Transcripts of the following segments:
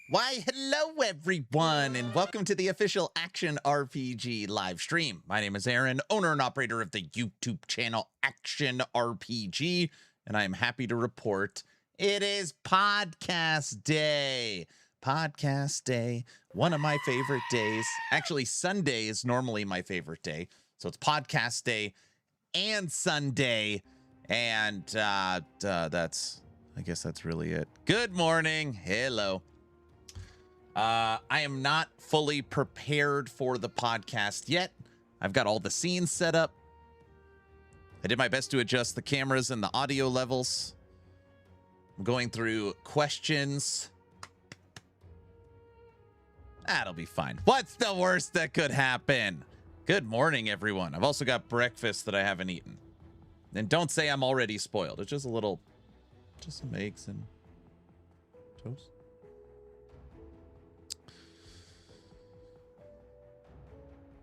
Why, hello everyone, and welcome to the official Action RPG live stream. My name is Aaron, owner and operator of the YouTube channel Action RPG, and I am happy to report it is podcast day. Podcast day, one of my favorite days. Actually, Sunday is normally my favorite day, so it's podcast day and Sunday, and I guess that's really it. Good morning, hello. I am not fully prepared for the podcast yet. I've got all the scenes set up. I did my best to adjust the cameras and the audio levels. I'm going through questions. That'll be fine. What's the worst that could happen? Good morning, everyone. I've also got breakfast that I haven't eaten. And don't say I'm already spoiled. It's just some eggs and toast.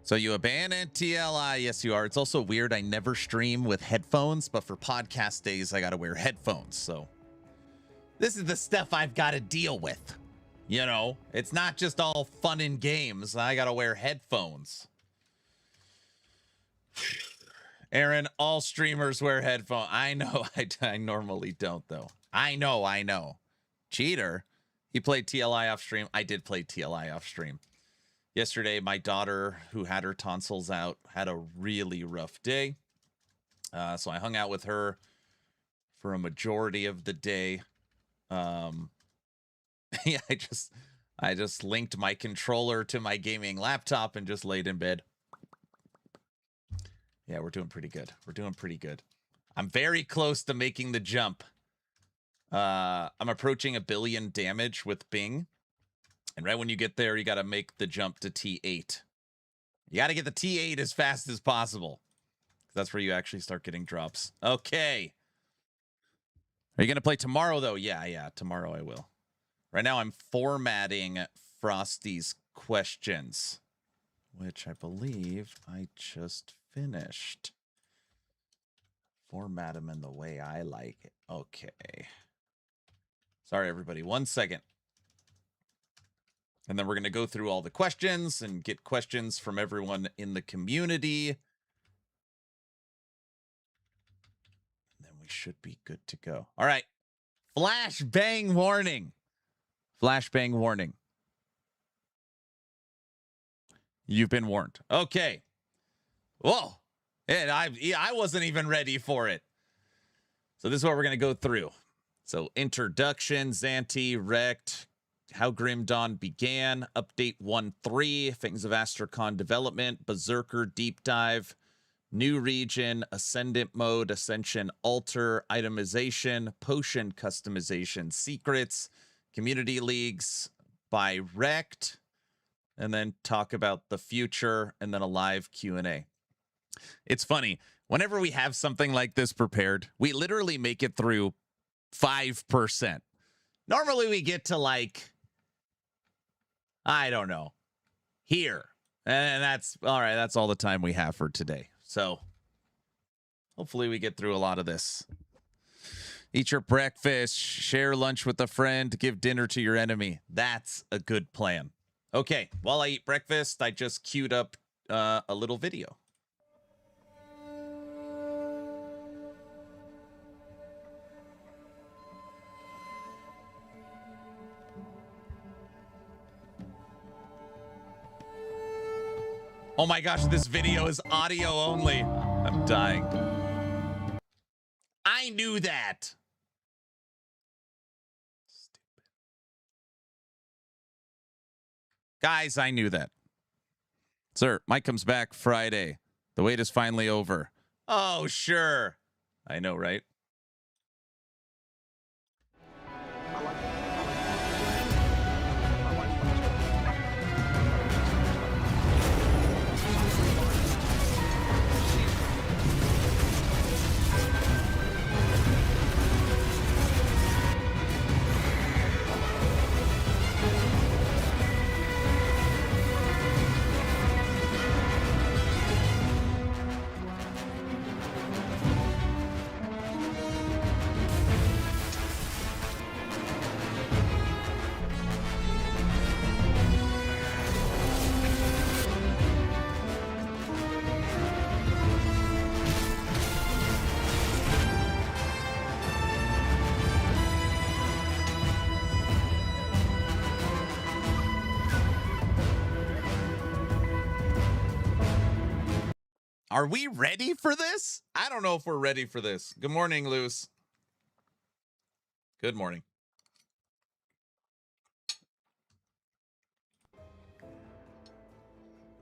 So you abandon TLI? Yes, you are. It's also weird. I never stream with headphones, but for podcast days, I got to wear headphones. So this is the stuff I've got to deal with. You know, it's not just all fun and games. I got to wear headphones. Aaron, all streamers wear headphones. I know. I normally don't, though. I know. Cheater. He played TLI off stream. I did play TLI off stream. Yesterday, my daughter, who had her tonsils out, had a really rough day. So I hung out with her for a majority of the day. Yeah, I just linked my controller to my gaming laptop and just laid in bed. Yeah, we're doing pretty good. I'm very close to making the jump. I'm approaching 1 billion damage with Bing. And right when you get there, you got to make the jump to T8. You got to get the T8 as fast as possible. That's where you actually start getting drops. Okay. Are you going to play tomorrow, though? Yeah, tomorrow I will. Right now, I'm formatting Frosty's questions, which I believe I just finished. Format them in the way I like it. Okay. Sorry, everybody. 1 second. And then we're going to go through all the questions and get questions from everyone in the community. And then we should be good to go. All right. Flashbang warning. Flashbang warning. You've been warned. Okay. Whoa. And I wasn't even ready for it. So this is what we're going to go through. So introduction, Zantai, Wrecked, How Grim Dawn Began, Update 1.3, Things of Astracon Development, Berserker Deep Dive, New Region, Ascendant Mode, Ascension Altar, Itemization, Potion Customization, Secrets, Community Leagues by Wrecked, and then talk about the future, and then a live Q&A. It's funny, whenever we have something like this prepared, we literally make it through 5%. Normally we get to like, I don't know, here. And that's all right. That's all the time we have for today. So hopefully we get through a lot of this. Eat your breakfast, share lunch with a friend, give dinner to your enemy. That's a good plan. Okay, while I eat breakfast, I just queued up a little video. Oh my gosh, this video is audio only. I'm dying. I knew that. Stupid. Guys, I knew that. Sir, Mike comes back Friday. The wait is finally over. Oh, sure. I know, right? Are we ready for this? I don't know if we're ready for this. Good morning, Luce. Good morning.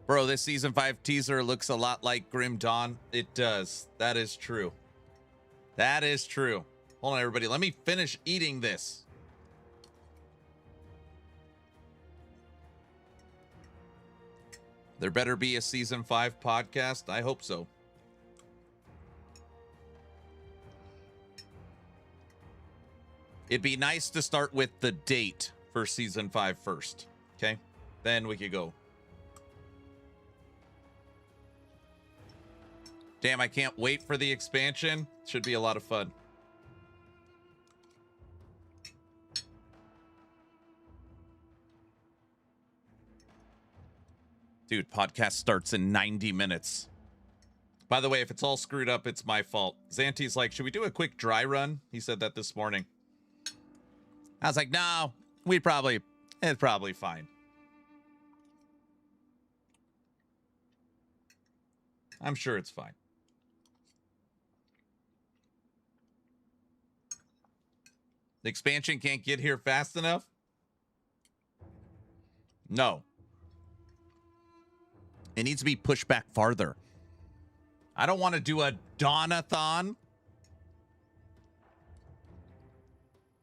Bro, this season 5 teaser looks a lot like Grim Dawn. It does. That is true. That is true. Hold on, everybody. Let me finish eating this. There better be a season 5 podcast. I hope so. It'd be nice to start with the date for season 5 first. Okay? Then we could go. Damn, I can't wait for the expansion. Should be a lot of fun. Dude, podcast starts in 90 minutes. By the way, if it's all screwed up, it's my fault. Zantai's like, should we do a quick dry run? He said that this morning. I was like, no, it's probably fine. I'm sure it's fine. The expansion can't get here fast enough? No. It needs to be pushed back farther. I don't want to do a Dawn-a-thon.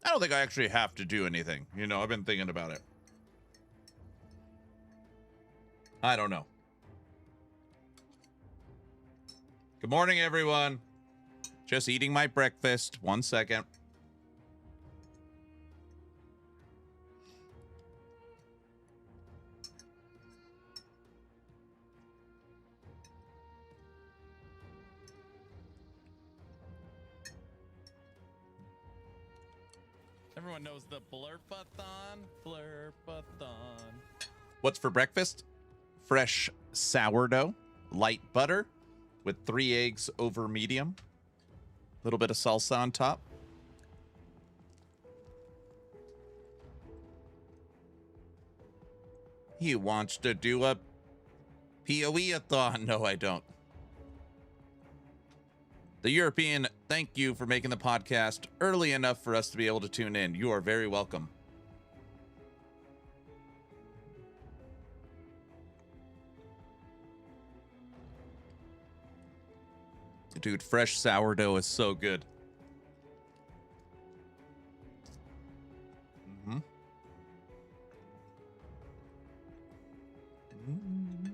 I don't think I actually have to do anything. You know, I've been thinking about it. I don't know. Good morning, everyone. Just eating my breakfast. 1 second. Everyone knows the blurpathon. Blurpathon. What's for breakfast? Fresh sourdough, light butter with 3 eggs over medium. A little bit of salsa on top. He wants to do a PoE-a-thon. No, I don't. The European, thank you for making the podcast early enough for us to be able to tune in. You are very welcome. Dude, fresh sourdough is so good. Mm-hmm. Mm-hmm.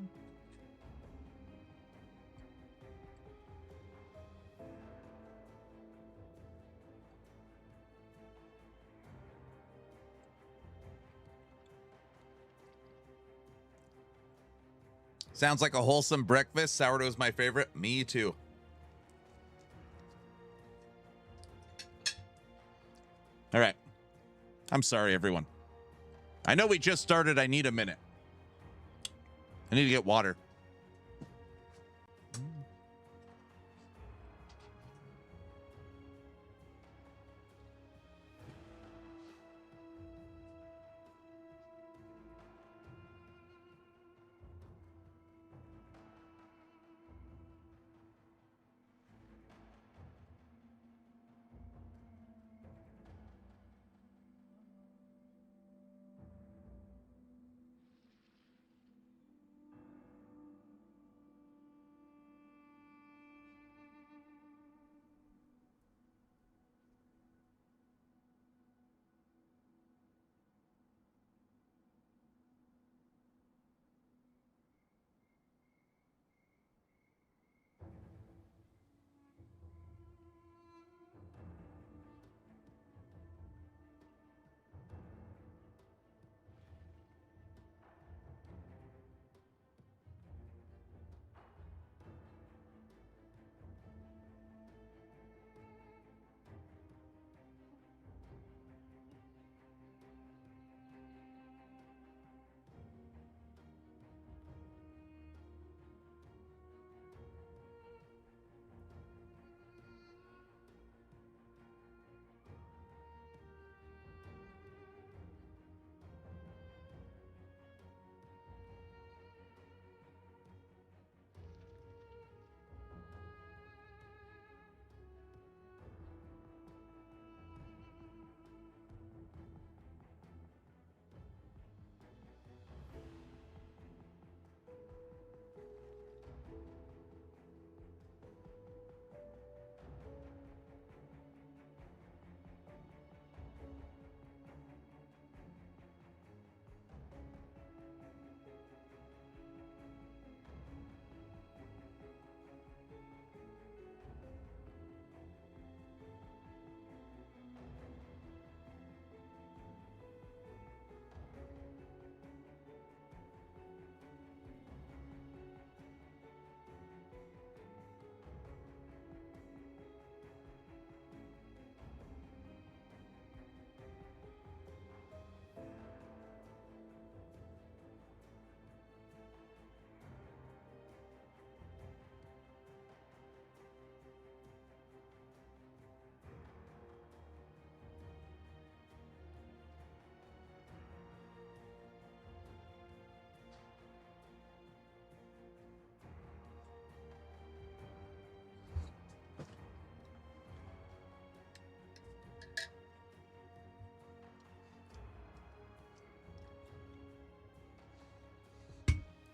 Sounds like a wholesome breakfast. Sourdough is my favorite. Me too. All right. I'm sorry, everyone. I know we just started. I need a minute. I need to get water.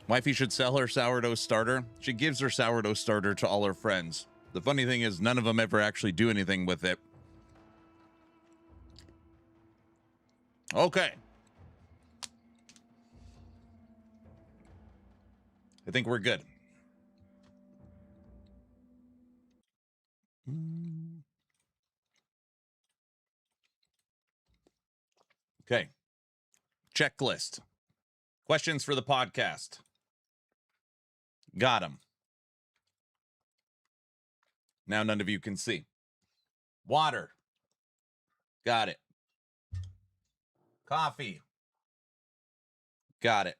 Wifey should sell her sourdough starter. She gives her sourdough starter to all her friends. The funny thing is none of them ever actually do anything with it. Okay. I think we're good. Okay. Checklist. Questions for the podcast. Got them. Now none of you can see. Water. Got it. Coffee. Got it.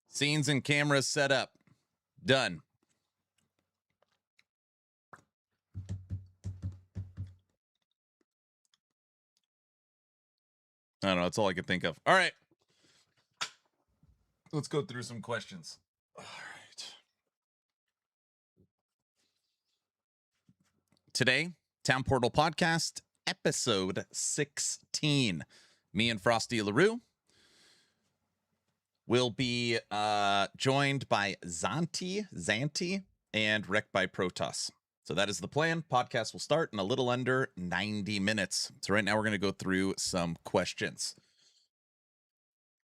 Scenes and cameras set up. Done. I don't know. That's all I could think of. All right. Let's go through some questions. All right. Today, Town Portal Podcast, episode 16. Me and Frosty LaRue will be joined by Zantai, and Wrecked by Protoss. So that is the plan. Podcast will start in a little under 90 minutes. So right now we're going to go through some questions.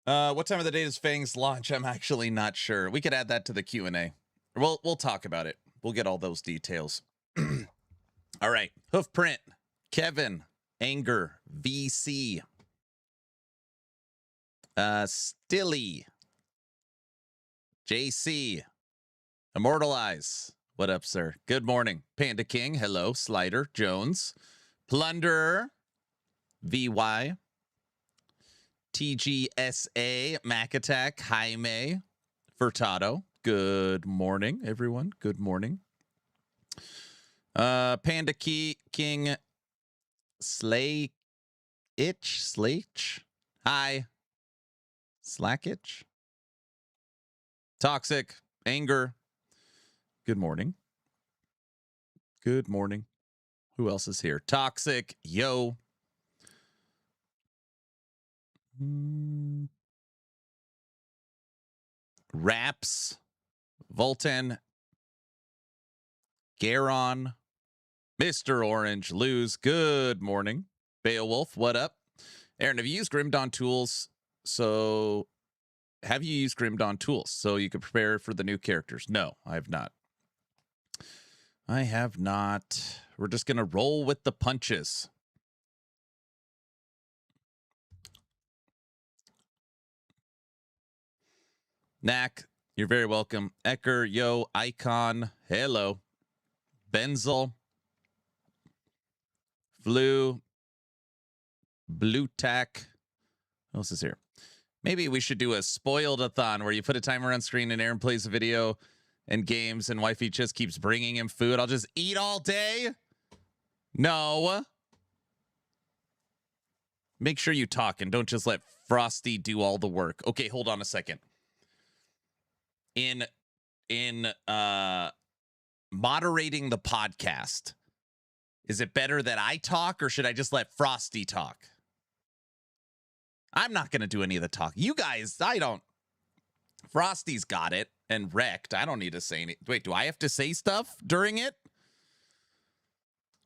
What time of the day does Fang's launch? I'm actually not sure. We could add that to the Q&A. We'll talk about it. We'll get all those details. All right. Hoofprint, Kevin, Anger, VC, Stilly, JC, Immortalize. What up, sir? Good morning. Panda King. Hello. Slider. Jones. Plunderer. VY. TGSA. Mac Attack. Jaime. Furtado. Good morning, everyone. Good morning. Panda King. Slay Itch. Slake. Hi. Slackitch. Toxic. Anger. Good morning. Good morning. Who else is here? Toxic. Yo. Raps. Volten. Garon. Mr. Orange. Lose. Good morning. Beowulf. What up? Aaron, have you used Grim Dawn tools? So, have you used Grim Dawn tools so you can prepare for the new characters? No, I have not. I have not. We're just going to roll with the punches. Knack, you're very welcome. Ecker, yo, Icon, hello. Benzel, Flu, Blue Tack. What else is here? Maybe we should do a spoiled-a-thon where you put a timer on screen and Aaron plays a video and games and wifey just keeps bringing him food. I'll just eat all day. No. Make sure you talk and don't just let Frosty do all the work. Okay, hold on a second. In moderating the podcast, is it better that I talk or should I just let Frosty talk? I'm not going to do any of the talk. You guys, I don't. Frosty's got it and Wrecked. I don't need to say anything. Wait, do I have to say stuff during it?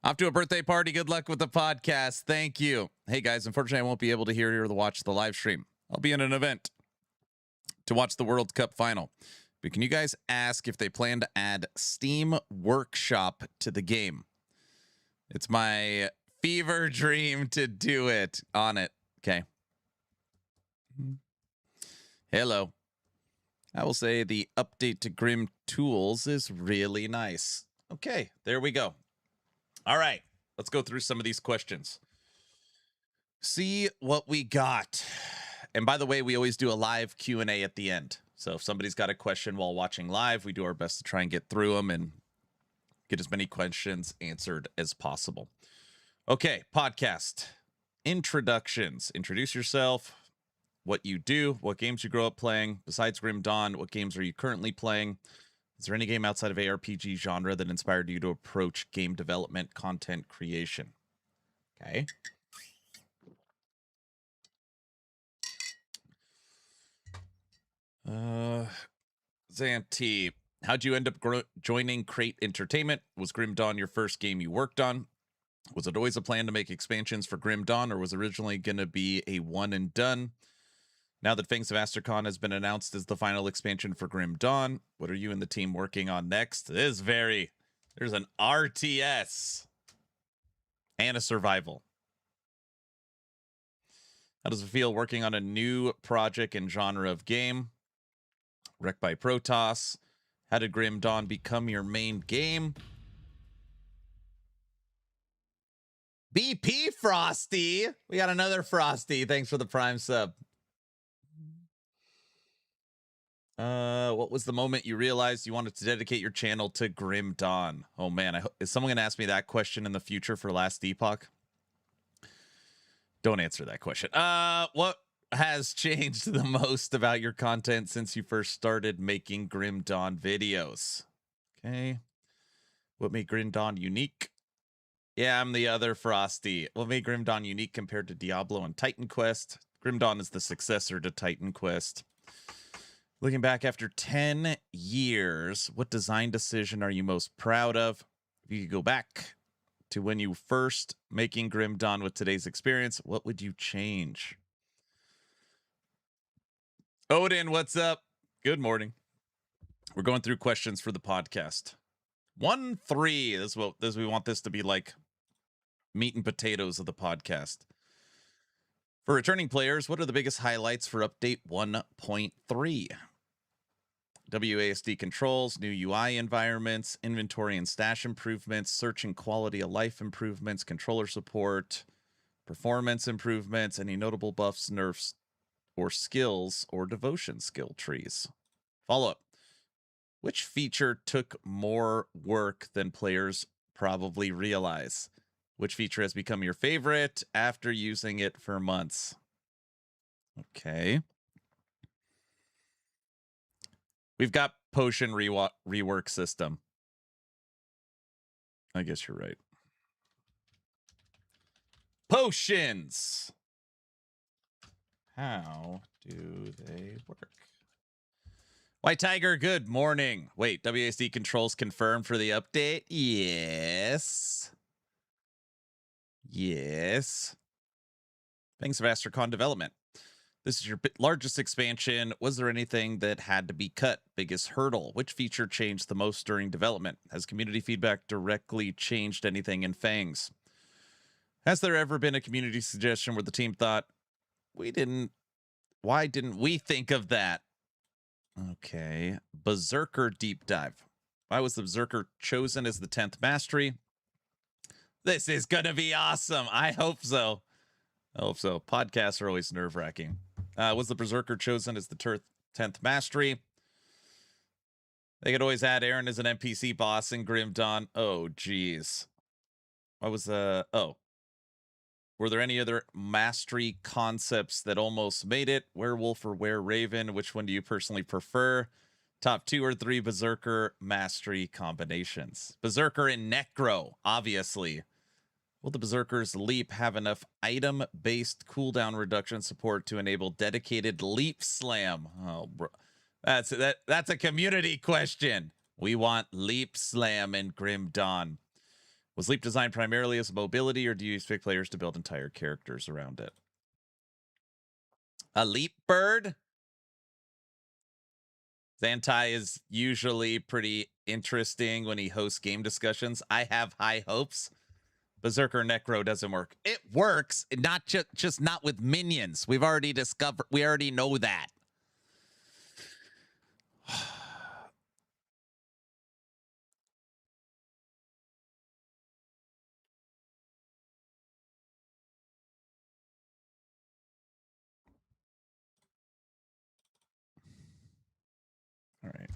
Off to a birthday party. Good luck with the podcast. Thank you. Hey, guys, unfortunately, I won't be able to hear or watch the live stream. I'll be in an event to watch the World Cup final. But can you guys ask if they plan to add Steam Workshop to the game? It's my fever dream to do it on it. Okay. Hello. I will say the update to Grim Tools is really nice. Okay, there we go. All right, let's go through some of these questions. See what we got. And by the way, we always do a live Q&A at the end. So if somebody's got a question while watching live, we do our best to try and get through them and get as many questions answered as possible. Okay, podcast. Introductions. Introduce yourself, what you do, what games you grow up playing. Besides Grim Dawn, what games are you currently playing? Is there any game outside of ARPG genre that inspired you to approach game development, content creation? Okay. Zantai, how'd you end up joining Crate Entertainment? Was Grim Dawn your first game you worked on? Was it always a plan to make expansions for Grim Dawn, or was originally going to be a one and done? Now that Fangs of Astracon has been announced as the final expansion for Grim Dawn, what are you and the team working on next? There's an RTS and a survival. How does it feel working on a new project and genre of game? Wrecked by Protoss. How did Grim Dawn become your main game? BP Frosty. We got another Frosty. Thanks for the Prime sub. What was the moment you realized you wanted to dedicate your channel to Grim Dawn? Oh man, is someone gonna ask me that question in the future for Last Epoch? Don't answer that question. What has changed the most about your content since you first started making Grim Dawn videos? Okay. What made Grim Dawn unique? Yeah, I'm the other Frosty. What made Grim Dawn unique compared to Diablo and Titan Quest? Grim Dawn is the successor to Titan Quest. Looking back after 10 years, what design decision are you most proud of? If you could go back to when you first making Grim Dawn with today's experience, what would you change? Odin, what's up? Good morning. We're going through questions for the podcast. 1-3. We want this to be like meat and potatoes of the podcast. For returning players, what are the biggest highlights for update 1.3? WASD controls, new UI environments, inventory and stash improvements, search and quality of life improvements, controller support, performance improvements, any notable buffs, nerfs, or skills or devotion skill trees. Follow-up. Which feature took more work than players probably realize? Which feature has become your favorite after using it for months? Okay. We've got potion rework system. I guess you're right. Potions. How do they work? White Tiger, good morning. Wait, WASD controls confirmed for the update? Yes. Yes. Thanks, Astracon development. This is your largest expansion. Was there anything that had to be cut? Biggest hurdle? Which feature changed the most during development? Has community feedback directly changed anything in Fangs? Has there ever been a community suggestion where the team thought, why didn't we think of that? Okay. Berserker deep dive. Why was the Berserker chosen as the 10th mastery? This is going to be awesome. I hope so. I hope so. Podcasts are always nerve-wracking. Was the Berserker chosen as the 10th mastery? They could always add Aaron as an NPC boss in Grim Dawn. Oh, geez. What was oh. Were there any other mastery concepts that almost made it? Werewolf or Were-Raven? Which one do you personally prefer? Top 2 or 3 Berserker mastery combinations. Berserker and Necro, obviously. Will the Berserker's Leap have enough item-based cooldown reduction support to enable dedicated Leap Slam? Oh, bro. That's a community question. We want Leap Slam in Grim Dawn. Was Leap designed primarily as mobility, or do you expect players to build entire characters around it? A Leap Bird? Zantai is usually pretty interesting when he hosts game discussions. I have high hopes. Berserker Necro doesn't work. It works, not just not with minions. We already know that. All right.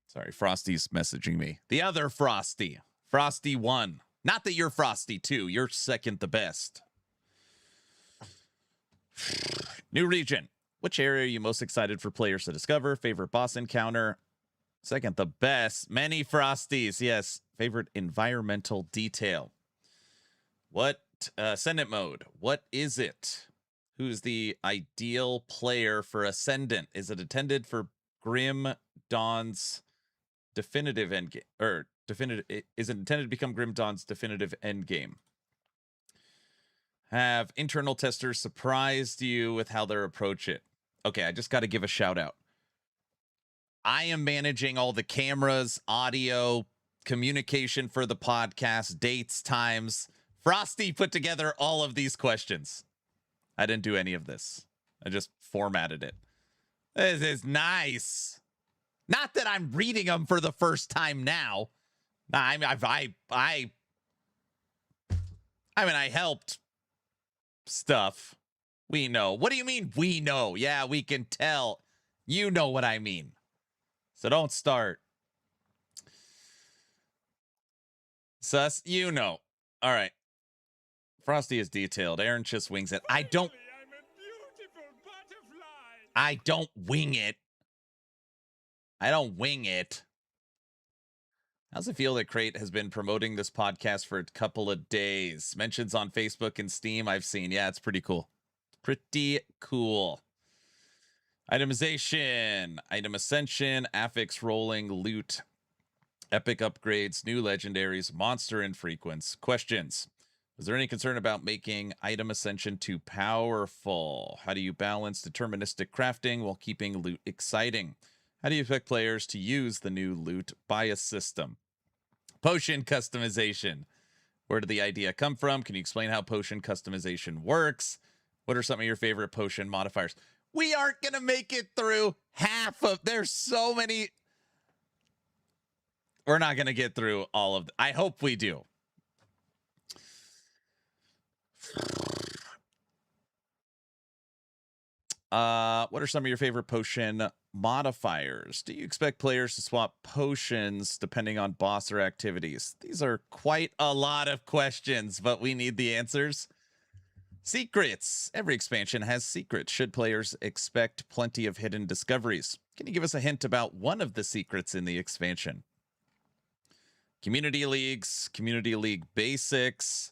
Sorry, Frosty's messaging me. The other Frosty. Frosty 1. Not that you're Frosty 2. You're second the best. New region. Which area are you most excited for players to discover? Favorite boss encounter? Second the best. Many Frosties. Yes. Favorite environmental detail. What? Ascendant mode. What is it? Who's the ideal player for Ascendant? Is it intended for Grim Dawn's definitive end game, or definitive, is it intended to become Grim Dawn's definitive end game? Have internal testers surprised you with how they approach it? Okay, I just got to give a shout out. I am managing all the cameras, audio, communication for the podcast, dates, times. Frosty put together all of these questions. I didn't do any of this. I just formatted it. This is nice. Not that I'm reading them for the first time now. I mean, I helped stuff. We know. What do you mean we know? Yeah, we can tell. You know what I mean. So don't start. Sus, you know. All right. Frosty is detailed. Aaron just wings it. I don't wing it. I don't wing it. How's it feel that Crate has been promoting this podcast for a couple of days? Mentions on Facebook and Steam I've seen. Yeah, it's pretty cool. Pretty cool. Itemization, item ascension, affix rolling, loot, epic upgrades, new legendaries, monster infrequents. Questions. Was there any concern about making item ascension too powerful? How do you balance deterministic crafting while keeping loot exciting? How do you expect players to use the new loot bias system? Potion customization. Where did the idea come from? Can you explain how potion customization works? What are some of your favorite potion modifiers? We aren't going to make it through half of... There's so many... We're not going to get through all of them. I hope we do. What are some of your favorite potion modifiers? Do you expect players to swap potions depending on boss or activities? These are quite a lot of questions, but we need the answers. Secrets. Every expansion has secrets. Should players expect plenty of hidden discoveries? Can you give us a hint about one of the secrets in the expansion? Community leagues, community league basics.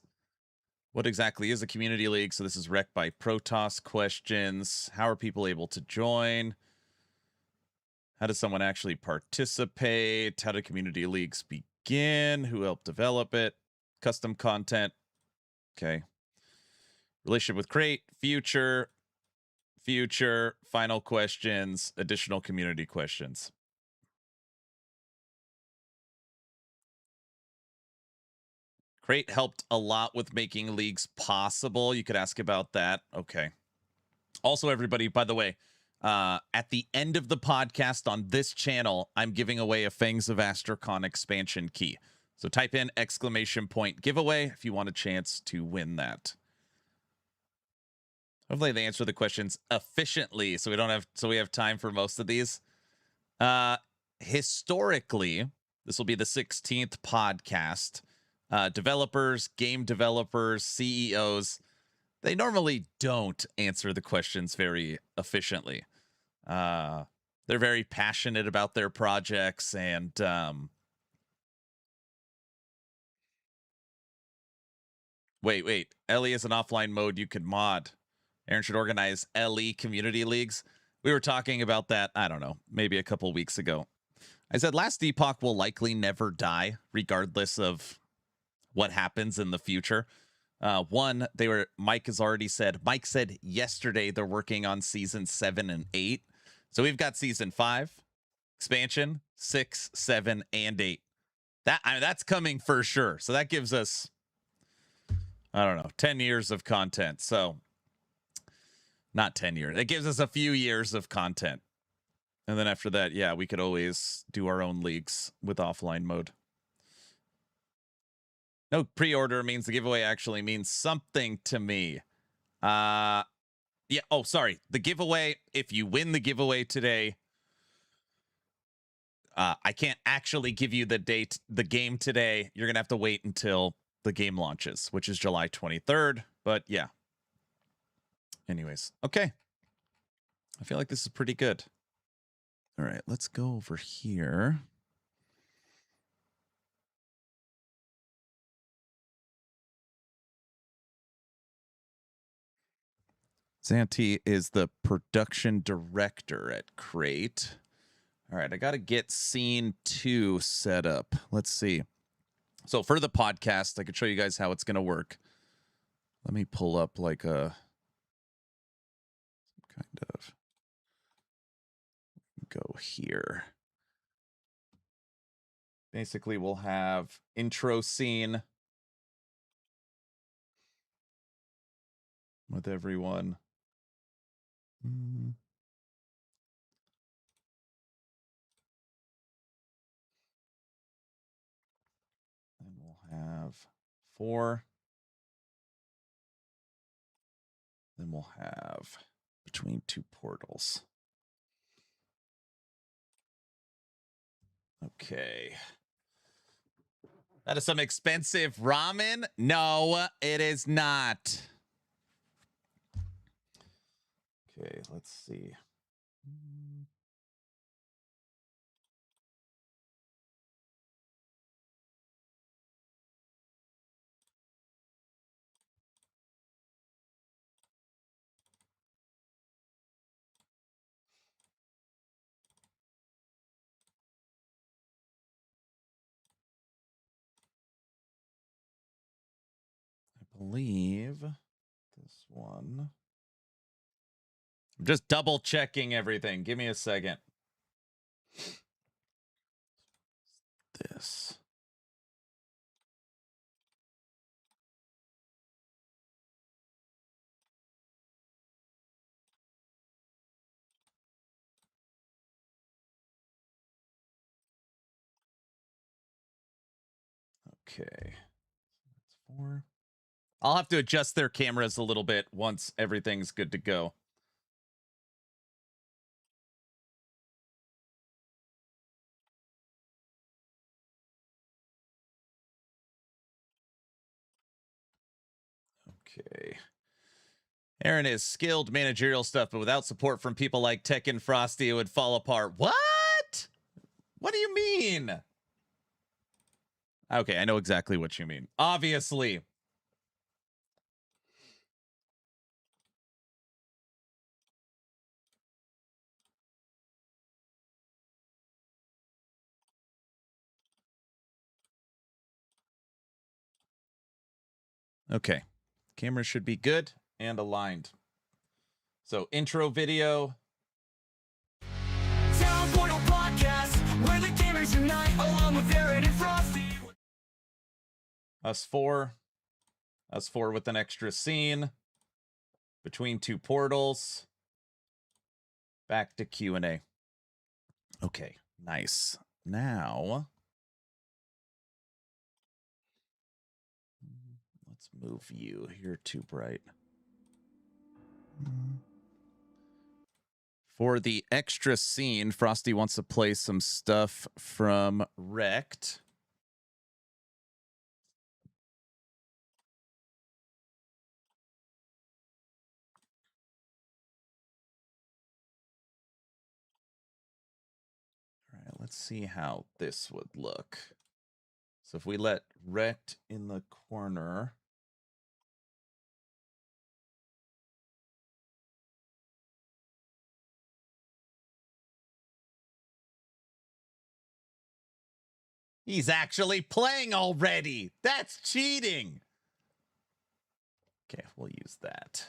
What exactly is a community league? So this is Wrecked by Protoss questions. How are people able to join? How does someone actually participate? How do community leagues begin? Who helped develop it? Custom content. Okay. Relationship with Crate, future, final questions, additional community questions. Crate helped a lot with making leagues possible. You could ask about that. Okay. Also, everybody, by the way, at the end of the podcast on this channel, I'm giving away a Fangs of Astracon expansion key. So type in ! giveaway if you want a chance to win that. Hopefully they answer the questions efficiently so we have time for most of these. Historically, this will be the 16th podcast. Developers, game developers, CEOs, they normally don't answer the questions very efficiently. They're very passionate about their projects, and wait. LE is an offline mode you could mod. Aaron should organize LE community leagues. We were talking about that, I don't know, maybe a couple weeks ago. I said Last Epoch will likely never die, regardless of what happens in the future. Mike said yesterday they're working on season 7 and 8. So we've got season 5, expansion, 6, 7, and 8. That's coming for sure. So that gives us, I don't know, 10 years of content. So not 10 years. It gives us a few years of content. And then after that, yeah, we could always do our own leagues with offline mode. No pre-order means the giveaway actually means something to me. Yeah. Oh, sorry. The giveaway, if you win the giveaway today, I can't actually give you the game today. You're going to have to wait until the game launches, which is July 23rd. But yeah. Anyways. Okay. I feel like this is pretty good. All right. Let's go over here. Zantai is the production director at Crate. All right, I got to get scene 2 set up. Let's see. So for the podcast, I could show you guys how it's going to work. Let me pull up like a kind of go here. Basically, we'll have intro scene with everyone. And we'll have 4. Then we'll have between 2 portals. Okay. That is some expensive ramen? No, it is not. Okay, let's see. I believe this one. I'm just double checking everything. Give me a second. This. Okay. That's 4. I'll have to adjust their cameras a little bit once everything's good to go. Okay. Aaron is skilled managerial stuff, but without support from people like Tech and Frosty, it would fall apart. What? What do you mean? Okay, I know exactly what you mean. Obviously. Okay. Camera should be good and aligned. So, intro video. Town Portal Podcast, where the gamers unite, along with Aaron and Frosty. Us 4. Us 4 with an extra scene. Between 2 portals. Back to Q&A. Okay, nice. Now, let's move you. You're too bright. For the extra scene, Frosty wants to play some stuff from Wrecked. All right, let's see how this would look. So if we let Wrecked in the corner. He's actually playing already. That's cheating. Okay, we'll use that.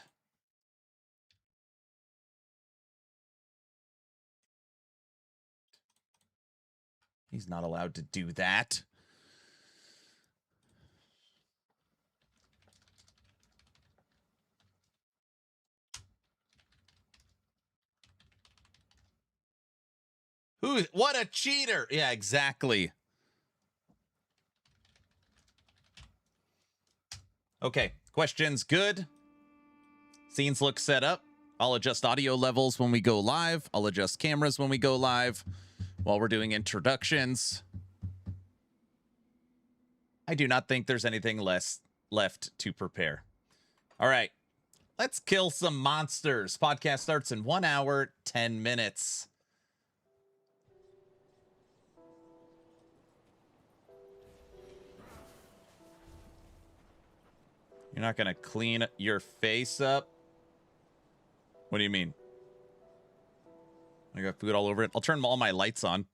He's not allowed to do that. What a cheater. Yeah, exactly. Okay, questions good. Scenes look set up. I'll adjust audio levels when we go live. I'll adjust cameras when we go live while we're doing introductions. I do not think there's anything left to prepare. All right, let's kill some monsters. Podcast starts in 1 hour, 10 minutes. You're not going to clean your face up? What do you mean? I got food all over it. I'll turn all my lights on.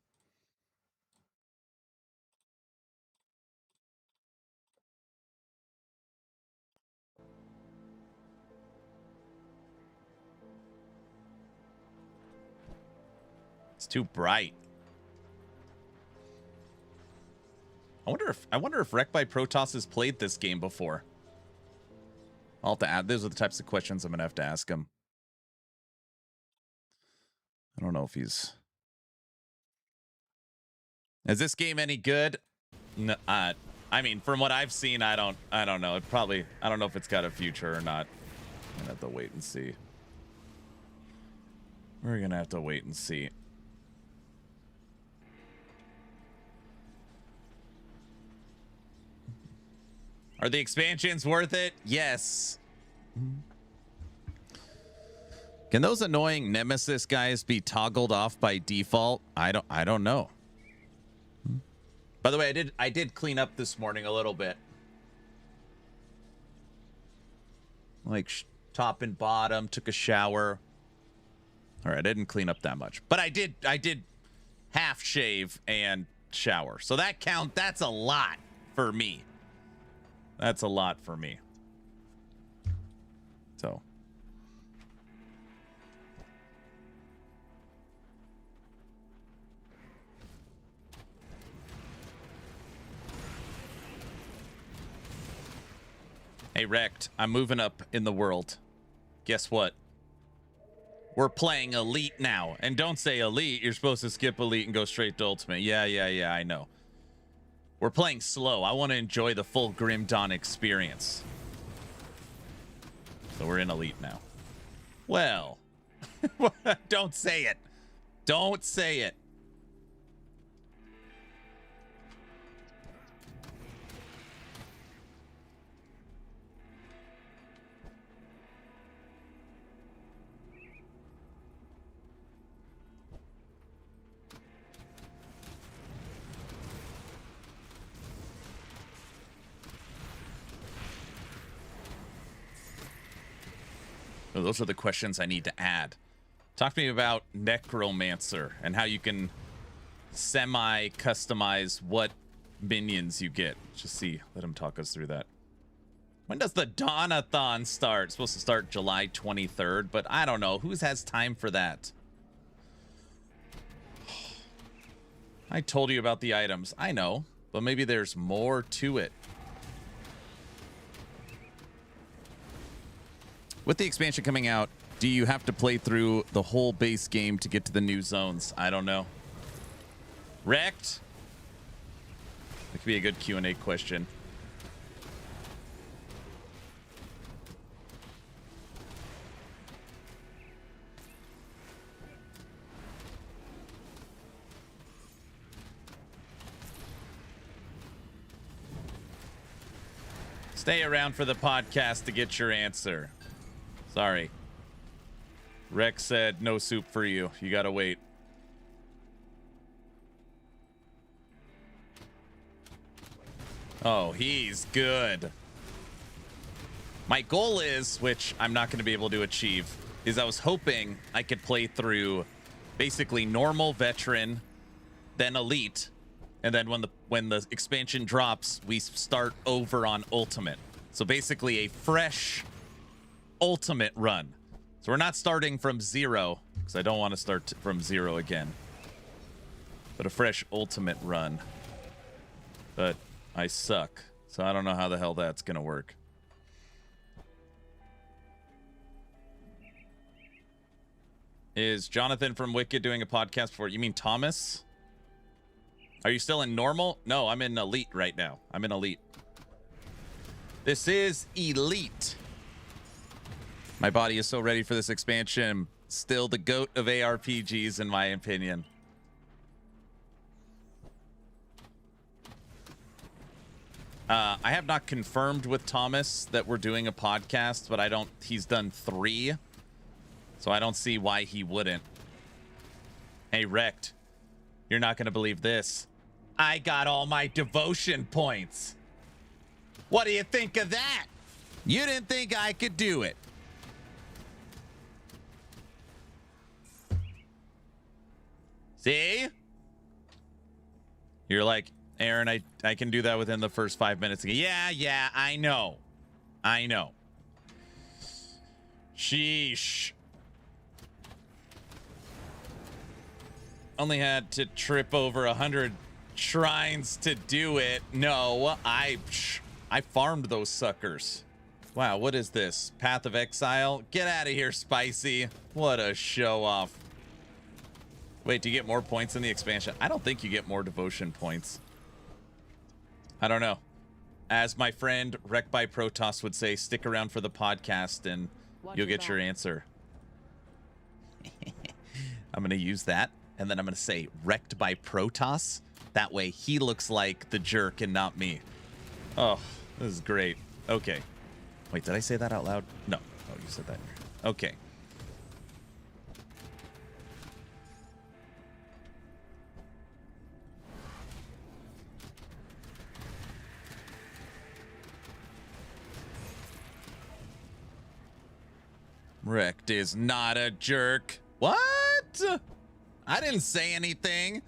It's too bright. I wonder if Wreck by Protoss has played this game before. I'll have to add. Those are the types of questions I'm gonna have to ask him. I don't know if he's. Is this game any good? No, I mean, from what I've seen, I don't know. It probably. I don't know if it's got a future or not. I'm gonna have to wait and see. We're gonna have to wait and see. Are the expansions worth it? Yes. Can those annoying Nemesis guys be toggled off by default? I don't know. By the way, I did clean up this morning a little bit. Like top and bottom, took a shower. All right, I didn't clean up that much. But I did half shave and shower. So that's a lot for me. That's a lot for me. So. Hey, Wrecked, I'm moving up in the world. Guess what? We're playing Elite now. And don't say Elite. You're supposed to skip Elite and go straight to Ultimate. Yeah, I know. We're playing slow. I want to enjoy the full Grim Dawn experience. So we're in Elite now. Well, don't say it. Don't say it. So those are the questions I need to add. Talk to me about Necromancer and how you can semi-customize what minions you get. Just see. Let him talk us through that. When does the Dawnathon start? It's supposed to start July 23rd, but I don't know. Who has time for that? I told you about the items. I know, but maybe there's more to it. With the expansion coming out, do you have to play through the whole base game to get to the new zones? I don't know. Wrecked? That could be a good Q&A question. Stay around for the podcast to get your answer. Sorry. Rex said no soup for you. You gotta wait. Oh, he's good. My goal is, which I'm not going to be able to achieve, is I was hoping I could play through basically normal veteran, then elite, and then when the expansion drops, we start over on ultimate. So basically a fresh ultimate run. So we're not starting from zero, because I don't want to start from zero again, but a fresh ultimate run. But I suck, so I don't know how the hell that's gonna work. Is Jonathan from Wicked doing a podcast for it? You mean Thomas? Are you still in normal? No, I'm in elite right now. I'm in elite. This is elite. My body is so ready for this expansion. Still the GOAT of ARPGs, in my opinion. I have not confirmed with Thomas that we're doing a podcast, but he's done 3. So I don't see why he wouldn't. Hey, Wrecked, you're not going to believe this. I got all my devotion points. What do you think of that? You didn't think I could do it. See? You're like, Aaron, I can do that within the first 5 minutes. Yeah, I know. Sheesh. Only had to trip over 100 shrines to do it. No, I farmed those suckers. Wow, what is this? Path of Exile? Get out of here, Spicy. What a show off. Wait, do you get more points in the expansion? I don't think you get more devotion points. I don't know. As my friend Wreck by Protoss would say, stick around for the podcast and you'll get your answer. I'm going to use that. And then I'm going to say wrecked by Protoss. That way he looks like the jerk and not me. Oh, this is great. Okay. Wait, did I say that out loud? No. Oh, you said that. Okay. Wrecked is not a jerk. What? I didn't say anything.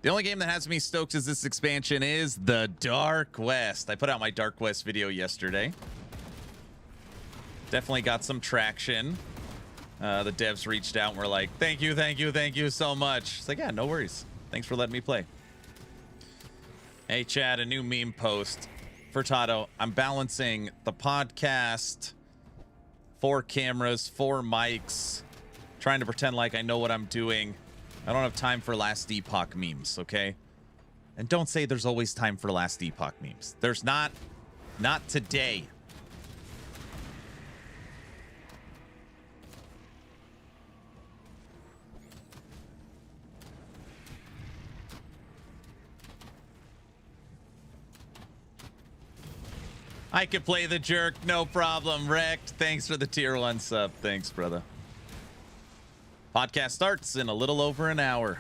The only game that has me stoked as this expansion is the Dark West. I put out my Dark West video yesterday. Definitely got some traction. The devs reached out and were like, thank you so much. It's like, yeah, no worries. Thanks for letting me play. Hey, Chad, a new meme post. Furtado, I'm balancing the podcast, 4 cameras, 4 mics, trying to pretend like I know what I'm doing. I don't have time for Last Epoch memes, okay? And don't say there's always time for Last Epoch memes. There's not today. I could play the jerk, no problem. Wrecked. Thanks for the tier 1 sub. Thanks, brother. Podcast starts in a little over an hour.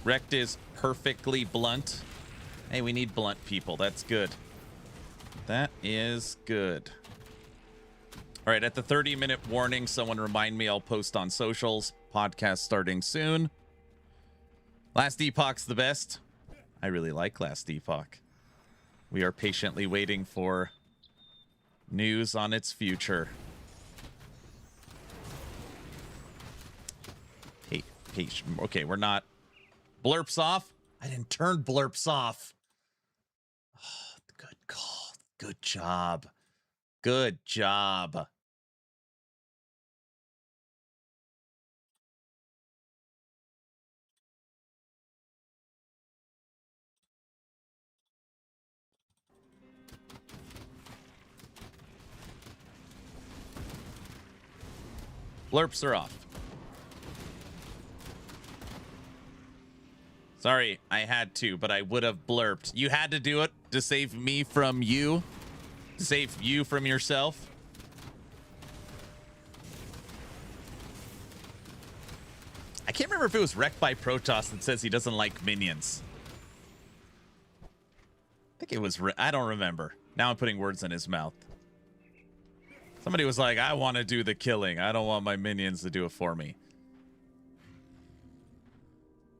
Wrecked is perfectly blunt. Hey, we need blunt people. That's good. That is good. All right, at the 30-minute warning, someone remind me I'll post on socials. Podcast starting soon. Last Epoch's the best. I really like Last Epoch. We are patiently waiting for news on its future. Hey, okay, we're not... Blurps off? I didn't turn blurps off. Oh, good call. Good job. Good job. Blurps are off. Sorry, I had to, but I would have blurped. You had to do it to save me from you? To save you from yourself? I can't remember if it was Wrecked by Protoss that says he doesn't like minions. I think it was... I don't remember. Now I'm putting words in his mouth. Somebody was like, I want to do the killing. I don't want my minions to do it for me.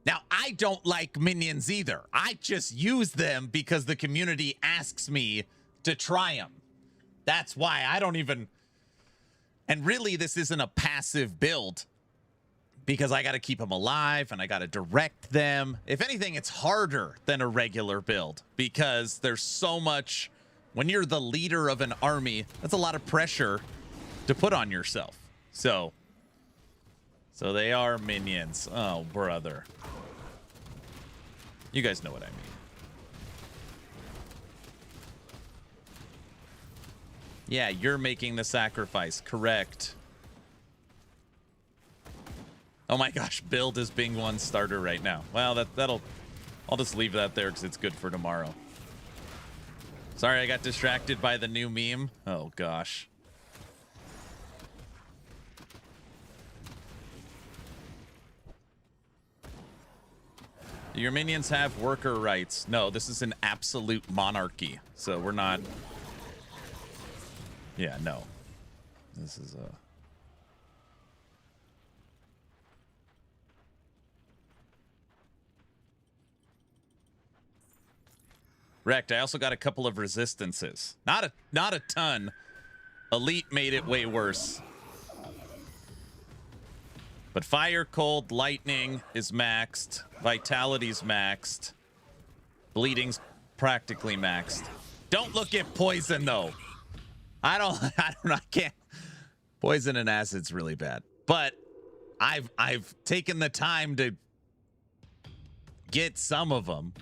Now, I don't like minions either. I just use them because the community asks me to try them. That's why I don't even... And really, this isn't a passive build because I got to keep them alive and I got to direct them. If anything, it's harder than a regular build because there's so much... When you're the leader of an army, that's a lot of pressure to put on yourself. So they are minions. Oh, brother. You guys know what I mean. Yeah, you're making the sacrifice. Correct. Oh my gosh, build is Bing 1 starter right now. Well, that'll... I'll just leave that there because it's good for tomorrow. Sorry, I got distracted by the new meme. Oh, gosh. Do your minions have worker rights? No, this is an absolute monarchy. So we're not... Yeah, no. This is a... Wrecked. I also got a couple of resistances. Not a ton. Elite made it way worse. But fire, cold, lightning is maxed. Vitality's maxed. Bleeding's practically maxed. Don't look at poison though. I can't. Poison and acid's really bad. But I've taken the time to get some of them.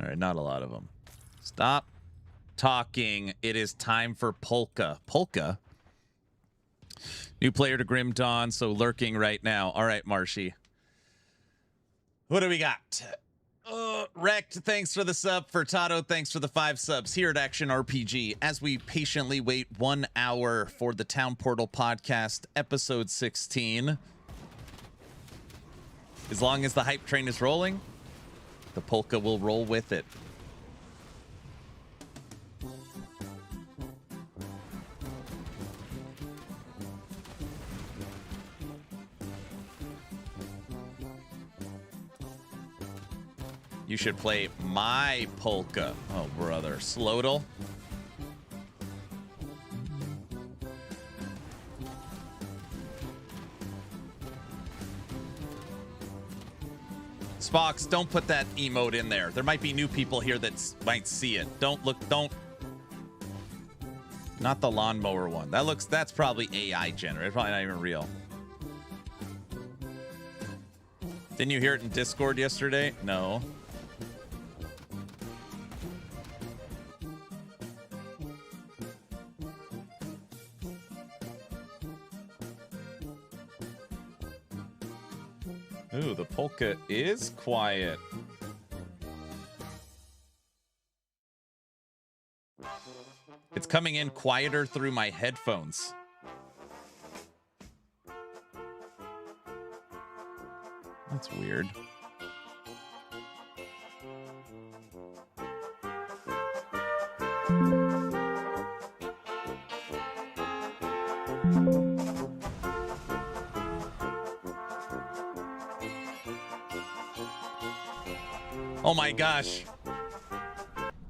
All right, not a lot of them. Stop talking. It is time for Polka. Polka? New player to Grim Dawn, so lurking right now. All right, Marshy. What do we got? Wrecked, thanks for the sub. Furtado, thanks for the 5 subs. Here at Action RPG, as we patiently wait 1 hour for the Town Portal podcast, episode 16. As long as the hype train is rolling, the polka will roll with it. You should play my polka. Oh, brother. Slowdle. Spox, don't put that emote in there. There might be new people here that might see it. Don't. Not the lawnmower one. That's probably AI generated. Probably not even real. Didn't you hear it in Discord yesterday? No. Ooh, the polka is quiet. It's coming in quieter through my headphones. That's weird. Oh my gosh.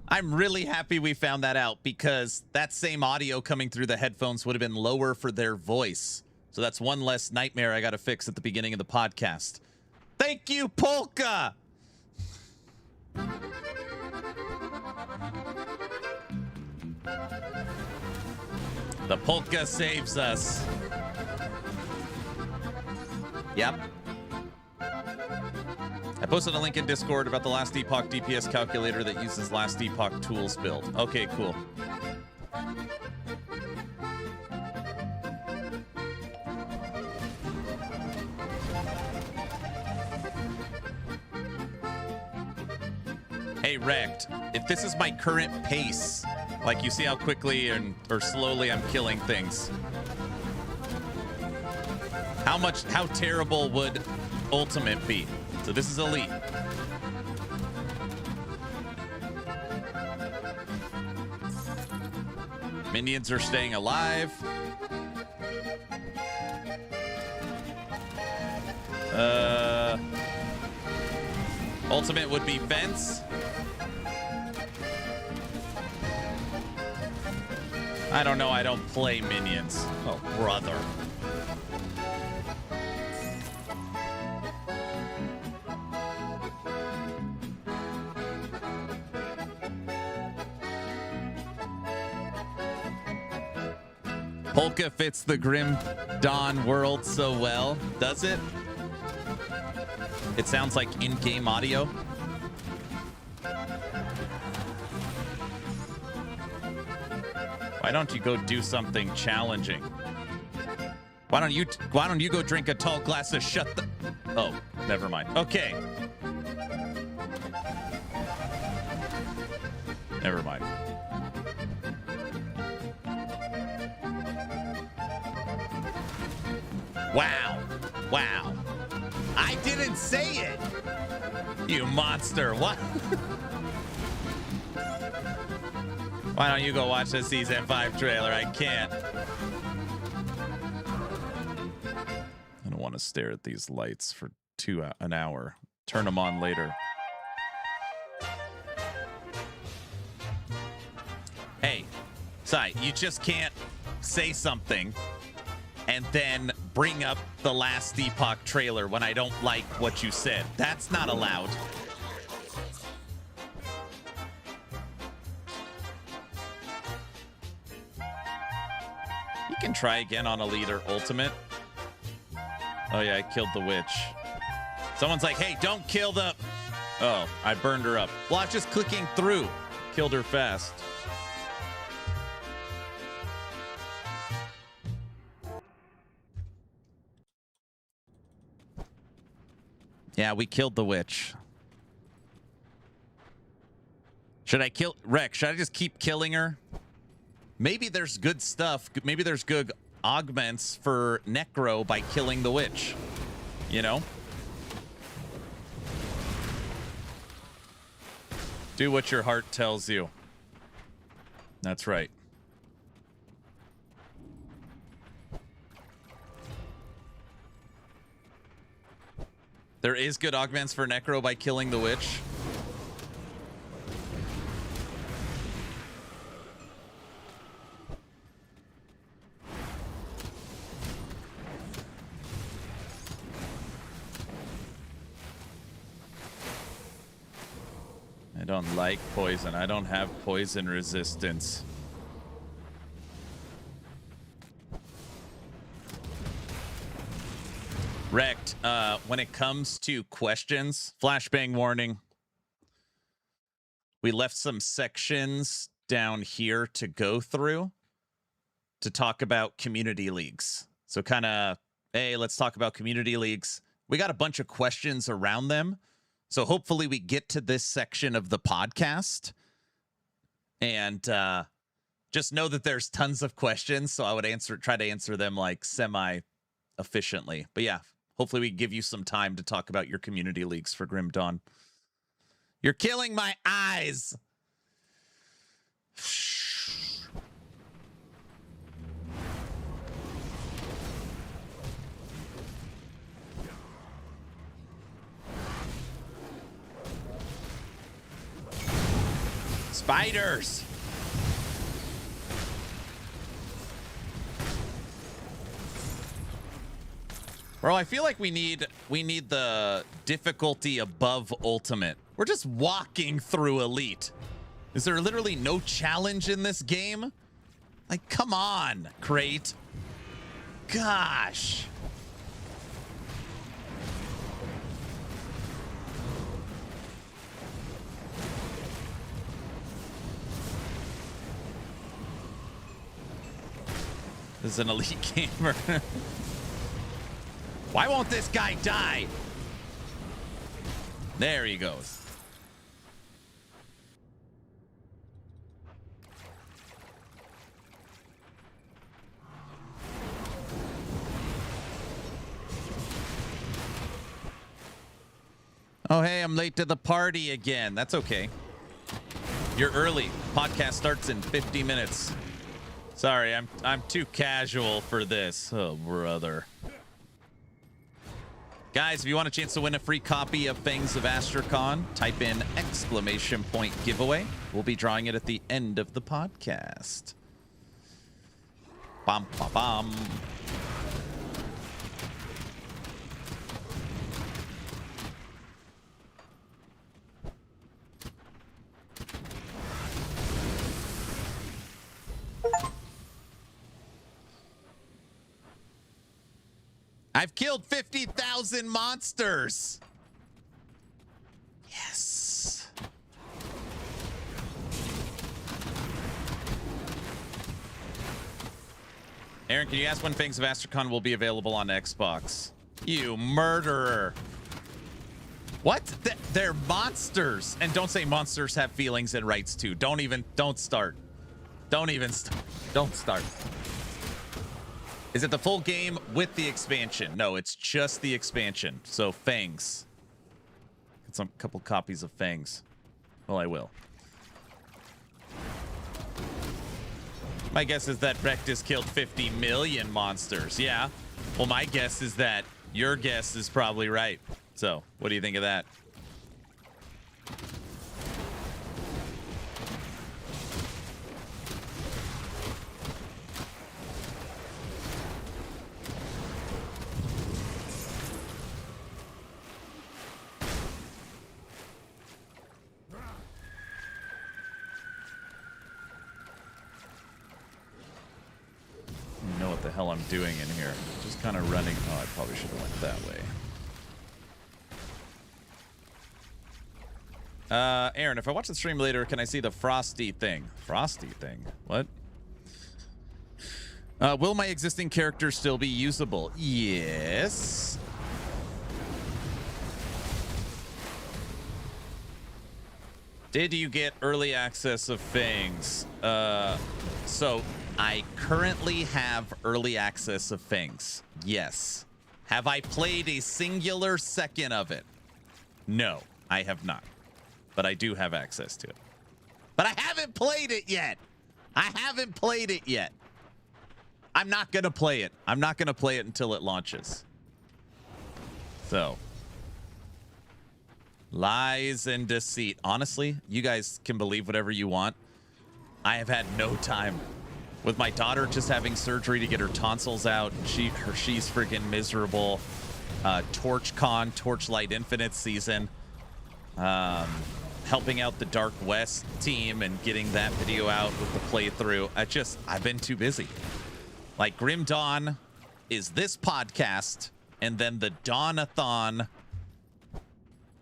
I'm really happy we found that out because that same audio coming through the headphones would have been lower for their voice. So that's one less nightmare I got to fix at the beginning of the podcast. Thank you, Polka! The polka saves us. Yep. I posted a link in Discord about the Last Epoch DPS calculator that uses Last Epoch tools build. Okay, cool. Hey, Wrecked, if this is my current pace, like you see how quickly or slowly I'm killing things, how terrible would Ultimate be? So this is Elite. Minions are staying alive. Ultimate would be Fence. I don't know. I don't play minions. Oh, brother. Polka fits the Grim Dawn world so well, does it? It sounds like in-game audio. Why don't you go do something challenging? Why don't you go drink a tall glass of shut the... Oh, never mind. Okay. Never mind. Wow. Wow. I didn't say it. You monster. What? Why don't you go watch the season 5 trailer? I can't. I don't want to stare at these lights for an hour. Turn them on later. Hey, Sai, you just can't say something and then bring up the last Epoch trailer when I don't like what you said. That's not allowed. You can try again on Elite or Ultimate. Oh yeah, I killed the witch. Someone's like, hey, don't kill the... Oh, I burned her up. Well, I was just clicking through. Killed her fast. Yeah, we killed the witch. Should I kill... Rex, should I just keep killing her? Maybe there's good stuff. Maybe there's good augments for Necro by killing the witch. You know? Do what your heart tells you. That's right. There is good augments for Necro by killing the witch. I don't like poison. I don't have poison resistance. Wrecked. When it comes to questions, flashbang warning. We left some sections down here to go through to talk about community leagues. So kind of, hey, let's talk about community leagues. We got a bunch of questions around them. So hopefully we get to this section of the podcast. And just know that there's tons of questions. So I would try to answer them like semi-efficiently. But yeah, hopefully we give you some time to talk about your community leagues for Grim Dawn. You're killing my eyes. Spiders. Bro, I feel like we need the difficulty above ultimate. We're just walking through elite. Is there literally no challenge in this game? Like, come on, Crate. Gosh. This is an elite gamer. Why won't this guy die? There he goes. Oh, hey, I'm late to the party again. That's okay. You're early. Podcast starts in 50 minutes. Sorry, I'm too casual for this. Oh, brother. Guys, if you want a chance to win a free copy of Fangs of Astracon, type in !! giveaway. We'll be drawing it at the end of the podcast. Bum, bum, bum. I've killed 50,000 monsters. Yes. Aaron, can you ask when Fangs of Astracon will be available on Xbox? You murderer. What? They're monsters. And don't say monsters have feelings and rights too. Don't start. Don't even start. Don't start. Is it the full game with the expansion? No, it's just the expansion. So Fangs. Get some couple copies of Fangs. Well, I will. My guess is that Rectus killed 50 million monsters. Yeah. Well, my guess is that your guess is probably right. So, what do you think of that? Know what the hell I'm doing in here. Just kind of running. Oh, I probably should have went that way. Aaron, if I watch the stream later, can I see the frosty thing? Frosty thing? What? Will my existing character still be usable? Yes. Did you get early access of Fangs? So I currently have early access of Fangs. Yes. Have I played a singular second of it? No, I have not. But I do have access to it. But I haven't played it yet. I haven't played it yet. I'm not going to play it. I'm not going to play it until it launches. So. Lies and deceit. Honestly, you guys can believe whatever you want. I have had no time. With my daughter just having surgery to get her tonsils out, she's freaking miserable. TorchCon, Torchlight Infinite season. Helping out the Dark West team and getting that video out with the playthrough. I've been too busy. Like, Grim Dawn is this podcast, and then the Dawn-a-thon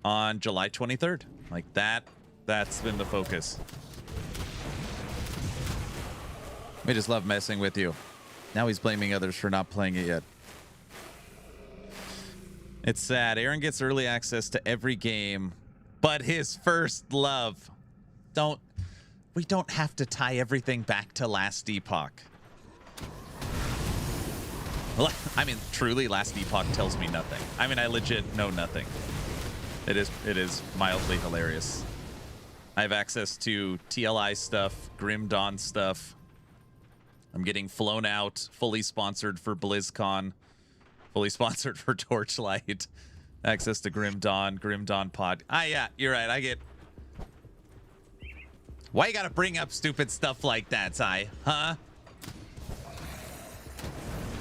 on July 23rd. Like, that's been the focus. We just love messing with you. Now he's blaming others for not playing it yet. It's sad. Aaron gets early access to every game, but his first love. We don't have to tie everything back to Last Epoch. I mean, truly, Last Epoch tells me nothing. I mean, I legit know nothing. It is mildly hilarious. I have access to TLI stuff, Grim Dawn stuff. I'm getting flown out, fully sponsored for BlizzCon, fully sponsored for Torchlight. Access to Grim Dawn Pod. Yeah, you're right. I get. Why you gotta bring up stupid stuff like that, Ty? Huh?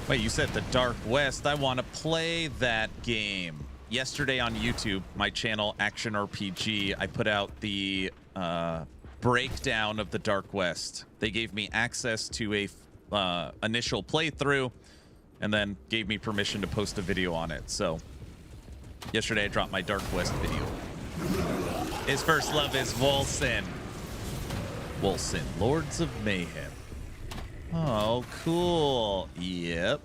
Wait, you said the Dark West. I want to play that game. Yesterday on YouTube, my channel Action RPG, I put out the breakdown of the Dark West. They gave me access to a initial playthrough, and then gave me permission to post a video on it. So yesterday I dropped my Dark West video. His first love is Wolcin. Wolcin, Lords of Mayhem. Oh, cool. Yep.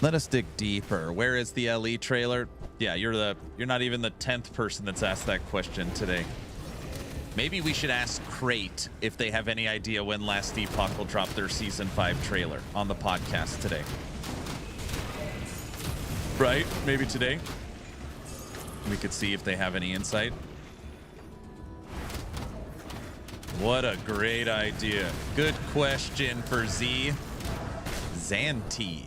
Let us dig deeper. Where is the LE trailer? Yeah, you're not even the 10th person that's asked that question today. Maybe we should ask Crate if they have any idea when Last Epoch will drop their Season 5 trailer on the podcast today. Right? Maybe today? We could see if they have any insight. What a great idea. Good question for Z. Zantai.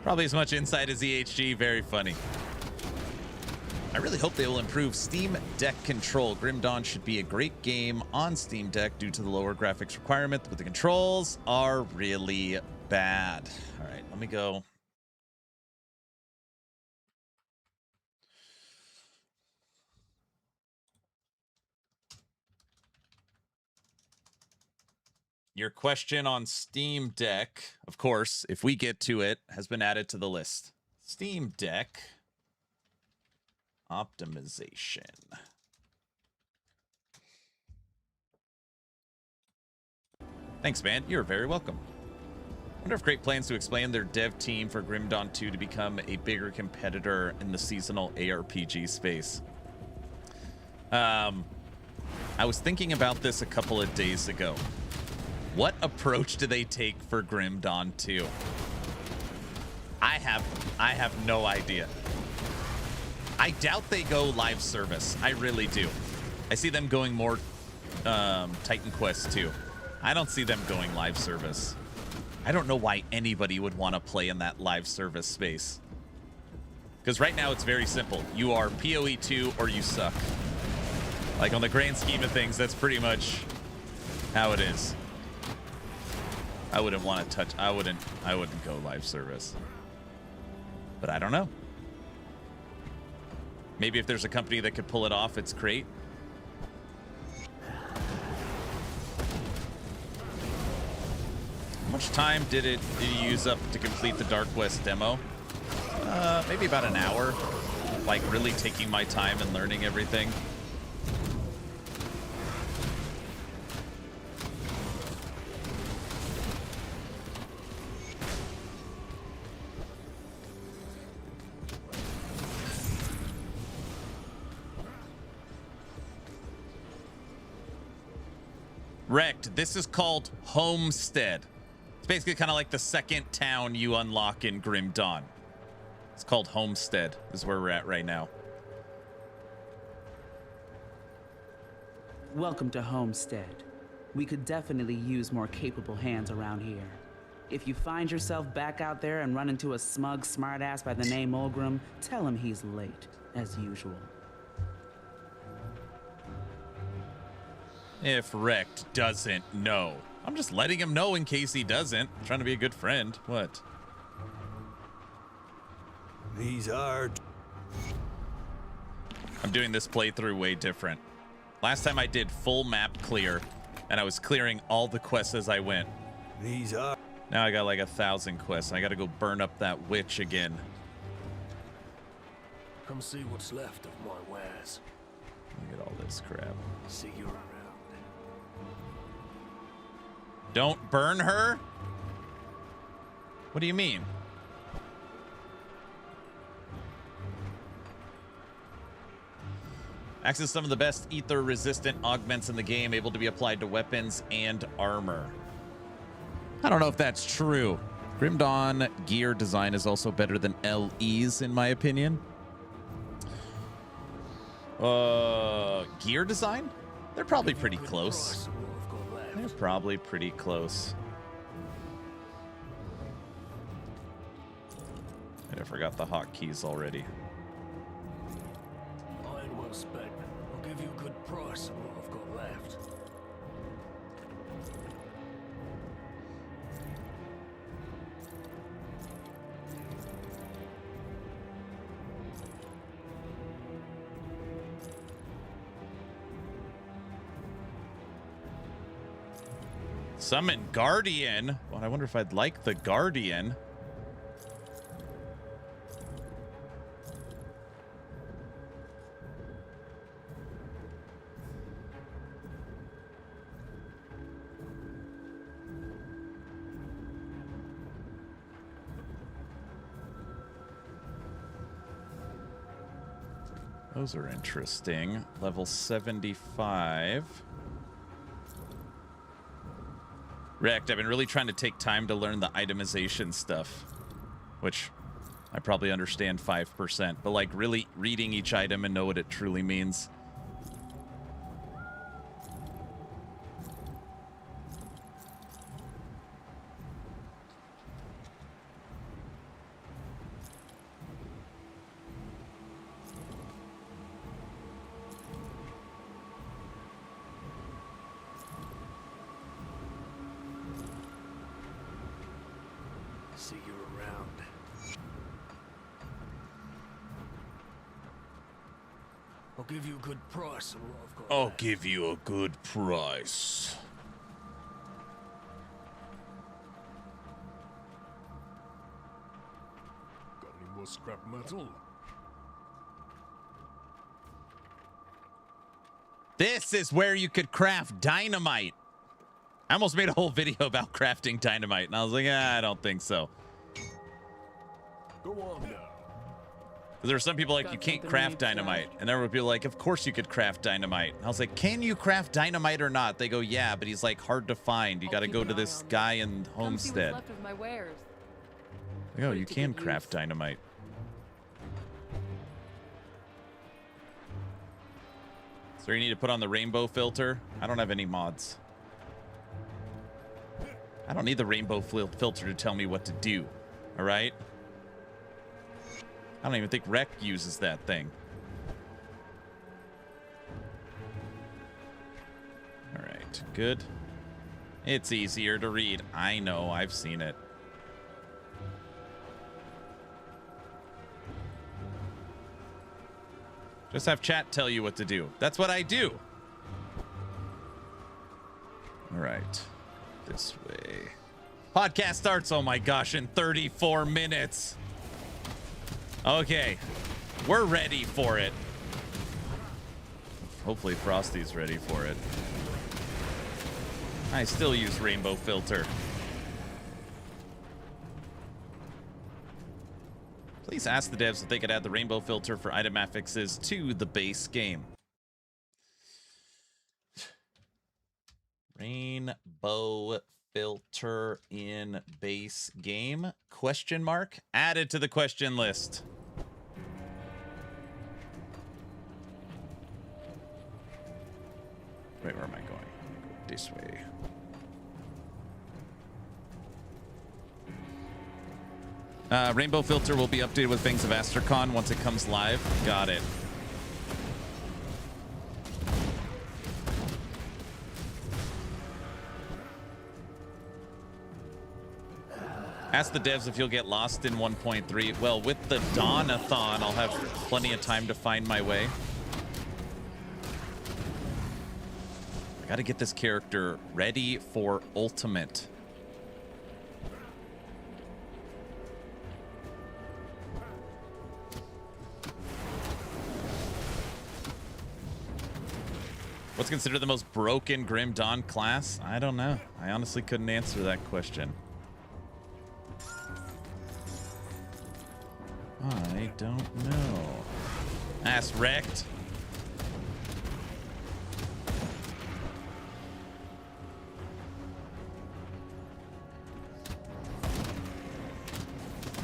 Probably as much insight as EHG. Very funny. I really hope they will improve Steam Deck control. Grim Dawn should be a great game on Steam Deck due to the lower graphics requirement, but the controls are really bad. All right, let me go. Your question on Steam Deck, of course, if we get to it, has been added to the list. Steam Deck optimization. Thanks, man. You're very welcome. I wonder if Crate plans to expand their dev team for Grim Dawn 2 to become a bigger competitor in the seasonal ARPG space. I was thinking about this a couple of days ago. What approach do they take for Grim Dawn 2? I have no idea. I doubt they go live service. I really do. I see them going more Titan Quest 2. I don't see them going live service. I don't know why anybody would want to play in that live service space. Because right now it's very simple. You are PoE 2 or you suck. Like on the grand scheme of things, that's pretty much how it is. I wouldn't want to touch. I wouldn't go live service. But I don't know. Maybe if there's a company that could pull it off, it's great. How much time did you use up to complete the Dark West demo? Maybe about an hour. Like really taking my time and learning everything. Wrecked. This is called Homestead. It's basically kind of like the second town you unlock in Grim Dawn. It's called Homestead. This is where we're at right now. Welcome to Homestead. We could definitely use more capable hands around here. If you find yourself back out there and run into a smug smartass by the name Ulgrim, tell him he's late, as usual. If Wrecked doesn't know. I'm just letting him know in case he doesn't. I'm trying to be a good friend. What? These are... I'm doing this playthrough way different. Last time I did full map clear, and I was clearing all the quests as I went. These are... Now I got like 1,000 quests. I got to go burn up that witch again. Come see what's left of my wares. Look at all this crap. See you around. Don't burn her? What do you mean? Access some of the best ether-resistant augments in the game, able to be applied to weapons and armor. I don't know if that's true. Grim Dawn gear design is also better than LE's, in my opinion. Gear design? They're probably pretty close. They're probably pretty close. I forgot the hotkeys already. Iron well spent. I'll give you a good price on what I've got left. Summon Guardian. Well, I wonder if I'd like the Guardian. Those are interesting. Level 75. Wrecked. I've been really trying to take time to learn the itemization stuff, which I probably understand 5%, but like really reading each item and know what it truly means. See you around. I'll give you a good price on what I've got. I'll left. give you a good price. Got any more scrap metal? This is where you could craft dynamite. I almost made a whole video about crafting dynamite, and I was like, I don't think so. Go on now. There are some people like, you can't craft dynamite. And there were people like, of course you could craft dynamite. And I was like, can you craft dynamite or not? They go, yeah, but he's like hard to find. You got to go to this guy in Homestead. Left of my wares. Oh, you can craft dynamite. So you need to put on the rainbow filter. I don't have any mods. I don't need the rainbow filter to tell me what to do. All right? I don't even think Rec uses that thing. All right, good. It's easier to read. I know, I've seen it. Just have chat tell you what to do. That's what I do. All right, this way. Podcast starts, oh my gosh, in 34 minutes. Okay, we're ready for it. Hopefully Frosty's ready for it. I still use rainbow filter. Please ask the devs if they could add the rainbow filter for item affixes to the base game. Rainbow filter in base game? Question mark? Added to the question list. Wait, where am I going? I'm gonna go this way. Rainbow filter will be updated with Fangs of Astracon once it comes live. Got it. Ask the devs if you'll get lost in 1.3. Well, with the Dawn-a-thon, I'll have plenty of time to find my way. I gotta get this character ready for ultimate. What's considered the most broken Grim Dawn class? I don't know. I honestly couldn't answer that question. I don't know. Ass wrecked.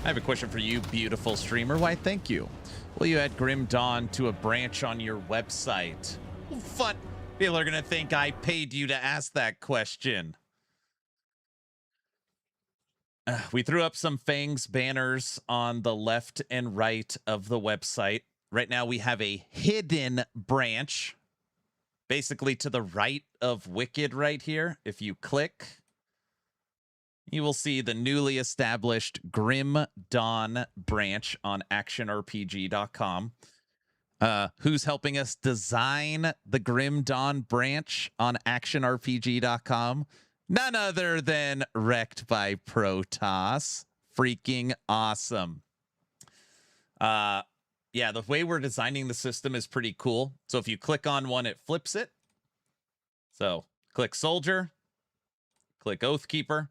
I have a question for you, beautiful streamer. Why, thank you. Will you add Grim Dawn to a branch on your website? Fun. People are going to think I paid you to ask that question. We threw up some Fangs banners on the left and right of the website. Right now we have a hidden branch, basically to the right of Wicked right here. If you click, you will see the newly established Grim Dawn branch on actionrpg.com. Who's helping us design the Grim Dawn branch on actionrpg.com? None other than Wrecked by Protoss. Freaking awesome. Yeah, the way we're designing the system is pretty cool. So if you click on one, it flips it. So click Soldier, click Oathkeeper,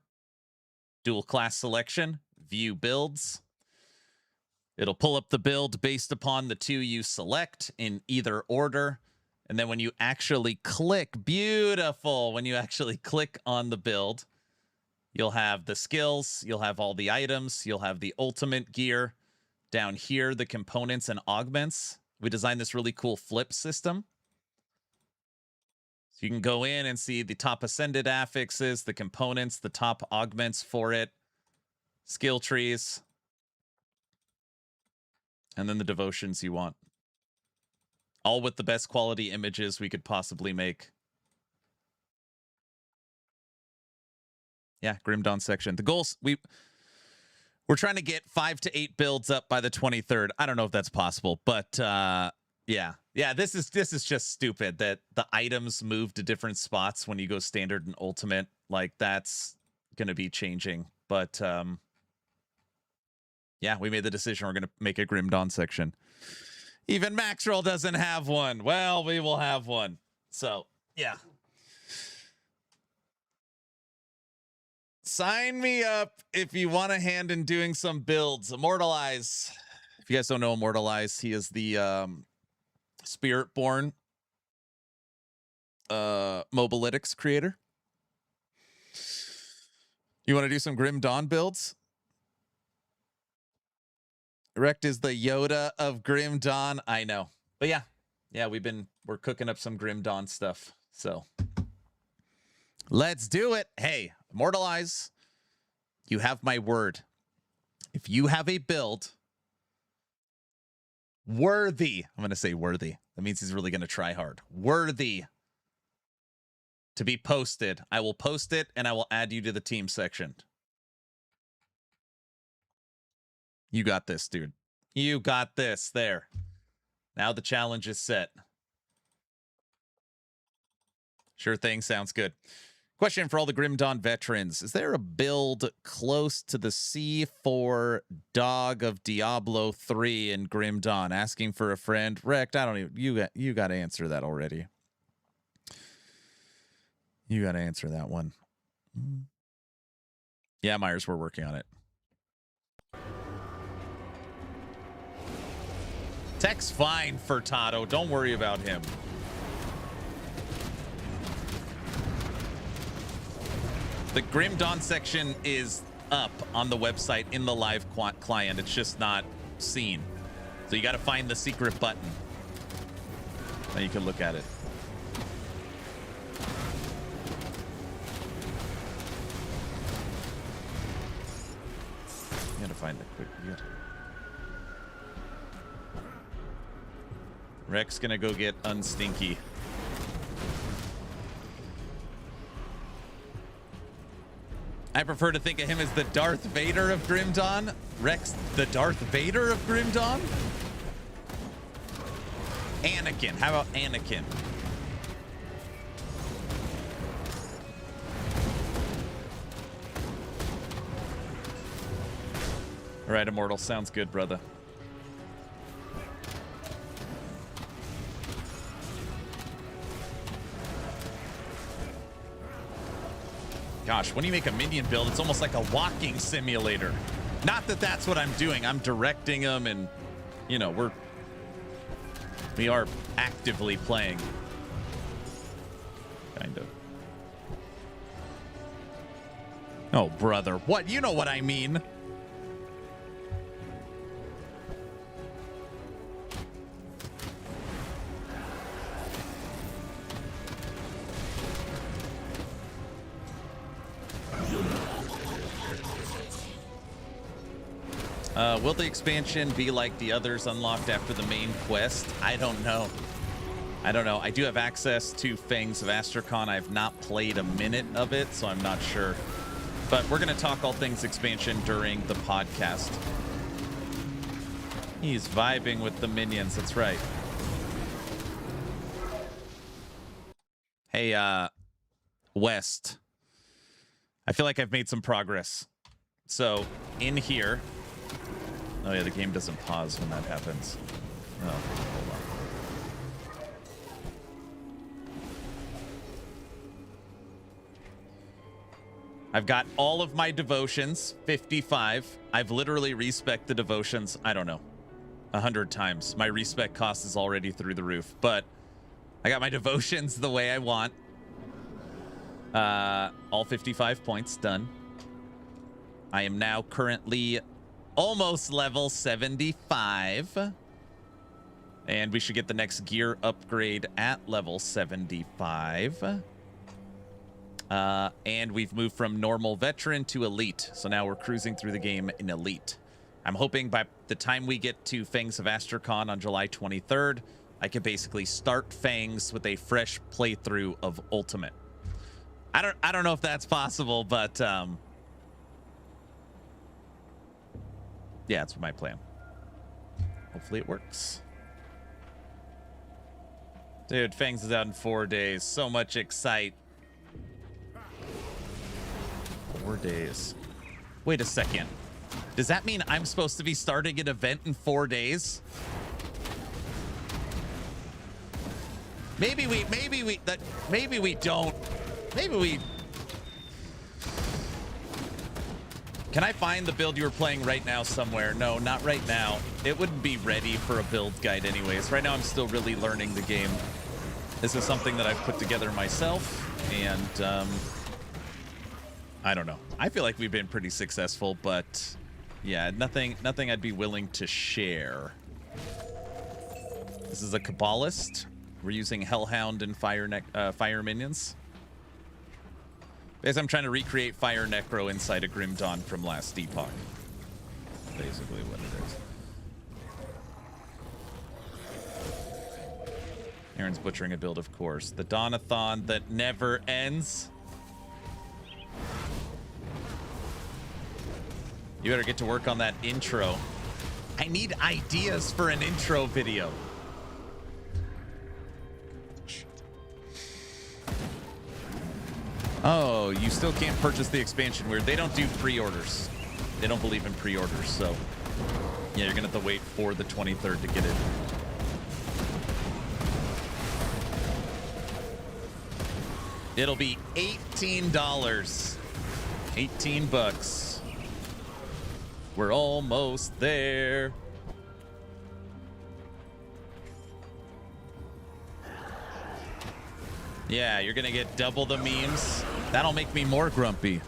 dual class selection, view builds. It'll pull up the build based upon the two you select in either order. And then when you actually click, beautiful, when you actually click on the build, you'll have the skills, you'll have all the items, you'll have the ultimate gear. Down here, the components and augments. We designed this really cool flip system. So you can go in and see the top ascended affixes, the components, the top augments for it, skill trees, and then the devotions you want. All with the best quality images we could possibly make. Yeah, Grim Dawn section. The goals, we're trying to get 5 to 8 builds up by the 23rd. I don't know if that's possible, but yeah. This is just stupid that the items move to different spots when you go standard and ultimate. Like, that's gonna be changing. But yeah, we made the decision we're gonna make a Grim Dawn section. Even Maxroll doesn't have one. Well, we will have one. So, yeah. Sign me up if you want a hand in doing some builds. Immortalize. If you guys don't know Immortalize, he is the Spiritborn Mobalytics creator. You want to do some Grim Dawn builds? Rect is the Yoda of Grim Dawn. I know. But yeah. Yeah, we're cooking up some Grim Dawn stuff. So let's do it. Hey, Immortalize, you have my word. If you have a build worthy, I'm going to say worthy. That means he's really going to try hard. Worthy to be posted, I will post it and I will add you to the team section. You got this, dude. You got this. There. Now the challenge is set. Sure thing. Sounds good. Question for all the Grim Dawn veterans. Is there a build close to the C4 dog of Diablo 3 in Grim Dawn? Asking for a friend. Rect, I don't even... You got to answer that already. You got to answer that one. Yeah, Myers, we're working on it. Tech's fine for Tato. Don't worry about him. The Grim Dawn section is up on the website in the live client. It's just not seen. So you got to find the secret button. Now you can look at it. You got to find it quick. Rex gonna go get unstinky. I prefer to think of him as the Darth Vader of Grim Dawn. Rex, the Darth Vader of Grim Dawn? Anakin. How about Anakin? All right, Immortal. Sounds good, brother. Gosh, when you make a minion build, it's almost like a walking simulator. Not that that's what I'm doing. I'm directing them and, you know, we are actively playing. Kind of. Oh, brother. What? You know what I mean. Will the expansion be like the others unlocked after the main quest? I don't know. I do have access to Fangs of Astracon. I have not played a minute of it, so I'm not sure. But we're going to talk all things expansion during the podcast. He's vibing with the minions. That's right. Hey, West. I feel like I've made some progress. So, in here... Oh, yeah, the game doesn't pause when that happens. Oh, hold on. I've got all of my devotions, 55. I've literally respec'd the devotions, I don't know, 100 times. My respec cost is already through the roof, but I got my devotions the way I want. All 55 points done. I am now currently almost level 75. And we should get the next gear upgrade at level 75. And we've moved from normal veteran to elite. So now we're cruising through the game in elite. I'm hoping by the time we get to Fangs of Astracon on July 23rd, I can basically start Fangs with a fresh playthrough of Ultimate. I don't know if that's possible, but yeah, that's my plan. Hopefully it works. Dude, Fangs is out in 4 days. So much excite. 4 days. Wait a second. Does that mean I'm supposed to be starting an event in 4 days? Maybe we don't. Maybe we... Can I find the build you were playing right now somewhere? No, not right now. It wouldn't be ready for a build guide anyways. Right now I'm still really learning the game. This is something that I've put together myself, and I don't know. I feel like we've been pretty successful, but Yeah, nothing I'd be willing to share. This is a Kabbalist. We're using Hellhound and Fire Minions. Because I'm trying to recreate Fire Necro inside a Grim Dawn from last Epoch. Basically what it is. Aaron's butchering a build, of course. The Dawnathon that never ends. You better get to work on that intro. I need ideas for an intro video. Oh, you still can't purchase the expansion. Weird. They don't do pre-orders. They don't believe in pre-orders, so yeah, you're gonna have to wait for the 23rd to get it. It'll be $18. 18 bucks. We're almost there. Yeah, you're gonna get double the memes. That'll make me more grumpy.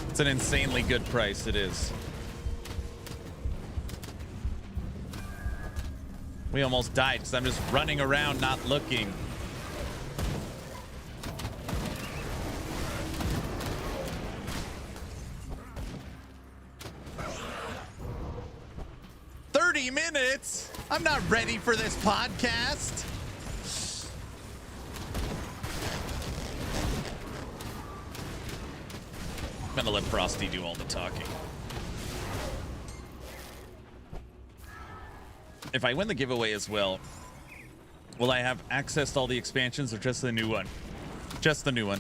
It's an insanely good price, it is. We almost died because I'm just running around not looking. Minutes. I'm not ready for this podcast. I'm gonna let Frosty do all the talking. If I win the giveaway as well, will I have access to all the expansions or just the new one? Just the new one.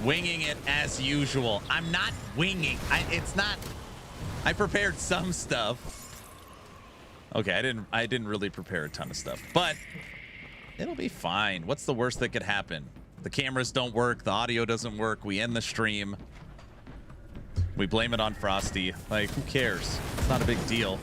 Winging it as usual. I'm not winging. It's not. I prepared some stuff. Okay, I didn't really prepare a ton of stuff, but it'll be fine. What's the worst that could happen? The cameras don't work, the audio doesn't work, we end the stream. We blame it on Frosty. Like, who cares? It's not a big deal.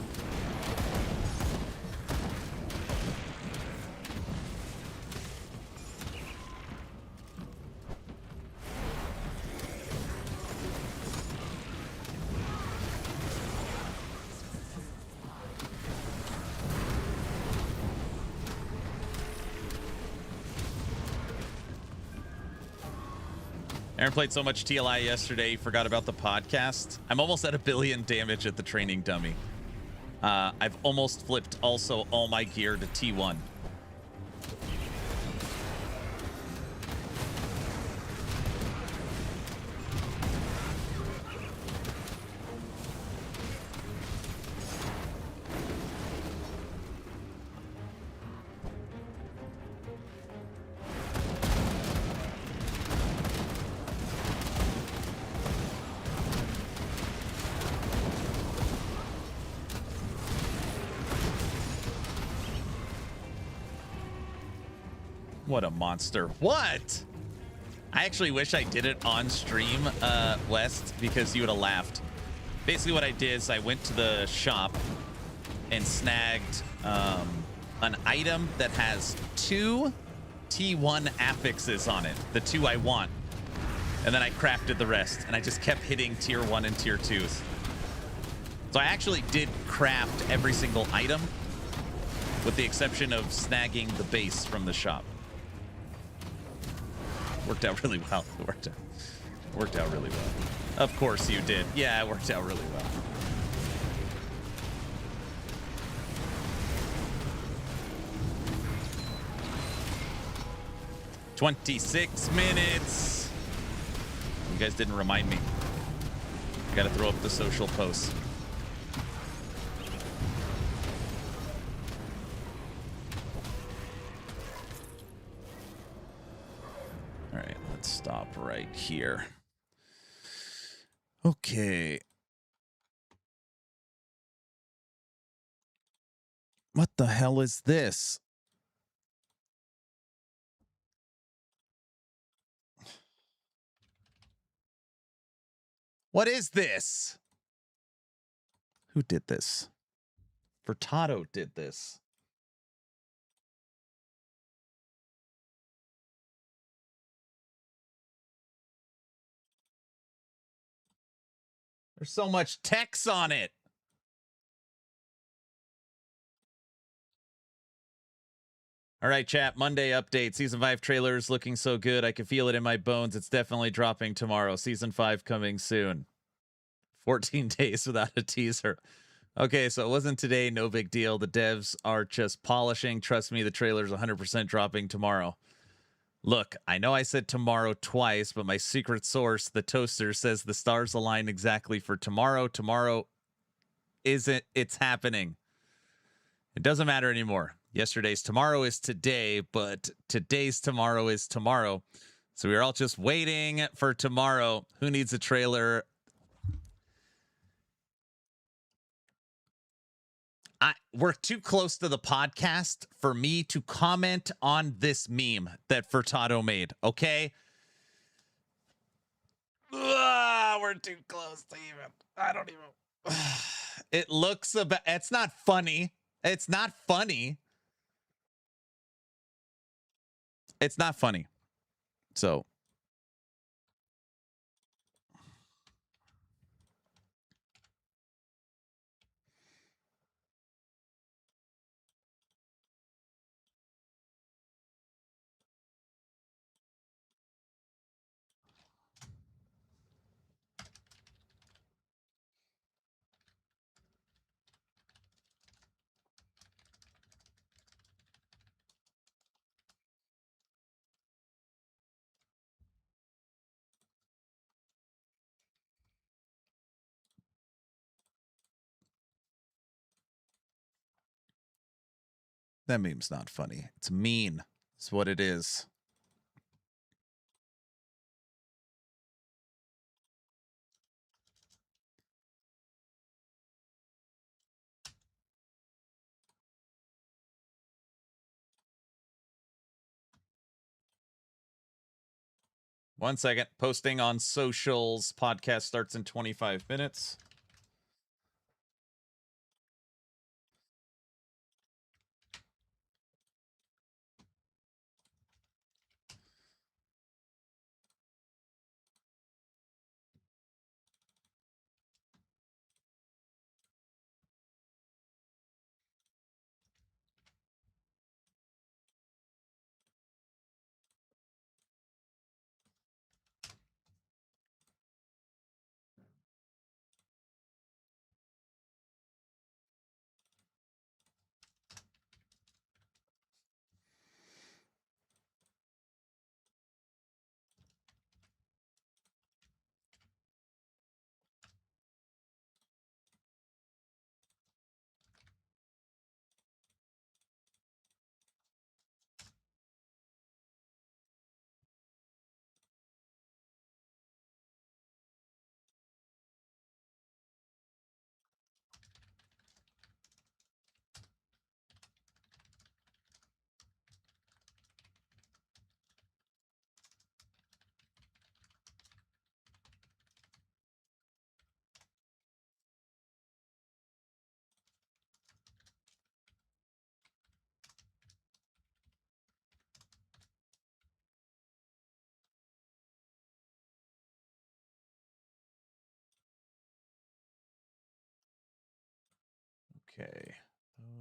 Aaron played so much TLI yesterday, he forgot about the podcast. I'm almost at 1 billion damage at the training dummy. I've almost flipped also all my gear to T1. What a monster. What? I actually wish I did it on stream, West, because you would have laughed. Basically what I did is I went to the shop and snagged an item that has 2 T1 affixes on it, the 2 I want. And then I crafted the rest, and I just kept hitting tier 1 and tier 2s. So I actually did craft every single item, with the exception of snagging the base from the shop. Worked out really well. It worked out really well. Of course you did. Yeah, it worked out really well. "26 minutes. You guys didn't remind me. I gotta throw up the social posts. All right, let's stop right here. Okay. What the hell is this? What is this? Who did this? Furtado did this. There's so much text on it. All right, chat. Monday update. Season 5 trailers looking so good. I can feel it in my bones. It's definitely dropping tomorrow. Season 5 coming soon. 14 days without a teaser. Okay, so it wasn't today. No big deal. The devs are just polishing. Trust me, the trailer's 100% dropping tomorrow. Look, I know I said tomorrow twice, but my secret source, the toaster, says the stars align exactly for tomorrow. Tomorrow isn't. It's happening. It doesn't matter anymore. Yesterday's tomorrow is today, but today's tomorrow is tomorrow. So we're all just waiting for tomorrow. Who needs a trailer? We're too close to the podcast for me to comment on this meme that Furtado made, okay? We're too close to even. I don't even. It looks about. It's not funny. It's not funny. It's not funny. So. That meme's not funny. It's mean. It's what it is. One second. Posting on socials. Podcast starts in 25 minutes. Okay,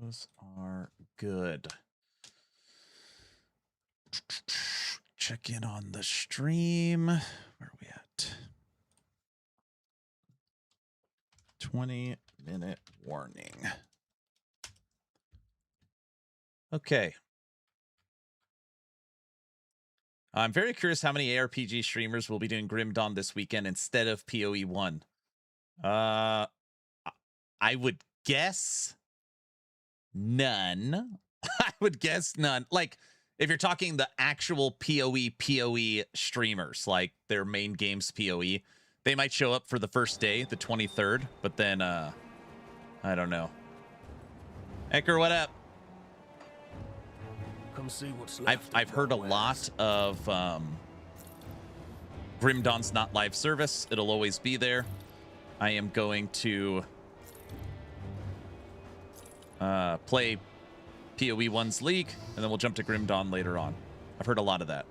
those are good. Check in on the stream. Where are we at? 20-minute warning. Okay. I'm very curious how many ARPG streamers will be doing Grim Dawn this weekend instead of PoE 1. I would guess none. I would guess none. Like, if you're talking the actual PoE streamers, like their main game's PoE, they might show up for the first day, the 23rd, but then, I don't know. Ecker, what up? Come see what's left. I've heard a lot of Grim Dawn's not live service. It'll always be there. I am going to play PoE 1's League, and then we'll jump to Grim Dawn later on. I've heard a lot of that.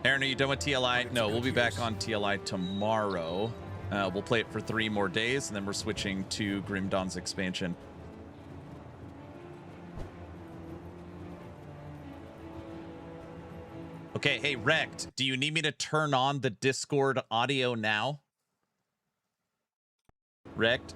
Aaron, are you done with TLI? No, we'll be back on TLI tomorrow. We'll play it for 3 more days, and then we're switching to Grim Dawn's expansion. Okay, hey, Rect, do you need me to turn on the Discord audio now? Rect?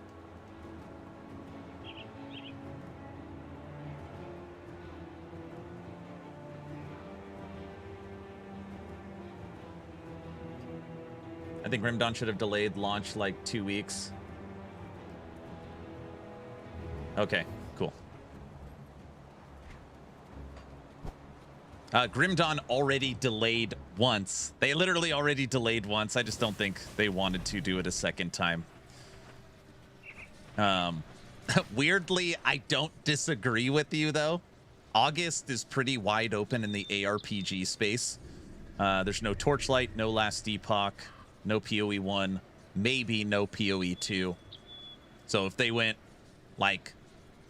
I think Grim Dawn should have delayed launch like 2 weeks. Okay, cool. Grim Dawn already delayed once. They literally already delayed once. I just don't think they wanted to do it a second time. Weirdly, I don't disagree with you, though. August is pretty wide open in the ARPG space. There's no Torchlight, no Last Epoch, no PoE 1, maybe no PoE 2. So if they went like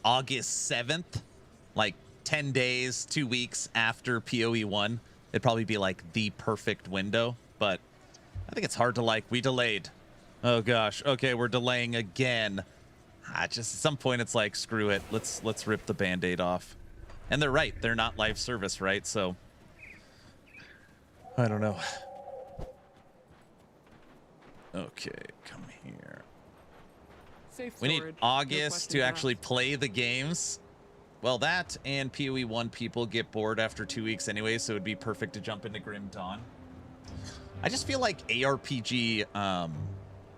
August 7th, like 10 days, 2 weeks after PoE 1, it'd probably be like the perfect window. But I think it's hard to like, we delayed. Oh gosh, okay, we're delaying again. Just at some point it's like, screw it, let's rip the band-aid off. And they're right, they're not live service, right? So I don't know. Okay, come here. We need August to actually play the games. Well, that and PoE 1 people get bored after 2 weeks anyway, so it would be perfect to jump into Grim Dawn. I just feel like ARPG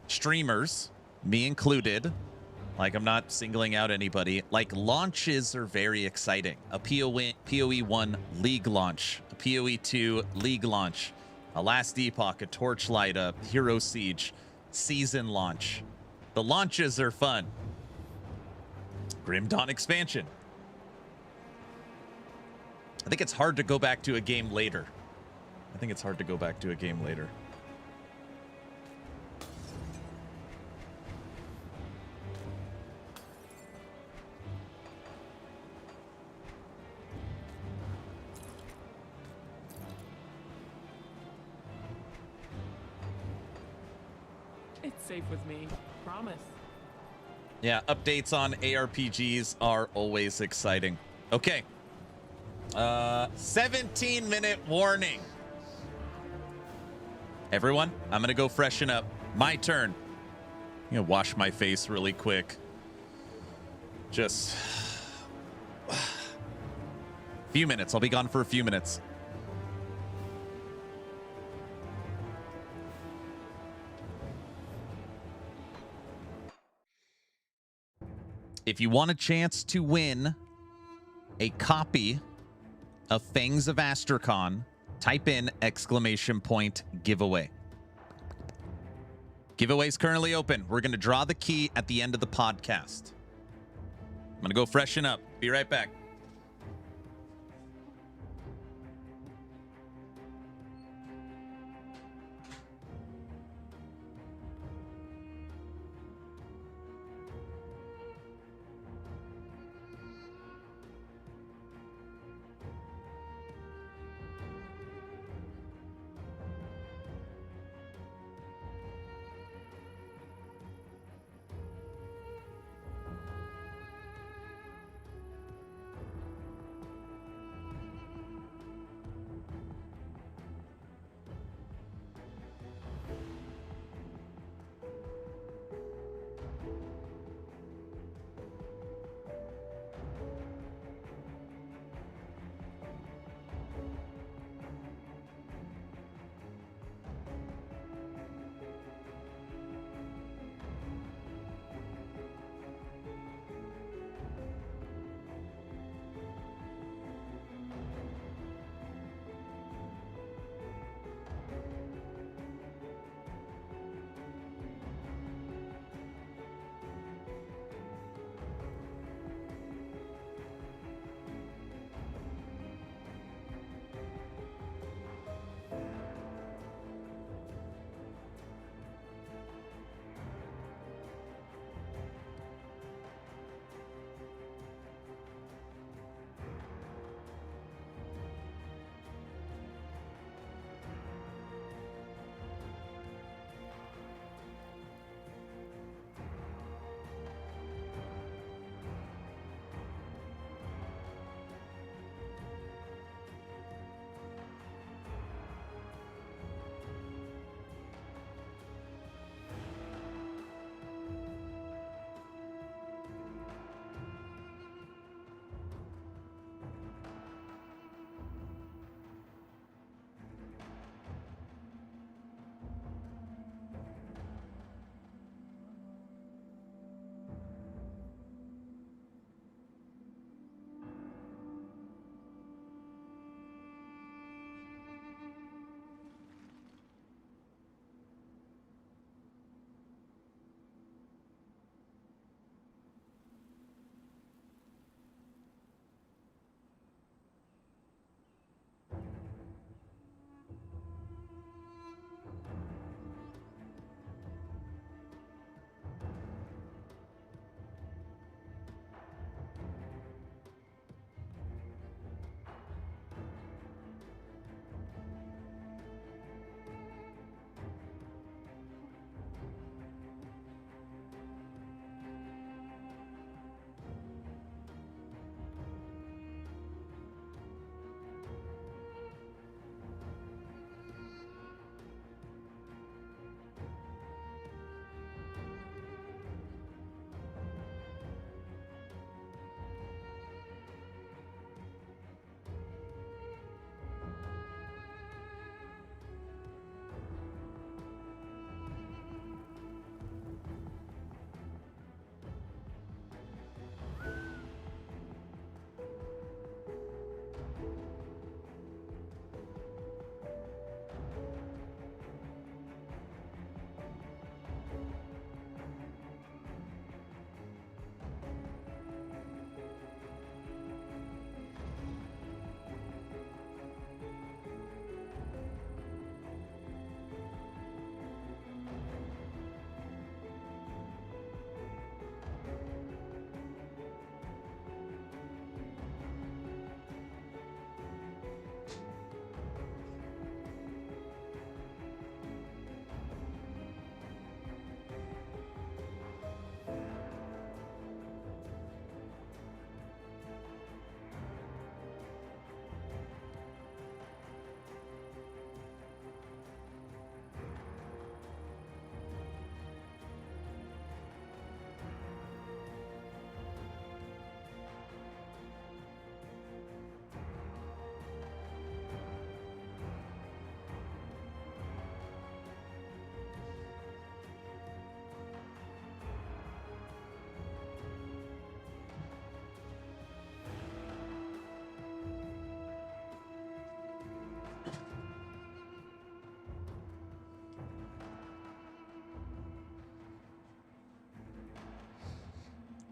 streamers, me included, like I'm not singling out anybody, like launches are very exciting. A PoE 1 League launch, a PoE 2 League launch, a Last Epoch, a Torchlight, a Hero Siege season launch. The launches are fun. Grim Dawn expansion. I think it's hard to go back to a game later. It's safe with me. Promise. Yeah, updates on ARPGs are always exciting. Okay. 17-minute warning. Everyone, I'm gonna go freshen up. My turn. I'm gonna wash my face really quick. Just few minutes. I'll be gone for a few minutes. If you want a chance to win a copy of Fangs of Astrakan, type in !giveaway. Giveaway's currently open. We're going to draw the key at the end of the podcast. I'm going to go freshen up. Be right back.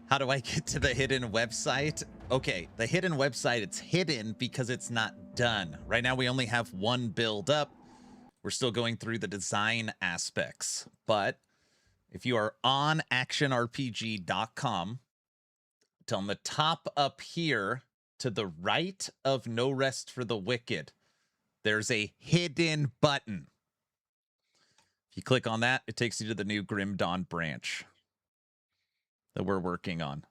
How do I get to the hidden website? Okay, the hidden website, it's hidden because it's not done. Right now, we only have one build up. We're still going through the design aspects. But if you are on actionrpg.com, on the top up here to the right of No Rest for the Wicked, there's a hidden button. If you click on that, it takes you to the new Grim Dawn branch that we're working on.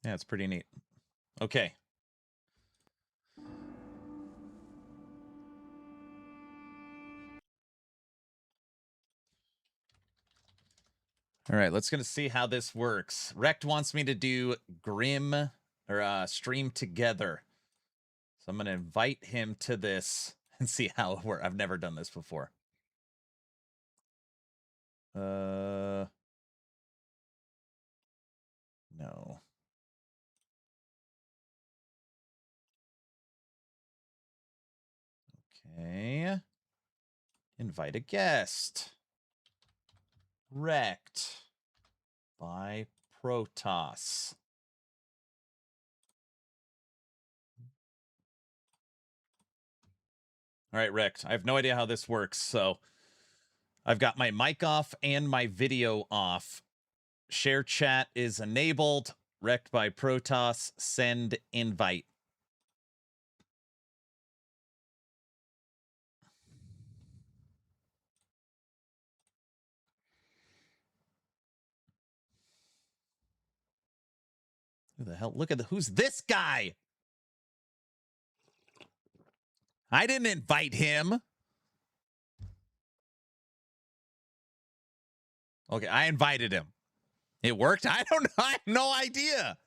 Yeah, it's pretty neat. Okay. All right, let's gonna see how this works. Rect wants me to do Grim or stream together. So I'm gonna invite him to this and see how it works. I've never done this before. No. Okay. Invite a guest. Rect by Protoss. All right, Rect. I have no idea how this works, so I've got my mic off and my video off. Share chat is enabled. Rect by Protoss. Send invite. Who the hell? Look at who's this guy? I didn't invite him. Okay, I invited him. It worked? I don't know. I have no idea.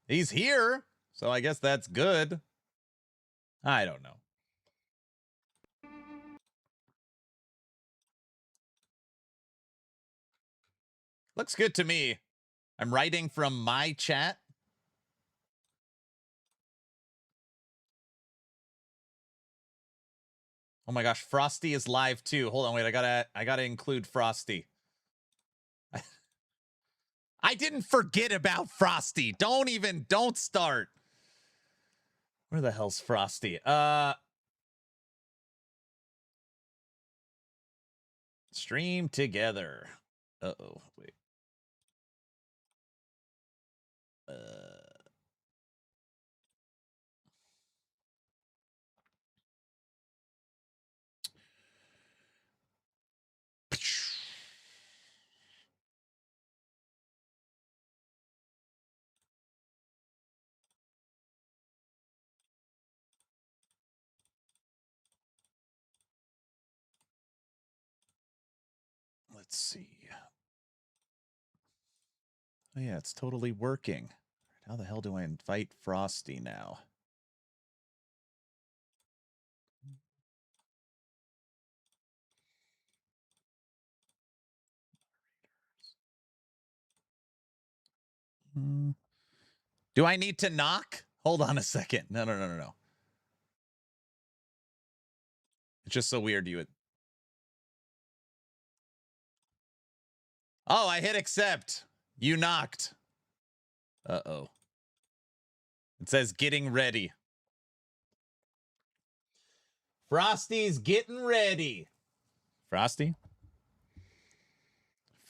He's here, so I guess that's good. I don't know. Looks good to me. I'm writing from my chat. Oh my gosh, Frosty is live too. Hold on, wait, I gotta include Frosty. I didn't forget about Frosty. Don't start. Where the hell's Frosty? Stream together. Uh-oh, wait. Let's see. Oh yeah, it's totally working. How the hell do I invite Frosty now? Do I need to knock? Hold on a second. No. It's just so weird you would. Oh, I hit accept. You knocked. Uh-oh. It says getting ready. Frosty's getting ready. Frosty?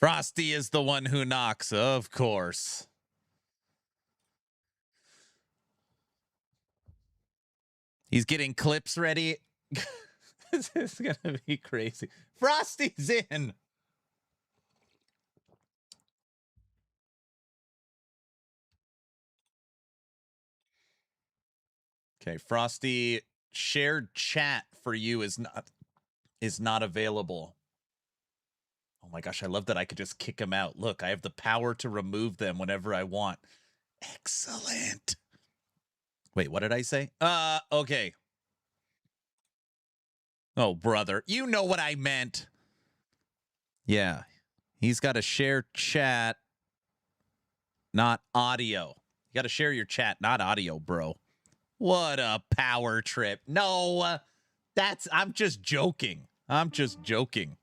Frosty is the one who knocks, of course. He's getting clips ready. This is gonna be crazy. Frosty's in. Okay, Frosty, shared chat for you is not available. Oh my gosh, I love that I could just kick him out. Look, I have the power to remove them whenever I want. Excellent. Wait, what did I say? Okay. Oh, brother. You know what I meant. Yeah. He's got to share chat, not audio. You got to share your chat, not audio, bro. What a power trip. No, I'm just joking. I'm just joking.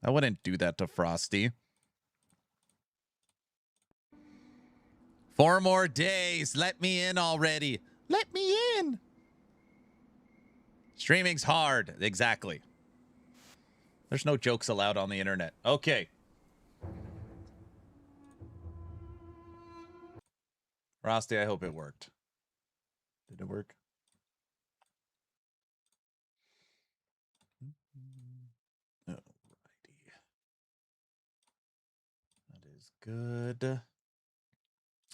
I wouldn't do that to Frosty. 4 more days. Let me in already. Let me in. Streaming's hard. Exactly. There's no jokes allowed on the internet. Okay. Frosty, I hope it worked. Did it work? Alrighty. That is good.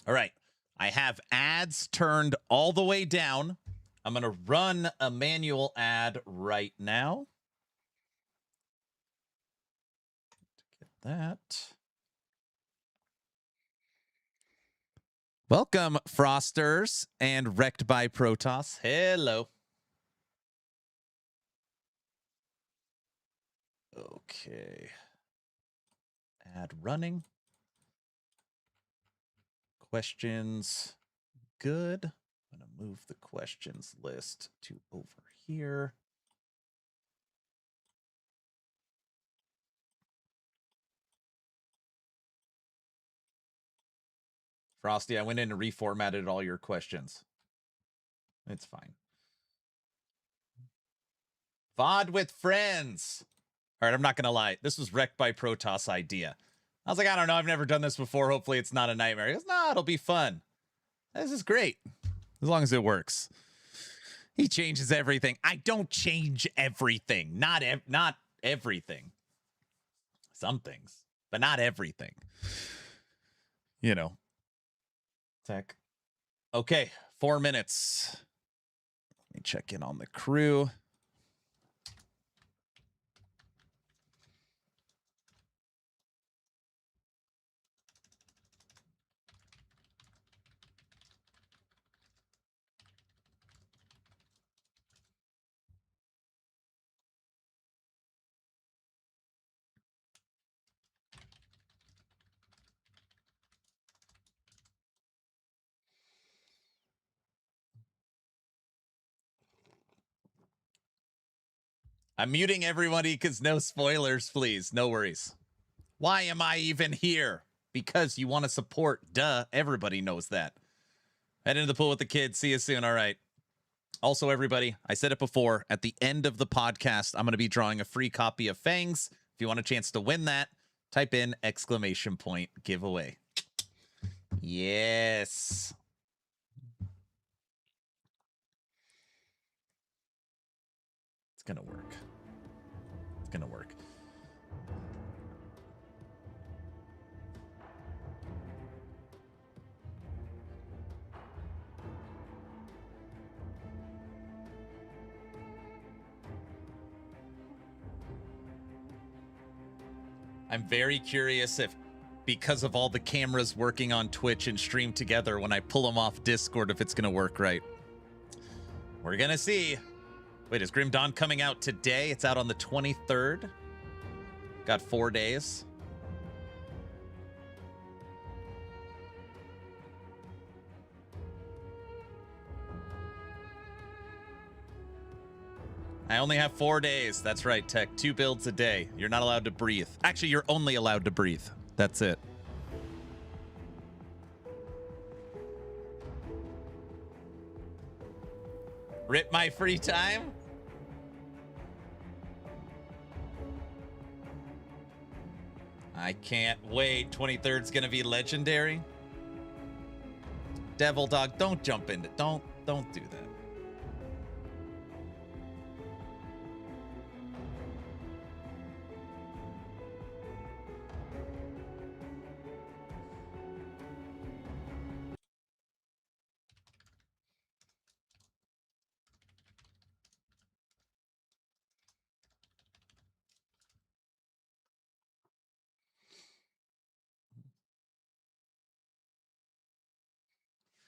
All right. I have ads turned all the way down. I'm going to run a manual ad right now. Get that. Welcome, Frosters and Wrecked by Protoss. Hello. Okay. Ad running. Questions. Good. I'm going to move the questions list to over here. Frosty, I went in and reformatted all your questions. It's fine. VOD with friends. All right, I'm not going to lie. This was Wrecked by Protoss' idea. I was like, I don't know. I've never done this before. Hopefully it's not a nightmare. He goes, no, it'll be fun. This is great. As long as it works. He changes everything. I don't change everything. Not everything. Some things, but not everything. You know. Tech. Okay, 4 minutes. Let me check in on the crew. I'm muting everybody because no spoilers, please. No worries. Why am I even here? Because you want to support. Duh. Everybody knows that. Head into the pool with the kids. See you soon. All right. Also, everybody, I said it before. At the end of the podcast, I'm going to be drawing a free copy of Fangs. If you want a chance to win that, type in !! giveaway. Yes. It's going to work. It's going to work. I'm very curious if, because of all the cameras working on Twitch and stream together, when I pull them off Discord, if it's going to work right. We're going to see. Wait, is Grim Dawn coming out today? It's out on the 23rd. Got 4 days. I only have 4 days. That's right, Tech. 2 builds a day. You're not allowed to breathe. Actually, you're only allowed to breathe. That's it. Rip my free time? I can't wait. 23rd's gonna be legendary. Devil Dog, don't jump into it. Don't do that.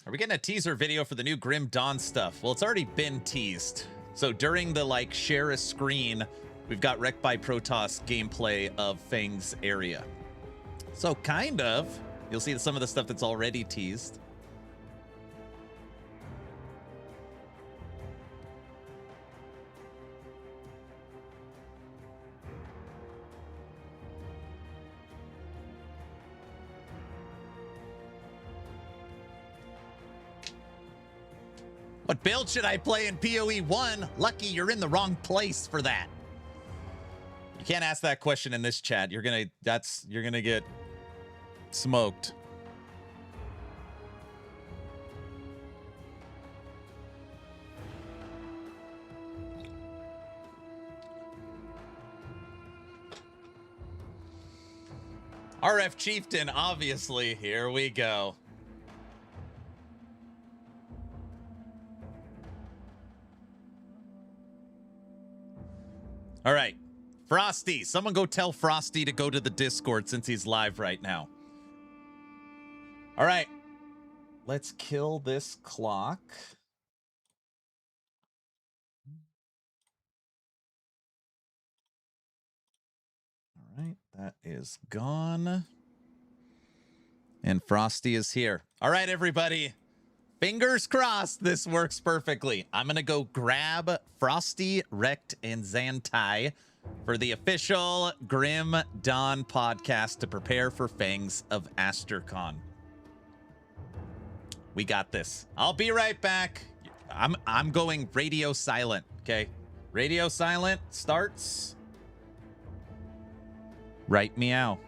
Are we getting a teaser video for the new Grim Dawn stuff? Well, it's already been teased. So during the like share a screen, we've got Wrecked by Protoss gameplay of Fang's area. So kind of. You'll see some of the stuff that's already teased. What build should I play in PoE 1? Lucky you're in the wrong place for that. You can't ask that question in this chat. You're gonna get smoked. RF Chieftain, obviously. Here we go. All right, Frosty. Someone go tell Frosty to go to the Discord since he's live right now. All right, let's kill this clock. All right, that is gone. And Frosty is here. All right, everybody. Fingers crossed this works perfectly. I'm going to go grab Frosty, Wrecked, and Zantai for the official Grim Dawn podcast to prepare for Fangs of Astercon. We got this. I'll be right back. I'm going radio silent, okay? Radio silent starts right meow.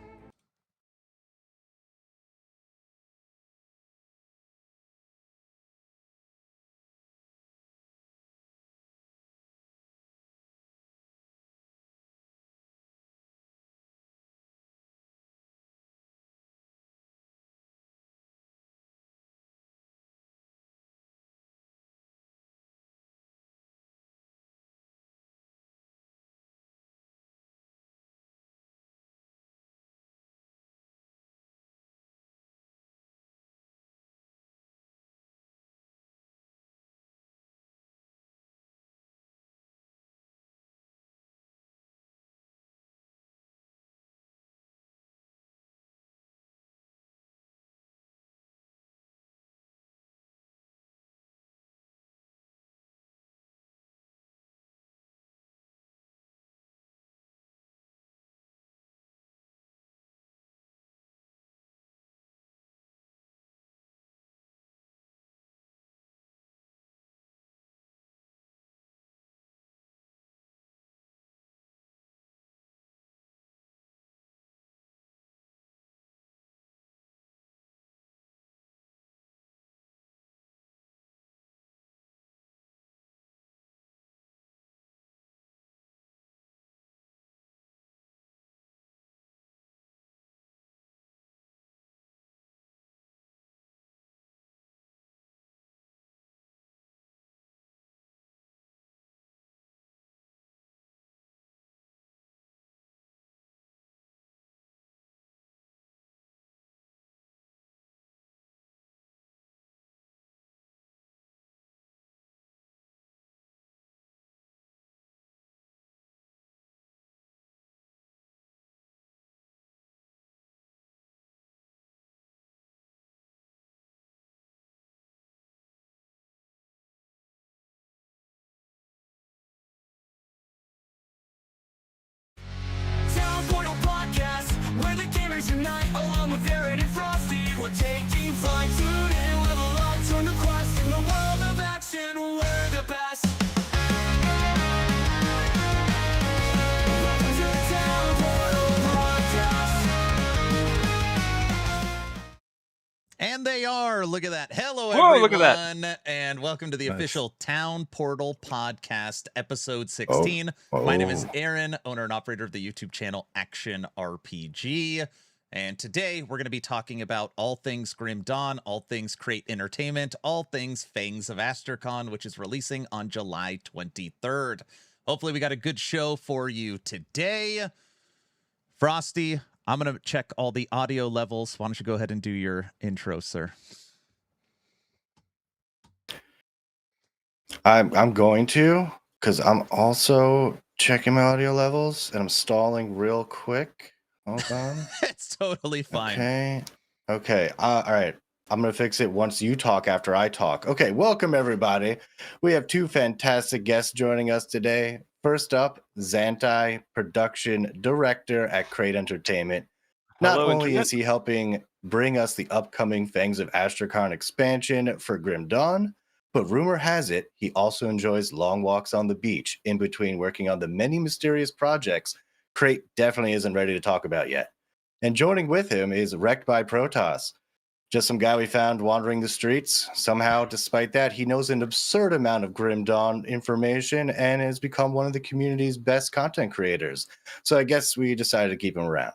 Town Portal Podcast, where the gamers unite, along with Aaron and Frosty. We're taking flight, tune in, level up, turn the quest. In the world of action, we're the best. Welcome to the Town Portal Podcast. And they are. Look at that. Hello, Whoa, everyone. look at that. And welcome to the Nice. official Town Portal Podcast, episode 16. My name is Aaron, owner and operator of the YouTube channel Action RPG. And today we're going to be talking about all things Grim Dawn, all things Crate Entertainment, all things Fangs of Astercon, which is releasing on July 23rd. Hopefully we got a good show for you today. Frosty, I'm going to check all the audio levels. Why don't you go ahead and do your intro, sir? I'm going to, because I'm also checking my audio levels and I'm stalling real quick. Hold on. It's totally fine. Okay. All right. I'm going to fix it once you talk after I talk. Okay. Welcome, everybody. We have two fantastic guests joining us today. First up, Zantai, production director at Crate Entertainment. Not Hello, only Internet. is he helping bring us the upcoming Fangs of Astrakhan expansion for Grim Dawn, but rumor has it he also enjoys long walks on the beach in between working on the many mysterious projects Crate definitely isn't ready to talk about yet. And joining with him is Wrecked by Protoss, just some guy we found wandering the streets. Somehow, despite that, he knows an absurd amount of Grim Dawn information and has become one of the community's best content creators. So I guess we decided to keep him around.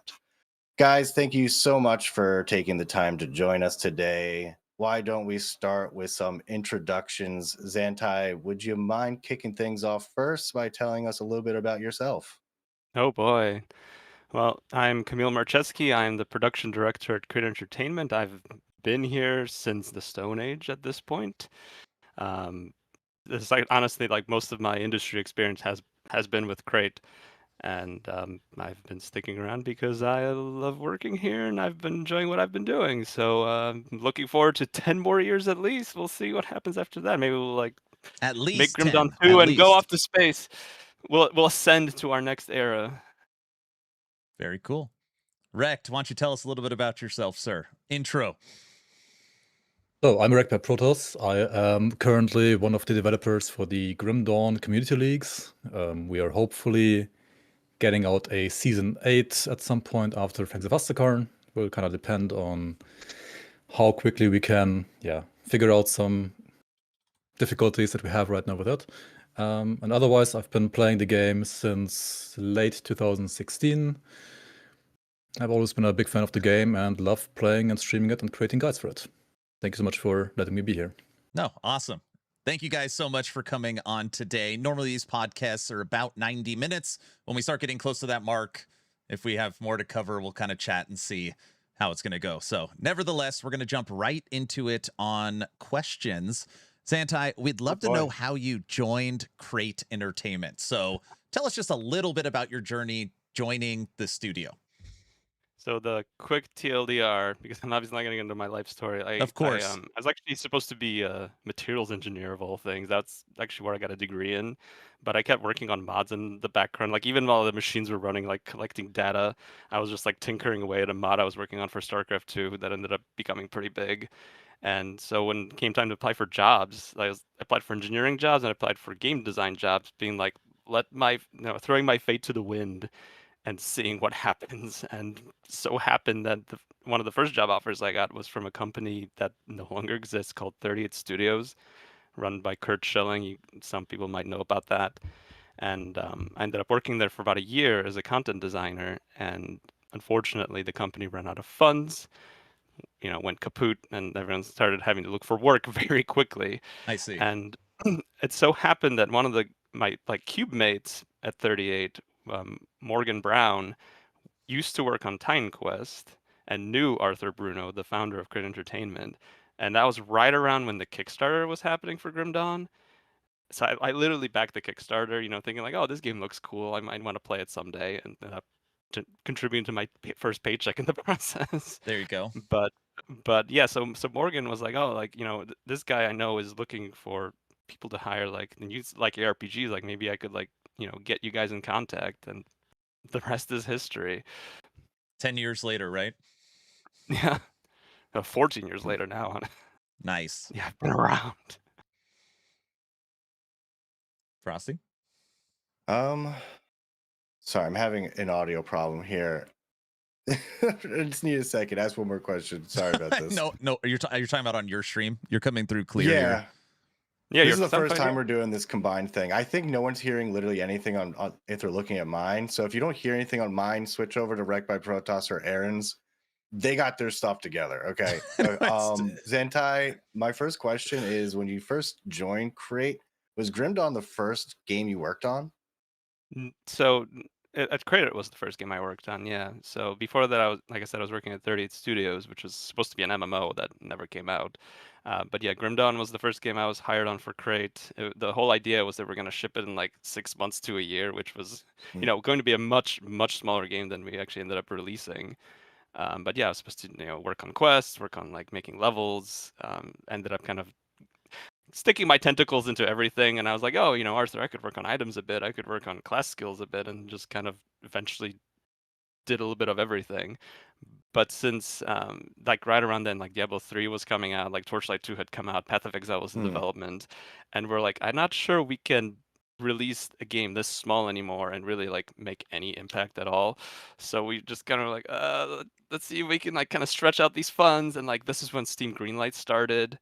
Guys, thank you so much for taking the time to join us today. Why don't we start with some introductions? Zantai, would you mind kicking things off first by telling us a little bit about yourself? Oh boy. Well, I'm Camille Marcheski. I'm the production director at Crit Entertainment. I've been here since the Stone Age at this point. This is honestly like most of my industry experience has been with Crate, and I've been sticking around because I love working here and I've been enjoying what I've been doing. So I'm looking forward to 10 more years at least. We'll see what happens after that. Maybe we'll like At make least Grim Dawn 10. 2 At and go least. off to space. We'll ascend to our next era. Very cool. Rect, why don't you tell us a little bit about yourself, sir? Intro. So I'm Wrecked by Protoss. I am currently one of the developers for the Grim Dawn community leagues. We are hopefully getting out a season 8 at some point after Fangs of Astrakhan. Will kind of depend on how quickly we can, figure out some difficulties that we have right now with it. And otherwise, I've been playing the game since late 2016. I've always been a big fan of the game and love playing and streaming it and creating guides for it. Thank you so much for letting me be here. No, awesome. Thank you guys so much for coming on today. Normally, these podcasts are about 90 minutes. When we start getting close to that mark, if we have more to cover, we'll kind of chat and see how it's going to go. So, nevertheless, we're going to jump right into it on questions. Zantai, we'd love to know how you joined Crate Entertainment. So, tell us just a little bit about your journey joining the studio. So the quick TLDR, because I'm obviously not going to get into my life story. Of course. I was actually supposed to be a materials engineer of all things. That's actually where I got a degree in. But I kept working on mods in the background. Like even while the machines were running, like collecting data, I was just like tinkering away at a mod I was working on for StarCraft 2 that ended up becoming pretty big. And so when it came time to apply for jobs, I applied for engineering jobs and I applied for game design jobs, being like, throwing my fate to the wind and seeing what happens. And so happened that one of the first job offers I got was from a company that no longer exists called 38 Studios, run by Kurt Schilling. Some people might know about that. And I ended up working there for about a year as a content designer. And unfortunately, the company ran out of funds, went kaput, and everyone started having to look for work very quickly. I see. And it so happened that one of my cube mates at 38, Morgan Brown, used to work on Titan Quest and knew Arthur Bruno, the founder of Crit Entertainment. And that was right around when the Kickstarter was happening for Grim Dawn. So I literally backed the Kickstarter, thinking like, oh, this game looks cool. I might want to play it someday, and contributing to my first paycheck in the process. There you go. But yeah, so Morgan was like, oh, like, this guy I know is looking for people to hire, like, and use like ARPGs, like maybe I could get you guys in contact, and the rest is history. 10 years later, right? Yeah. 14 years later now. Nice. Yeah, I've been around. Frosty? Sorry, I'm having an audio problem here. I just need a second. Ask one more question. Sorry about this. No, you're talking about on your stream. You're coming through clear. Yeah. Here. Yeah, this is the first time we're doing this combined thing. I think no one's hearing literally anything on if they're looking at mine. So if you don't hear anything on mine, switch over to Wrecked by Protoss or Aaron's. They got their stuff together. Okay. Zantai, my first question is, when you first joined Crate, was Grim Dawn the first game you worked on? So At Credit was the first game I worked on, yeah. So before that, like I said, I was working at 38 Studios, which was supposed to be an MMO that never came out. But yeah, Grim Dawn was the first game I was hired on for Crate. The whole idea was that we're going to ship it in like 6 months to a year, which was, going to be a much, much smaller game than we actually ended up releasing. But yeah, I was supposed to, work on quests, work on like making levels. Ended up kind of sticking my tentacles into everything, and I was like, oh, Arthur, I could work on items a bit, I could work on class skills a bit, and just kind of eventually did a little bit of everything. But since like right around then, like Diablo 3 was coming out, like Torchlight 2 had come out, Path of Exile was in development, and we're like, I'm not sure we can release a game this small anymore and really like make any impact at all. So we just kind of like, let's see if we can like kind of stretch out these funds. And like this is when Steam Greenlight started,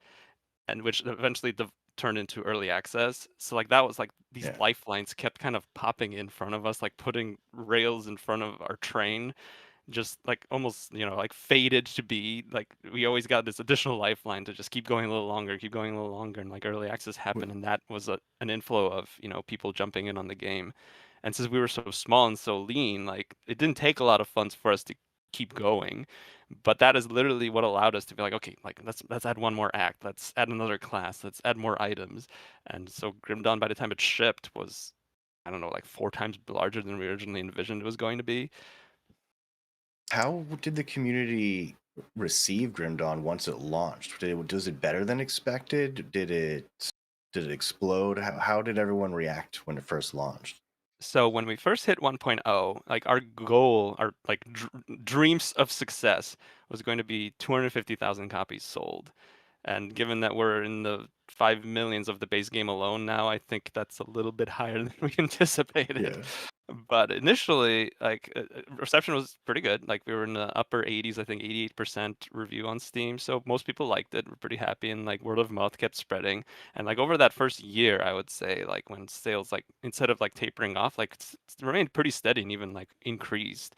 and which eventually turned into early access. So like that was like these lifelines kept kind of popping in front of us, like putting rails in front of our train, just like almost like fated to be like we always got this additional lifeline to just keep going a little longer, keep going a little longer, and like early access happened, and that was an inflow of people jumping in on the game. And since we were so small and so lean, like it didn't take a lot of funds for us to keep going, but that is literally what allowed us to be like, okay, like let's add one more act, let's add another class, let's add more items. And so Grim Dawn, by the time it shipped, was, I don't know, like 4 times larger than we originally envisioned it was going to be. How did the community receive Grim Dawn once it launched? Was it better than expected? Did it explode? How did everyone react when it first launched? So when we first hit 1.0, like our goal, our like dreams of success was going to be 250,000 copies sold. And given that we're in the 5 millions of the base game alone now, I think that's a little bit higher than we anticipated. Yeah. But initially, like reception was pretty good. Like we were in the upper 80s, I think 88% review on Steam. So most people liked it. We're pretty happy, and like word of mouth kept spreading. And like over that first year, I would say, like when sales like instead of like tapering off, like remained pretty steady and even like increased.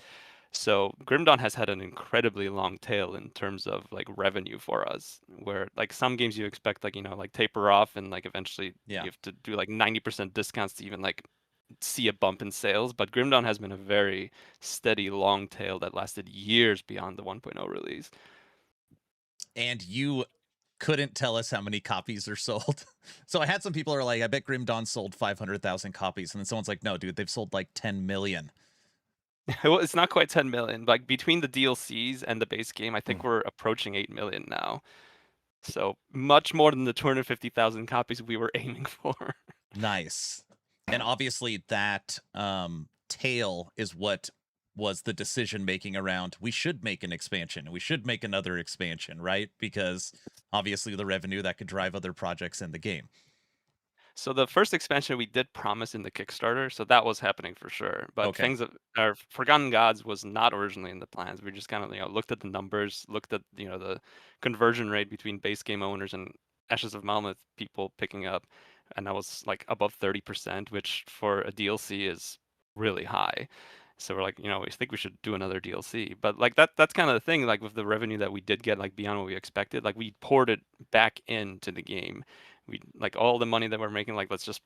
So Grim Dawn has had an incredibly long tail in terms of like revenue for us, where like some games you expect like like taper off and like eventually you have to do like 90% discounts to even like see a bump in sales. But Grim Dawn has been a very steady long tail that lasted years beyond the 1.0 release. And you couldn't tell us how many copies are sold. So I had some people are like, I bet Grim Dawn sold 500,000 copies, and then someone's like, no, dude, they've sold like 10 million. Well, it's not quite 10 million. Like between the DLCs and the base game, I think we're approaching 8 million now. So much more than the 250,000 copies we were aiming for. Nice. And obviously that tail is what was the decision making around, we should make an expansion, we should make another expansion, right? Because obviously the revenue that could drive other projects in the game. So the first expansion we did promise in the Kickstarter, so that was happening for sure. But things that are Forgotten Gods was not originally in the plans. We just kind of looked at the numbers, looked at the conversion rate between base game owners and Ashes of Malmeth people picking up, and that was like above 30%, which for a DLC is really high. So we're like, we think we should do another DLC. But like that's kind of the thing, like with the revenue that we did get, like beyond what we expected, like we poured it back into the game. We like all the money that we're making, like let's just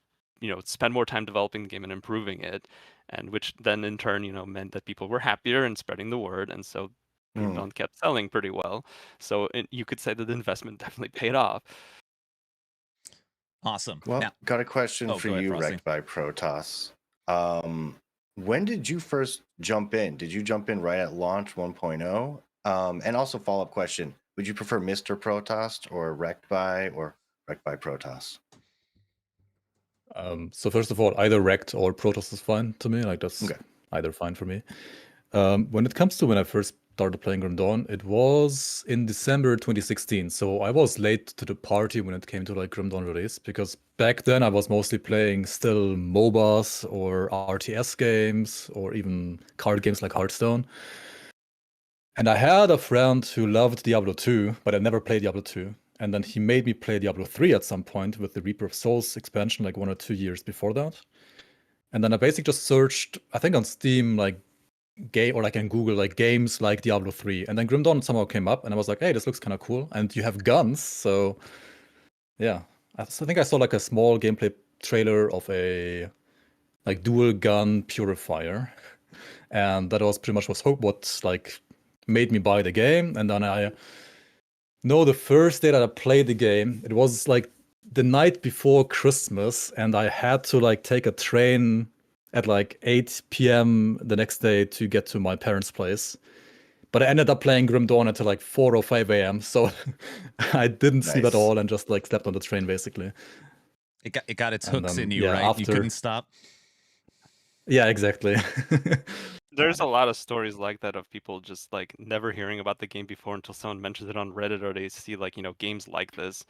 spend more time developing the game and improving it, and which then in turn meant that people were happier and spreading the word, and so Grim Dawn kept selling pretty well. So you could say that the investment definitely paid off. Awesome. Well, now, got a question for you, Wrecked by Protoss. When did you first jump in? Did you jump in right at launch 1.0? And also follow-up question, would you prefer Mr. Protoss or Wrecked by Protoss? So first of all, either Wrecked or Protoss is fine to me. Like that's either fine for me. When it comes to when I first started playing Grim Dawn, it was in December 2016. So I was late to the party when it came to like Grim Dawn release, because back then I was mostly playing still MOBAs or RTS games or even card games like Hearthstone. And I had a friend who loved Diablo 2, but I never played Diablo 2. And then he made me play Diablo 3 at some point with the Reaper of Souls expansion, like 1 or 2 years before that. And then I basically just searched, I think on Steam, like game or like in Google, like games like Diablo 3. And then Grim Dawn somehow came up and I was like, hey, this looks kind of cool. And you have guns. So yeah, I think I saw like a small gameplay trailer of a like dual gun purifier. and that was pretty much what like made me buy the game. And then I know the first day that I played the game, it was like the night before Christmas, and I had to like take a train at like 8 p.m. the next day to get to my parents' place. But I ended up playing Grim Dawn until like 4 or 5 a.m. So I didn't sleep at Nice. all and just like slept on the train basically. It got its And hooks in then, you, yeah, right? You after- couldn't stop. Yeah, exactly. There's a lot of stories like that of people just like never hearing about the game before until someone mentions it on Reddit, or they see like, games like this.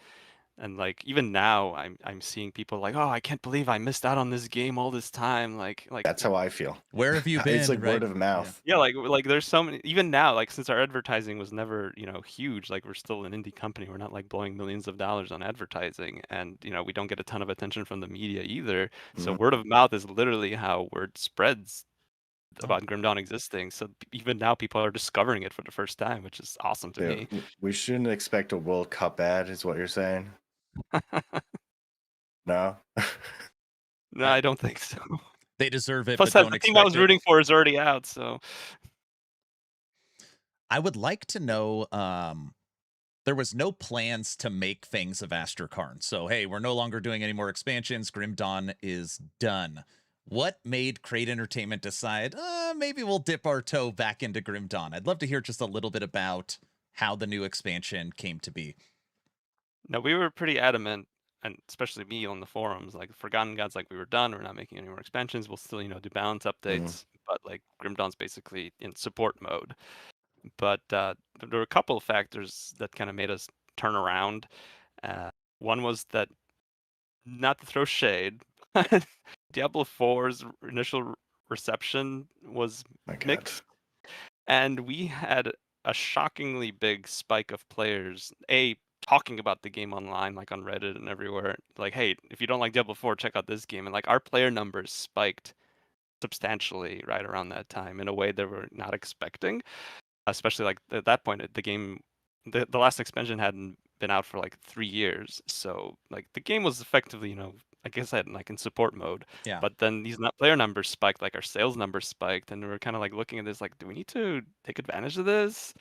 And like even now I'm seeing people like, oh, I can't believe I missed out on this game all this time. Like That's how I feel. Where have you been? It's like right? word of mouth. yeah, like there's so many, even now, like since our advertising was never, huge, like we're still an indie company. We're not like blowing millions of dollars on advertising, and we don't get a ton of attention from the media either. So Mhm. word of mouth is literally how word spreads Oh. about Grim Dawn existing. So even now people are discovering it for the first time, which is awesome to me. We shouldn't expect a World Cup ad, is what you're saying? No? No, I don't think so. They deserve it, Plus, but don't the team I was expect it. rooting for is already out, so I would like to know, there was no plans to make Fangs of Astrakarn. So, hey, we're no longer doing any more expansions. Grim Dawn is done. What made Crate Entertainment decide, maybe we'll dip our toe back into Grim Dawn? I'd love to hear just a little bit about how the new expansion came to be. no, we were pretty adamant, and especially me on the forums, like Forgotten Gods, like we were done. We're not making any more expansions. We'll still, do balance updates, but like Grim Dawn's basically in support mode. But there were a couple of factors that kind of made us turn around. One was that, not to throw shade, Diablo 4's initial reception was My God. mixed, and we had a shockingly big spike of players talking about the game online, like on Reddit and everywhere, like, hey, if you don't like Diablo 4, check out this game. And like our player numbers spiked substantially right around that time in a way they were not expecting, especially like at that point the game, the last expansion hadn't been out for like 3 years, so like the game was effectively, like I said, like in support mode. Yeah. But then these player numbers spiked, like our sales numbers spiked, and we were kind of like looking at this like, do we need to take advantage of this?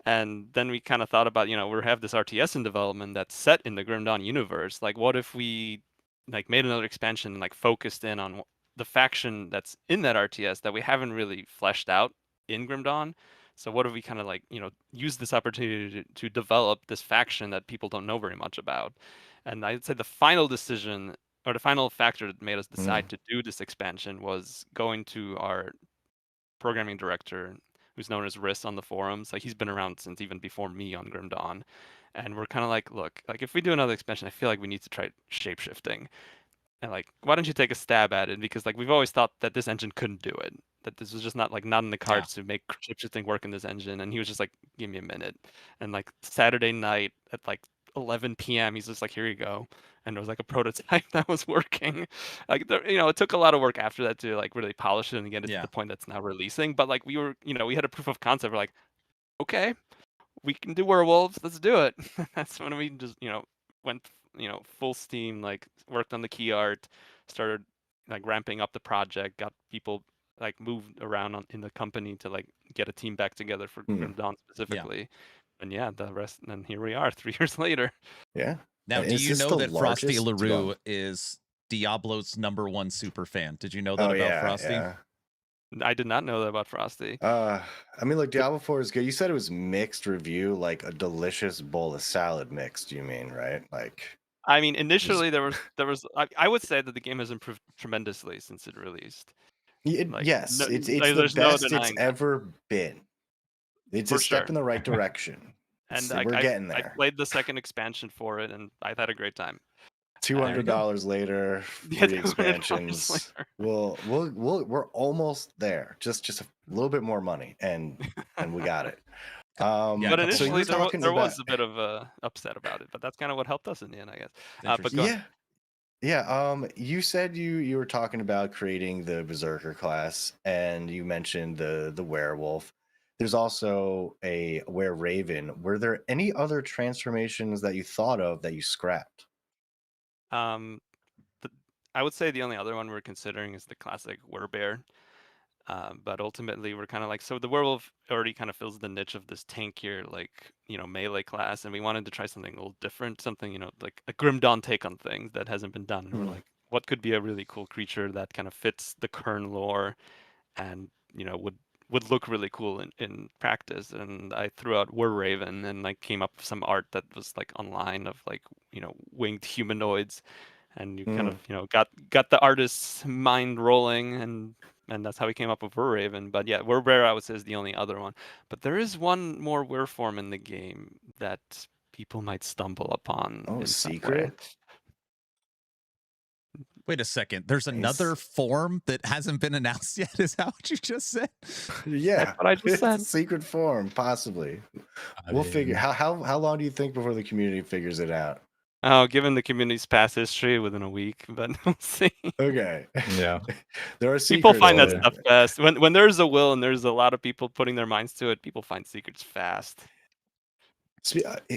And then we kind of thought about, we have this RTS in development that's set in the Grim Dawn universe. Like, what if we like made another expansion and like focused in on the faction that's in that RTS that we haven't really fleshed out in Grim Dawn? So what if we kind of like, use this opportunity to develop this faction that people don't know very much about? And I'd say the final decision, or the final factor that made us decide to do this expansion, was going to our programming director, who's known as Riss on the forums. Like, he's been around since even before me on Grim Dawn. And we're kind of like, look, like if we do another expansion, I feel like we need to try shapeshifting. And like, why don't you take a stab at it? Because like we've always thought that this engine couldn't do it. That this was just not in the cards to make shapeshifting work in this engine. And he was just like, give me a minute. And like Saturday night at like 11 p.m., he's just like, here you go. And it was like a prototype that was working. Like, it took a lot of work after that to like really polish it and get it to the point that's now releasing. But like we were, we had a proof of concept. We're like, okay, we can do werewolves. Let's do it. That's when we just, went, full steam, like worked on the key art, started like ramping up the project, got people like moved around in the company to like get a team back together for Grim Dawn specifically. And yeah, the rest, and here we are 3 years later. Yeah. Now, And do is you this know the that Frosty largest- LaRue is Diablo's #1 super fan? Did you know that Oh, about yeah, Frosty? yeah. I did not know that about Frosty. I mean, like Diablo 4 is good. You said it was mixed review, like a delicious bowl of salad mix. Do you mean, right? Like, I mean, initially there was I would say that the game has improved tremendously since it released. Like, yes, no- it's like, the there's no best it's denying that. ever been. It's For a step sure. in the right direction. And We're getting I there. played the second expansion for it, and I've had a great time. $200 later, Yeah, free $200 expansions. later. We're almost there. Just a little bit more money, and we got it. But initially so you're there talking was about, a bit of upset about it, but that's kind of what helped us in the end, I guess. But Interesting. go yeah. ahead. Yeah, you said you were talking about creating the Berserker class, and you mentioned the werewolf. There's also a were-raven. Were there any other transformations that you thought of that you scrapped? I would say the only other one we're considering is the classic Werbear. But ultimately, we're kind of like, so the werewolf already kind of fills the niche of this tankier, like, melee class, and we wanted to try something a little different, something, like a Grim Dawn take on things that hasn't been done. And we're like, what could be a really cool creature that kind of fits the current lore and, would look really cool in practice. And I threw out Were Raven and like came up with some art that was like online of like, winged humanoids. And you kind of, got the artist's mind rolling, and that's how we came up with Raven. But yeah, Rare I would say is the only other one. But there is one more Were form in the game that people might stumble upon in some way. Secret? Wait a second. There's another form that hasn't been announced yet. Is that what you just said? Yeah, That's what I just it's said. a secret form, possibly. We'll figure. How long do you think before the community figures it out? Oh, given the community's past history, within a week, but we'll see. Okay. Yeah. There are People secrets. find that Yeah. stuff fast. When there's a will and there's a lot of people putting their minds to it, people find secrets fast.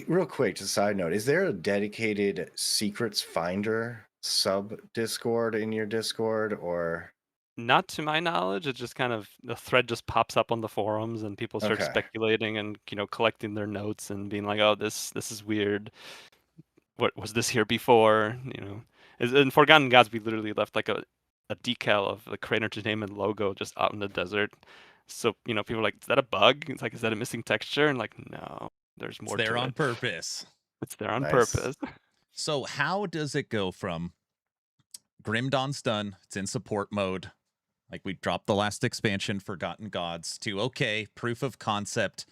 Real quick, just a side note: is there a dedicated secrets finder sub Discord in your Discord, or? Not to my knowledge. It's just kind of the thread just pops up on the forums and people start Okay. speculating and collecting their notes and being like, "Oh, this is weird. What was this here before?" In Forgotten Gods, we literally left like a decal of the Crane Entertainment logo just out in the desert. So people are like, "Is that a bug?" It's like, "Is that a missing texture?" And like, no, there's more. It's there to on it. purpose. It's there on Nice. purpose. So how does it go from Grim Dawn's done, it's in support mode, like we dropped the last expansion, Forgotten Gods, to okay, proof of concept,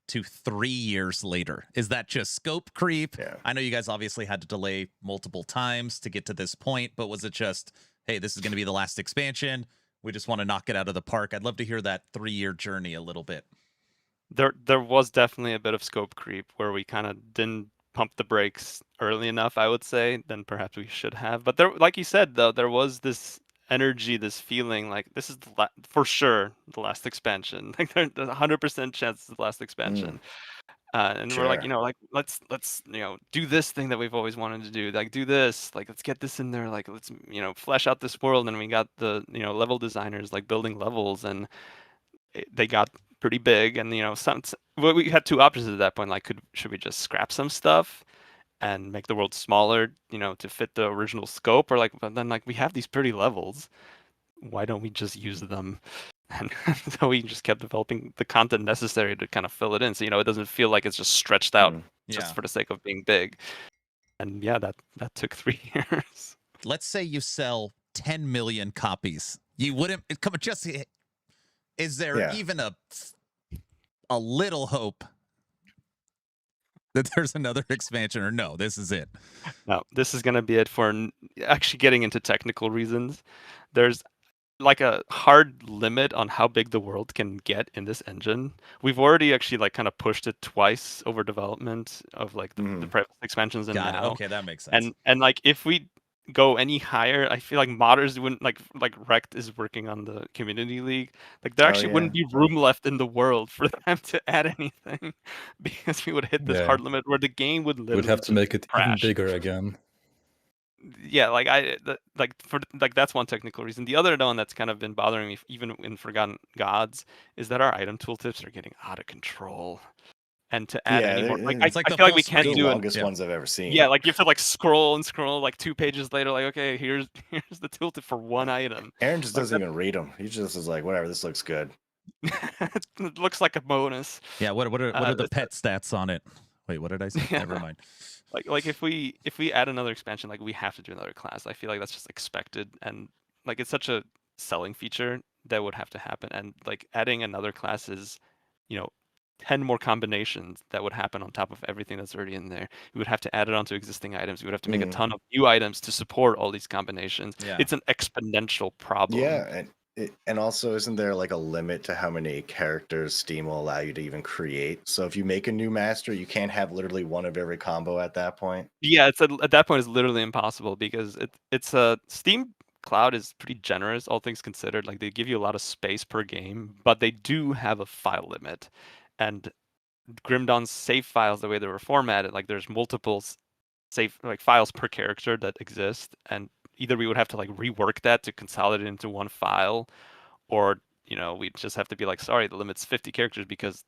to 3 years later? Is that just scope creep? Yeah. I know you guys obviously had to delay multiple times to get to this point, but was it just, hey, this is going to be the last expansion, we just want to knock it out of the park? I'd love to hear that 3-year journey a little bit. There was definitely a bit of scope creep where we kind of didn't pump the brakes early enough, I would say, then perhaps we should have. But there, like you said, though, there was this energy, this feeling like this is for sure the last expansion. Like there's a 100% chance it's the last expansion. And we're like, Sure. let's do this thing that we've always wanted to do. Like do this, like let's get this in there. Like let's flesh out this world. And we got the level designers like building levels, and they got pretty big. And we had two options at that point. Like, should we just scrap some stuff and make the world smaller, to fit the original scope, or like, but then like we have these pretty levels, why don't we just use them? And so we just kept developing the content necessary to kind of fill it in, so it doesn't feel like it's just stretched out just for the sake of being big. And yeah, that took 3 years. Let's say you sell 10 million copies. You wouldn't come just. Is there even a little hope that there's another expansion, or no, this is it? No, this is going to be it for actually getting into technical reasons. There's like a hard limit on how big the world can get in this engine. We've already actually like kind of pushed it twice over development of like the private expansions, and now. Okay, that makes sense. And like if we go any higher, I feel like modders wouldn't like Rect is working on the community league. Like there actually wouldn't be room left in the world for them to add anything, because we would hit this hard limit where the game would literally We'd have to make it crash. even bigger again. Yeah, like that's one technical reason. The other one that's kind of been bothering me, even in Forgotten Gods, is that our item tooltips are getting out of control. And to add any more, like I feel like we can't do the longest ones I've ever seen. Yeah, like you have to like scroll and scroll, like 2 pages later, like okay, here's the tooltip for one item. Aaron just doesn't even read them. He just is like, whatever, this looks good. It looks like a bonus. Yeah, what are the pet stats on it? Wait, what did I say? Never mind. Like if we add another expansion, like we have to do another class. I feel like that's just expected, and like it's such a selling feature that would have to happen. And like adding another class is, 10 more combinations that would happen on top of everything that's already in there. We would have to add it onto existing items. We would have to make a ton of new items to support all these combinations. Yeah. It's an exponential problem. Yeah, and also, isn't there like a limit to how many characters Steam will allow you to even create? So if you make a new master, you can't have literally one of every combo at that point. Yeah, at that point it's literally impossible, because it's a Steam Cloud is pretty generous, all things considered. Like they give you a lot of space per game, but they do have a file limit. And Grim Dawn's save files, the way they were formatted, like there's multiple save like files per character that exist, and either we would have to like rework that to consolidate into one file, or we just have to be like, sorry, the limit's 50 characters because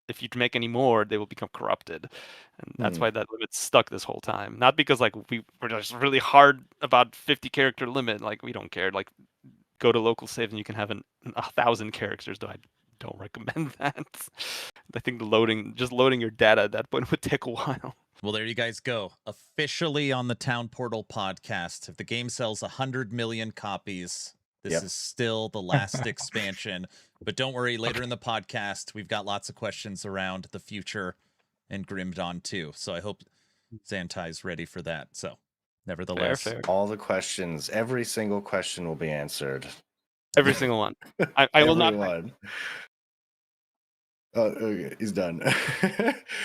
if you make any more, they will become corrupted, and that's why that limit's stuck this whole time. Not because like we're just really hard about 50 character limit. Like we don't care. Like go to local save and you can have 1,000 characters. Though I don't recommend that. I think just loading your data at that point would take a while. Well, there you guys go. Officially on the Town Portal podcast. If the game sells 100 million copies, this is still the last expansion. But don't worry, later in the podcast, we've got lots of questions around the future and Grim Dawn 2. So I hope Zantai's ready for that. So, nevertheless, Fair. All the questions, every single question will be answered. Every single one. I will not. Everyone. Oh, okay, he's done.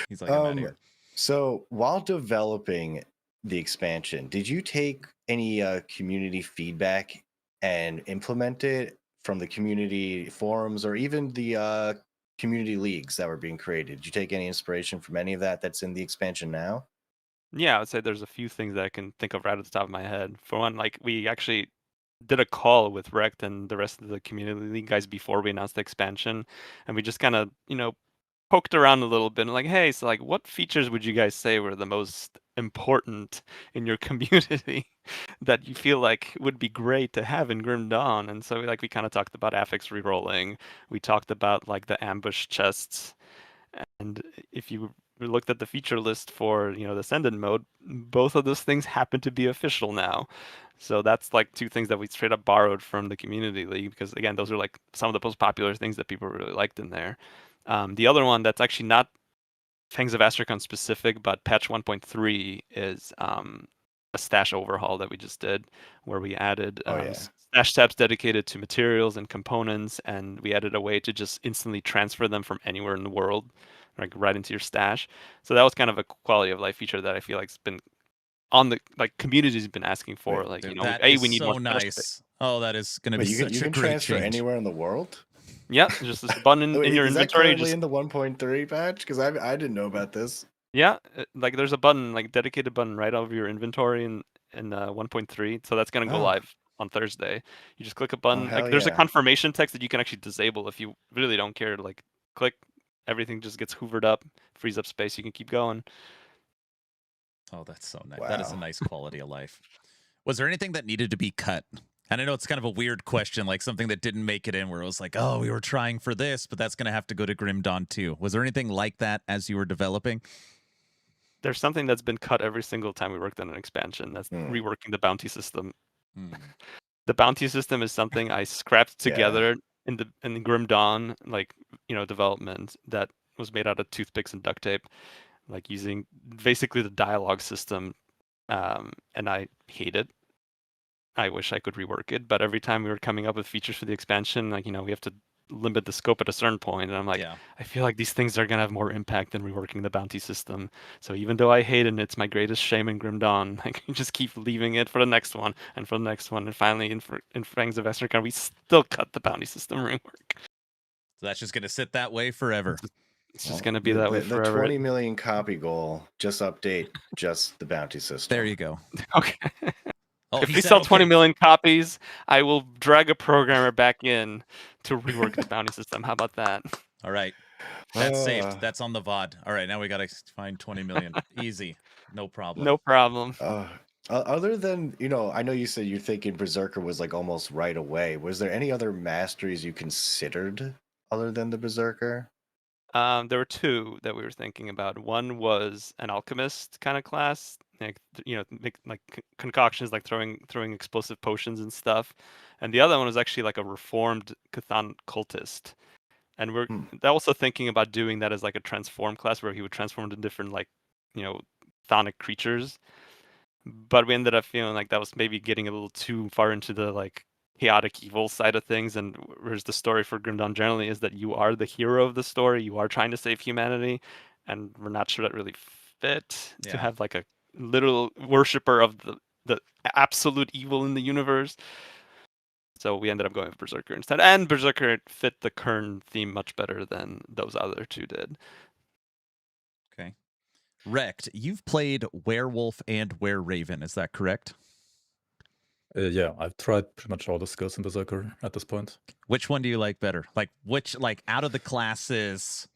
he's like, I'm out of here. So, while developing the expansion, did you take any community feedback and implement it from the community forums or even the community leagues that were being created? Did you take any inspiration from any of that that's in the expansion now? Yeah, I would say there's a few things that I can think of right at the top of my head. For one, like we actually did a call with Rect and the rest of the community league guys before we announced the expansion, and we just kind of, poked around a little bit and like, hey, so like what features would you guys say were the most important in your community that you feel like would be great to have in Grim Dawn? And so we kind of talked about affix rerolling. We talked about like the ambush chests. And if you looked at the feature list for, the Ascendant mode, both of those things happen to be official now. So that's like two things that we straight up borrowed from the community league, because again, those are like some of the most popular things that people really liked in there. The other one that's actually not Fangs of Astrakhan specific, but patch 1.3 is a stash overhaul that we just did, where we added stash tabs dedicated to materials and components, and we added a way to just instantly transfer them from anywhere in the world, like right into your stash. So that was kind of a quality of life feature that I feel like has been on the community's been asking for. Wait, like, that hey, is we need so more nice. Oh, that is going to be such you a can great transfer change. anywhere in the world? Yeah, just this button in your is inventory. Is that currently in the 1.3 patch? Because I didn't know about this. Yeah, like there's a button, like dedicated button right over your inventory in 1.3. So that's gonna go live on Thursday. You just click a button. Like there's a confirmation text that you can actually disable if you really don't care. Like click, everything just gets hoovered up, frees up space. You can keep going. Oh, that's so nice. Wow. That is a nice quality of life. Was there anything that needed to be cut? And I know it's kind of a weird question, like something that didn't make it in, where it was like, oh, we were trying for this, but that's going to have to go to Grim Dawn 2. Was there anything like that as you were developing? There's something that's been cut every single time we worked on an expansion. That's reworking the bounty system. The bounty system is something I scrapped together in the Grim Dawn, development that was made out of toothpicks and duct tape, like using basically the dialogue system, and I hate it. I wish I could rework it, but every time we were coming up with features for the expansion, we have to limit the scope at a certain point, and I'm like, I feel like these things are gonna have more impact than reworking the bounty system. So even though I hate it, and it's my greatest shame in Grim Dawn, I can just keep leaving it for the next one and for the next one, and finally in Fangs of Astrakhan, we still cut the bounty system rework. So that's just gonna sit that way forever. It's just gonna be that way forever. The 20 million copy goal, just update just the bounty system. There you go. Okay. Oh, if we sell 20 million copies, I will drag a programmer back in to rework the bounty system. How about that? All right. That's saved. That's on the VOD. All right, now we got to find 20 million. Easy. No problem. No problem. Other than, I know you said you're thinking Berserker was like almost right away. Was there any other masteries you considered other than the Berserker? There were two that we were thinking about. One was an alchemist kind of class, make like concoctions, like throwing explosive potions and stuff. And the other one was actually like a reformed Cthon cultist. And we're also thinking about doing that as like a transform class, where he would transform into different chthonic creatures. But we ended up feeling like that was maybe getting a little too far into the chaotic evil side of things, and whereas the story for Grim Dawn generally is that you are the hero of the story, you are trying to save humanity, and we're not sure that really fit to have like a literal worshiper of the absolute evil in the universe. So we ended up going with Berserker instead, and Berserker fit the Kern theme much better than those other two did. Okay. Rect, you've played Werewolf and Were-Raven, is that correct? Yeah, I've tried pretty much all the skills in Berserker at this point. Which one do you like better? Like out of the classes,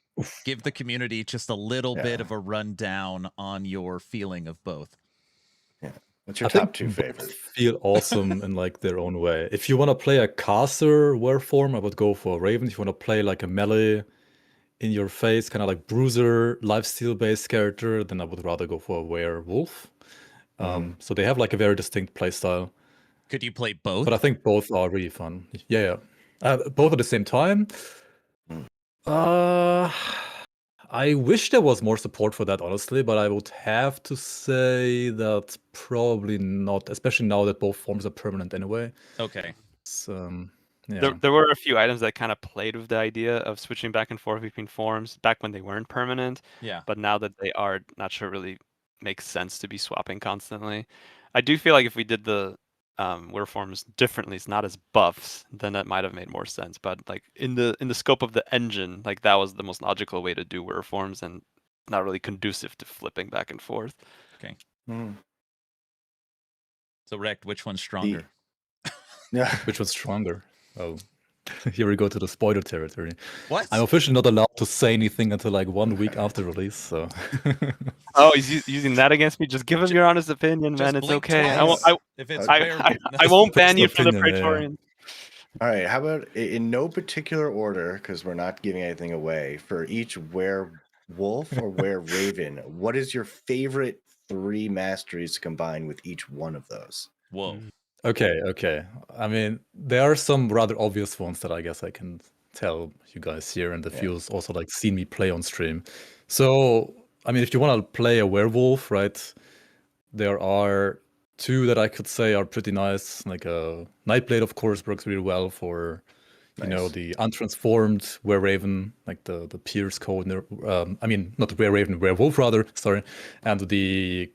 give the community just a little bit of a rundown on your feeling of both. Yeah. What's your I top think two both favorites? feel awesome in like their own way. If you want to play a caster wereform, I would go for Raven. If you want to play like a melee in your face, kind of like bruiser, lifesteal based character, then I would rather go for a werewolf. So they have like a very distinct playstyle. Could you play both? But I think both are really fun. Yeah. Both at the same time. I wish there was more support for that, honestly, but I would have to say that probably not, especially now that both forms are permanent anyway. Okay. So, yeah. There were a few items that kind of played with the idea of switching back and forth between forms back when they weren't permanent. Yeah. But now that they are, not sure it really makes sense to be swapping constantly. I do feel like if we did the wereforms differently, it's not as buffs, then that might have made more sense. But like in the scope of the engine, like that was the most logical way to do wereforms and not really conducive to flipping back and forth. Okay. Mm. So Rect, which one's stronger? Yeah. Which one's stronger? Oh, here we go to the spoiler territory. What? I'm officially not allowed to say anything until like 1 week after release, so. Oh, he's using that against me. Just give him your honest opinion, man. It's blink okay. twice if it's fair. I won't ban you from the opinion, yeah. Praetorian. All right. How about in no particular order, because we're not giving anything away, for each werewolf or were-raven, what is your favorite 3 masteries to combine with each one of those? Whoa. Okay. I mean, there are some rather obvious ones that I guess I can tell you guys here, and the viewers also like seen me play on stream. So, I mean, if you want to play a werewolf, right, there are 2 that I could say are pretty nice. Like a Nightblade, of course, works really well for, you know, the untransformed were-raven, like the Pierce code. I mean, not the were-raven, werewolf rather, sorry. And the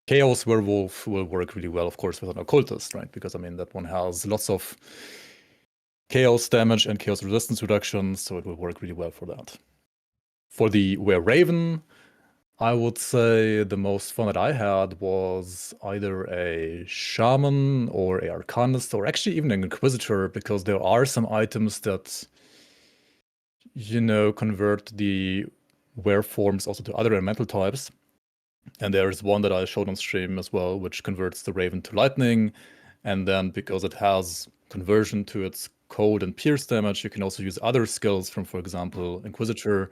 Chaos Werewolf will work really well, of course, with an occultist, right? Because I mean that one has lots of chaos damage and chaos resistance reduction, so it will work really well for that. For the Were-Raven, I would say the most fun that I had was either a Shaman or a Arcanist, or actually even an Inquisitor, because there are some items that, you know, convert the were forms also to other elemental types. And there's one that I showed on stream as well, which converts the Raven to lightning. And then because it has conversion to its code and pierce damage, you can also use other skills from, for example, Inquisitor,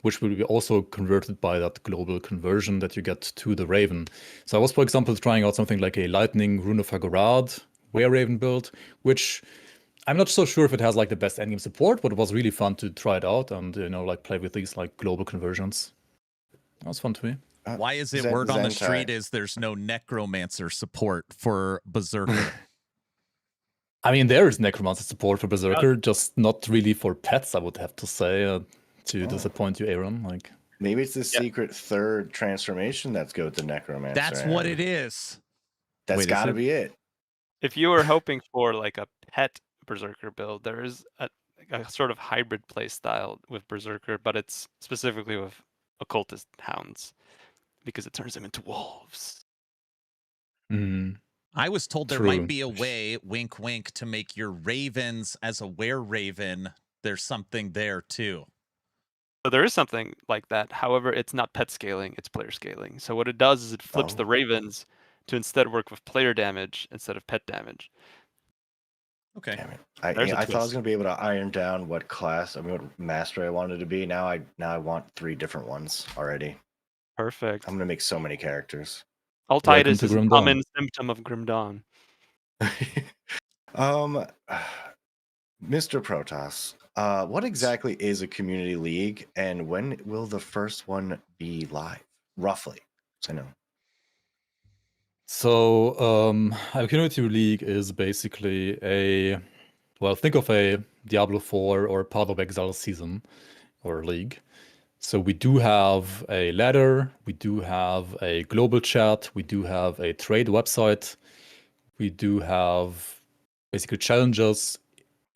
which will be also converted by that global conversion that you get to the Raven. So I was, for example, trying out something like a Lightning Rune of Agorad Were-Raven build, which I'm not so sure if it has like the best endgame support, but it was really fun to try it out and, you know, like play with these like global conversions. That was fun to me. Why is it word on the street is there's no necromancer support for Berserker? I mean, there is necromancer support for Berserker, just not really for pets, I would have to say, to disappoint you, Aaron. Like maybe it's the secret 3rd transformation that's go with the necromancer. That's what it is. That's got to be it. If you were hoping for like a pet Berserker build, there is a sort of hybrid play style with Berserker, but it's specifically with occultist hounds, because it turns them into wolves. I was told there might be a way, wink, wink, to make your ravens as a were-raven. There's something there too. So there is something like that. However, it's not pet scaling, it's player scaling. So what it does is it flips the ravens to instead work with player damage instead of pet damage. Okay. Damn it. I thought I was going to be able to iron down what class, I mean, what master I wanted to be. Now I want 3 different ones already. Perfect. I'm going to make so many characters. Altitis is a common symptom of Grim Dawn. Mr. Protoss, what exactly is a community league, and when will the first one be live? Roughly, I know. So, a community league is basically think of a Diablo 4 or Path of Exile season or league. So we do have a ladder, we do have a global chat, we do have a trade website, we do have basically challenges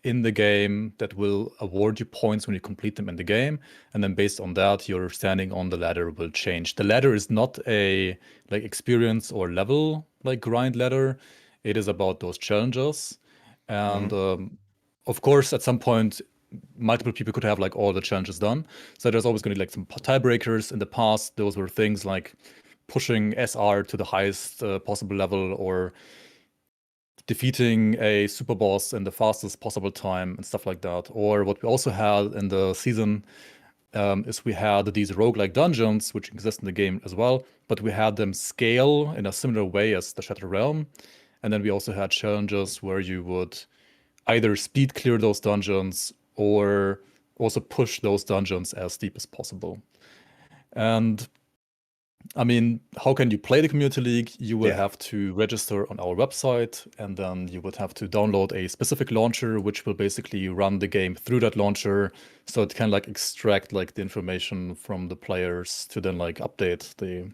in the game that will award you points when you complete them in the game, and then based on that, your standing on the ladder will change. The ladder is not a like experience or level like grind ladder. It is about those challenges. And of course, at some point, multiple people could have like all the challenges done. So there's always going to be like some tiebreakers. In the past, those were things like pushing SR to the highest possible level, or defeating a super boss in the fastest possible time and stuff like that. Or what we also had in the season is we had these roguelike dungeons, which exist in the game as well, but we had them scale in a similar way as the Shattered Realm. And then we also had challenges where you would either speed clear those dungeons or also push those dungeons as deep as possible. And I mean, how can you play the Community League? You will have to register on our website, and then you would have to download a specific launcher, which will basically run the game through that launcher. So it can like extract like the information from the players to then like update the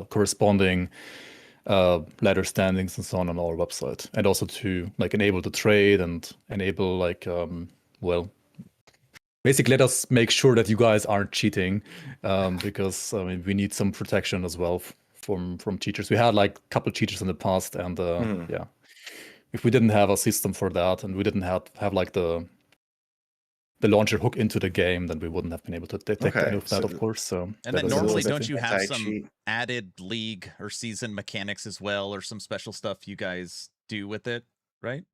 corresponding ladder standings and so on our website, and also to like enable the trade and enable like basically let us make sure that you guys aren't cheating, because I mean we need some protection as well from cheaters. We had like a couple cheaters in the past, and yeah, if we didn't have a system for that and we didn't have like the launcher hook into the game, then we wouldn't have been able to detect any of that, of course. So and then normally don't you have some added league or season mechanics as well, or some special stuff you guys do with it, right?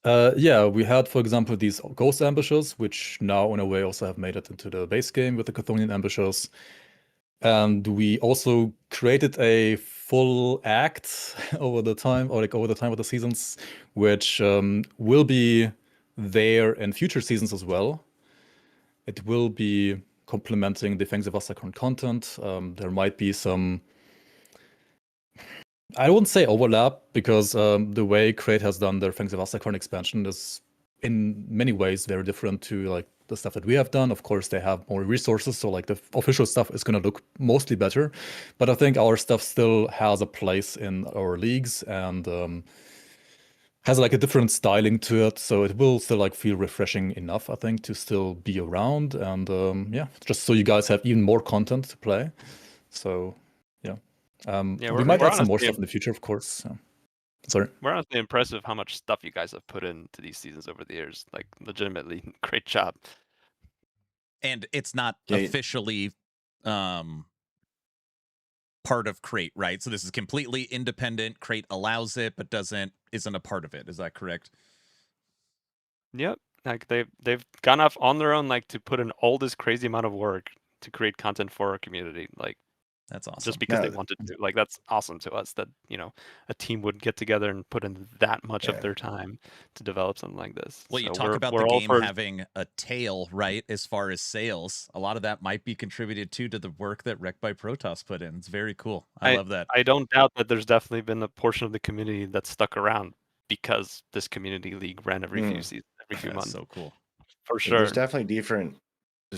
Yeah, we had, for example, these ghost ambushes, which now in a way also have made it into the base game with the Chthonian ambushes. And we also created a full act over the time of the seasons, which will be there in future seasons as well. It will be complementing the Fangs of Asakorn content. There might be some, I wouldn't say overlap, because the way Crate has done their Fangs of Asakorn expansion is in many ways very different to like the stuff that we have done. Of course, they have more resources, so like the official stuff is going to look mostly better. But I think our stuff still has a place in our leagues, and has like a different styling to it, so it will still like feel refreshing enough, I think, to still be around. And yeah, just so you guys have even more content to play. So yeah, we might add some more stuff in the future, of course. So. Sorry. We're honestly impressed with how much stuff you guys have put into these seasons over the years. Like, legitimately, great job. And it's not officially part of Crate, right? So this is completely independent. Crate allows it, but isn't a part of it. Is that correct? Yep. Like they've gone off on their own, like to put in all this crazy amount of work to create content for our community. Like, that's awesome. Just because they wanted to. Like, that's awesome to us that, you know, a team would get together and put in that much of their time to develop something like this. Well, you talk about the game having a tail, right, as far as sales. A lot of that might be contributed to the work that Wrecked by Protoss put in. It's very cool. I love that. I don't doubt that there's definitely been a portion of the community that stuck around because this community league ran every few seasons, every few months. So cool. For sure. There's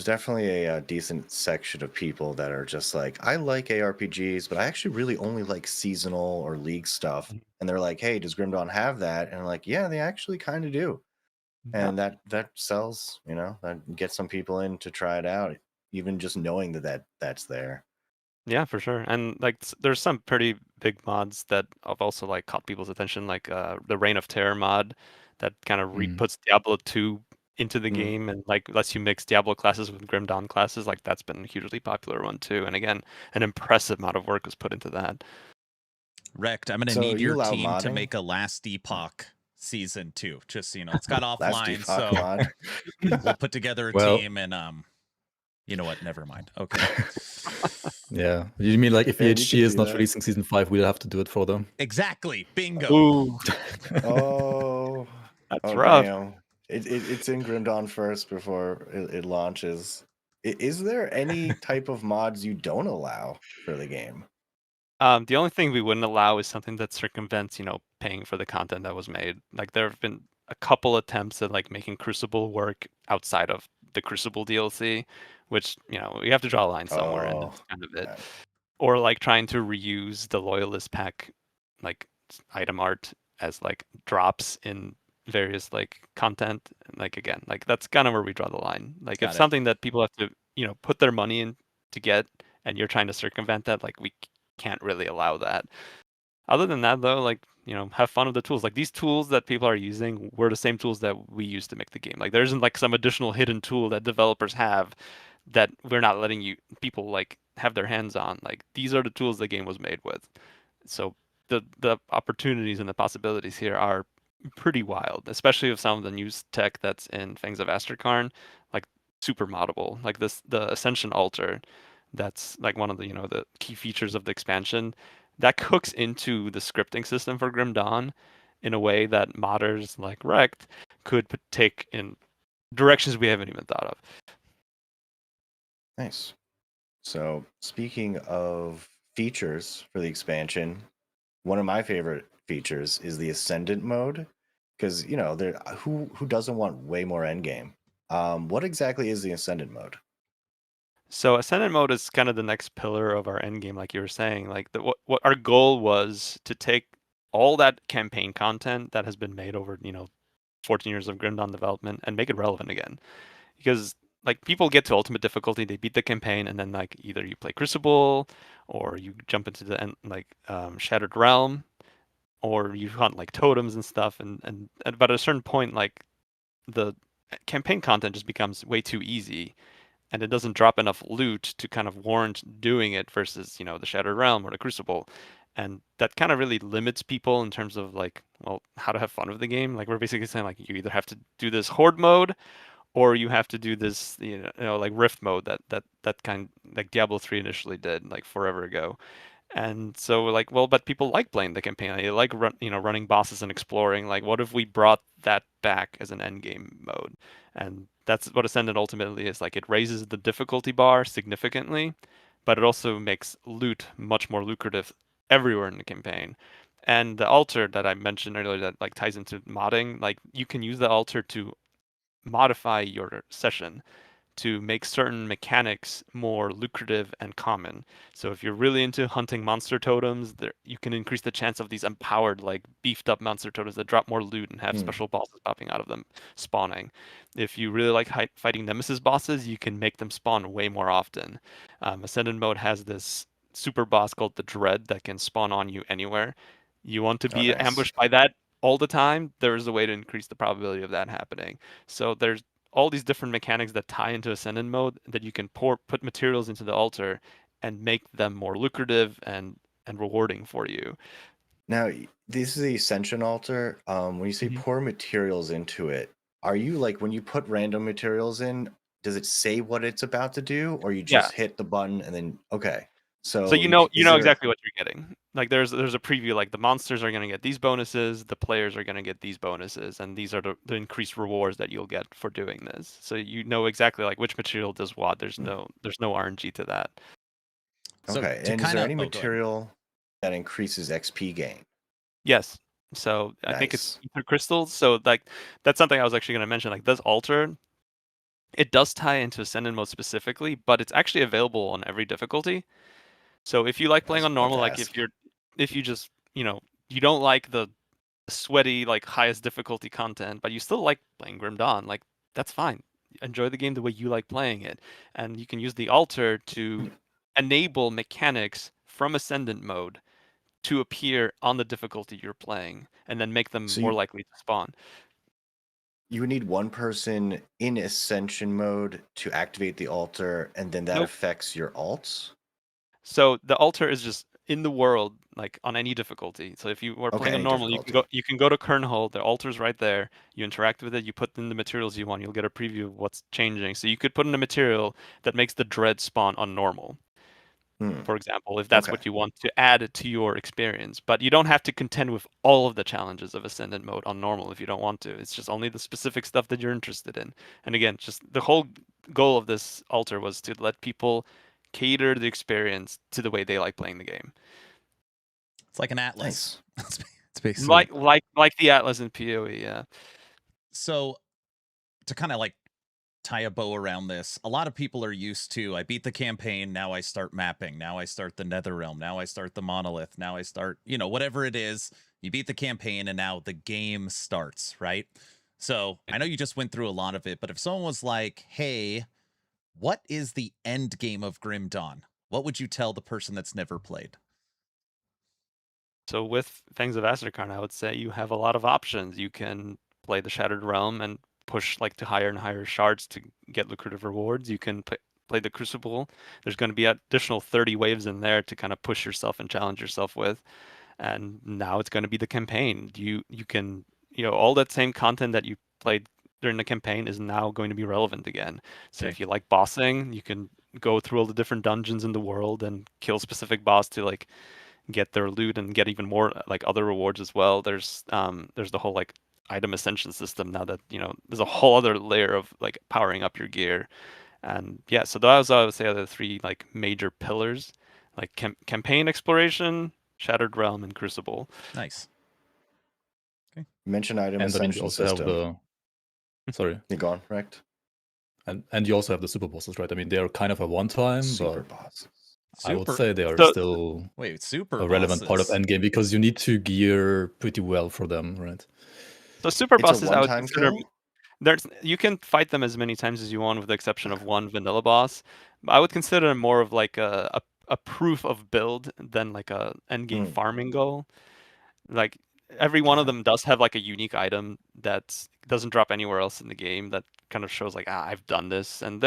definitely a decent section of people that are just like, I like ARPGs, but I actually really only like seasonal or league stuff. And they're like, hey, does Grim Dawn have that? And I'm like, yeah, they actually kind of do. And that sells, you know, that gets some people in to try it out, even just knowing that's there. Yeah, for sure. And like, there's some pretty big mods that have also like caught people's attention, like the Reign of Terror mod that kind of puts Diablo 2 into the game and like lets you mix Diablo classes with Grim Dawn classes. Like, that's been a hugely popular one too. And again, an impressive amount of work was put into that. Wrecked, I'm gonna need your team to make a Last Epoch season 2, just so you know. It's got offline, so we'll put together a team and you know what, never mind. Okay. Yeah, you mean like if EHG is not releasing season 5, we'll have to do it for them. Exactly. Bingo. Ooh. Oh, that's rough. Damn. It's in Grim Dawn first before it launches. Is there any type of mods you don't allow for the game? The only thing we wouldn't allow is something that circumvents, you know, paying for the content that was made. Like, there have been a couple attempts at like making Crucible work outside of the Crucible DLC, which, you know, you have to draw a line somewhere, and that's kind of it. Or like trying to reuse the Loyalist pack, like item art as like drops in various like content. Like, again, like that's kind of where we draw the line. Like, if something that people have to, you know, put their money in to get, and you're trying to circumvent that, like, we can't really allow that. Other than that, though, like, have fun with the tools. Like, these tools that people are using were the same tools that we used to make the game. Like, there isn't like some additional hidden tool that developers have that we're not letting people like have their hands on. Like, these are the tools the game was made with. So the opportunities and the possibilities here are pretty wild, especially with some of the new tech that's in Fangs of Astrakarn, like super moddable. Like the Ascension altar, that's like one of the the key features of the expansion that hooks into the scripting system for Grim Dawn in a way that modders like Rect could take in directions we haven't even thought of. Nice. So, speaking of features for the expansion, one of my favorite features is the Ascendant mode, because there who doesn't want way more endgame. What exactly is the Ascendant mode? So Ascendant mode is kind of the next pillar of our end game, like you were saying. Like what our goal was to take all that campaign content that has been made over 14 years of Grim Dawn development and make it relevant again. Because like people get to ultimate difficulty, they beat the campaign, and then like either you play Crucible, or you jump into the Shattered Realm, or you hunt like totems and stuff, and but at a certain point, like the campaign content just becomes way too easy, and it doesn't drop enough loot to kind of warrant doing it versus the Shattered Realm or the Crucible. And that kind of really limits people in terms of like, well, how to have fun with the game. Like we're basically saying like you either have to do this horde mode, or you have to do this like rift mode that kind like Diablo 3 initially did like forever ago. And so like, well, but people like playing the campaign. They like running bosses and exploring. Like, what if we brought that back as an end game mode? And that's what Ascendant ultimately is. Like, it raises the difficulty bar significantly, but it also makes loot much more lucrative everywhere in the campaign. And the altar that I mentioned earlier that like ties into modding, like you can use the altar to modify your session to make certain mechanics more lucrative and common. So if you're really into hunting monster totems, you can increase the chance of these empowered, like beefed up monster totems that drop more loot and have special bosses popping out of them spawning. If you really like fighting nemesis bosses, you can make them spawn way more often. Ascendant mode has this super boss called the Dread that can spawn on you anywhere. You want to Oh, be nice. ambushed by that all the time, there is a way to increase the probability of that happening. So there's all these different mechanics that tie into Ascendant mode that you can put materials into the altar and make them more lucrative and rewarding for you. Now, this is the Ascension altar. When you say Mhm. pour materials into it, are you like when you put random materials in, does it say what it's about to do, or you Yeah. just hit the button and then okay? So So you is know there exactly what you're getting. Like there's a preview, like the monsters are gonna get these bonuses, the players are gonna get these bonuses, and these are the increased rewards that you'll get for doing this. So you know exactly like which material does what. There's no RNG to that. So okay? to And is kind there of, any oh, go ahead. material that increases XP gain? Yes. So I think it's Nice. ether crystals. So like that's something I was actually gonna mention. Like this altar, it does tie into Ascendant mode specifically, but it's actually available on every difficulty. So if you like I playing was on about normal, to like ask. if you just you don't like the sweaty like highest difficulty content, but you still like playing Grim Dawn, like that's fine. Enjoy the game the way you like playing it, and you can use the altar to enable mechanics from Ascendant mode to appear on the difficulty you're playing, and then make them So more likely to spawn. you would need one person in Ascension mode to activate the altar, and then that Nope. affects your alts. So the altar is just in the world, like on any difficulty. So if you were Okay, playing on any normal, difficulty. you can go to Kernhull. The altar's right there. You interact with it. You put in the materials you want. You'll get a preview of what's changing. So you could put in a material that makes the dread spawn on normal, Hmm. for example, if that's Okay. what you want to add to your experience. But you don't have to contend with all of the challenges of Ascendant mode on normal if you don't want to. It's just only the specific stuff that you're interested in. And again, just the whole goal of this altar was to let people cater the experience to the way they like playing the game. It's like an atlas. Nice. It's basically Like the Atlas in PoE, yeah. so to kind of like tie a bow around this. A lot of people are used to I beat the campaign, now I start mapping, now I start the Netherrealm, now I start the monolith, now I start, whatever it is. You beat the campaign and now the game starts, right? So I know you just went through a lot of it, but if someone was like, hey, what is the end game of Grim Dawn? What would you tell the person that's never played? So with Fangs of Astracharn, I would say you have a lot of options. You can play the Shattered Realm and push like to higher and higher shards to get lucrative rewards. You can play the Crucible. There's going to be additional 30 waves in there to kind of push yourself and challenge yourself with. And now it's going to be the campaign. You can, all that same content that you played during the campaign is now going to be relevant again. So Okay. if you like bossing, you can go through all the different dungeons in the world and kill specific boss to like get their loot and get even more like other rewards as well. There's the whole like item ascension system now that there's a whole other layer of like powering up your gear. And yeah, so those I would say are the three like major pillars, like campaign exploration, Shattered Realm, and Crucible. Nice. You mentioned item And I mean, you ascension also have system. Sorry. You gone, Rect? And you also have the super bosses, right? I mean, they are kind of a one-time, Super but boss. I would Super. say they are So- still Wait, super a relevant part of bosses. endgame because you need to gear pretty well for them, right? So super It's bosses, a I would one-time consider. kill? You can fight them as many times as you want, with the exception of one vanilla boss. I would consider them more of like a proof of build than like a endgame farming goal. Like every one of them does have like a unique item that doesn't drop anywhere else in the game that kind of shows like I've done this. And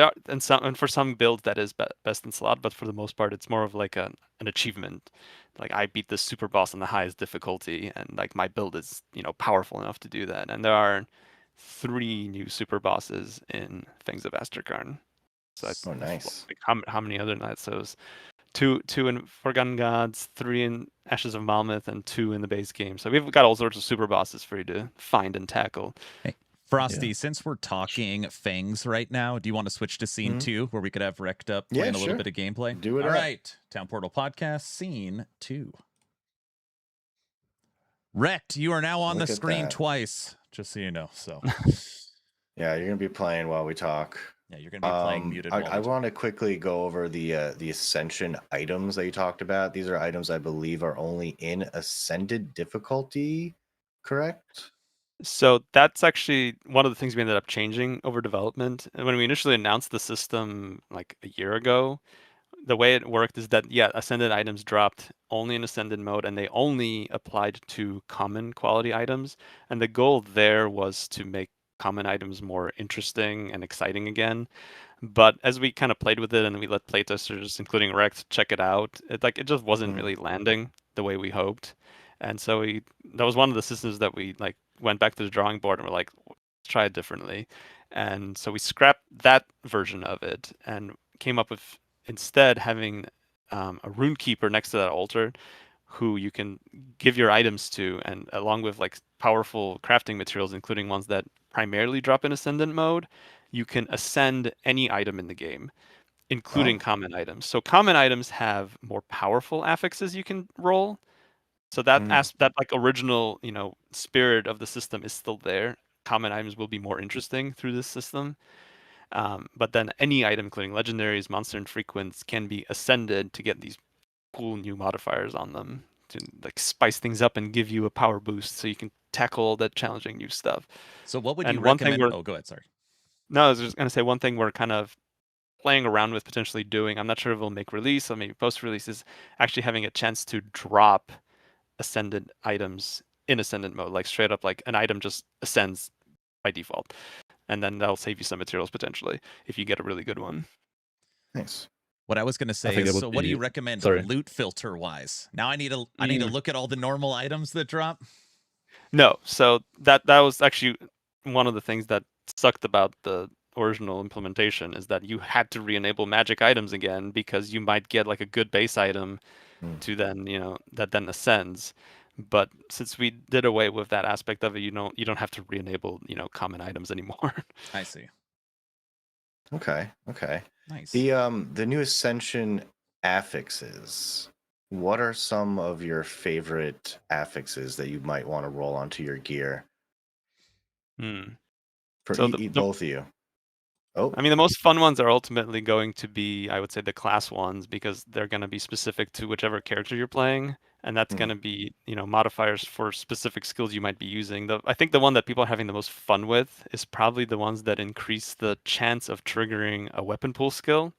for some builds that is best in slot, but for the most part it's more of like an achievement. Like I beat this super boss on the highest difficulty, and like my build is powerful enough to do that. And there are 3 new super bosses in Fangs of Astracharn. So Oh, nice. like how many other nights? So it's two in Forgotten Gods, 3 in Ashes of Malmeth, and 2 in the base game. So we've got all sorts of super bosses for you to find and tackle. Hey, Frosty, since we're talking Fangs right now, do you want to switch to scene 2 where we could have Wrecked up playing a little bit of gameplay? Do it. All right. Town Portal Podcast, scene 2. Wrecked, you are now on Look the at screen that. twice, just so you know. So Yeah, you're gonna be playing while we talk. yeah, you're gonna be playing muted. I want to quickly go over the Ascension items that you talked about. These are items I believe are only in Ascended difficulty, correct? So that's actually one of the things we ended up changing over development. And when we initially announced the system like a year ago, the way it worked is that Ascended items dropped only in Ascended mode, and they only applied to common quality items. And the goal there was to make common items more interesting and exciting again. But as we kind of played with it and we let playtesters, including Rex, check it out, it just wasn't really landing the way we hoped. And so that was one of the systems that we like went back to the drawing board and were like, let's try it differently. And so we scrapped that version of it and came up with instead having a rune keeper next to that altar who you can give your items to, and along with like powerful crafting materials, including ones that primarily drop in Ascendant mode, you can ascend any item in the game, including common items. So common items have more powerful affixes you can roll. So that that like original, spirit of the system is still there. Common items will be more interesting through this system. But then any item, including legendaries, monster infrequents, can be ascended to get these cool new modifiers on them to like spice things up and give you a power boost so you can tackle all that challenging new stuff. So what would And you one thing recommend? we're- Oh, go ahead. Sorry. No, I was just gonna say one thing we're kind of playing around with potentially doing. I'm not sure if we'll make release or maybe post release, is actually having a chance to drop ascended items in ascendant mode, like straight up like an item just ascends by default. And then that'll save you some materials potentially if you get a really good one. Nice. What I was going to say think is, that would so what do you be- recommend sorry. loot filter wise? Now I need to look at all the normal items that drop. No, so that was actually one of the things that sucked about the original implementation, is that you had to re-enable magic items again because you might get like a good base item to then that then ascends. But since we did away with that aspect of it, you don't have to re-enable common items anymore. I see. Okay. Nice. The new Ascension affixes. What are some of your favorite affixes that you might want to roll onto your gear? For So both of you. Oh, I mean, the most fun ones are ultimately going to be, I would say, the class ones, because they're going to be specific to whichever character you're playing, and that's going to be, modifiers for specific skills you might be using. I think the one that people are having the most fun with is probably the ones that increase the chance of triggering a weapon pool skill,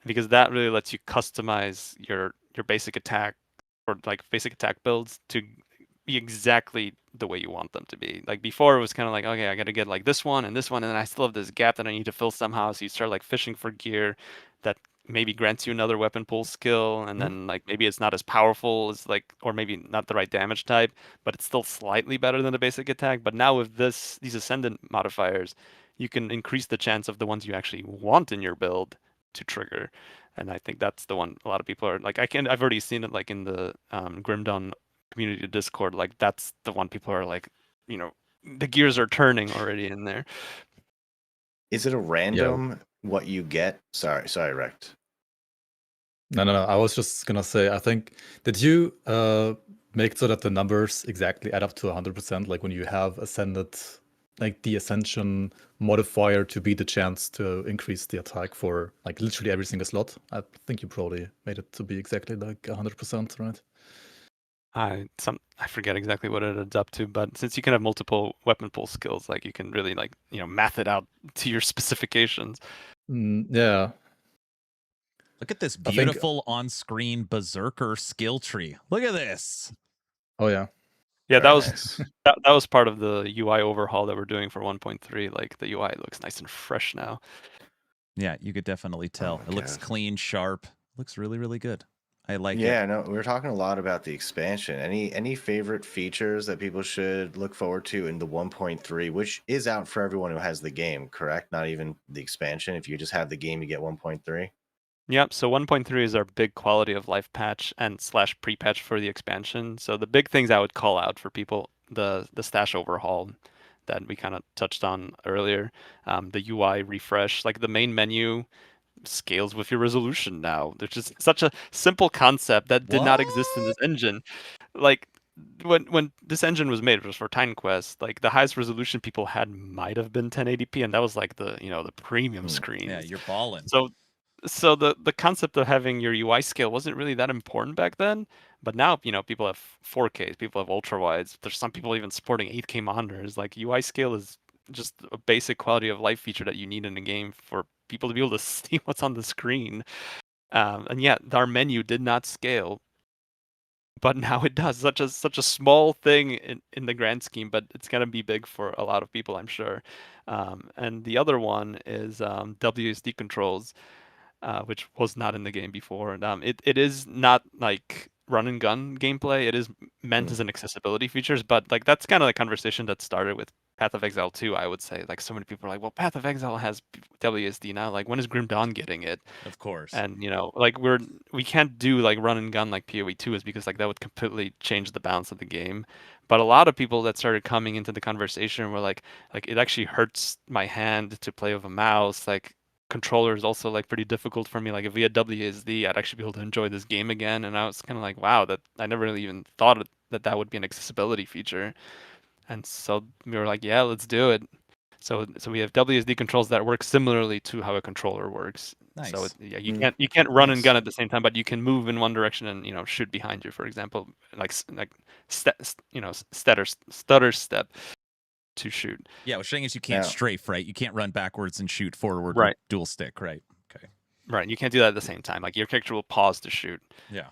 because that really lets you customize your basic attack or like basic attack builds to be exactly the way you want them to be. Like before, it was kind of like, okay, I got to get like this one, and then I still have this gap that I need to fill somehow. So you start like fishing for gear that maybe grants you another weapon pool skill, and then like maybe it's not as powerful as like, or maybe not the right damage type, but it's still slightly better than the basic attack. But now with these ascendant modifiers, you can increase the chance of the ones you actually want in your build to trigger. And I think that's the one a lot of people are like. I've already seen it like in the Grim Dawn community Discord. Like that's the one people are like, the gears are turning already in there. Is it a random what you get? Sorry, Rect. No. I was just gonna say, I think, did you make so that the numbers exactly add up to 100%? Like when you have ascended, like the ascension modifier to be the chance to increase the attack for like literally every single slot. I think you probably made it to be exactly like 100%, right? I forget exactly what it adds up to, but since you can have multiple weapon pool skills, like you can really like math it out to your specifications. Yeah. Look at this I think- beautiful on-screen berserker skill tree. Look at this. Oh yeah. Yeah, Very that was nice. that was part of the UI overhaul that we're doing for 1.3. Like the UI looks nice and fresh now. Yeah, you could definitely tell. my It looks God. clean, sharp. Looks really, really good. I like it. Yeah, no, we were talking a lot about the expansion. Any favorite features that people should look forward to in the 1.3, which is out for everyone who has the game, correct? Not even the expansion. If you just have the game, you get 1.3. Yep, so 1.3 is our big quality of life patch and / pre-patch for the expansion. So the big things I would call out for people, the stash overhaul that we kind of touched on earlier, the UI refresh, like the main menu scales with your resolution now. There's just such a simple concept that did not exist in this engine. Like when this engine was made, it was for Titan Quest. Like the highest resolution people had might have been 1080p, and that was like the the premium screen. Yeah, you're balling. So the concept of having your UI scale wasn't really that important back then, but now people have 4Ks, people have ultra wides. There's some people even supporting 8K monitors. Like UI scale is just a basic quality of life feature that you need in a game for people to be able to see what's on the screen. And yet our menu did not scale, but now it does. Such a small thing in the grand scheme, but it's gonna be big for a lot of people, I'm sure. And the other one is WSD controls. Which was not in the game before. And it is not like run and gun gameplay. It is meant as an accessibility features, but like that's kind of the conversation that started with Path of Exile 2, I would say. Like so many people are like, well, Path of Exile has WSD now. Like when is Grim Dawn getting it? Of course. And like we can't do like run and gun like PoE 2 is because like that would completely change the balance of the game. But a lot of people that started coming into the conversation were like it actually hurts my hand to play with a mouse. Like controller is also like pretty difficult for me. Like if we had WSD, I'd actually be able to enjoy this game again. And I was kind of like, wow, that I never really even thought that would be an accessibility feature. And so we were like, yeah, let's do it. So we have WSD controls that work similarly to how a controller works. Nice. So you can't run and gun at the same time, but you can move in one direction and shoot behind you, for example, like stutter step to shoot. Yeah, what's saying is you can't Yeah. strafe, right? You can't run backwards and shoot forward Right. with dual stick, right? Okay. Right, you can't do that at the same time. Like your character will pause to shoot. Yeah.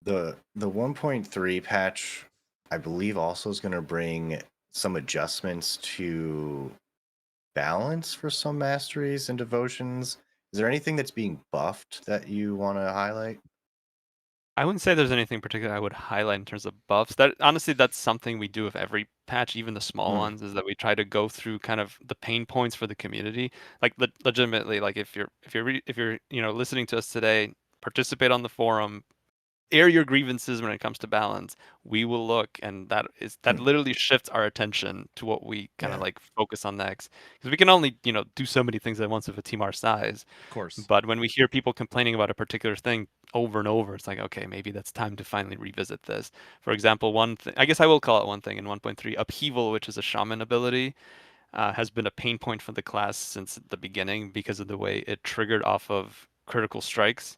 The 1.3 patch, I believe, also is going to bring some adjustments to balance for some masteries and devotions. Is there anything that's being buffed that you want to highlight? I wouldn't say there's anything particular I would highlight in terms of buffs. That honestly, that's something we do with every patch, even the small ones, is that we try to go through kind of the pain points for the community. Like legitimately, like if you're listening to us today, participate on the forum, air your grievances when it comes to balance. We will look, and that literally shifts our attention to what we kind of like focus on next, because we can only do so many things at once with a team our size. Of course. But when we hear people complaining about a particular thing over and over, it's like, okay, maybe that's time to finally revisit this. For example, one thing, I guess I will call it one thing in 1.3, upheaval, which is a shaman ability, has been a pain point for the class since the beginning because of the way it triggered off of critical strikes,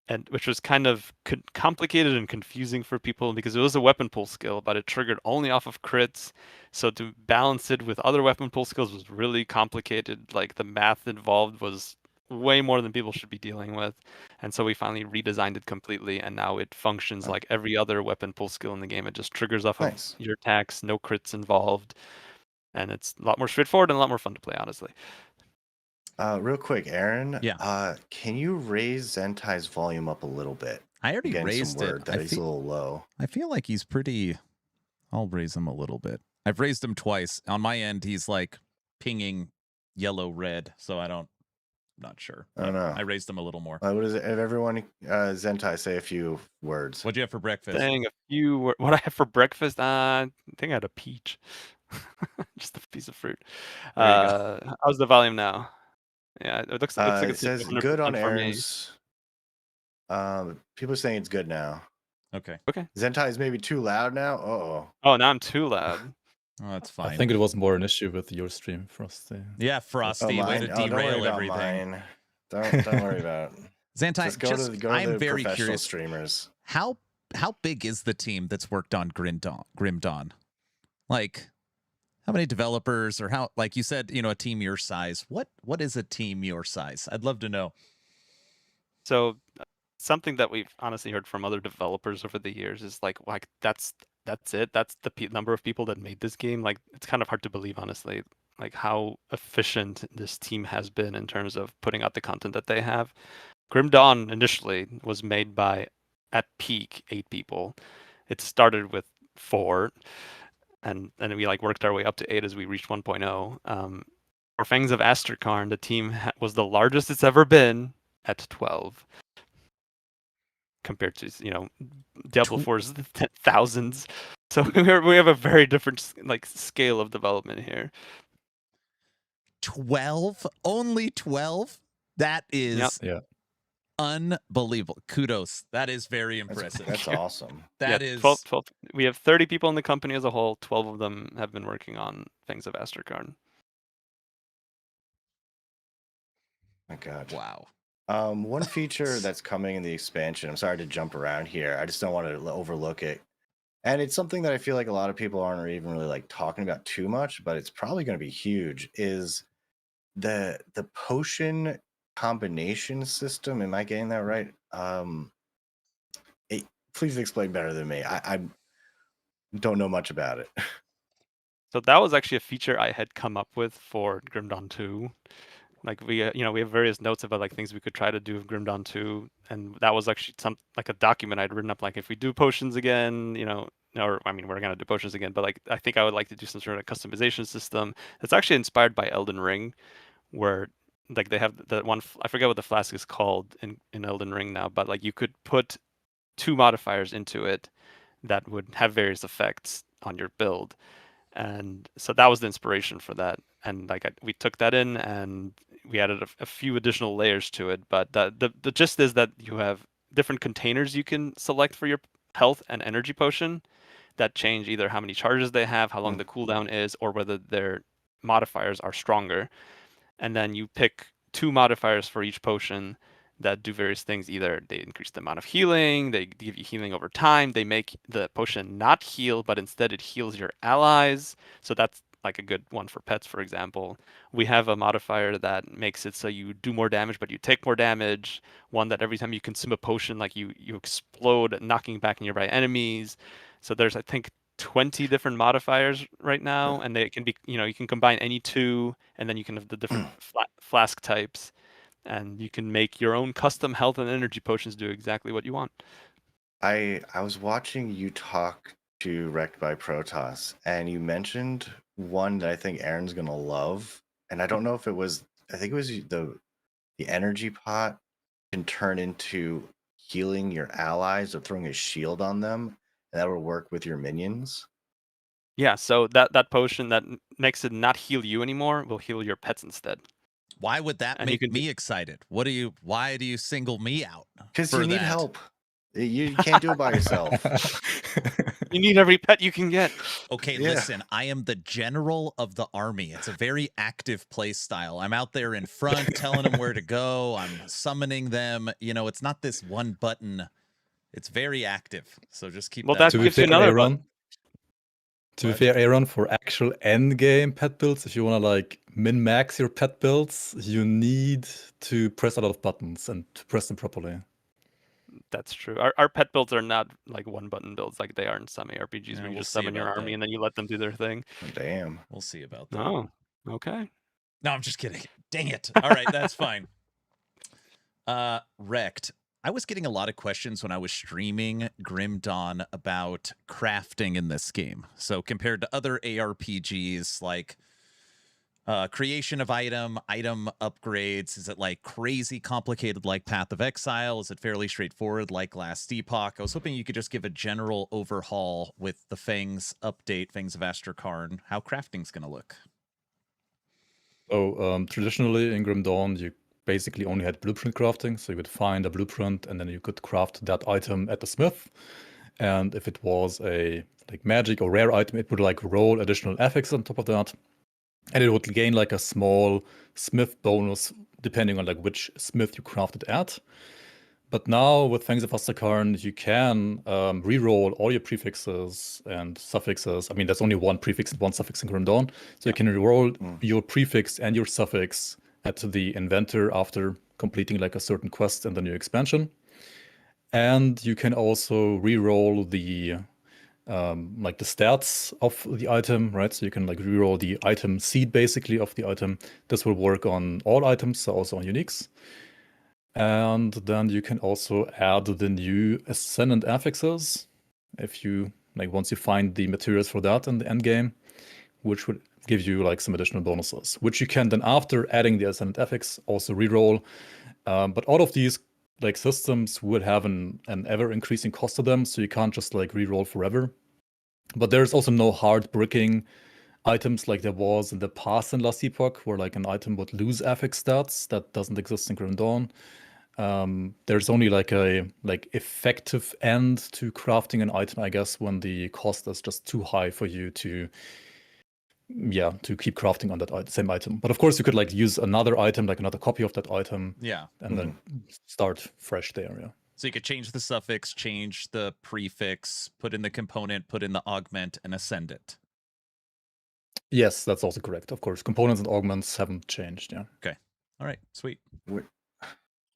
and which was kind of complicated and confusing for people because it was a weapon pool skill, but it triggered only off of crits. So to balance it with other weapon pool skills was really complicated. Like the math involved was way more than people should be dealing with. And so we finally redesigned it completely, and now it functions like every other weapon pull skill in the game. It just triggers off Nice. of your attacks, no crits involved, and it's a lot more straightforward and a lot more fun to play, honestly. Real quick, Aaron. Yeah. Can you raise Zentai's volume up a little bit? I already Getting raised some word it. that he's a little low. I feel like he's pretty. I'll raise him a little bit. I've raised him twice. On my end, he's like pinging yellow, red. So I'm not sure. I don't know. I raised him a little more. What is it? If everyone, Zentai, say a few words. What'd you have for breakfast? Saying a few. What I have for breakfast? I think I had a peach. Just a piece of fruit. How's the volume now? Yeah, it looks like It it's says 100% good on for me. Aaron's. People are saying it's good now. Okay. Zentai is maybe too loud now. Oh. Oh, now I'm too loud. Oh, that's fine. I think it was more an issue with your stream, Frosty. Yeah, Frosty, way to don't worry derail about everything. mine. Don't worry about it. Zantai, Just go to the I'm very professional curious. streamers. How big is the team that's worked on Grim Dawn? Like, how many developers, or how, like you said, a team your size? What is a team your size? I'd love to know. So something that we've honestly heard from other developers over the years is like that's it. That's the number of people that made this game. Like, it's kind of hard to believe, honestly, like how efficient this team has been in terms of putting out the content that they have. Grim Dawn initially was made by, at peak, 8 people. It started with 4, and we like worked our way up to 8 as we reached 1.0. For Fangs of Astrakarn, the team was the largest it's ever been at 12. Compared to Diablo 4's thousands, so we have a very different like scale of development here. 12, only 12. That is unbelievable. Kudos. That is very impressive. That's awesome. That is 12. We have 30 people in the company as a whole. 12 of them have been working on Fangs of Astrakarn. My God. Wow. One feature that's coming in the expansion, I'm sorry to jump around here. I just don't want to overlook it. And it's something that I feel like a lot of people aren't even really like talking about too much, but it's probably going to be huge, is the potion combination system. Am I getting that right? Please explain better than me. I don't know much about it. So that was actually a feature I had come up with for Grim Dawn 2. Like we have various notes about like things we could try to do with Grim Dawn 2, and that was actually a document I'd written up. Like, if we do potions again, or I mean, we're gonna do potions again, but like I think I would like to do some sort of customization system that's actually inspired by Elden Ring, where like they have that one. I forget what the flask is called in Elden Ring now, but like you could put 2 modifiers into it that would have various effects on your build. And so that was the inspiration for that. And like we took that in and we added a few additional layers to it. But the gist is that you have different containers you can select for your health and energy potion that change either how many charges they have, how long the cooldown is, or whether their modifiers are stronger. And then you pick 2 modifiers for each potion that do various things. Either they increase the amount of healing, they give you healing over time, they make the potion not heal, but instead it heals your allies. So that's like a good one for pets, for example. We have a modifier that makes it so you do more damage, but you take more damage. One that every time you consume a potion, like you explode, knocking back nearby enemies. So there's, I think, 20 different modifiers right now, and they can be, you can combine any 2, and then you can have the different flask types. And you can make your own custom health and energy potions do exactly what you want. I was watching you talk to Wrecked by Protoss, and you mentioned one that I think Aaron's gonna love. And I don't know if it was, I think it was the energy pot can turn into healing your allies or throwing a shield on them, and that will work with your minions. Yeah, so that potion that makes it not heal you anymore will heal your pets instead. Why would that make me excited? Why do you single me out? Because you need help. You can't do it by yourself. You need every pet you can get. Okay, listen, I am the general of the army. It's a very active play style. I'm out there in front telling them where to go. I'm summoning them. It's not this one button. It's very active. So just keep that. That gives you another run. To be fair, Aaron, for actual end game pet builds, if you want to like min-max your pet builds, you need to press a lot of buttons and to press them properly. That's true. Our pet builds are not like one button builds like they are in some ARPGs Yeah, where you we'll just see summon your about army that. and then you let them do their thing. Oh, damn. We'll see about that. Oh, okay. No, I'm just kidding. Dang it. All right, that's fine. Wrecked. I was getting a lot of questions when I was streaming Grim Dawn about crafting in this game. So compared to other ARPGs, like creation of item upgrades, is it like crazy complicated like Path of Exile? Is it fairly straightforward like Last Epoch? I was hoping you could just give a general overhaul with the Fangs update, Fangs of Astrakarn, how crafting's going to look. So traditionally in Grim Dawn, you basically only had blueprint crafting. So you would find a blueprint and then you could craft that item at the smith. And if it was a like magic or rare item, it would like roll additional affix on top of that. And it would gain like a small smith bonus depending on like which smith you crafted at. But now with Fangs of Astrakarn, you can re-roll all your prefixes and suffixes. I mean, there's only one prefix and one suffix in Grim Dawn. So you can re-roll your prefix and your suffix at the inventor after completing like a certain quest in the new expansion. And you can also re-roll the like the stats of the item, right? So you can like reroll the item seed basically of the item. This will work on all items, so also on uniques. And then you can also add the new ascendant affixes if you like once you find the materials for that in the end game, which would give you like some additional bonuses, which you can then after adding the ascendant affix also reroll. But all of these like systems would have an ever increasing cost to them, so you can't just like reroll forever. But there's also no hard bricking items like there was in the past in Last Epoch, where like an item would lose affix stats. That doesn't exist in Grim Dawn. There's only like a effective end to crafting an item, I guess, when the cost is just too high for you to keep crafting on that same item. But of course, you could like use another item, like another copy of that item, and then start fresh there. Yeah. So you could change the suffix, change the prefix, put in the component, put in the augment, and ascend it. Yes, that's also correct. Of course, components and augments haven't changed. Yeah. Okay. All right. Sweet.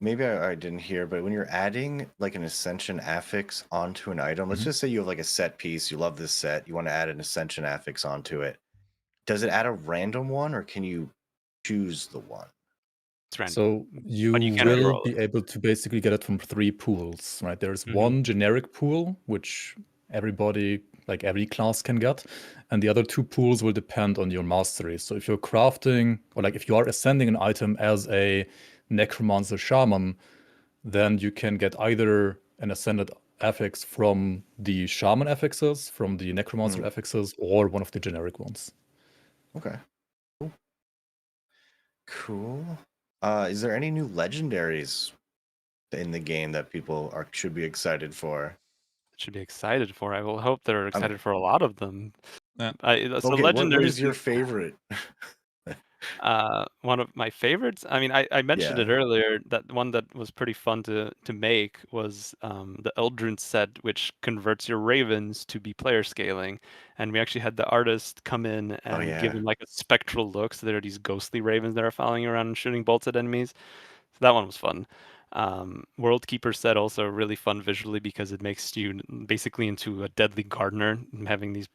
Maybe I didn't hear, but when you're adding like an ascension affix onto an item, let's just say you have like a set piece, you love this set, you want to add an ascension affix onto it. Does it add a random one, or can you choose the one? It's random. So you will be able to basically get it from 3 pools, right? There's one generic pool, which everybody, like every class can get. And the other 2 pools will depend on your mastery. So if you're crafting, or like if you are ascending an item as a necromancer shaman, then you can get either an ascended affix from the shaman affixes, from the necromancer affixes, or one of the generic ones. Okay. Cool. Is there any new legendaries in the game that people should be excited for? Should be excited for. I will hope they're excited for a lot of them. Yeah. So okay, legendaries. What is your favorite? One of my favorites. I mean, I mentioned it earlier. That one that was pretty fun to make was the Eldrune set, which converts your ravens to be player scaling. And we actually had the artist come in and give them like a spectral look. So there are these ghostly ravens that are following you around and shooting bolts at enemies. So that one was fun. World Keeper set also really fun visually because it makes you basically into a deadly gardener, having these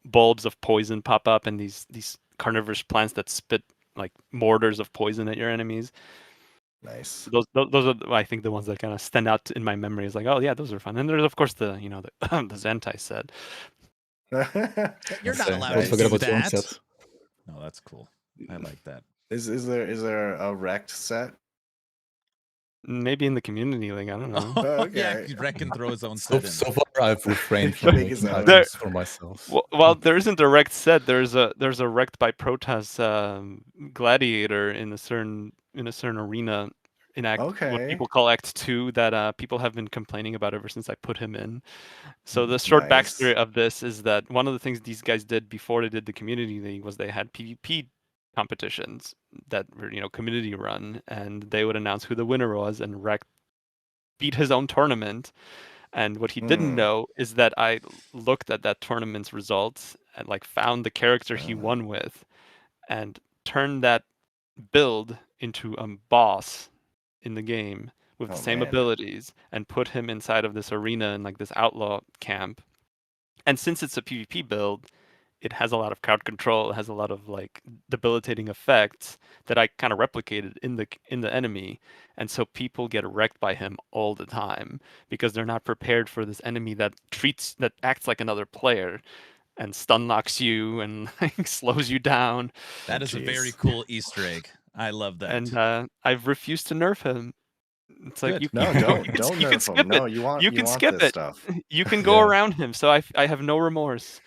bulbs of poison pop up and these carnivorous plants that spit like mortars of poison at your enemies. Nice. Those are I think the ones that kind of stand out in my memory. Is like, oh yeah, those are fun. And there's of course the the Zantai set. You're not allowed to do that. No, that's cool. I like that. Is there a wrecked set? Maybe in the community league, I don't know. Okay. Yeah, Wreck can throw his own set in. So far, I've refrained from making items for myself. Well, there isn't a wrecked set. There's a wrecked by Protoss gladiator in a certain arena in what people call Act 2 that people have been complaining about ever since I put him in. So the short backstory of this is that one of the things these guys did before they did the community league was they had PvP competitions that were community run, and they would announce who the winner was, and Rec beat his own tournament And what he didn't know is that I looked at that tournament's results and like found the character he won with and turned that build into a boss in the game with the same abilities and put him inside of this arena in like this outlaw camp. And since it's a PvP build, it has a lot of crowd control, it has a lot of like debilitating effects that I kind of replicated in the enemy. And so people get wrecked by him all the time because they're not prepared for this enemy that acts like another player and stun locks you and like slows you down. That is a very cool Easter egg. I love that. And I've refused to nerf him. It's like Good. No, don't nerf him. No, you want skip this it. stuff. You can go around him, so I have no remorse.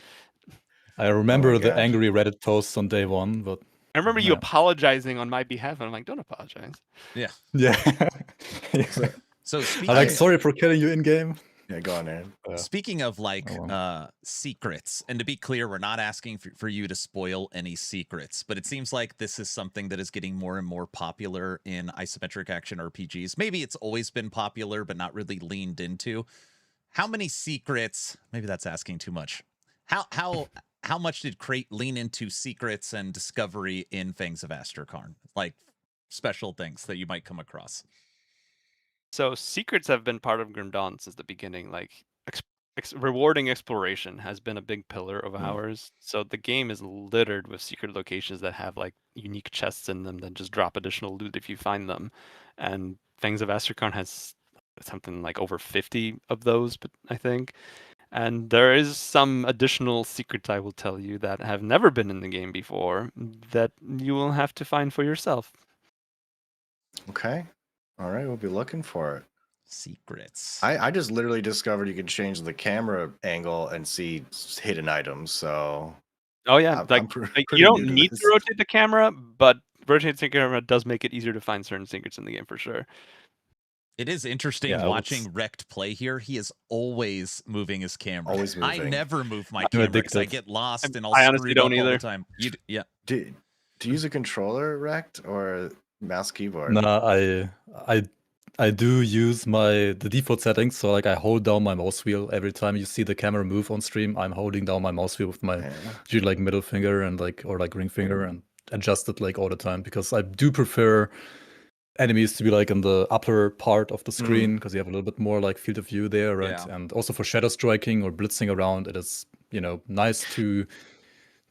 I remember the gosh. angry Reddit posts on day one, but I remember you apologizing on my behalf, and I'm like, don't apologize. Yeah. yeah. So I'm like, sorry for killing you in game. Yeah, go on, Aaron. speaking of like secrets, and to be clear, we're not asking for you to spoil any secrets, but it seems like this is something that is getting more and more popular in isometric action RPGs. Maybe it's always been popular, but not really leaned into. How many secrets? Maybe that's asking too much. How much did Crate lean into secrets and discovery in Fangs of Astrakarn? Like special things that you might come across. So secrets have been part of Grim Dawn since the beginning. Like rewarding exploration has been a big pillar of ours. So the game is littered with secret locations that have like unique chests in them that just drop additional loot if you find them. And Fangs of Astrakarn has something like over 50 of those, I think. And there is some additional secrets I will tell you that have never been in the game before that you will have to find for yourself. Okay. All right, we'll be looking for it. Secrets. I just literally discovered you can change the camera angle and see hidden items. So oh yeah, you don't need to rotate the camera, but rotating the camera does make it easier to find certain secrets in the game for sure. It is interesting watching Rect play here. He is always moving his camera. Always moving. I never move my camera because I get lost and I I'll honestly screw it don't up either. all the time. Do you use a controller, Rect, or mouse keyboard? No, I do use the default settings. So like I hold down my mouse wheel every time you see the camera move on stream. I'm holding down my mouse wheel with my usually like middle finger and like ring finger and adjust it like all the time because I do prefer enemies to be like in the upper part of the screen because you have a little bit more like field of view there, right? Yeah. And also for shadow striking or blitzing around, it is nice to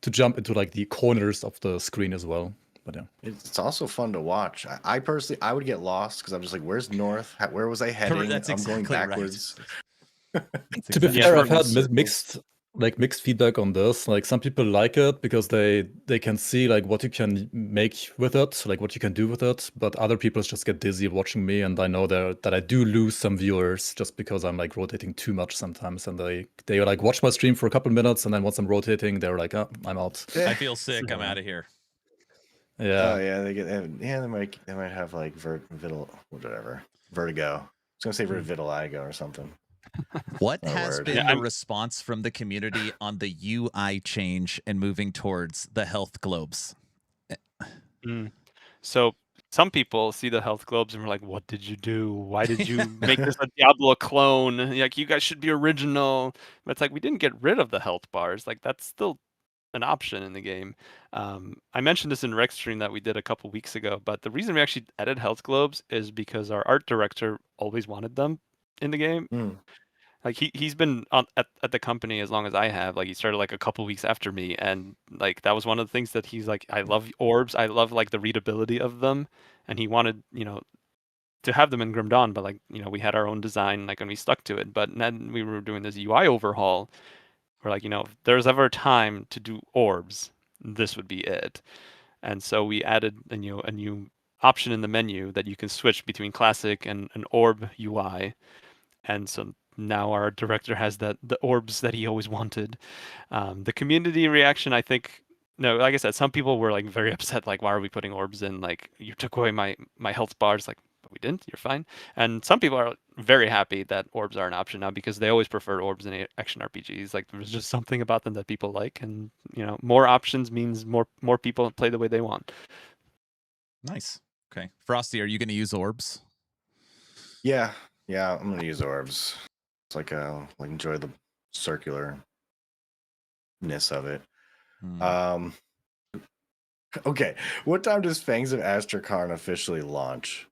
jump into like the corners of the screen as well. But yeah, it's also fun to watch. I personally, I would get lost because I'm just like, where's north? Where was I heading? That's I'm going exactly backwards. Right. To be fair, I've had mixed feedback on this. Like some people like it because they can see like what you can make with it, like what you can do with it. But other people just get dizzy watching me, and I know that I do lose some viewers just because I'm like rotating too much sometimes, and they like watch my stream for a couple minutes, and then once I'm rotating, they're like, oh, I'm out. I feel sick. I'm out of here. Yeah. Oh yeah, they might have like vertigo. I was gonna say vitiligo or something. What has been the response from the community on the UI change and moving towards the health globes? So some people see the health globes and we're like, what did you do? Why did you make this a Diablo clone? Like, you guys should be original. But it's like, we didn't get rid of the health bars. Like, that's still an option in the game. I mentioned this in Rex stream that we did a couple weeks ago, but the reason we actually added health globes is because our art director always wanted them in the game. Like he's been at the company as long as I have. Like he started like a couple weeks after me, and like that was one of the things that he's like, I love orbs. I love like the readability of them, and he wanted to have them in Grim Dawn, but like we had our own design, like, and we stuck to it. But then we were doing this UI overhaul. We're like, if there's ever a time to do orbs, this would be it. And so we added a new option in the menu that you can switch between classic and an orb UI, and so now our director has the orbs that he always wanted. The community reaction, I think, like I said, some people were like very upset, like, why are we putting orbs in? Like, you took away my health bars. Like, but we didn't. You're fine. And some people are very happy that orbs are an option now because they always prefer orbs in action RPGs. Like, there's just something about them that people like, and more options means more people play the way they want. Nice. Okay, Frosty, are you going to use orbs? Yeah, I'm going to use orbs. It's like enjoy the circularness of it. Okay, what time does Fangs of Astrakarn officially launch?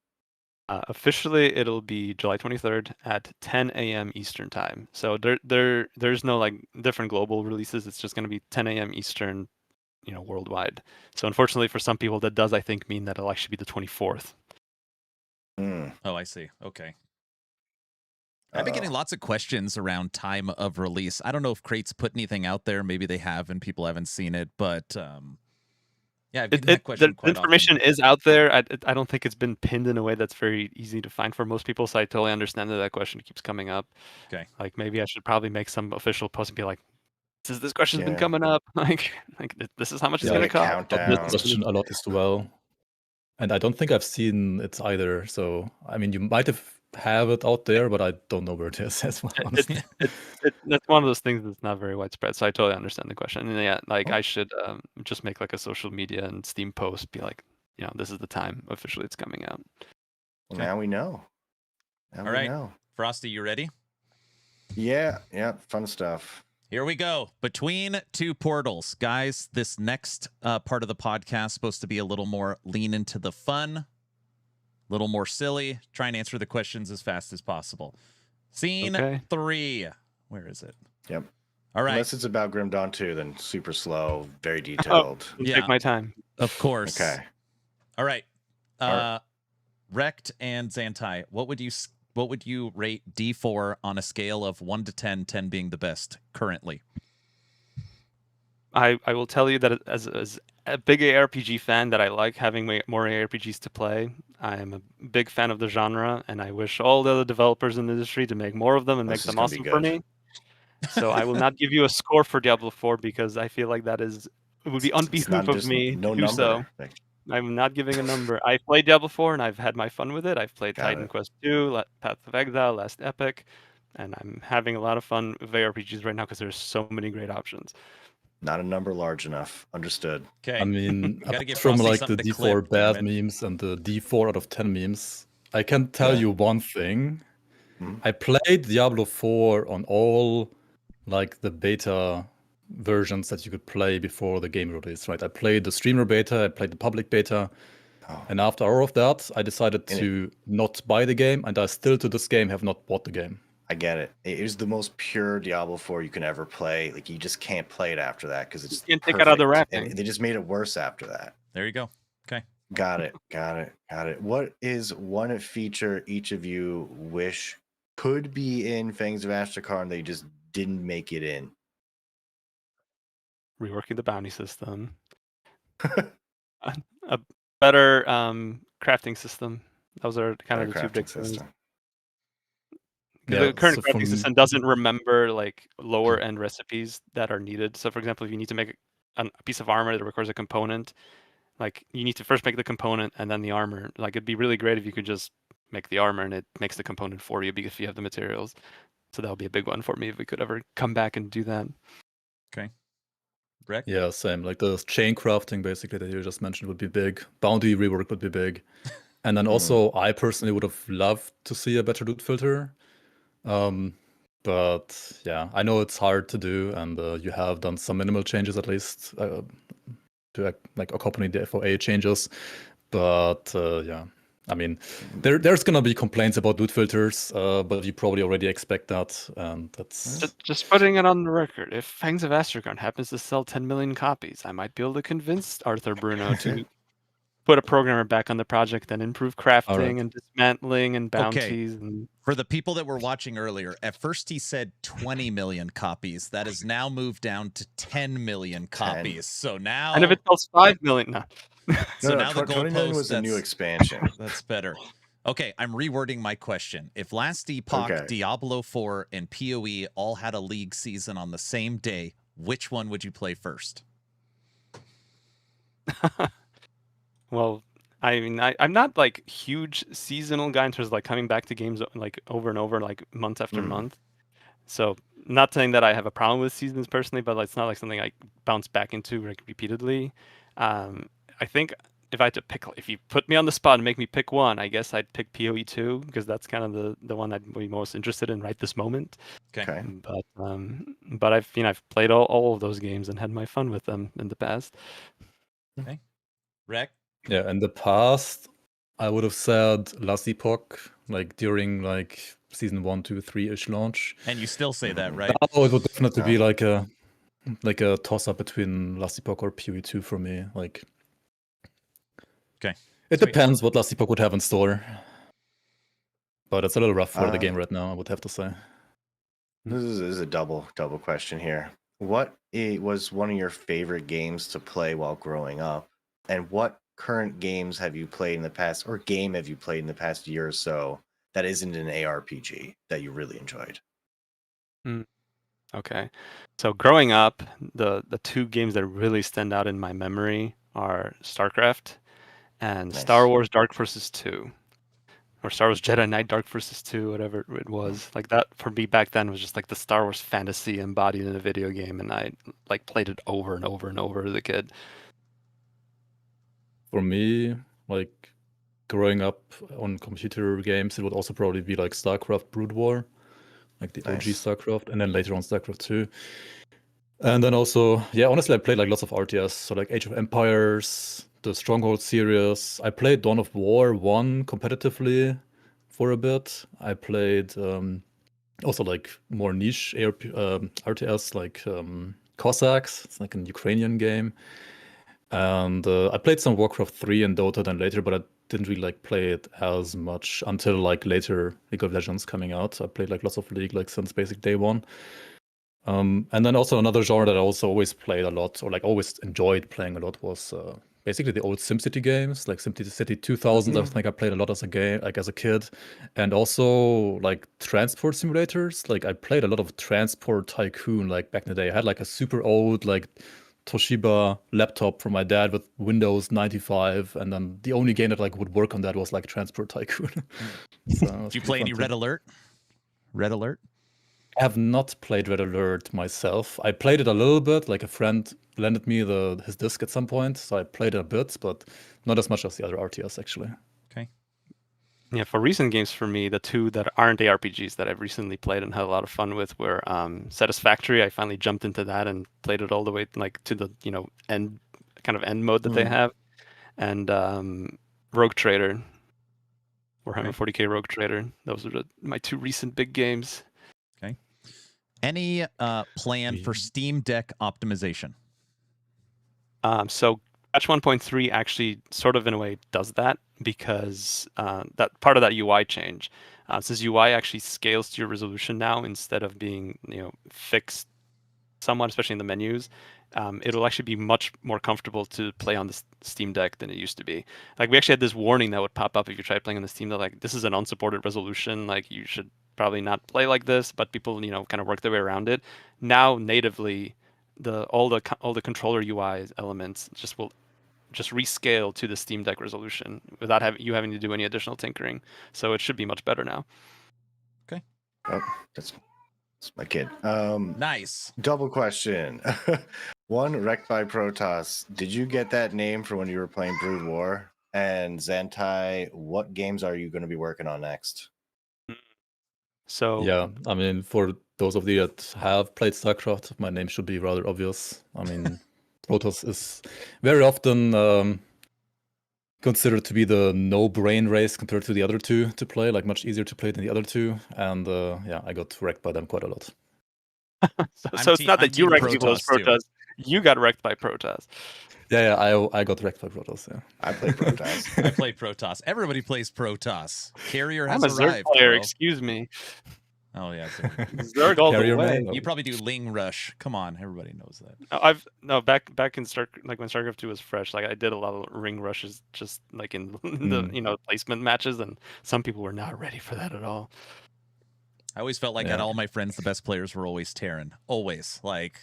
Officially, it'll be July 23rd at 10 a.m. Eastern time. So there's no like different global releases. It's just going to be 10 a.m. Eastern, worldwide. So unfortunately, for some people, that does I think mean that it'll actually be the 24th. Oh, I see. Okay. I've been getting lots of questions around time of release. I don't know if Crate's put anything out there. Maybe they have, and people haven't seen it. But yeah, I've gotten that question The information is out there. I don't think it's been pinned in a way that's very easy to find for most people. So I totally understand that question keeps coming up. Okay. Like maybe I should probably make some official post and be like, this question's been coming up. Like this is how much it's going to cost. That question a lot as well. And I don't think I've seen it either. So, I mean, you might have it out there, but I don't know where it is as well, honestly. That's one of those things that's not very widespread. So I totally understand the question. And yeah, like I should just make like a social media and Steam post, be like, this is the time officially it's coming out. Well, now we know. All right. Frosty, you ready? Yeah, fun stuff. Here we go. Between two portals. Guys, this next part of the podcast is supposed to be a little more lean into the fun, a little more silly. Try and answer the questions as fast as possible. Scene 3. Where is it? Yep. All right. Unless it's about Grim Dawn 2, then super slow, very detailed. Take my time. Of course. Okay. All right. Rect and Zantai, what would you rate D4 on a scale of 1 to 10, 10 being the best currently? I will tell you that as a big ARPG fan, that I like having more ARPGs to play. I am a big fan of the genre, and I wish all the other developers in the industry to make more of them and make them awesome for me. So I will not give you a score for Diablo 4 because I feel like it would be unbehoof of me to do so. I'm not giving a number. I've played Diablo 4 and I've had my fun with it. I've played Titan Quest 2, Path of Exile, Last Epic, and I'm having a lot of fun with ARPGs right now because there's so many great options. Not a number large enough. Understood. Okay. I mean, apart from like the D4 bad memes and the D4 out of 10 memes, I can tell you one thing. I played Diablo 4 on all like the beta versions that you could play before the game release, right? I played the streamer beta, I played the public beta, and after all of that, I decided to not buy the game, and I still to this game have not bought the game. I get it. It is the most pure Diablo 4 you can ever play. Like you just can't play it after that because it's you can't take it out of the wrapping. And they just made it worse after that. There you go. Okay. Got it. What is one feature each of you wish could be in Fangs of Astrakarn that you just didn't make it in? Reworking the bounty system. a better crafting system. Those are kind of the two big things. The current crafting system doesn't remember like lower end recipes that are needed. So for example, if you need to make a piece of armor that requires a component, like you need to first make the component and then the armor. Like it'd be really great if you could just make the armor and it makes the component for you because you have the materials. So that would be a big one for me if we could ever come back and do that. Okay. Rick? Yeah, same. Like the chain crafting basically that you just mentioned would be big. Bounty rework would be big. And then also I personally would have loved to see a better loot filter. But yeah, I know it's hard to do, and you have done some minimal changes at least to like accompany the FOA changes. But yeah, I mean, there's gonna be complaints about loot filters, but you probably already expect that, and that's just putting it on the record. If Fangs of Astrakarn happens to sell 10 million copies, I might be able to convince Arthur Bruno to put a programmer back on the project and improve crafting and dismantling and bounties. And for the people that were watching earlier, at first he said 20 million copies. That has now moved down to 10 million copies. So now, and if it sells 5 million, now the goalpost was a new expansion. That's better. Okay, I'm rewording my question. If Last Epoch, Diablo 4, and PoE all had a league season on the same day, which one would you play first? Well, I mean, I'm not like huge seasonal guy in terms of like coming back to games like over and over, like month after month. So not saying that I have a problem with seasons personally, but it's not like something I bounce back into like repeatedly. I think if I had to pick, if you put me on the spot and make me pick one, I guess I'd pick PoE 2 because that's kind of the one I'd be most interested in right this moment. Okay. But I've played all of those games and had my fun with them in the past. Okay. Rec? Yeah, in the past, I would have said Last Epoch, like during like season 1, 2, 3-ish launch. And you still say that, right? Oh, it would definitely be like a toss-up between Last Epoch or PoE 2 for me. Like, Okay. it Sweet. depends what Last Epoch would have in store. But it's a little rough for the game right now, I would have to say. This is a double question here. What was one of your favorite games to play while growing up? And what current games have you played in the past, or game have you played in the past year or so that isn't an ARPG that you really enjoyed? Okay. So growing up, the two games that really stand out in my memory are StarCraft and Nice. Star Wars Dark Forces 2. Or Star Wars Jedi Knight Dark Forces 2, whatever it was. Like that for me back then was just like the Star Wars fantasy embodied in a video game, and I like played it over and over and over as a kid. For me, like growing up on computer games, it would also probably be like StarCraft Brood War, like the OG Nice. StarCraft, and then later on StarCraft 2. And then also, yeah, honestly, I played like lots of RTS, so like Age of Empires, the Stronghold series. I played Dawn of War 1 competitively for a bit. I played also like more niche RTS, like Cossacks. It's like a Ukrainian game. And I played some Warcraft 3 and Dota then later, but I didn't really like play it as much until like later League of Legends coming out. I played like lots of League like since basic day one. And then also another genre that I also always played a lot, or like always enjoyed playing a lot, was basically the old SimCity games, like SimCity 2000. I think I played a lot as a game, like as a kid, and also like transport simulators. Like I played a lot of Transport Tycoon, like back in the day. I had like a super old like Toshiba laptop from my dad with Windows 95, and then the only game that like would work on that was like Transport Tycoon. So Did you play any Red Alert? Red Alert? I have not played Red Alert myself. I played it a little bit, like a friend lended me his disc at some point, so I played it a bit, but not as much as the other RTS actually. Okay. Yeah, for recent games for me, the two that aren't ARPGs that I've recently played and had a lot of fun with were Satisfactory. I finally jumped into that and played it all the way like to the end mode that they have, and Rogue Trader, Warhammer 40k Rogue Trader. Those are my two recent big games. Okay. Any plan for Steam Deck optimization? So Patch 1.3 actually sort of in a way does that, because that part of that UI change, since UI actually scales to your resolution now instead of being fixed somewhat, especially in the menus, it'll actually be much more comfortable to play on the Steam Deck than it used to be. Like we actually had this warning that would pop up if you tried playing on the Steam Deck, like this is an unsupported resolution, like you should probably not play like this, but people kind of work their way around it. Now natively, all the controller UI elements will rescale to the Steam Deck resolution without having to do any additional tinkering. So it should be much better now. Okay. Oh, that's my kid. Nice. Double question. One, Wrecked by Protoss. Did you get that name for when you were playing Brood War? And Zantai, what games are you going to be working on next? So yeah, I mean, for those of you that have played StarCraft, my name should be rather obvious. I mean, Protoss is very often considered to be the no-brain race compared to the other two to play, like much easier to play than the other two. And yeah, I got wrecked by them quite a lot. so it's not that you wrecked people as Protoss. You got wrecked by Protoss. Yeah, I got wrecked by Protoss. Yeah, I played Protoss. I played Protoss. Everybody plays Protoss. Carrier has I'm a arrived. Zerg player. Bro. Excuse me. Oh yeah, Zerg all Carrier the way. man. You probably do Ling Rush. Come on, everybody knows that. Back in like when StarCraft 2 was fresh, like I did a lot of ring rushes just like in the placement matches, and some people were not ready for that at all. I always felt like out of all my friends, the best players were always Terran. Always. Like,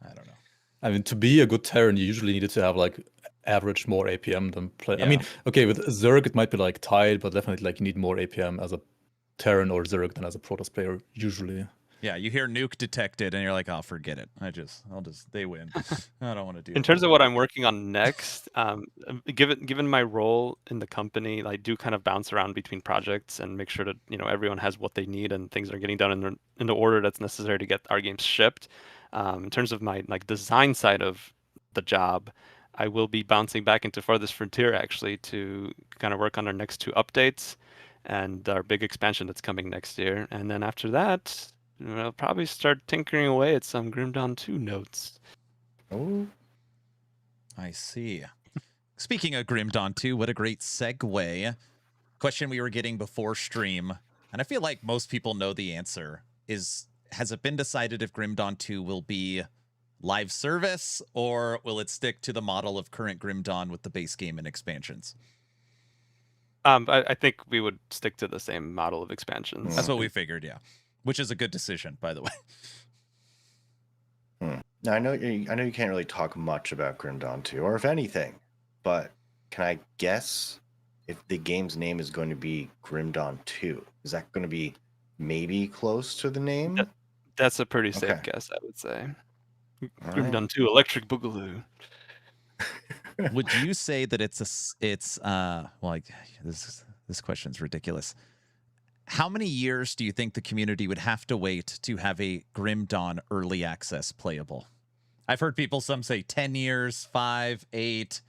I don't know. I mean, to be a good Terran, you usually needed to have like average more APM than play. Yeah. I mean, okay, with Zerg it might be like tied, but definitely like you need more APM as a Terran or Zerg than as a Protoss player usually. Yeah, you hear nuke detected, and you're like, "Oh, forget it. They win. I don't want to do." In terms of what I'm working on next, given my role in the company, I do kind of bounce around between projects and make sure that everyone has what they need and things are getting done in the order that's necessary to get our games shipped. In terms of my design side of the job, I will be bouncing back into Farthest Frontier actually to kind of work on our next 2 updates and our big expansion that's coming next year. And then after that, I'll probably start tinkering away at some Grim Dawn 2 notes. Oh, I see. Speaking of Grim Dawn 2, what a great segue. Question we were getting before stream, and I feel like most people know the answer, has it been decided if Grim Dawn 2 will be live service, or will it stick to the model of current Grim Dawn with the base game and expansions? I think we would stick to the same model of expansions. That's what we figured, yeah. Which is a good decision, by the way. Now, I know you can't really talk much about Grim Dawn 2, or if anything, but can I guess if the game's name is going to be Grim Dawn 2? Is that going to be maybe close to the name? That's a pretty safe guess, I would say. Grim Dawn 2 Electric Boogaloo. Would you say that this question's ridiculous. How many years do you think the community would have to wait to have a Grim Dawn early access playable? I've heard some say 10 years, 5, 8.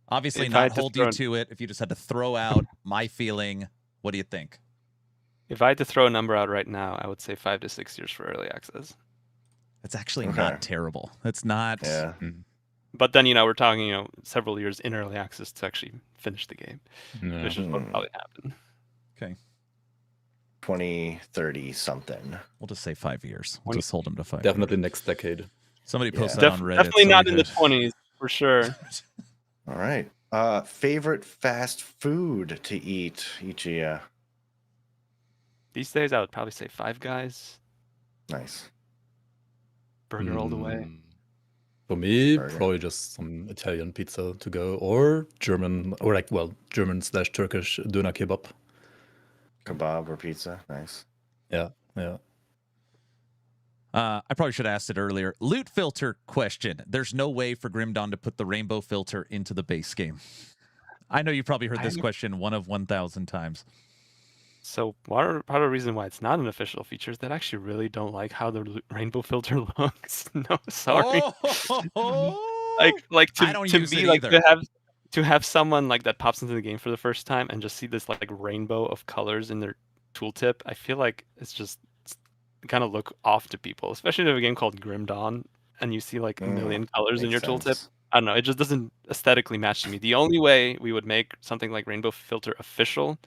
Obviously not hold you to it. If you just had to throw out my feeling, what do you think? If I had to throw a number out right now, I would say 5 to 6 years for early access. That's actually not terrible. That's not... Yeah. But then, we're talking, several years in early access to actually finish the game, which is what will probably happen. Okay. 2030 something. We'll just say 5 years. We'll just hold them to 5 Definitely next decade. Somebody post that on Reddit. Definitely not in the 20s, for sure. All right. Favorite fast food to eat each year? These days, I would probably say Five Guys. Nice. Burger all the way. For me, probably just some Italian pizza to go, or German, or German/Turkish doner kebab. Kebab or pizza. Nice. Yeah. I probably should have asked it earlier. Loot filter question. There's no way for Grim Dawn to put the rainbow filter into the base game. I know you probably heard this question 1 of 1,000 times. So part of the reason why it's not an official feature is that I actually really don't like how the rainbow filter looks. No, sorry. To have someone that pops into the game for the first time and just see this rainbow of colors in their tooltip, I feel like it's kind of look off to people, especially in a game called Grim Dawn, and you see a million colors in your tooltip. I don't know, it just doesn't aesthetically match to me. The only way we would make something like rainbow filter official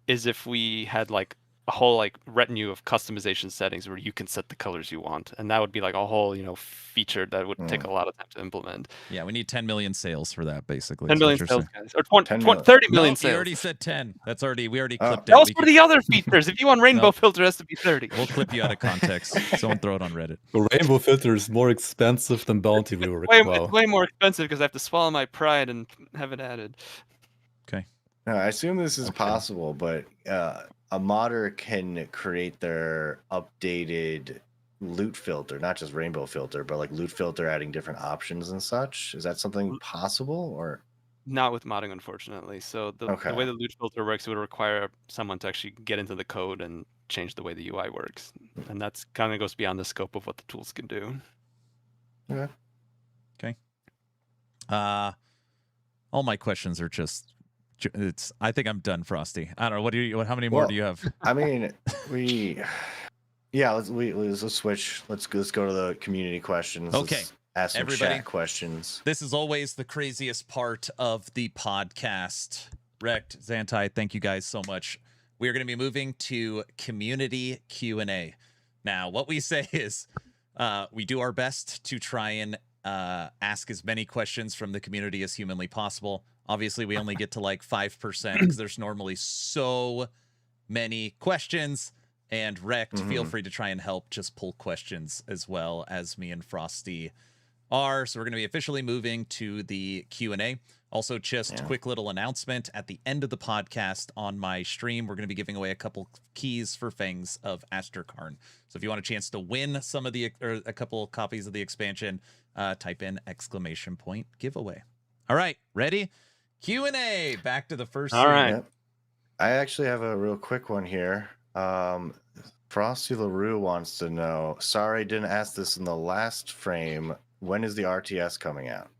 is if we had a whole retinue of customization settings where you can set the colors you want, and that would be a whole feature that would take a lot of time to implement. Yeah, we need 10 million sales for that, basically. 10 million sales, guys, or 30 million sales. You already said 10. We already clipped it. That was for the other features. If you want rainbow filter, it has to be 30. We'll clip you out of context. Someone throw it on Reddit. The rainbow filter is more expensive than bounty rework. It's way more expensive because I have to swallow my pride and have it added. Okay. Now, I assume this is possible, but a modder can create their updated loot filter, not just rainbow filter, but loot filter adding different options and such. Is that something possible, or not with modding, unfortunately? So the way the loot filter works, it would require someone to actually get into the code and change the way the UI works, and that's kind of goes beyond the scope of what the tools can do. Okay. All my questions are just. I think I'm done, Frosty. I don't know. How many more do you have? I mean, let's switch. Let's go to the community questions. Okay. Let's ask some chat questions. This is always the craziest part of the podcast. Rect, Zantai, thank you guys so much. We are going to be moving to community Q&A. Now, what we say is we do our best to try and ask as many questions from the community as humanly possible. Obviously, we only get to 5% because there's normally so many questions. And Rect, feel free to try and help just pull questions as well as me and Frosty are. So we're going to be officially moving to the Q&A. Also, just quick little announcement at the end of the podcast on my stream, we're going to be giving away a couple keys for Fangs of Asterkarn. So if you want a chance to win some of the or a couple copies of the expansion, type in !giveaway. All right, ready? Q&A. Back to the first All scene. right. Yep. I actually have a real quick one here. Frosty LaRue wants to know, sorry, didn't ask this in the last frame. When is the RTS coming out?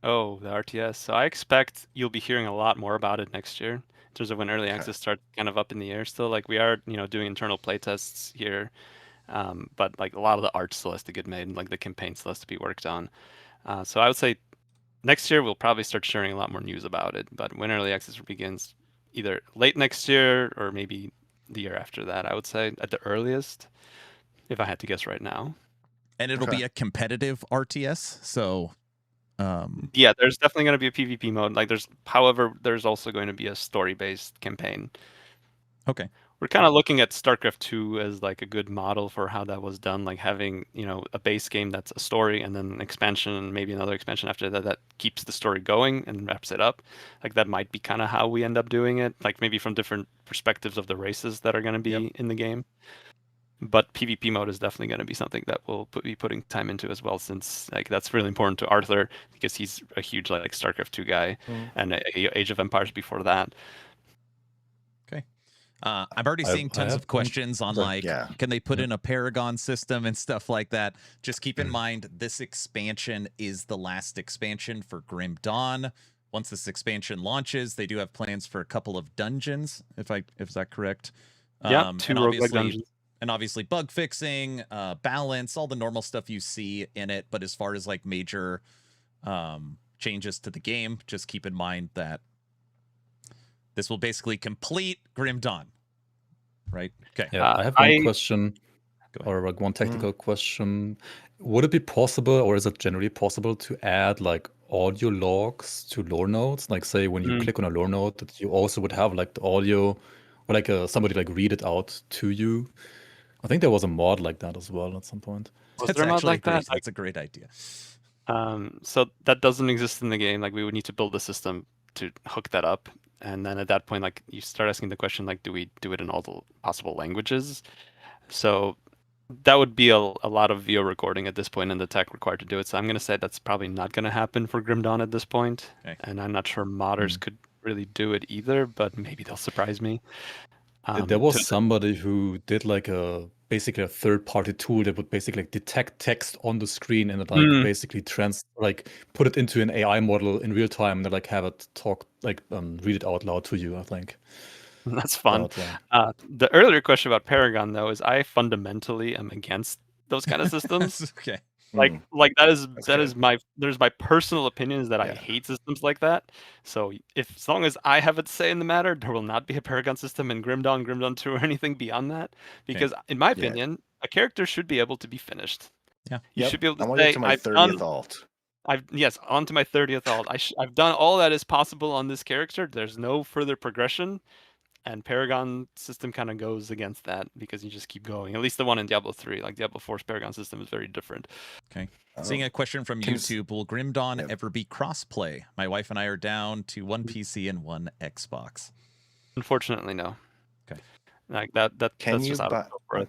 Oh, the RTS. So I expect you'll be hearing a lot more about it next year. In terms of when early access starts, kind of up in the air still. Like we are, doing internal playtests here, but like a lot of the art still has to get made, and like the campaign still has to be worked on. So I would say next year we'll probably start sharing a lot more news about it. But when early access begins, either late next year or maybe the year after that, I would say at the earliest, if I had to guess right now. And it'll be a competitive RTS. So yeah, there's definitely going to be a PvP mode. Like however, there's also going to be a story-based campaign. Okay. We're kind of looking at StarCraft 2 as like a good model for how that was done, like having, a base game that's a story and then an expansion and maybe another expansion after that that keeps the story going and wraps it up. Like that might be kind of how we end up doing it, like maybe from different perspectives of the races that are going to be in the game. But PvP mode is definitely going to be something that we'll be putting time into as well, since like that's really important to Arthur because he's a huge like StarCraft 2 guy and Age of Empires before that. Okay. I'm already seeing tons of questions on can they put in a Paragon system and stuff like that? Just keep in mind this expansion is the last expansion for Grim Dawn. Once this expansion launches, they do have plans for a couple of dungeons, if that correct? Yeah, 2 roguelike dungeons. And obviously bug fixing, balance, all the normal stuff you see in it. But as far as like major changes to the game, just keep in mind that this will basically complete Grim Dawn. Right? Okay. Yeah, I have one question, or like one technical question. Would it be possible, or is it generally possible, to add like audio logs to lore notes? Like say when you click on a lore note, that you also would have like the audio, or like somebody like read it out to you. I think there was a mod like that as well at some point. That's actually that's a great idea. So that doesn't exist in the game. Like we would need to build a system to hook that up, and then at that point, like you start asking the question, like, do we do it in all the possible languages? So that would be a lot of VO recording at this point and the tech required to do it. So I'm going to say that's probably not going to happen for Grim Dawn at this point. Okay. And I'm not sure modders could really do it either, but maybe they'll surprise me. There was somebody who did like basically a third-party tool that would basically like detect text on the screen and like basically put it into an AI model in real time and like have it talk read it out loud to you, I think. That's fun. The earlier question about Paragon though is I fundamentally am against those kind of systems. Okay. Like there's my personal opinion is that I hate systems like that. So as long as I have a say in the matter, there will not be a Paragon system in Grim Dawn 2, or anything beyond that. Because in my opinion, a character should be able to be finished. Yeah. You should be able to I want say, to get to my 30th alt. On to my 30th alt. I've done all that is possible on this character. There's no further progression. And Paragon system kind of goes against that because you just keep going. At least the one in Diablo 3. Like Diablo 4's Paragon system is very different. Okay. Seeing a question from YouTube. Will Grim Dawn ever be crossplay? My wife and I are down to one PC and one Xbox. Unfortunately, no. Okay. Like that's just out of scope.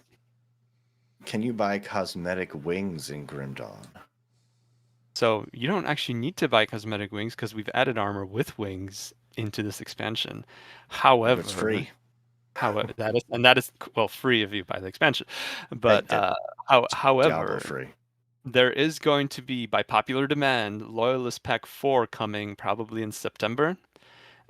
Can you buy cosmetic wings in Grim Dawn? So you don't actually need to buy cosmetic wings because we've added armor with wings into this expansion. However, it's free. However, that is free if you buy the expansion. But however, free. There is going to be, by popular demand, Loyalist Pack 4 coming probably in September.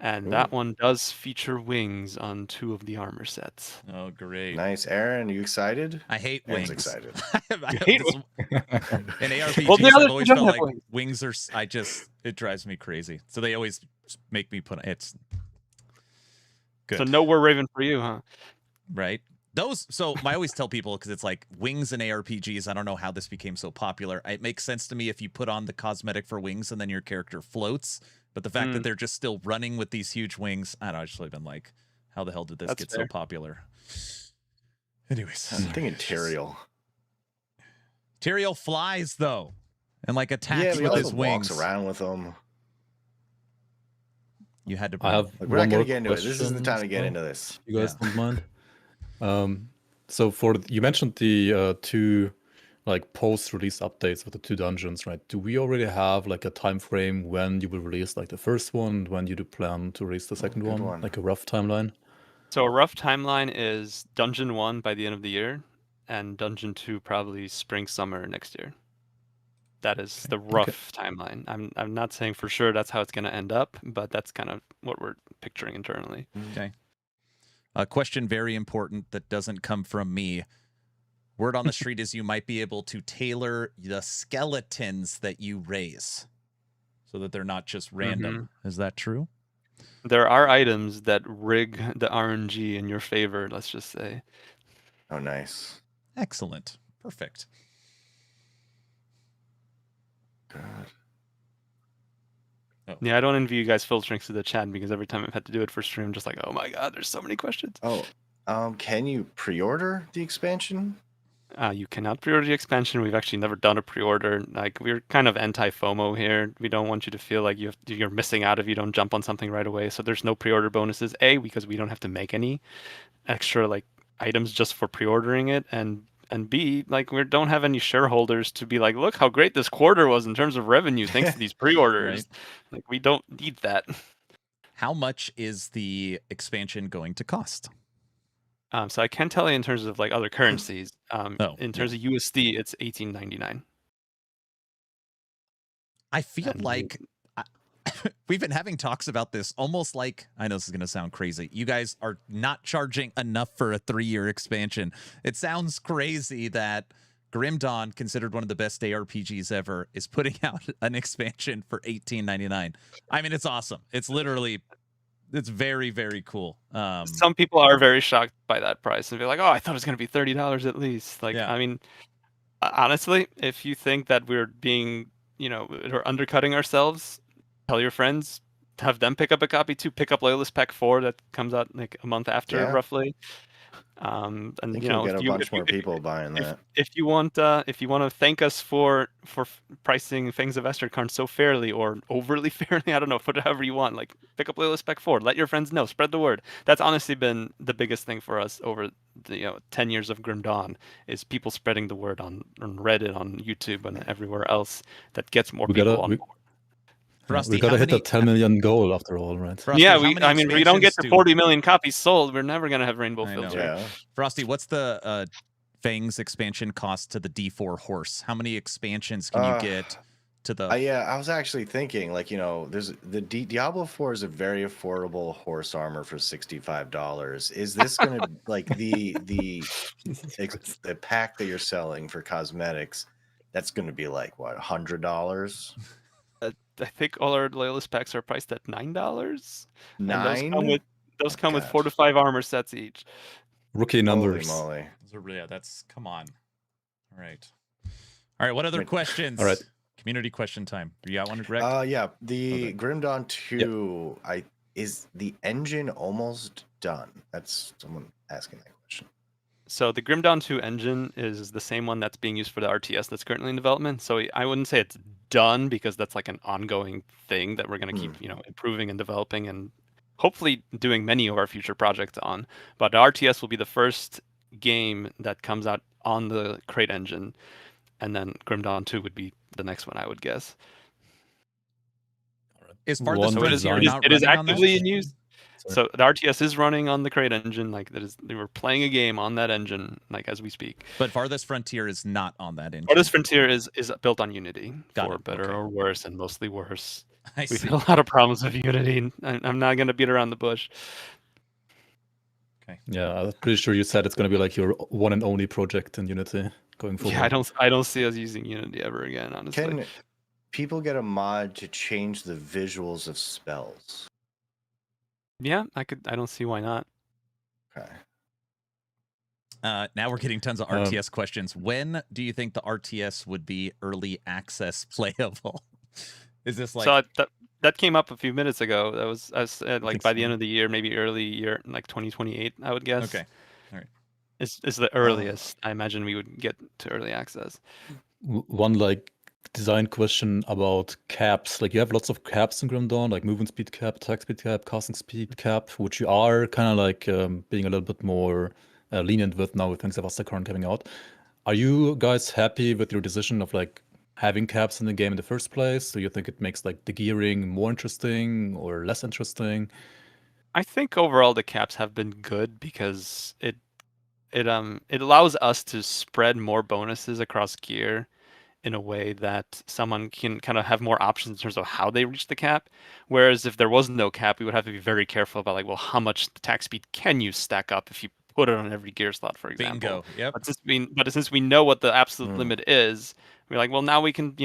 And that one does feature wings on 2 of the armor sets. Oh, great. Nice. Aaron, are you excited? I hate Aaron's wings. excited. I hate wings. In ARPGs, I've always felt like wings are... it drives me crazy. So they always make me put... It's good. So no War Raven for you, huh? Right. So I always tell people, because it's like wings in ARPGs, I don't know how this became so popular. It makes sense to me if you put on the cosmetic for wings and then your character floats. But the fact that they're just still running with these huge wings, I don't know, I've just been like, how the hell did this get so popular? Anyways. I'm thinking Tyrael. Tyrael flies, though. and like attacks Yeah, but he with also his walks wings. around with them. You had to. I have Like, we're not one gonna more get into it. This isn't the question time to as get well, into this. if you guys Yeah. don't mind. So you mentioned the two like post-release updates for the 2 dungeons, right? Do we already have like a time frame when you will release like the first one, when you do plan to release the second good one, one. like a rough timeline? So a rough timeline is Dungeon 1 by the end of the year, and Dungeon 2 probably spring, summer next year. That is the rough timeline. I'm not saying for sure that's how it's going to end up, but that's kind of what we're picturing internally. Okay. A question very important that doesn't come from me. Word on the street is you might be able to tailor the skeletons that you raise so that they're not just random. Is that true? There are items that rig the RNG in your favor, let's just say. Oh, nice. Excellent. Perfect. God. Oh. Yeah, I don't envy you guys filtering through the chat because every time I've had to do it for stream, I'm just like, oh my god, there's so many questions. Oh, can you pre-order the expansion? You cannot pre-order the expansion. We've actually never done a pre-order. Like, we're kind of anti-FOMO here. We don't want you to feel like you're missing out if you don't jump on something right away. So there's no pre-order bonuses. A, because we don't have to make any extra like items just for pre-ordering it, and B, like, we don't have any shareholders to be like, look how great this quarter was in terms of revenue thanks to these pre-orders. Right. Like, we don't need that. How much is the expansion going to cost? So I can tell you in terms of like other currencies. Oh, in terms of USD, it's $18.99. I feel And like we've been having talks about this almost like, I know this is going to sound crazy, you guys are not charging enough for a 3-year expansion. It sounds crazy that Grim Dawn, considered one of the best ARPGs ever, is putting out an expansion for $18.99. I mean, it's awesome. It's literally, it's very, very cool. Some people are very shocked by that price and be like, oh, I thought it was going to be $30 at least. Like, Yeah. I mean, honestly, if you think that we're being, we're undercutting ourselves, tell your friends, have them pick up a copy too. Pick up Loyalist Pack 4 that comes out like a month after, roughly. And I think you'll get a bunch more people buying that. If you want to thank us for pricing Fangs of Astracharn so fairly or overly fairly, I don't know, put it however you want. Like, pick up Loyalist Spec 4, let your friends know, spread the word. That's honestly been the biggest thing for us over the 10 years of Grim Dawn, is people spreading the word on Reddit, on YouTube, and everywhere else that gets more people on board. Frosty, we gotta hit the 10 million goal after all, right? Frosty, yeah, we don't get to 40 million copies sold, we're never gonna have Rainbow Filter. Yeah. Frosty, what's the Fangs expansion cost to the D4 horse? How many expansions can you get to the? Yeah, I was actually thinking, like, there's the Diablo 4 is a very affordable horse armor for $65. Is this gonna like the pack that you're selling for cosmetics? That's gonna be like what, $100? I think all our Loyalist packs are priced at $9. $9? Those come with 4 to 5 armor sets each. Rookie numbers. Holy moly. Yeah, that's, come on. All right. What other questions? All right. Community question time. You got one, Greg? Yeah. The Grim Dawn 2, is the engine almost done? That's someone asking that question. So the Grim Dawn 2 engine is the same one that's being used for the RTS that's currently in development. So I wouldn't say it's done, because that's like an ongoing thing that we're going to keep, improving and developing and hopefully doing many of our future projects on. But the RTS will be the first game that comes out on the Crate engine, and then Grim Dawn 2 would be the next one, I would guess. Is Farthest Frontier not it is running on that? actively in use. So the RTS is running on the Crate engine, like they were playing a game on that engine, like as we speak. But Farthest Frontier is not on that engine. Farthest Frontier is built on Unity, Got for it. better or worse, and mostly worse. We've had a lot of problems with Unity. I'm not going to beat around the bush. Okay. Yeah, I'm pretty sure you said it's going to be like your one and only project in Unity going forward. Yeah, I don't see us using Unity ever again, honestly. Can people get a mod to change the visuals of spells? Yeah, I don't see why not. Okay. Now we're getting tons of RTS questions. When do you think the RTS would be early access playable? Is this like... So that came up a few minutes ago. That was, I said, like by the end of the year, maybe early year, like 2028, I would guess. Okay. All right. Is the earliest I imagine we would get to early access. One like design question about caps. Like you have lots of caps in Grim Dawn, like movement speed cap, attack speed cap, casting speed cap, which you are kind of like being a little bit more lenient with now with Things of Astakarn coming out. Are you guys happy with your decision of like having caps in the game in the first place? Do you think it makes like the gearing more interesting or less interesting? I think overall the caps have been good because it allows us to spread more bonuses across gear in a way that someone can kind of have more options in terms of how they reach the cap. Whereas if there was no cap, we would have to be very careful about like, well, how much attack speed can you stack up if you put it on every gear slot, for example. Bingo. Yep. But since we know what the absolute Mm. limit is, we're like, well, now we can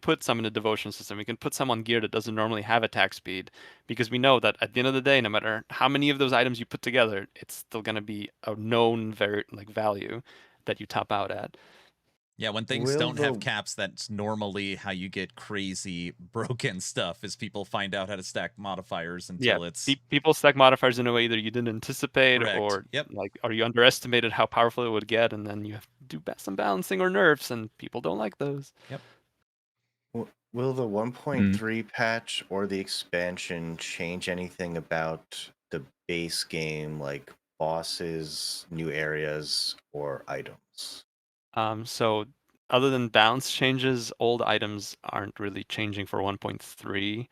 put some in a devotion system. We can put some on gear that doesn't normally have attack speed, because we know that at the end of the day, no matter how many of those items you put together, it's still going to be a known value that you top out at. Yeah, when things Will don't have the- caps, that's normally how you get crazy broken stuff, is people find out how to stack modifiers until it's People stack modifiers in a way either you didn't anticipate Correct. or Yep. or you underestimated how powerful it would get, and then you have to do some balancing or nerfs, and people don't like those. Will the 1.3 patch or the expansion change anything about the base game, like bosses, new areas, or items? So other than balance changes, old items aren't really changing for 1.3.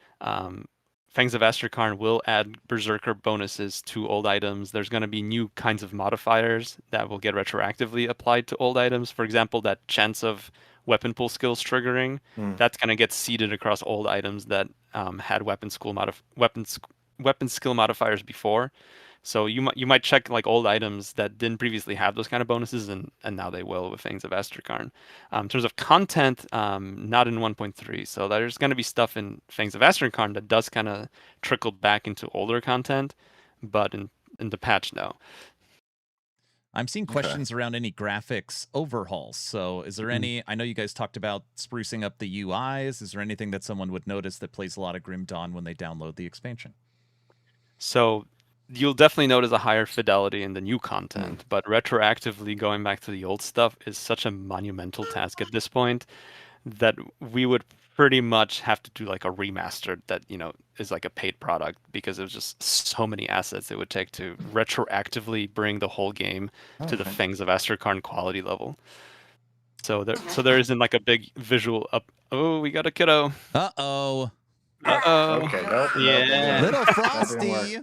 Fangs of Astrakarn will add Berserker bonuses to old items. There's going to be new kinds of modifiers that will get retroactively applied to old items. For example, that chance of weapon pool skills triggering, that's going to get seeded across old items that had weapon skill modifiers before. So you might check like old items that didn't previously have those kind of bonuses, and now they will with Fangs of Astrakarn. In terms of content, not in 1.3. So there's going to be stuff in Fangs of Astrakarn that does kind of trickle back into older content, but in the patch, no. I'm seeing questions around any graphics overhauls. So is there any, I know you guys talked about sprucing up the UIs. Is there anything that someone would notice that plays a lot of Grim Dawn when they download the expansion? So you'll definitely notice a higher fidelity in the new content, but retroactively going back to the old stuff is such a monumental task at this point that we would pretty much have to do like a remaster that, is like a paid product, because there's just so many assets it would take to retroactively bring the whole game to the Fangs of Astrakarn quality level. So there isn't like a big visual up. Oh, we got a kiddo. Uh-oh. Okay, nope. Yeah. Little That Frosty.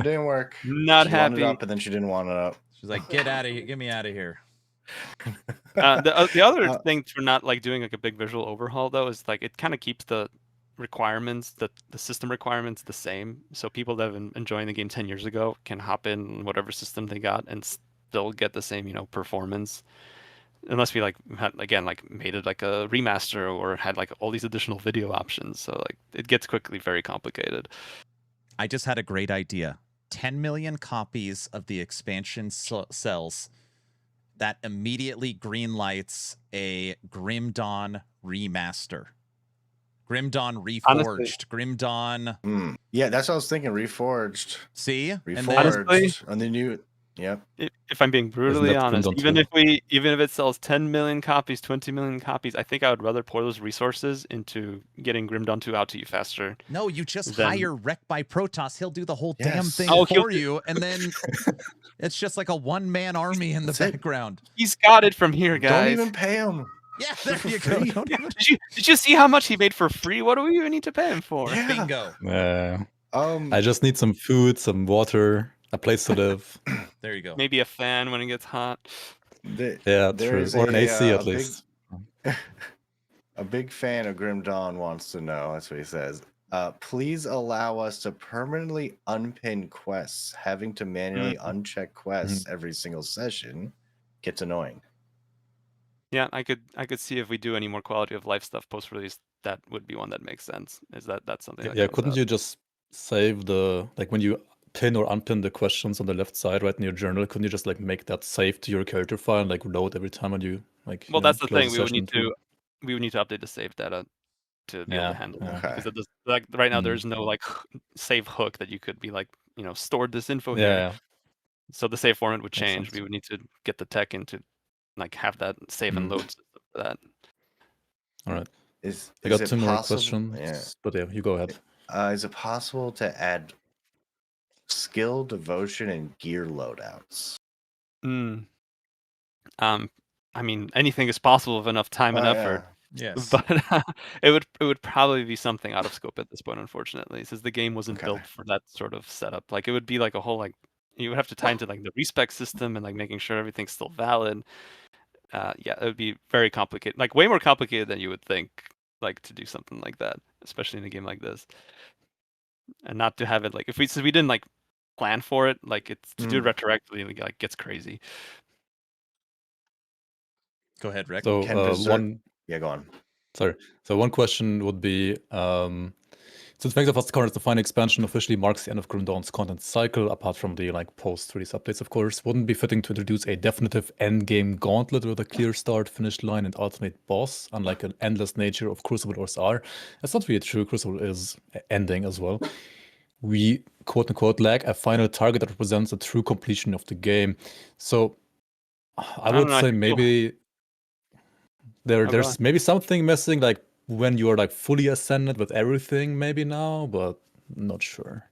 didn't work. Not She wanted happy. it up, and then she didn't want it up. She's like, get out of here. Get me out of here. The other thing for not like doing like a big visual overhaul though is like it kind of keeps the requirements, the system requirements the same. So people that have been enjoying the game 10 years ago can hop in whatever system they got and still get the same, performance. Unless we made it like a remaster or had like all these additional video options. So like it gets quickly very complicated. I just had a great idea. 10 million copies of the expansion sells. That immediately greenlights a Grim Dawn remaster. Grim Dawn Reforged. Honestly, Grim Dawn. Yeah, that's what I was thinking. Reforged. See? Reforged. On the new. Yep. If I'm being brutally that honest, Grim Dawn even if it sells 10 million copies, 20 million copies, I think I would rather pour those resources into getting Grim Dawn 2 out to you faster. No, you just Then- hire Wreck by Protoss. He'll do the whole damn Yes. thing Oh, he'll for you, and then it's just like a one-man army in the That's it. background. He's got it from here, guys. Don't even pay him. Yeah, They're there for you go. free. Don't even... Did you see how much he made for free? What do we even need to pay him for? Yeah. Bingo. I just need some food, some water, a place to live. There you go. Maybe a fan when it gets hot. Yeah, there true. is Or an AC at a big- least. A big fan of Grim Dawn wants to know, that's what he says. Please allow us to permanently unpin quests. Having to manually uncheck quests every single session gets annoying. Yeah, I could see if we do any more quality of life stuff post release, that would be one that makes sense. That's something that Yeah, comes couldn't up. you just save when you pin or unpin the questions on the left side right in your journal, couldn't you just like make that save to your character file and like load every time when you like Well, that's the close thing. a We would session need to update the save data to be able to handle that. Okay. Because it does, like right now Mm. there's no like save hook that you could be like, stored this info Yeah, here. yeah. So the save format would Makes change. sense. We would need to get the tech into like have that save and load system for that. All right. Is I got it 2 more possible? questions, Yeah. but yeah, you go ahead. Is it possible to add skill, devotion, and gear loadouts? I mean, anything is possible with enough time and effort. Yes. But it would probably be something out of scope at this point, unfortunately, since the game wasn't built for that sort of setup. Like it would be like a whole you would have to tie into like the respec system and like making sure everything's still valid. Yeah, it would be very complicated, like way more complicated than you would think, like to do something like that, especially in a game like this. And not to have it like since we didn't like plan for it, like it's to do it retroactively like gets crazy. Go ahead, Rick. So Yeah, go on. Sorry. So one question would be, since Fangs of Asgard is the final expansion officially marks the end of Grim Dawn's content cycle, apart from the like post-release updates, of course, wouldn't it be fitting to introduce a definitive endgame gauntlet with a clear start, finish line, and alternate boss, unlike an endless nature of Crucible or SR? That's not really true. Crucible is ending as well. We quote-unquote lack a final target that represents a true completion of the game. So I would say maybe there's maybe something missing, like when you are like fully ascended with everything maybe now, but not sure.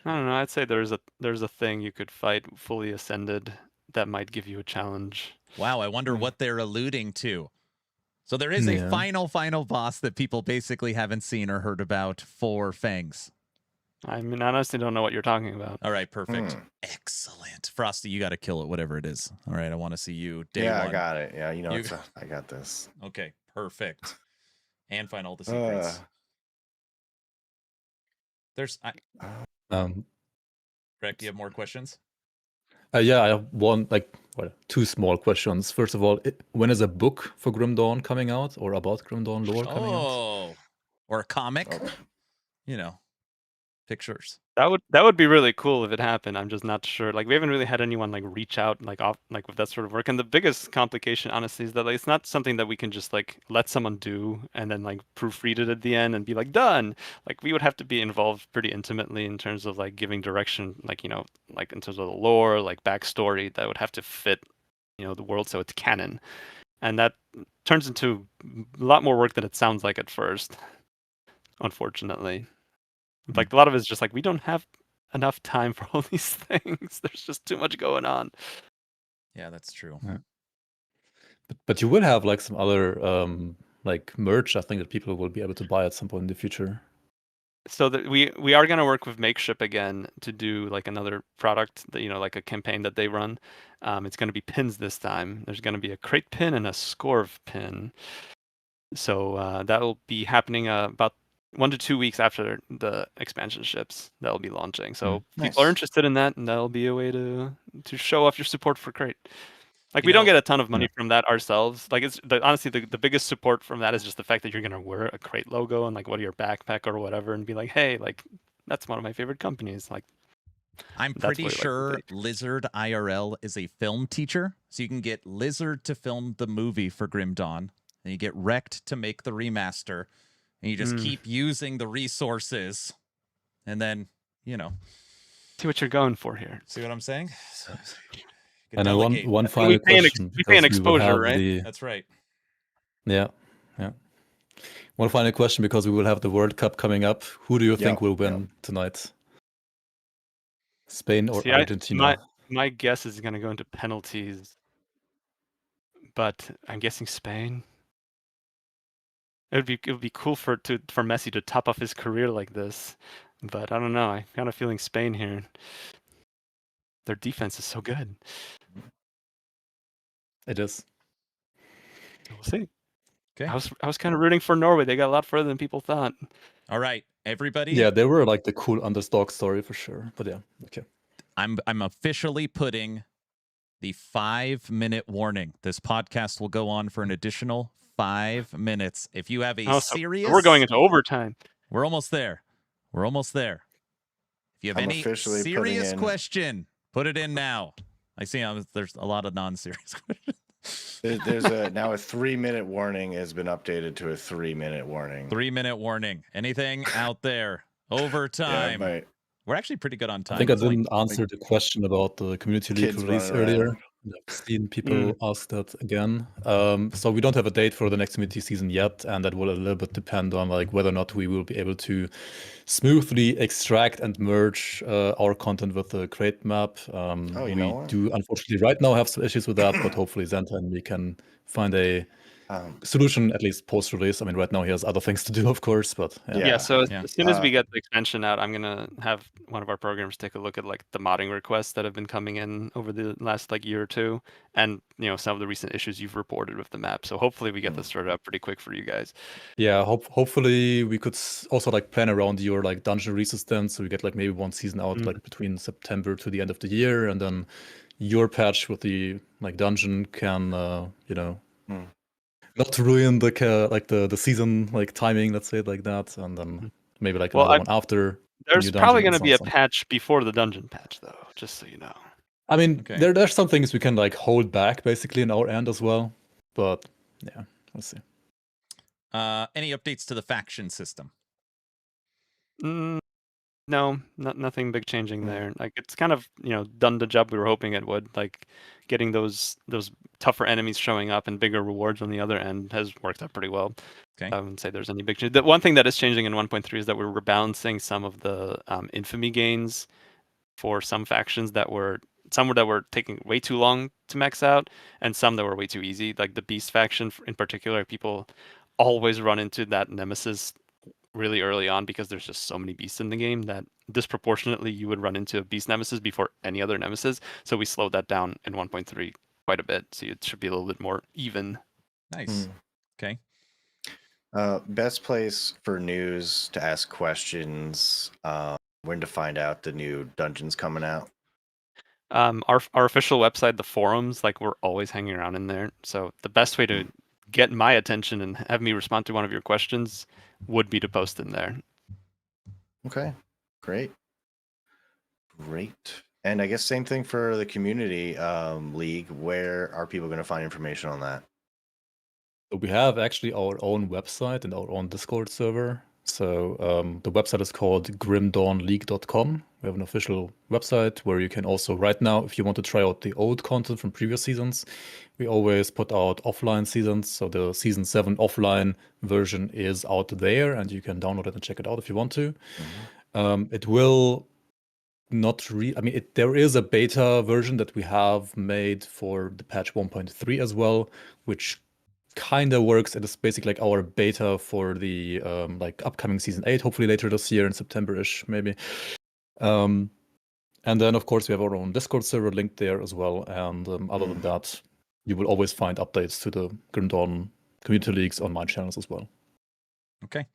I don't know. I'd say there's a thing you could fight fully ascended that might give you a challenge. Wow, I wonder what they're alluding to. So there is a final boss that people basically haven't seen or heard about for Fangs. I mean, I honestly don't know what you're talking about. All right, perfect. Excellent. Frosty, you got to kill it, whatever it is. All right, I want to see you day one. I got it. Yeah, I got this. Okay, perfect. And find all the secrets. There's... Greg, do you have more questions? Yeah, I have two small questions. First of all, when is a book for Grim Dawn coming out, or about Grim Dawn lore coming out? Oh, or a comic? You know, pictures. That would be really cool if it happened. I'm just not sure. Like we haven't really had anyone like reach out like with that sort of work. And the biggest complication, honestly, is that like, it's not something that we can just like let someone do and then like proofread it at the end and be like done. Like we would have to be involved pretty intimately in terms of like giving direction, like like in terms of the lore, like backstory that would have to fit, the world so it's canon. And that turns into a lot more work than it sounds like at first, unfortunately. Like a lot of it's just like we don't have enough time for all these things. There's just too much going on. Yeah, that's true. Yeah. But you will have like some other like merch, I think, that people will be able to buy at some point in the future. So that we are going to work with Makeship again to do like another product that like a campaign that they run. It's going to be pins this time. There's going to be a crate pin and a Scorv pin. So that will be happening about 1 to 2 weeks after the expansion ships that'll be launching. So if people are interested in that, and that'll be a way to show off your support for Crate. Like we don't get a ton of money from that ourselves. Like it's honestly the biggest support from that is just the fact that you're gonna wear a Crate logo and like your backpack or whatever, and be like, hey, like that's one of my favorite companies. Like I'm pretty sure Lizard IRL is a film teacher, so you can get Lizard to film the movie for Grim Dawn, and you get Wrecked to make the remaster. And you just keep using the resources, and then, see what you're going for here. See what I'm saying? And one final question. We pay an exposure, right? That's right. Yeah. One final question, because we will have the World Cup coming up. Who do you think will win tonight? Spain or Argentina? My guess is going to go into penalties, but I'm guessing Spain. It would be cool for Messi to top off his career like this, but I don't know. I got a feeling Spain here. Their defense is so good. It is. We'll see. Okay. I was kind of rooting for Norway. They got a lot further than people thought. All right, everybody. Yeah, they were like the cool underdog story for sure. But yeah, okay. I'm officially putting the 5-minute warning. This podcast will go on for an additional 5 minutes. If you have a serious... We're going into overtime. We're almost there. If you have any serious question, put it in now. I see there's a lot of non-serious questions. There's now a 3-minute warning has been updated to a 3-minute warning. 3-minute warning. Anything out there? Overtime. Yeah, we're actually pretty good on time. I think I didn't answer the question about the community league release earlier. I've seen people ask that again. So we don't have a date for the next community season yet, and that will a little bit depend on like whether or not we will be able to smoothly extract and merge our content with the crate map. you We know what? do unfortunately right now have some issues with that, but hopefully Zantai and we can find a solution at least post-release. I mean, right now he has other things to do, of course, but Yeah, so Yeah. as soon as we get the expansion out, I'm gonna have one of our programmers take a look at like the modding requests that have been coming in over the last like year or two, and some of the recent issues you've reported with the map. So hopefully we get this sorted out pretty quick for you guys. yeah, hopefully we could also like plan around your like dungeon resistance, so we get like maybe one season out like between September to the end of the year, and then your patch with the like dungeon can not ruin the season like timing, let's say it like that, and then maybe like another one after. There's probably going to be a patch before the dungeon patch, though, just so you know. I mean, there's some things we can like hold back basically in our end as well, but yeah, we'll see. Any updates to the faction system? No, nothing big changing there. Like it's kind of done the job we were hoping it would. Like getting those tougher enemies showing up and bigger rewards on the other end has worked out pretty well. Okay. I wouldn't say there's any big change. The one thing that is changing in 1.3 is that we're rebalancing some of the infamy gains for some factions that were taking way too long to max out, and some that were way too easy. Like the Beast faction in particular, people always run into that nemesis really early on because there's just so many beasts in the game that disproportionately you would run into a beast nemesis before any other nemesis. So we slowed that down in 1.3 quite a bit. So it should be a little bit more even. Nice. Okay. Best place for news to ask questions. When to find out the new dungeons coming out. Our official website, the forums, like we're always hanging around in there. So the best way to get my attention and have me respond to one of your questions would be to post in there. Okay, great. And I guess same thing for the community league. Where are people going to find information on that? We have actually our own website and our own Discord server. So the website is called grimdawnleague.com. We have an official website where you can also, right now, if you want to try out the old content from previous seasons, we always put out offline seasons. So the season 7 offline version is out there, and you can download it and check it out if you want to. It will not there is a beta version that we have made for the patch 1.3 as well, which kind of works. It is basically like our beta for the like upcoming season 8, hopefully later this year in September-ish maybe. And then of course we have our own Discord server linked there as well. And other than that, you will always find updates to the Grim Dawn community leagues on my channels as well. Okay.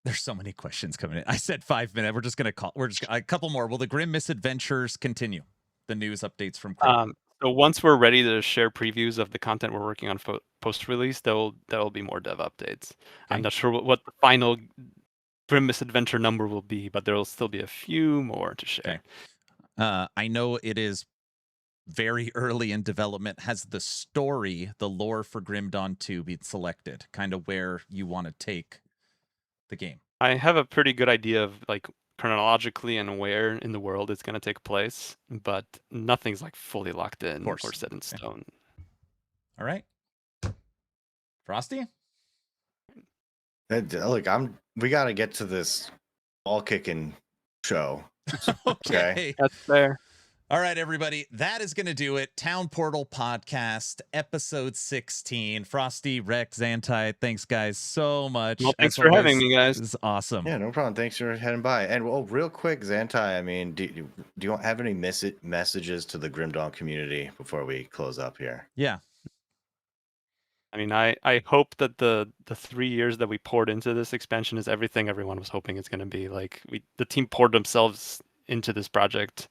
There's so many questions coming in. I said 5 minutes. We're just a couple more. Will the Grim Misadventures continue? The news updates from Craig. So once we're ready to share previews of the content we're working on post-release, there'll be more dev updates. Okay. I'm not sure what the final Grim Misadventure number will be, but there will still be a few more to share. Okay. I know it is very early in development. Has the story, the lore for Grim Dawn 2 been selected? Kind of where you want to take the game? I have a pretty good idea of like chronologically and where in the world it's going to take place, but nothing's like fully locked in or set in stone. All right. Frosty? Look, we got to get to this ball kicking show. Okay. That's fair. All right, everybody. That is going to do it. Town Portal Podcast, episode 16. Frosty, Rex, Zantai, thanks, guys, so much. Well, thanks for having me, guys. This is awesome. Yeah, no problem. Thanks for heading by. And real quick, Zantai, I mean, do you have any messages to the Grim Dawn community before we close up here? Yeah. I mean, I hope that the 3 years that we poured into this expansion is everything everyone was hoping it's going to be. Like the team poured themselves into this project.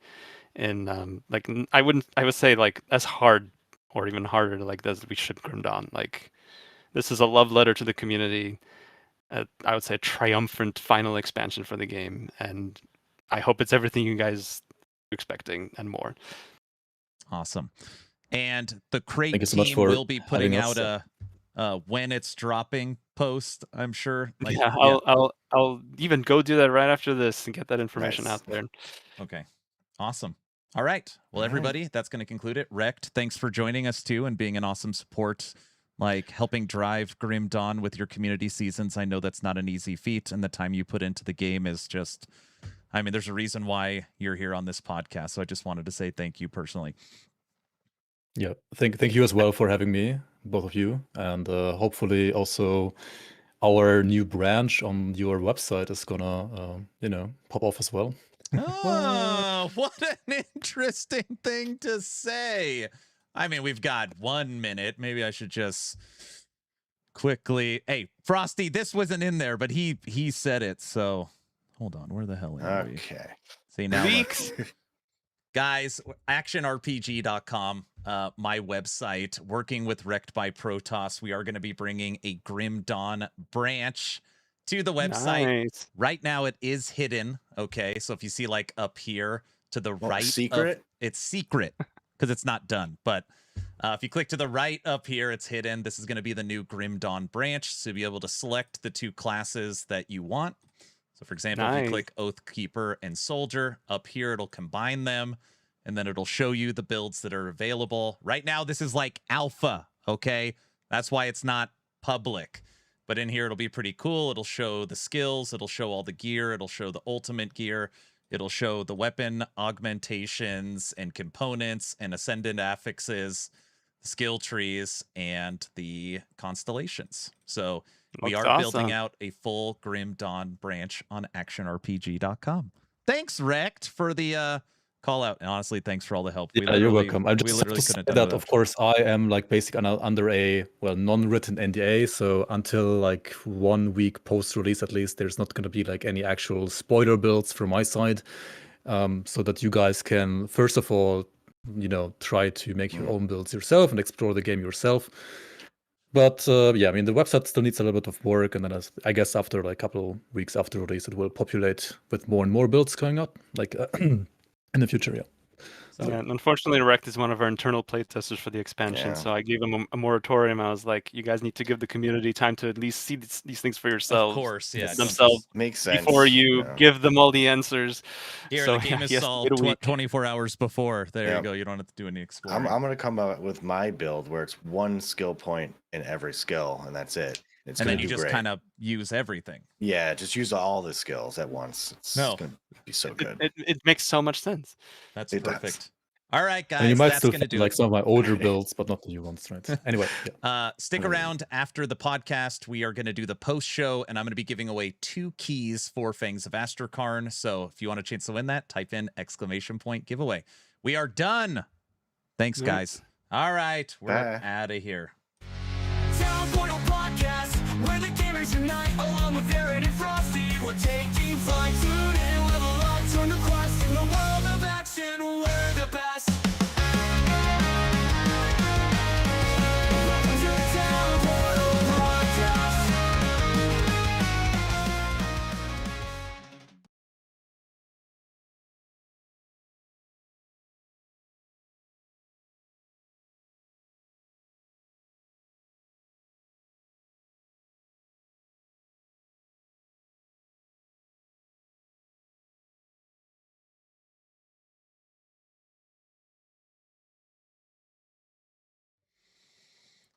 And like I would say like as hard or even harder to like as we should Grim Dawn. Like this is a love letter to the community. I would say a triumphant final expansion for the game, and I hope it's everything you guys are expecting and more. Awesome. And the Crate Thank you so much team for will be putting out having a when it's dropping post, I'm sure. Like, yeah, I'll even go do that right after this and get that information out there. Okay. Awesome. All right. Well, All right. everybody, that's going to conclude it. Rect, thanks for joining us too and being an awesome support, like helping drive Grim Dawn with your community seasons. I know that's not an easy feat, and the time you put into the game is just, I mean, there's a reason why you're here on this podcast. So I just wanted to say thank you personally. Yeah, thank you as well for having me, both of you, and hopefully also our new branch on your website is gonna, pop off as well. Oh, what an interesting thing to say. I mean, we've got 1 minute. Maybe I should just quickly. Hey, Frosty, this wasn't in there, but he said it. So hold on. Where the hell are we? Okay. See now, Leaks. guys, actionrpg.com, my website, working with Wrecked by Protoss. We are going to be bringing a Grim Dawn branch to the website. Nice. Right now it is hidden. Okay. So if you see like up here to the right, secret? it's secret because it's not done. But if you click to the right up here, it's hidden. This is going to be the new Grim Dawn branch. So you'll be able to select the 2 classes that you want. So for example, if you click Oathkeeper and Soldier up here, it'll combine them and then it'll show you the builds that are available. Right now, this is like alpha. Okay. That's why it's not public. But in here, it'll be pretty cool. It'll show the skills. It'll show all the gear. It'll show the ultimate gear. It'll show the weapon augmentations and components and ascendant affixes, skill trees, and the constellations. So we are building out a full Grim Dawn branch on actionrpg.com. Thanks, Rect, for the call out. And honestly, thanks for all the help. Yeah, you're welcome. I just have to say that, of course, I am like basically under a non-written NDA. So until like 1 week post-release, at least, there's not going to be like any actual spoiler builds from my side, so that you guys can first of all, try to make your own builds yourself and explore the game yourself. But yeah, I mean, the website still needs a little bit of work, and then I guess after like a couple weeks after release, it will populate with more and more builds coming up, like in the future, yeah. So, yeah, unfortunately, Rect is one of our internal playtesters for the expansion, so I gave him a moratorium. I was like, you guys need to give the community time to at least see these things for yourselves. Of course, yeah. Themselves. Makes sense. Before you give them all the answers. Here, so, the game is solved 24 hours before. There you go. You don't have to do any exploring. I'm going to come out with my build where it's 1 skill point in every skill, and that's it. It's and then you just kind of use everything. Yeah, just use all the skills at once. It's going to be so good. It makes so much sense. That's perfect. All right, guys. And you might that's still going to do like some of my older builds, but not the new ones, right? Anyway, stick around after the podcast. We are going to do the post show, and I'm going to be giving away 2 keys for Fangs of Astrakarn. So if you want a chance to win that, type in ! giveaway. We are done. Thanks, guys. All right, we're out of here. Town Portal Podcast, where the gamers unite, along with Aaron and Frosty. We're taking flight, tune in, level up, turn the quest in the world of action. We're the best. Welcome to the Town Portal Podcast.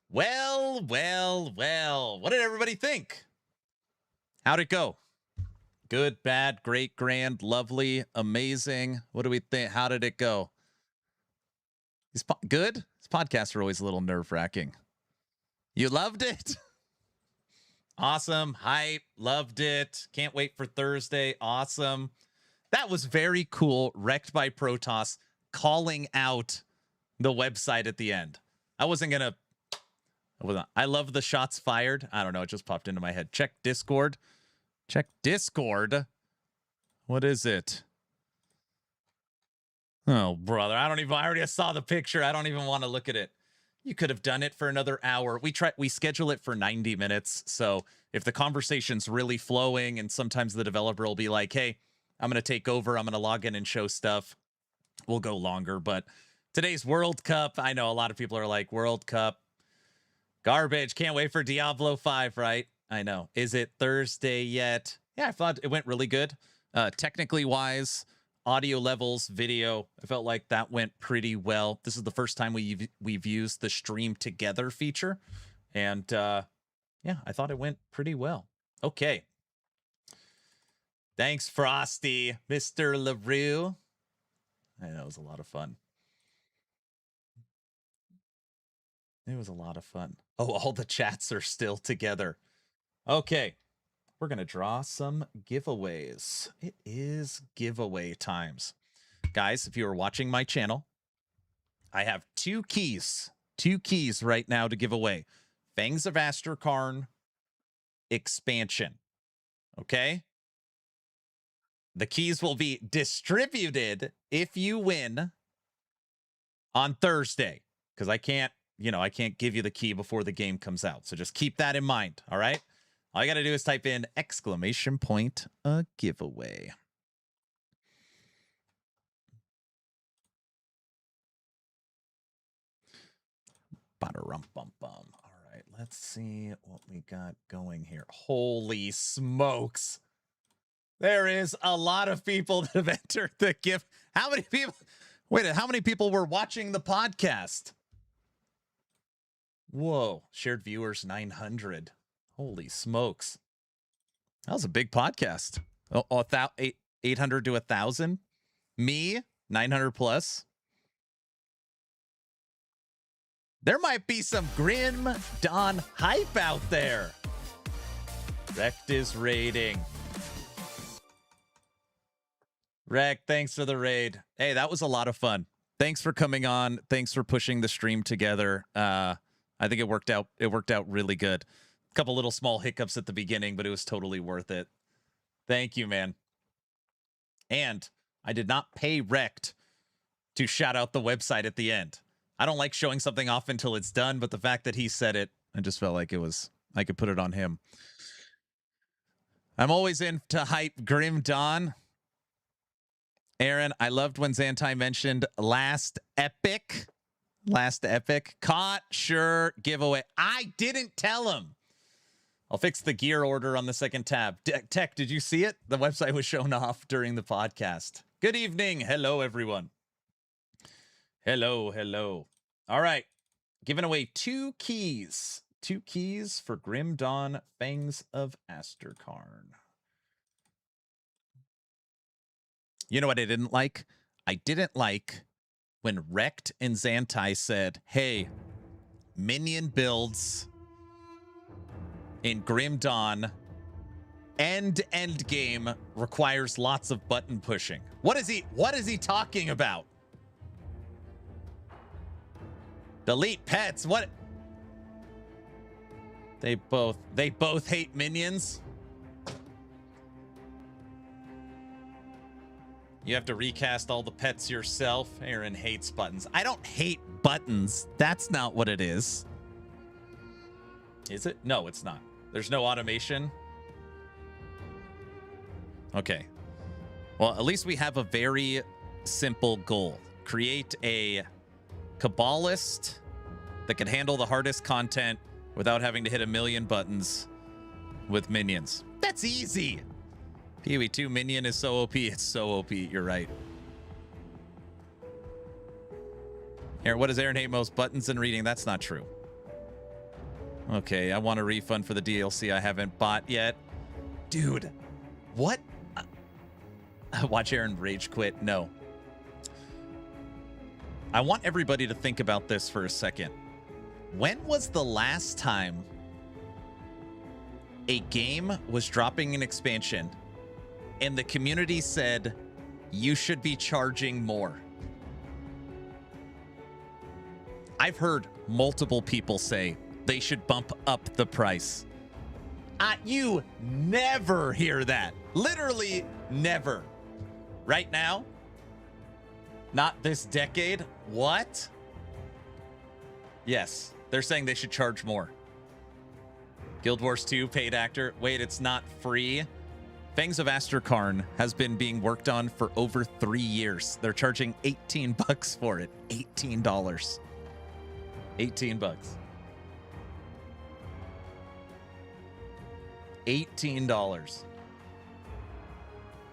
Well, what did everybody think? How'd it go? Good, bad, great, grand, lovely, amazing. What do we think? How did it go? Good? These podcasts are always a little nerve-wracking. You loved it? Awesome. Hype. Loved it. Can't wait for Thursday. Awesome. That was very cool. Wrecked by Protoss calling out the website at the end. I love the shots fired. I don't know. It just popped into my head. Check Discord. What is it? Oh, brother. I already saw the picture. I don't even want to look at it. You could have done it for another hour. We schedule it for 90 minutes. So if the conversation's really flowing and sometimes the developer will be like, hey, I'm going to take over. I'm going to log in and show stuff. We'll go longer. But today's World Cup. I know a lot of people are like, World Cup. Garbage. Can't wait for Diablo 5, right? I know. Is it Thursday yet? Yeah, I thought it went really good. Technically wise, audio levels, video. I felt like that went pretty well. This is the first time we've used the stream together feature. And yeah, I thought it went pretty well. Okay. Thanks, Frosty. Mr. LaRue. I know it was a lot of fun. It was a lot of fun. Oh, all the chats are still together. Okay. We're going to draw some giveaways. It is giveaway times. Guys, if you are watching my channel, I have two keys right now to give away. Fangs of Asterkarn expansion. Okay? The keys will be distributed if you win on Thursday, because I can't give you the key before the game comes out. So just keep that in mind, all right? All you got to do is type in !, a giveaway. Ba-da-rum-bum-bum. All right, let's see what we got going here. Holy smokes. There is a lot of people that have entered the gift. How many people? Wait, how many people were watching the podcast? Whoa, shared viewers 900. Holy smokes. That was a big podcast. 800 to 1,000. Me, 900 plus. There might be some Grim Dawn hype out there. Rect is raiding. Rec, thanks for the raid. Hey, that was a lot of fun. Thanks for coming on. Thanks for pushing the stream together. I think it worked out. It worked out really good. A couple little small hiccups at the beginning, but it was totally worth it. Thank you, man. And I did not pay Rect to shout out the website at the end. I don't like showing something off until it's done, but the fact that he said it, I just felt like I could put it on him. I'm always in to hype Grim Dawn. Aaron, I loved when Zantai mentioned last epic. Caught, sure, giveaway. I didn't tell him. I'll fix the gear order on the second tab. Tech, did you see it? The website was shown off during the podcast. Good evening. Hello, everyone. Hello. All right. Giving away 2 keys. 2 keys for Grim Dawn Fangs of Asterkarn. You know what I didn't like? I didn't like when Rect and Zantai said, hey, minion builds in Grim Dawn end game requires lots of button pushing. What is he talking about? Delete pets. What? They both hate minions. You have to recast all the pets yourself. Aaron hates buttons. I don't hate buttons. That's not what it is. Is it? No, it's not. There's no automation. Okay. Well, at least we have a very simple goal. Create a Kabbalist that can handle the hardest content without having to hit 1,000,000 buttons with minions. That's easy. PoE 2 minion is so OP. It's so OP. You're right. Here, what does Aaron hate most? Buttons and reading. That's not true. Okay, I want a refund for the DLC I haven't bought yet. Dude, what? Watch Aaron rage quit. No. I want everybody to think about this for a second. When was the last time a game was dropping an expansion and the community said, you should be charging more? I've heard multiple people say they should bump up the price. You never hear that. Literally never. Right now? Not this decade? What? Yes, they're saying they should charge more. Guild Wars 2 paid actor. Wait, it's not free? Fangs of Asterkarn has been being worked on for over 3 years. They're charging $18 for it. $18. 18 bucks. $18.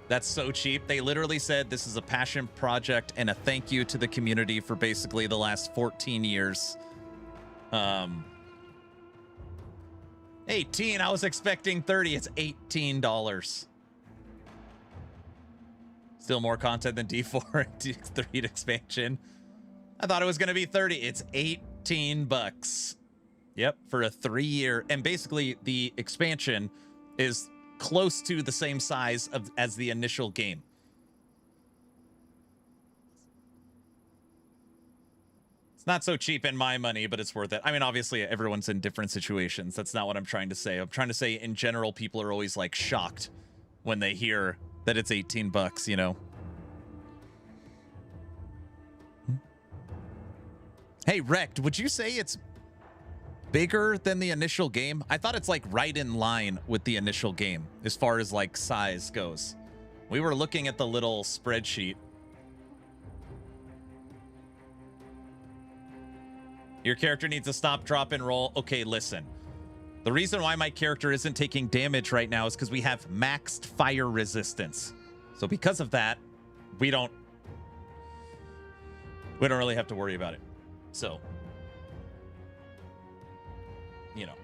That's so cheap. They literally said this is a passion project and a thank you to the community for basically the last 14 years. 18. I was expecting 30. It's $18. Still more content than D4 and D3 expansion. I thought it was going to be 30. It's 18 bucks. Yep, for a 3-year. And basically the expansion is close to the same size as the initial game. It's not so cheap in my money, but it's worth it. I mean, obviously everyone's in different situations. That's not what I'm trying to say. I'm trying to say in general, people are always like shocked when they hear that it's 18 bucks, you know? Hey, Rect, would you say it's bigger than the initial game? I thought it's like right in line with the initial game as far as like size goes. We were looking at the little spreadsheet. Your character needs to stop, drop, and roll. Okay, listen. The reason why my character isn't taking damage right now is because we have maxed fire resistance. So because of that, we don't really have to worry about it. So, you know,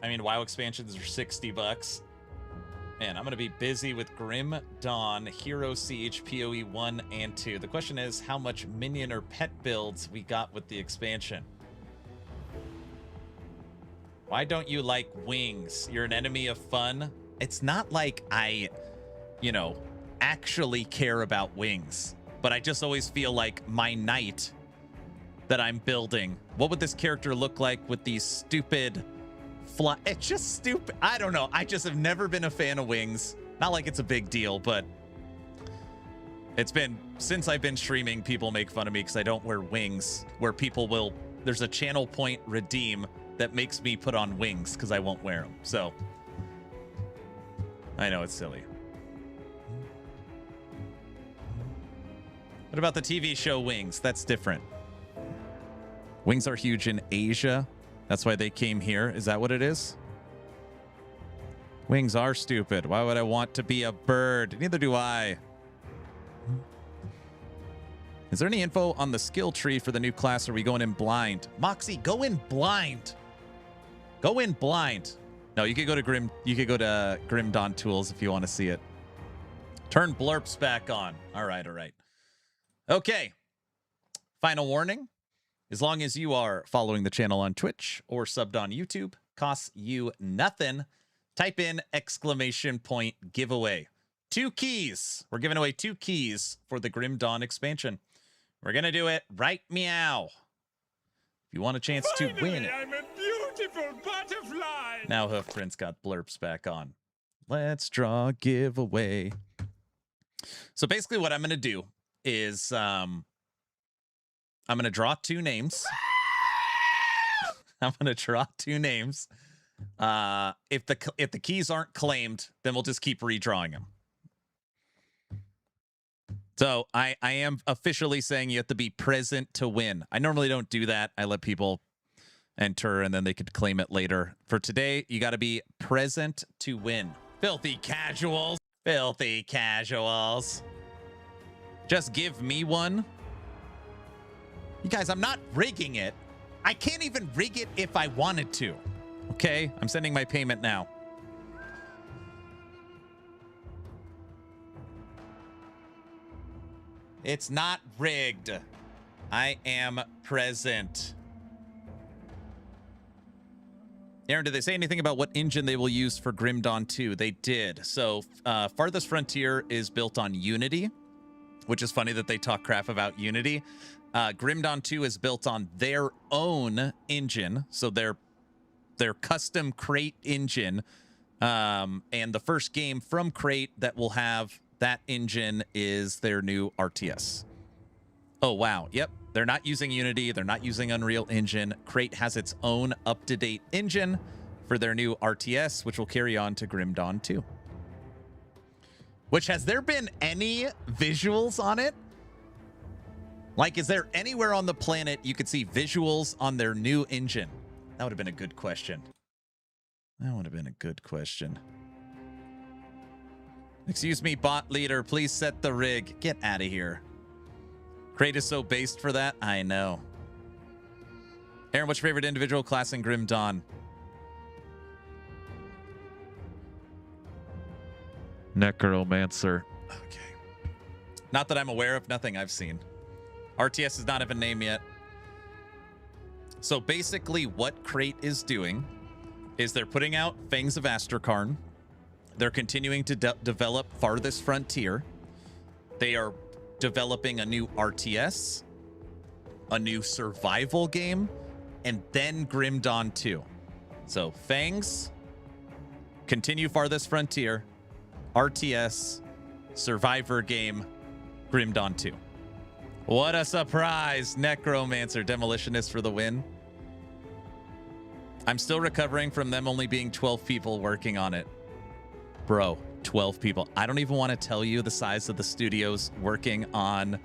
I mean, WoW expansions are 60 bucks. Man, I'm going to be busy with Grim Dawn, Hero Siege, PoE 1 and 2. The question is how much minion or pet builds we got with the expansion. Why don't you like wings? You're an enemy of fun. It's not like I, you know, actually care about wings, but I just always feel like my knight that I'm building. What would this character look like with these stupid fly? It's just stupid. I don't know. I just have never been a fan of wings. Not like it's a big deal, but it's been since I've been streaming, people make fun of me because I don't wear wings, where people will, there's a channel point redeem that makes me put on wings because I won't wear them. So I know it's silly. What about the TV show Wings? That's different. Wings are huge in Asia. That's why they came here. Is that what it is? Wings are stupid. Why would I want to be a bird? Neither do I. Is there any info on the skill tree for the new class? Or are we going in blind? Moxie, go in blind. Go in blind. No, you could go to Grim Dawn Tools if you want to see it. Turn blurps back on. All right, all right. Okay. Final warning. As long as you are following the channel on Twitch or subbed on YouTube, costs you nothing. Type in ! giveaway. 2 keys. We're giving away 2 keys for the Grim Dawn expansion. We're going to do it right meow. If you want a chance to win. I'm a beautiful butterfly. Now Hoofprint's got blurps back on. Let's draw giveaway. So basically what I'm going to do is I'm going to draw 2 names. I'm going to draw 2 names. If the keys aren't claimed, then we'll just keep redrawing them. So I am officially saying you have to be present to win. I normally don't do that. I let people enter and then they could claim it later. For today, you got to be present to win. Filthy casuals. Filthy casuals. Just give me one. You guys, I'm not rigging it. I can't even rig it if I wanted to. Okay, I'm sending my payment now. It's not rigged. I am present. Aaron, did they say anything about what engine they will use for Grim Dawn 2? They did. So Farthest Frontier is built on Unity, which is funny that they talk crap about Unity. Grim Dawn 2 is built on their own engine, so their custom Crate engine. And the first game from Crate that will have that engine is their new RTS. Oh, wow. Yep. They're not using Unity. They're not using Unreal Engine. Crate has its own up-to-date engine for their new RTS, which will carry on to Grim Dawn 2. Which, has there been any visuals on it? Like, is there anywhere on the planet you could see visuals on their new engine? That would have been a good question. That would have been a good question. Excuse me, bot leader. Please set the rig. Get out of here. Crate is so based for that. I know. Aaron, what's your favorite individual class in Grim Dawn? Necromancer. Okay. Not that I'm aware of. Nothing I've seen. RTS does not have a name yet. So basically what Crate is doing is they're putting out Fangs of Astrakarn. They're continuing to develop Farthest Frontier. They are developing a new RTS, a new survival game, and then Grim Dawn 2. So Fangs, continue Farthest Frontier, RTS, Survivor game, Grim Dawn 2. What a surprise. Necromancer, Demolitionist for the win. I'm still recovering from them only being 12 people working on it. Bro, 12 people. I don't even want to tell you the size of the studios working on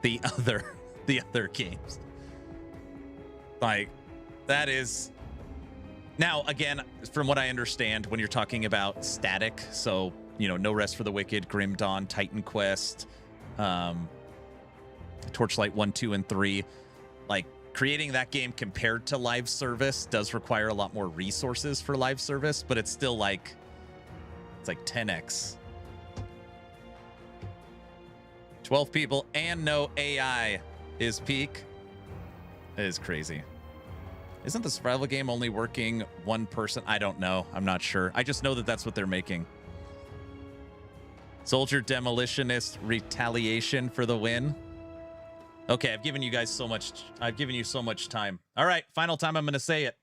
the other games. Like, that is... Now, again, from what I understand, when you're talking about static, so, you know, No Rest for the Wicked, Grim Dawn, Titan Quest, Torchlight 1, 2, and 3, like, creating that game compared to live service does require a lot more resources for live service, but it's still like, it's like 10x. 12 people and no AI is peak. It is crazy. Isn't the survival game only working one person? I don't know. I'm not sure. I just know that that's what they're making. Soldier Demolitionist Retaliation for the win. Okay, I've given you guys so much. I've given you so much time. All right, final time I'm going to say it.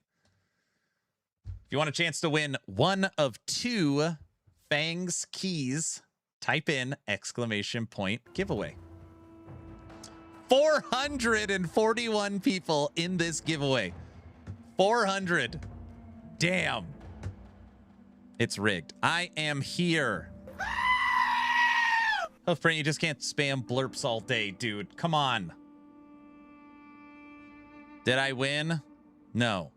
If you want a chance to win one of 2 Fangs keys, type in exclamation point giveaway. 441 people in this giveaway. 400. Damn. It's rigged. I am here. Oh, Frank, you just can't spam blurps all day, dude. Come on. Did I win? No.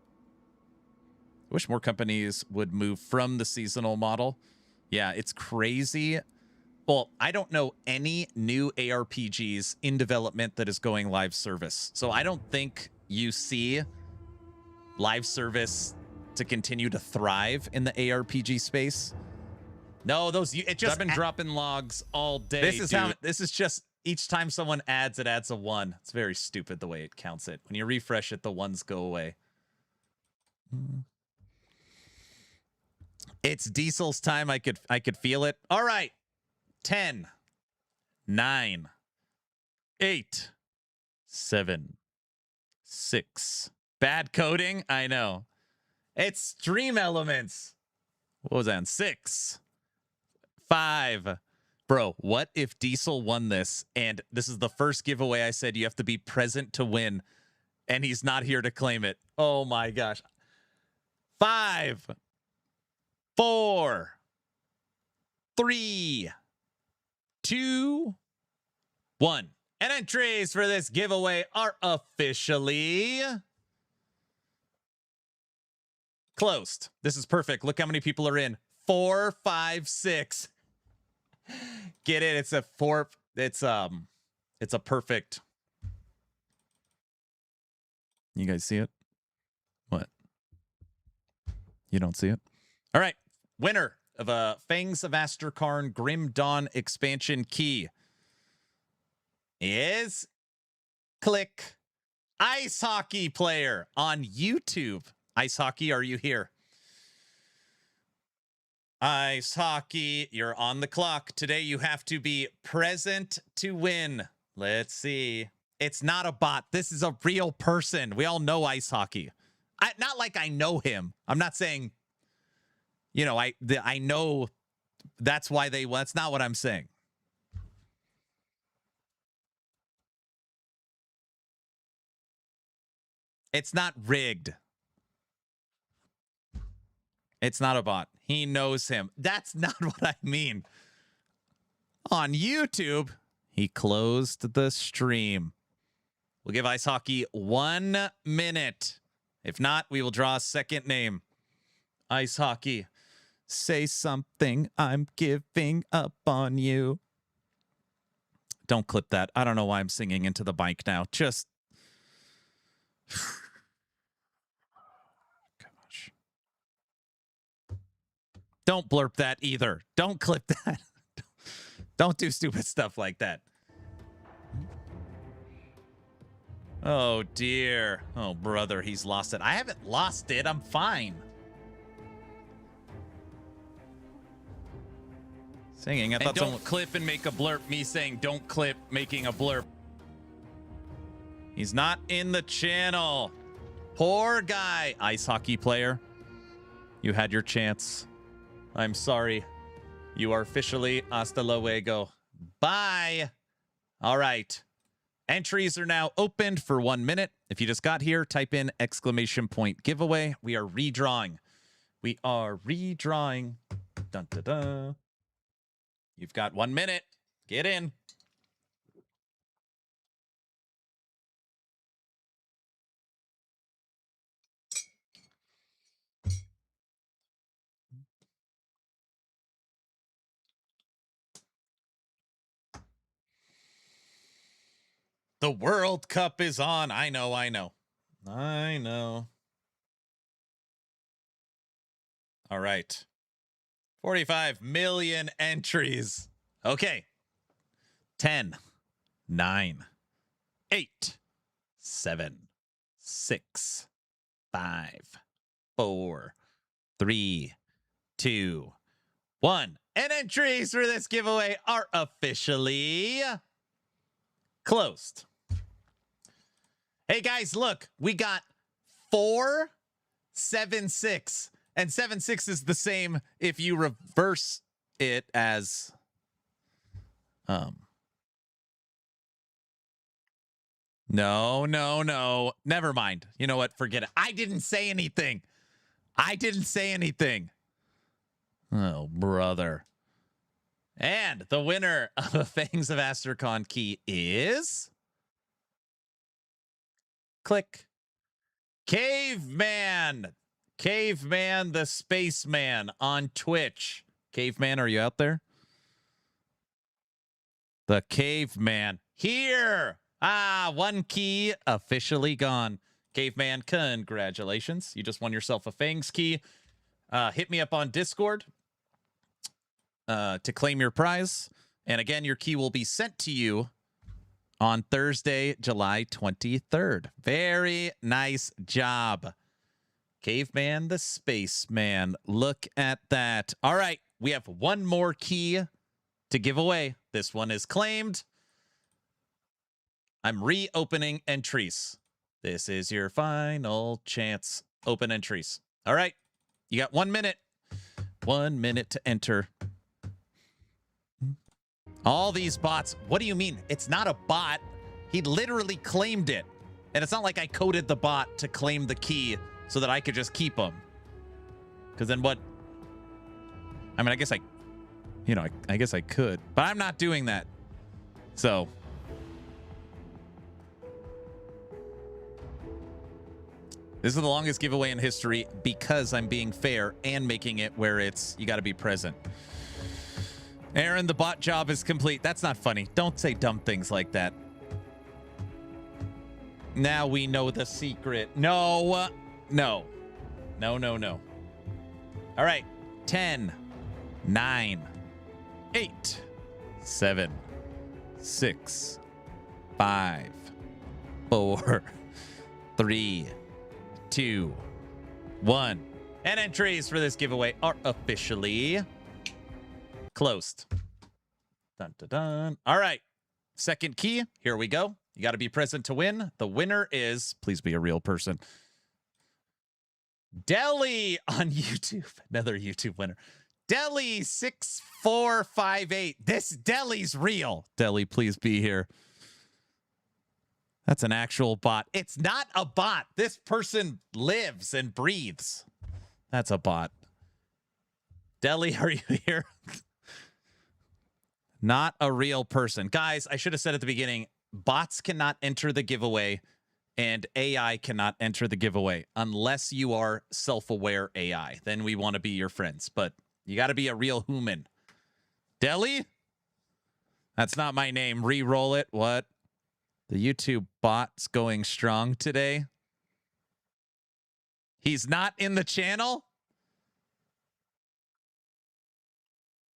I wish more companies would move from the seasonal model. Yeah, it's crazy. Well, I don't know any new ARPGs in development that is going live service. So I don't think you see live service to continue to thrive in the ARPG space. No, those it just I've been dropping logs all day. This is how this is just each time someone adds, it adds a 1. It's very stupid the way it counts it. When you refresh it, the 1s go away. It's Diesel's time. I could feel it. All right. 10, 9, 8, 7, 6. Bad coding? I know. It's Stream Elements. What was that on? 6, 5. Bro, what if Diesel won this? And this is the first giveaway I said you have to be present to win. And he's not here to claim it. Oh my gosh. 5, 4, 3, 2, 1. And entries for this giveaway are officially closed. This is perfect. Look how many people are in. 4, 5, 6. Get it? It's a 4. It's a perfect. You guys see it? What? You don't see it? All right. Winner of a Fangs of Astrakarn Grim Dawn expansion key is click Ice Hockey Player on YouTube. Ice Hockey, are you here? Ice Hockey, you're on the clock. Today you have to be present to win. Let's see. It's not a bot. This is a real person. We all know Ice Hockey. Not like I know him. I'm not saying, you know, I know that's why they, well, that's not what I'm saying. It's not rigged. It's not a bot. He knows him. That's not what I mean. On YouTube, he closed the stream. We'll give Ice Hockey 1 minute. If not, we will draw a second name. Ice Hockey. Say something. I'm giving up on you. Don't clip that. I don't know why I'm singing into the mic now. Just. Gosh. Don't blurp that either. Don't clip that. Don't do stupid stuff like that. Oh, dear. Oh, brother, he's lost it. I haven't lost it. I'm fine. Singing. I thought don't clip and make a blurp. Me saying don't clip, making a blurp. He's not in the channel. Poor guy. Ice hockey player. You had your chance. I'm sorry. You are officially hasta luego. Bye. All right. Entries are now opened for 1 minute. If you just got here, type in ! giveaway. We are redrawing. We are redrawing. Dun, dun, dun. You've got 1 minute. Get in. The World Cup is on. I know. All right. 45 million entries. Okay. 10, 9, 8, 7, 6, 5, 4, 3, 2, 1. And entries for this giveaway are officially closed. Hey guys, look, we got 4, 7, 6. And 7, 6 is the same if you reverse it as No. Never mind. You know what? Forget it. I didn't say anything. Oh, brother. And the winner of a Fangs of Astracon key is... Click. Caveman the Spaceman on Twitch. Caveman, are you out there? The Caveman. Here. 1 key officially gone. Caveman, congratulations. You just won yourself a Fangs key. Hit me up on Discord to claim your prize. And again, your key will be sent to you on Thursday, July 23rd. Very nice job. Caveman the Spaceman. Look at that. All right. We have 1 more key to give away. This one is claimed. I'm reopening entries. This is your final chance. Open entries. All right. You got 1 minute. 1 minute to enter. All these bots. What do you mean? It's not a bot. He literally claimed it. And it's not like I coded the bot to claim the key so that I could just keep them. Because then what? I mean, I guess I guess I could. But I'm not doing that. So... This is the longest giveaway in history because I'm being fair and making it where it's, you got to be present. Aaron, the bot job is complete. That's not funny. Don't say dumb things like that. Now we know the secret. No. All right. 10, 9, 8, 7, 6, 5, 4, 3, 2, 1. And entries for this giveaway are officially closed. Dun, dun, dun. All right. Second key. Here we go. You got to be present to win. The winner is, please be a real person, Deli on YouTube. Another YouTube winner. Deli6458. This Deli's real. Deli, please be here. That's an actual bot. It's not a bot. This person lives and breathes. That's a bot. Deli, are you here? Not a real person. Guys, I should have said at the beginning, bots cannot enter the giveaway and AI cannot enter the giveaway unless you are self-aware AI. Then we want to be your friends. But You got to be a real human. Deli? That's not my name. Re-roll it. What? The YouTube bot's going strong today. He's not in the channel?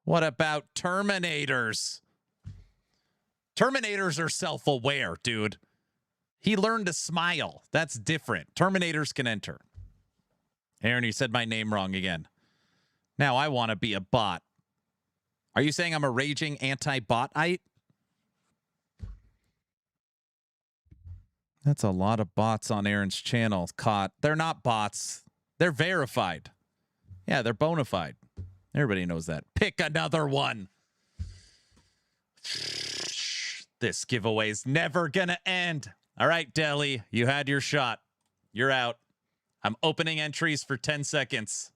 What about Terminators? Terminators are self-aware, dude. He learned to smile. That's different. Terminators can enter. Aaron, you said my name wrong again. Now I want to be a bot. Are you saying I'm a raging anti-botite? That's a lot of bots on Aaron's channel caught. They're not bots. They're verified. Yeah, they're bona fide. Everybody knows that. Pick another one. This giveaway's never gonna end. All right, Deli, you had your shot. You're out. I'm opening entries for 10 seconds.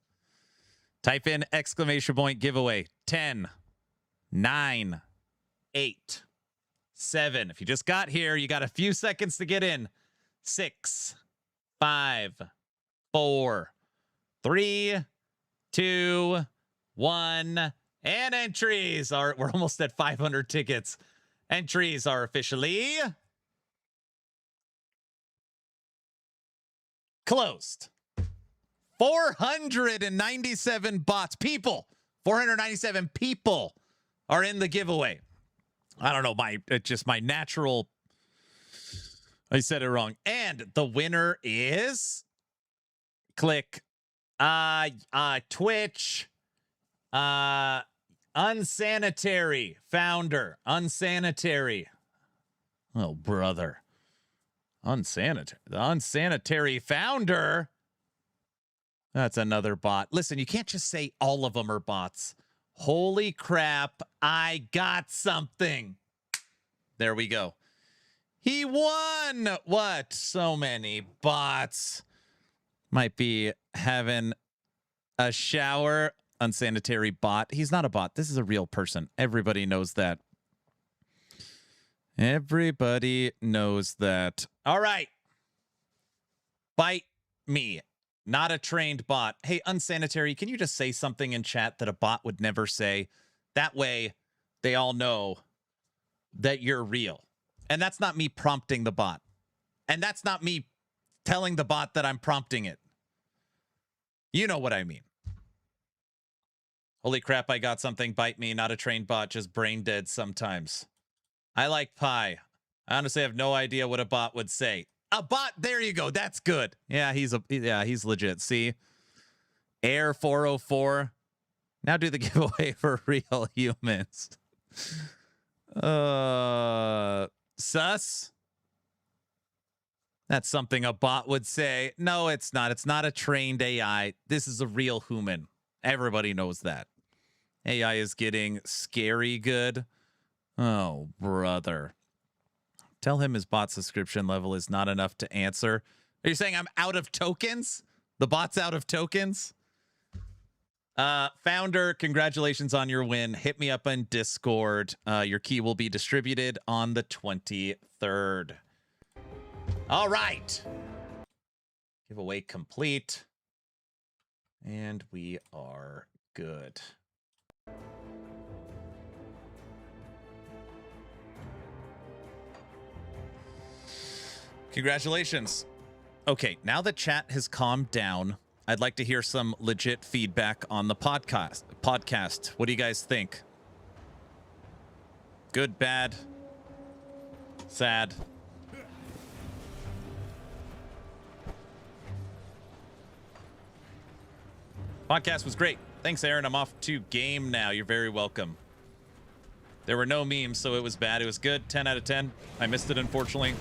Type in exclamation point giveaway. 10, 9, 8, 7. If you just got here, you got a few seconds to get in. 6, 5, 4, 3, 2, 1. And entries are, we're almost at 500 tickets. Entries are officially closed. 497 bots. 497 people are in the giveaway. I don't know, just my natural. I said it wrong. And the winner is click Twitch unsanitary founder. Unsanitary. Oh, brother. Unsanitary. The unsanitary founder. That's another bot. Listen, you can't just say all of them are bots. Holy crap, I got something. There we go. He won. What? So many bots. Might be having a shower. Unsanitary bot. He's not a bot. This is a real person. Everybody knows that. Everybody knows that. All right. Bite me. Not a trained bot. Hey, unsanitary, can you just say something in chat that a bot would never say? That way, they all know that you're real. And that's not me prompting the bot. And that's not me telling the bot that I'm prompting it. You know what I mean. Holy crap, I got something. Bite me. Not a trained bot, just brain dead sometimes. I like pie. I honestly have no idea what a bot would say. A bot, there you go. That's good. Yeah, he's legit. See? Air 404. Now do the giveaway for real humans. Sus? That's something a bot would say. No, it's not. It's not a trained AI. This is a real human. Everybody knows that. AI is getting scary good. Oh, brother. Tell him his bot subscription level is not enough to answer. Are you saying I'm out of tokens? The bot's out of tokens? Founder, congratulations on your win. Hit me up on Discord. Your key will be distributed on the 23rd. All right. Giveaway complete. And we are good. Congratulations. Okay, now that chat has calmed down, I'd like to hear some legit feedback on the podcast. What do you guys think? Good, bad, sad? Podcast was great. Thanks, Aaron. I'm off to game now. You're very welcome. There were no memes, so it was bad. It was good. 10 out of 10. I missed it, unfortunately.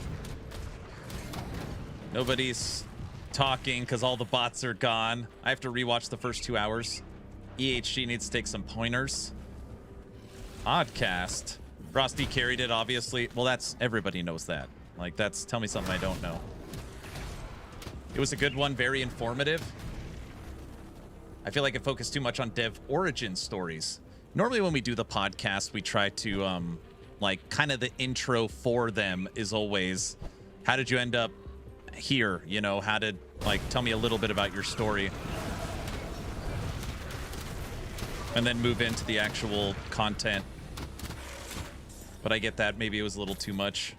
Nobody's talking because all the bots are gone. I have to rewatch the first 2 hours. EHG needs to take some pointers. Podcast. Frosty carried it, obviously. Well, that's... everybody knows that. Like, that's... tell me something I don't know. It was a good one. Very informative. I feel like it focused too much on dev origin stories. Normally when we do the podcast, we try to, like, kind of the intro for them is always, how did you end up here? You know, how did, like, tell me a little bit about your story. and then move into the actual content. But I get that. Maybe it was a little too much.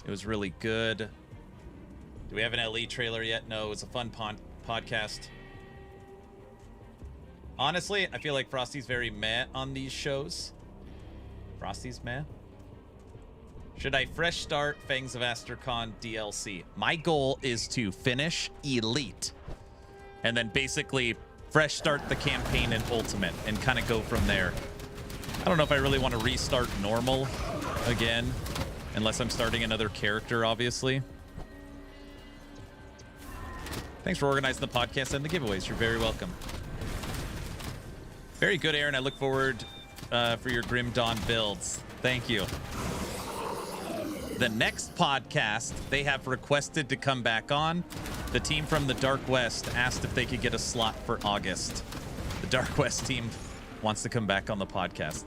It was really good. Do we have an LE trailer yet? No, it was a fun podcast. Honestly, I feel like Frosty's very meh on these shows. Frosty's meh? Should I fresh start Fangs of Astercon DLC? My goal is to finish Elite and then basically fresh start the campaign in Ultimate and kind of go from there. I don't know if I really want to restart normal again, unless I'm starting another character, obviously. Thanks for organizing the podcast and the giveaways. You're very welcome. Very good, Aaron. I look forward for your Grim Dawn builds. Thank you. The next podcast they have requested to come back on. The team from the Dark West asked if they could get a slot for August. The Dark West team wants to come back on the podcast.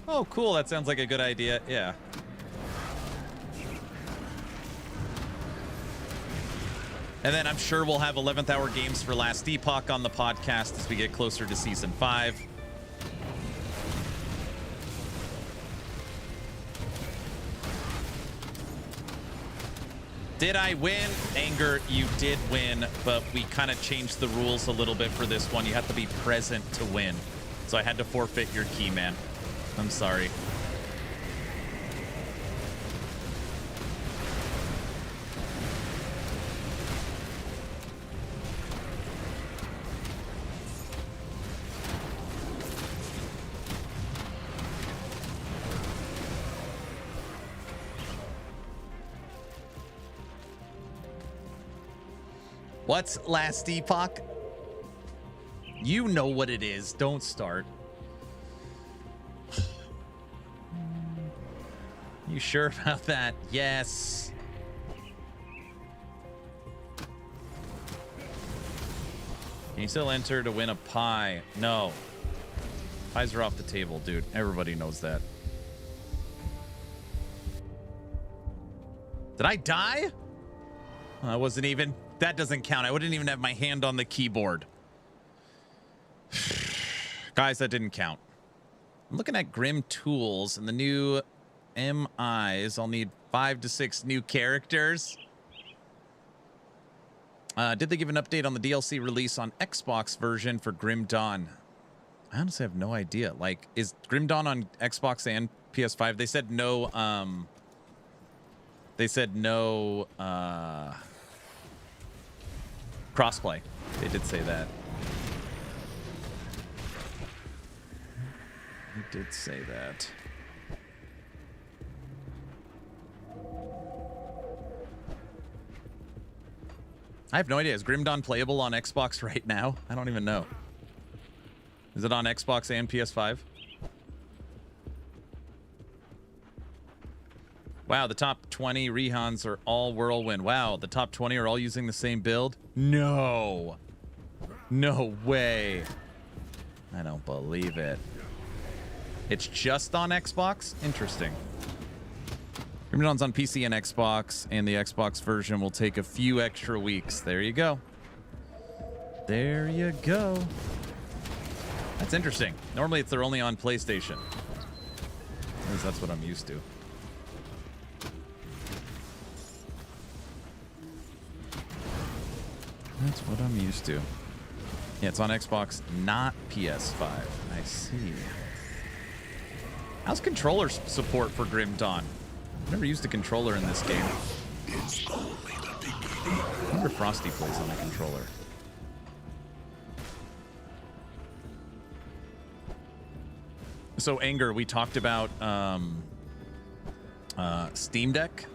Oh, cool. That sounds like a good idea. Yeah. And then I'm sure we'll have 11th hour games for Last Epoch on the podcast as we get closer to season 5. Did I win? Anger, you did win, but we kind of changed the rules a little bit for this one. You have to be present to win. So I had to forfeit your key, man. I'm sorry. What's Last Epoch? You know what it is. Don't start. You sure about that? Yes. Can you still enter to win a pie? No. Pies are off the table, dude. Everybody knows that. Did I die? I wasn't even... That doesn't count. I wouldn't even have my hand on the keyboard. Guys, that didn't count. I'm looking at Grim Tools and the new MIs. I'll need 5 to 6 new characters. Did they give an update on the DLC release on Xbox version for Grim Dawn? I honestly have no idea. Like, is Grim Dawn on Xbox and PS5? They said no, crossplay. They did say that. They did say that. I have no idea. Is Grim Dawn playable on Xbox right now? I don't even know. Is it on Xbox and PS5? Wow, the top 20 Rehans are all Whirlwind. Wow, the top 20 are all using the same build? No. No way. I don't believe it. It's just on Xbox? Interesting. Grim Dawn's on PC and Xbox, and the Xbox version will take a few extra weeks. There you go. There you go. That's interesting. Normally, they're only on PlayStation. At least that's what I'm used to. That's what I'm used to. Yeah, it's on Xbox, not PS5. I see. How's controller support for Grim Dawn? I've never used a controller in this game. I wonder if Frosty plays on a controller. So, Anger, we talked about Steam Deck.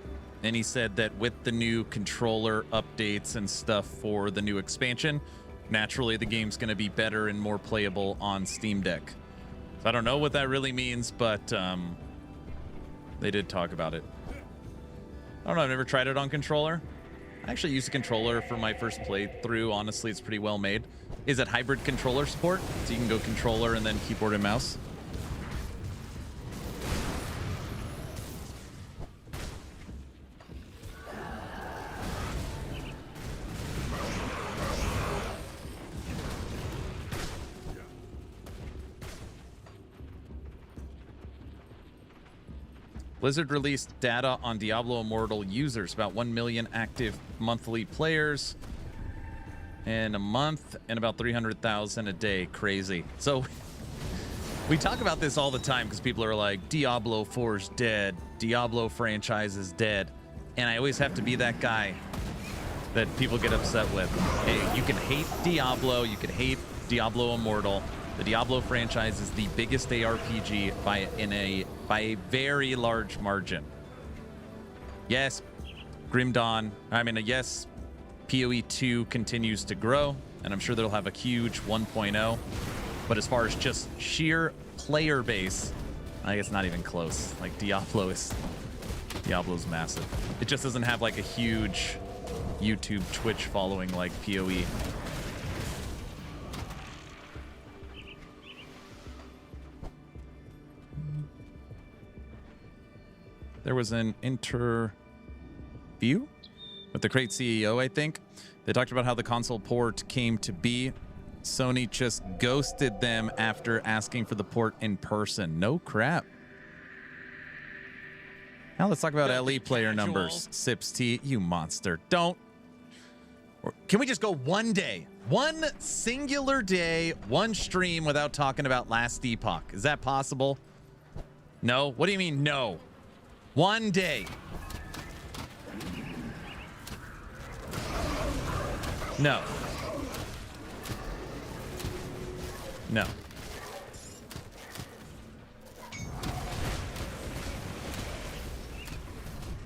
And he said that with the new controller updates and stuff for the new expansion, naturally the game's going to be better and more playable on Steam Deck. So I don't know what that really means, but they did talk about it. I don't know. I've never tried it on controller. I actually used a controller for my first playthrough. Honestly, it's pretty well made. Is it hybrid controller support? So you can go controller and then keyboard and mouse? Blizzard released data on Diablo Immortal users, about 1 million active monthly players in a month and about 300,000 a day. Crazy. So we talk about this all the time because people are like, Diablo 4's dead. Diablo franchise is dead. And I always have to be that guy that people get upset with. Hey, you can hate Diablo. You can hate Diablo Immortal. The Diablo franchise is the biggest ARPG by a very large margin. Yes, Grim Dawn. Yes, PoE 2 continues to grow, and I'm sure they'll have a huge 1.0. But as far as just sheer player base, I guess not even close. Like Diablo's massive. It just doesn't have like a huge YouTube, Twitch following like PoE. There was an interview with the Crate CEO, I think. They talked about how the console port came to be. Sony just ghosted them after asking for the port in person. No crap. Now let's talk about LE player numbers. Sips T, you monster. Don't. Can we just go one day? One singular day, one stream without talking about Last Epoch? Is that possible? No? What do you mean no? One day. No. No.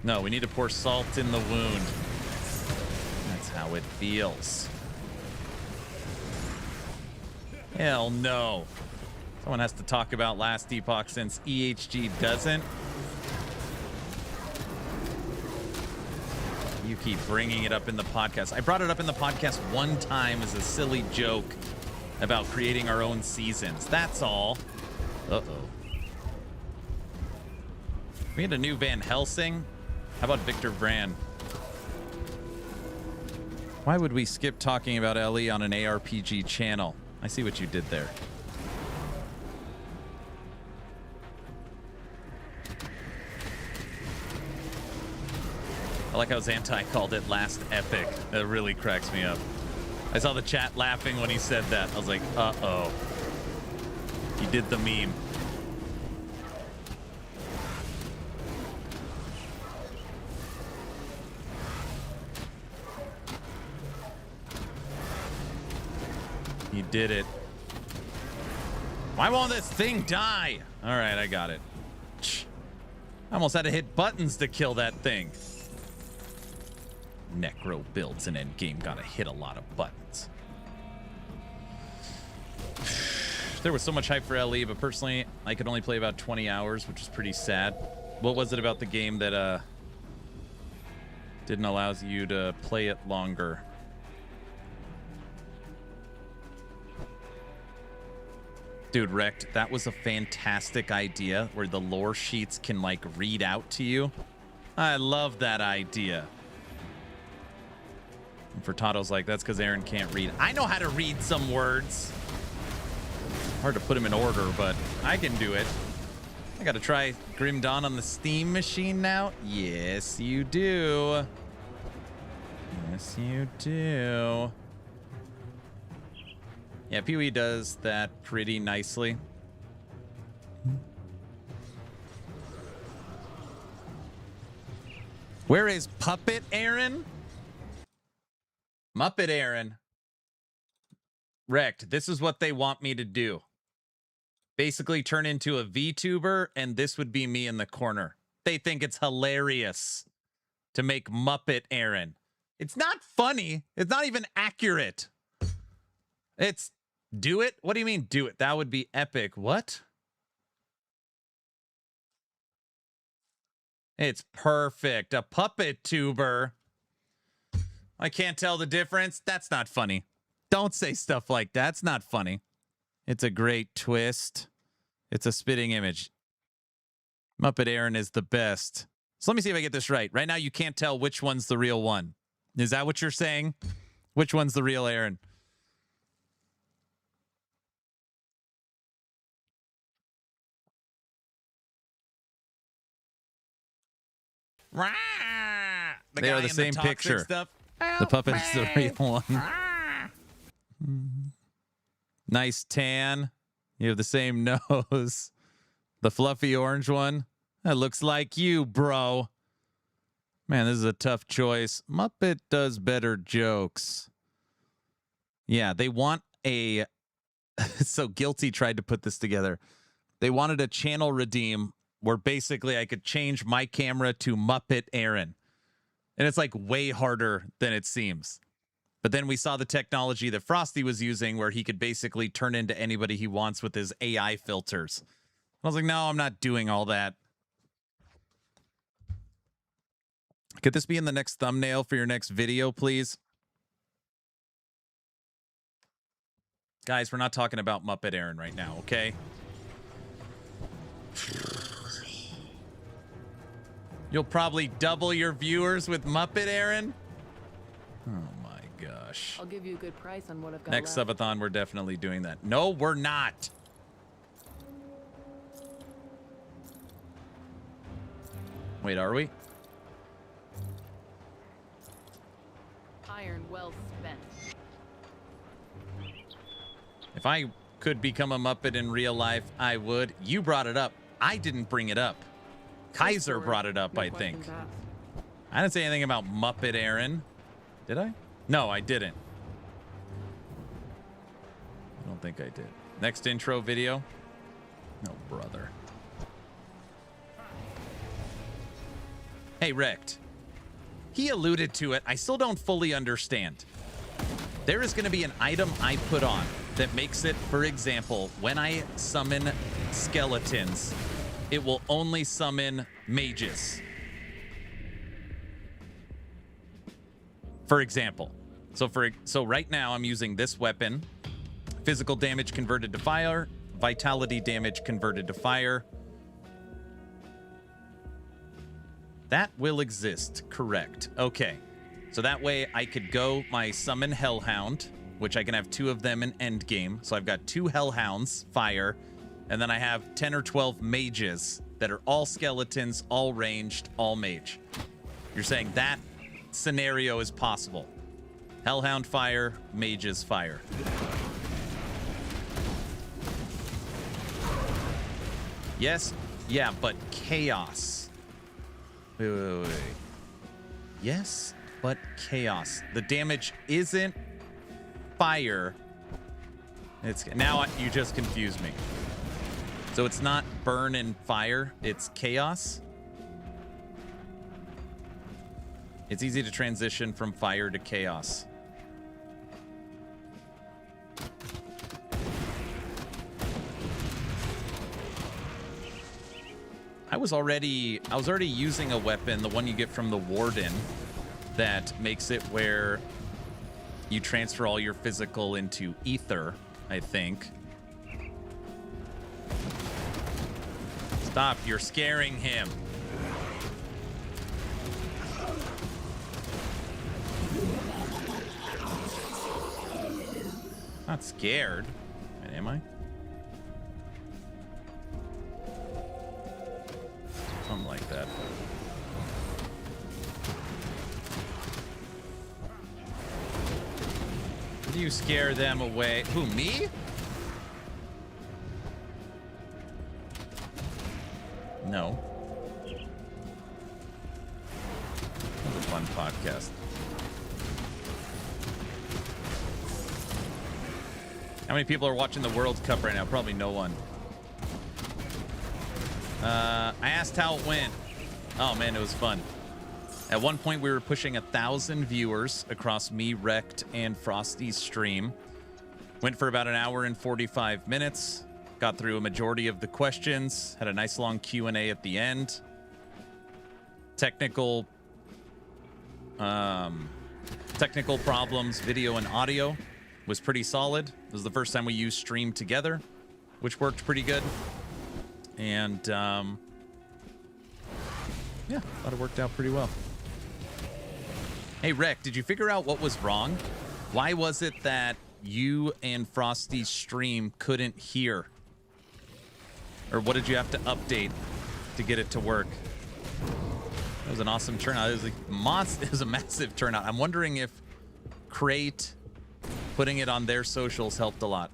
No, we need to pour salt in the wound. That's how it feels. Hell no. Someone has to talk about Last Epoch since EHG doesn't. You keep bringing it up in the podcast. I brought it up in the podcast one time as a silly joke about creating our own seasons. That's all. Uh-oh. We had a new Van Helsing. How about Victor Brand? Why would we skip talking about LE on an ARPG channel? I see what you did there. I like how Zantai called it Last Epic. That really cracks me up. I saw the chat laughing when he said that. I was like, uh-oh. He did the meme. He did it. Why won't this thing die? All right, I got it. I almost had to hit buttons to kill that thing. Necro builds in endgame gotta hit a lot of buttons. There was so much hype for LE, but personally, I could only play about 20 hours, which is pretty sad. What was it about the game that didn't allow you to play it longer? Dude, Wrecked, that was a fantastic idea where the lore sheets can like read out to you. I love that idea. And Furtado's like, that's because Aaron can't read. I know how to read some words. Hard to put them in order, but I can do it. I gotta try Grim Dawn on the Steam machine now. Yes, you do. Yes, you do. Yeah, PoE does that pretty nicely. Where is Puppet Aaron? Muppet Aaron. Wrecked. This is what they want me to do. Basically turn into a VTuber, and this would be me in the corner. They think it's hilarious to make Muppet Aaron. It's not funny. It's not even accurate. It's do it? What do you mean do it? That would be epic. What? It's perfect. A puppet tuber. I can't tell the difference. That's not funny. Don't say stuff like that. It's not funny. It's a great twist. It's a spitting image. Muppet Aaron is the best. So let me see if I get this right. Right now, you can't tell which one's the real one. Is that what you're saying? Which one's the real Aaron? Rah! The They guy are the in same toxic picture. Stuff. The puppet is the real one. Nice tan. You have the same nose. The fluffy orange one. That looks like you, bro. Man, this is a tough choice. Muppet does better jokes. Yeah, they want a... So Guilty tried to put this together. They wanted a channel redeem where basically I could change my camera to Muppet Aaron. And it's like way harder than it seems. But then we saw the technology that Frosty was using where he could basically turn into anybody he wants with his AI filters. I was like, no, I'm not doing all that. Could this be in the next thumbnail for your next video, please? Guys, we're not talking about Muppet Aaron right now, okay? You'll probably double your viewers with Muppet Aaron? Oh my gosh. I'll give you a good price on what I've got Next left. subathon, we're definitely doing that. No, we're not. Wait, are we? Iron well spent. If I could become a Muppet in real life, I would. You brought it up. I didn't bring it up. Kaiser brought it up, No I think. questions asked. I didn't say anything about Muppet Aaron. Did I? No, I didn't. I don't think I did. Next intro video? No, brother. Hey, Rect. He alluded to it. I still don't fully understand. There is going to be an item I put on that makes it, for example, when I summon skeletons, it will only summon mages. For example. So right now I'm using this weapon. Physical damage converted to fire. Vitality damage converted to fire. That will exist, correct. Okay. So that way I could go my summon Hellhound, which I can have 2 of them in endgame. So I've got 2 Hellhounds, fire, and then I have 10 or 12 mages that are all skeletons, all ranged, all mage. You're saying that scenario is possible. Hellhound fire, mages fire. Yes, yeah, but chaos. Wait. Yes, but chaos. The damage isn't fire. It's now you just confused me. So it's not burn and fire, it's chaos. It's easy to transition from fire to chaos. I was already using a weapon, the one you get from the Warden, that makes it where you transfer all your physical into ether, I think. Stop, you're scaring him. Not scared. Wait, am I? Something like that. Did you scare them away? Who, me? No. That was a fun podcast. How many people are watching the World Cup right now? Probably no one. I asked how it went. Oh man, it was fun. At one point, we were pushing 1,000 viewers across me, Rect, and Frosty's stream. Went for about an hour and 45 minutes. Got through a majority of the questions. Had a nice long Q&A at the end. Technical problems, video and audio, was pretty solid. It was the first time we used Stream together, which worked pretty good. And yeah, thought it worked out pretty well. Hey, Rec, did you figure out what was wrong? Why was it that you and Frosty's stream couldn't hear? Or what did you have to update to get it to work? That was an awesome turnout. It was a massive turnout. I'm wondering if Crate putting it on their socials helped a lot.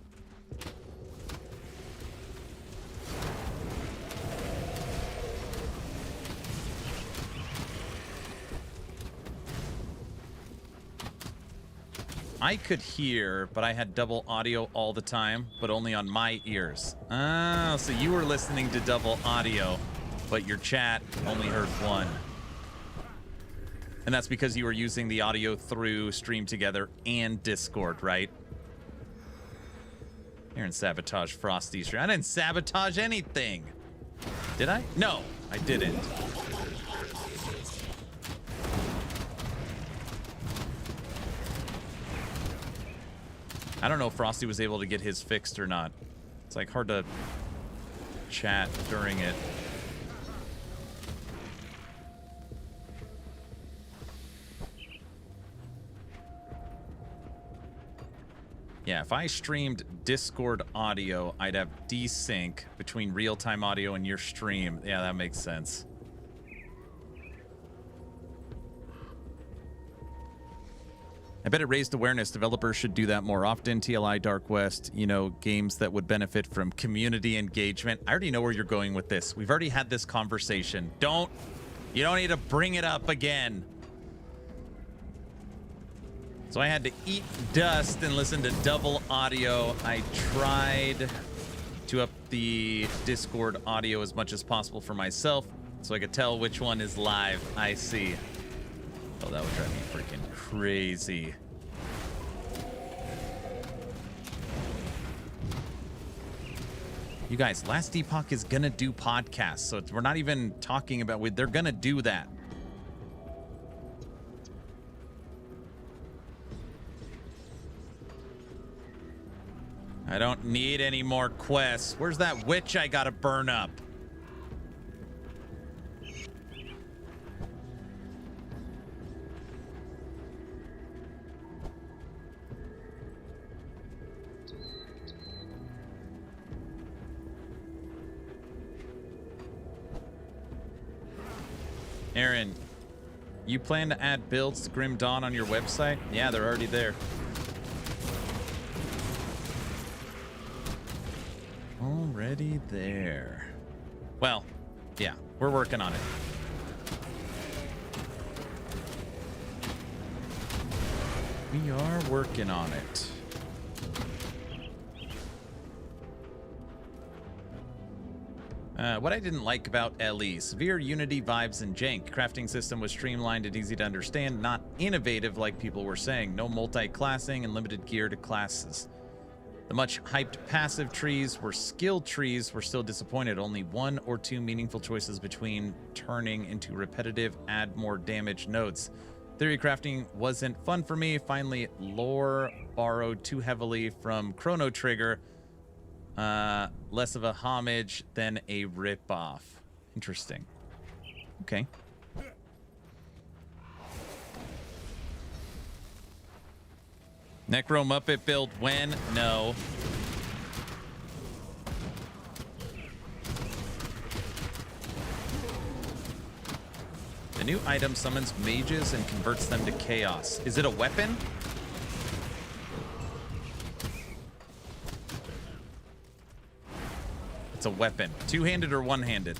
I could hear, but I had double audio all the time, but only on my ears. Oh, so you were listening to double audio, but your chat only heard one. And that's because you were using the audio through Stream Together and Discord, right? Aaron sabotage Frosty's stream. I didn't sabotage anything. Did I? No, I didn't. I don't know if Frosty was able to get his fixed or not. It's like hard to chat during it. Yeah, if I streamed Discord audio, I'd have desync between real-time audio and your stream. Yeah, that makes sense. I bet it raised awareness. Developers should do that more often. TLI, Dark West, you know, games that would benefit from community engagement. I already know where you're going with this. We've already had this conversation. You don't need to bring it up again. So I had to eat dust and listen to double audio. I tried to up the Discord audio as much as possible for myself so I could tell which one is live. I see. Oh, that would drive me freaking crazy. You guys, Last Epoch is gonna do podcasts, so we're not even talking about they're gonna do that. I don't need any more quests. Where's that witch I gotta burn up? Aaron, you plan to add builds to Grim Dawn on your website? Yeah, they're already there. Already there. Well, yeah, we're working on it. We are working on it. What I didn't like about LE, severe Unity vibes and jank. Crafting system was streamlined and easy to understand, not innovative like people were saying. No multi-classing and limited gear to classes. The much hyped passive trees were skill trees were still disappointed. Only 1 or 2 meaningful choices between turning into repetitive, add more damage nodes. Theory crafting wasn't fun for me. Finally, lore borrowed too heavily from Chrono Trigger. Less of a homage than a ripoff. Interesting. Okay. Necro Muppet build when? No. The new item summons mages and converts them to chaos. Is it a weapon? It's a weapon. Two-handed or one-handed?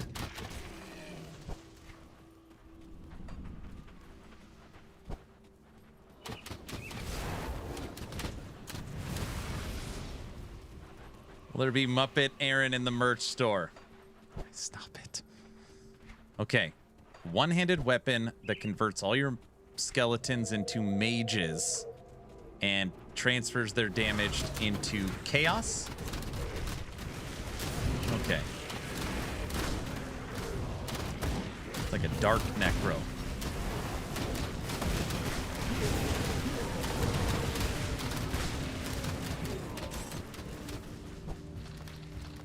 Will there be Muppet Aaron in the merch store? Stop it. Okay. One-handed weapon that converts all your skeletons into mages and transfers their damage into chaos? Okay. It's like a dark necro.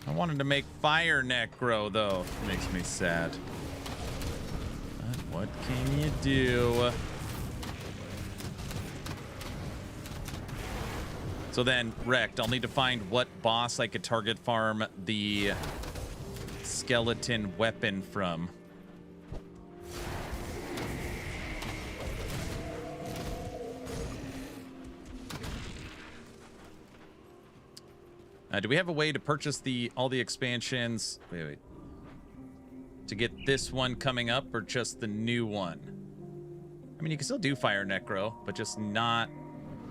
I wanted to make fire necro, though. It makes me sad. But what can you do? So then, Wrecked, I'll need to find what boss I could target farm the skeleton weapon from. Do we have a way to purchase all the expansions? Wait. To get this one coming up, or just the new one? I mean, you can still do Fire Necro, but just not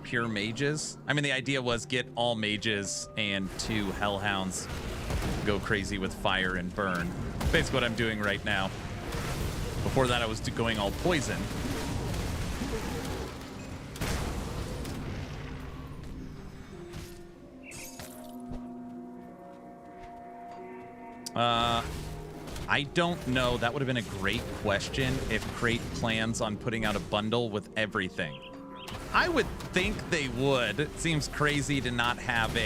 pure mages. I mean, the idea was get all mages and 2 Hellhounds. Go crazy with fire and burn. Basically what I'm doing right now. Before that, I was going all poison. I don't know. That would have been a great question if Crate plans on putting out a bundle with everything. I would think they would. It seems crazy to not have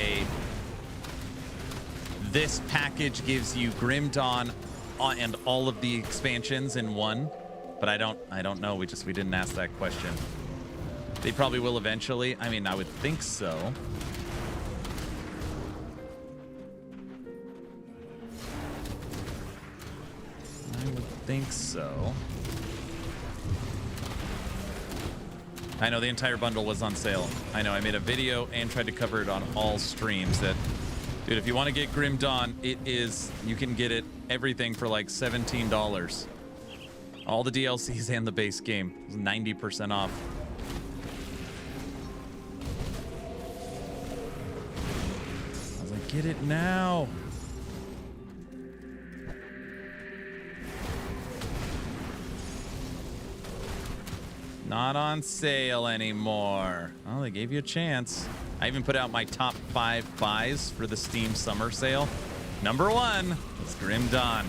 this package gives you Grim Dawn and all of the expansions in one, but I don't know. We didn't ask that question. They probably will eventually. I mean, I would think so. I would think so. I know the entire bundle was on sale. I know I made a video and tried to cover it on all streams that, dude, if you want to get Grim Dawn, you can get it everything for like $17. All the DLCs and the base game is 90% off. I was like, get it now. Not on sale anymore. Oh, they gave you a chance. I even put out my top 5 buys for the Steam summer sale. Number 1 was Grim Dawn.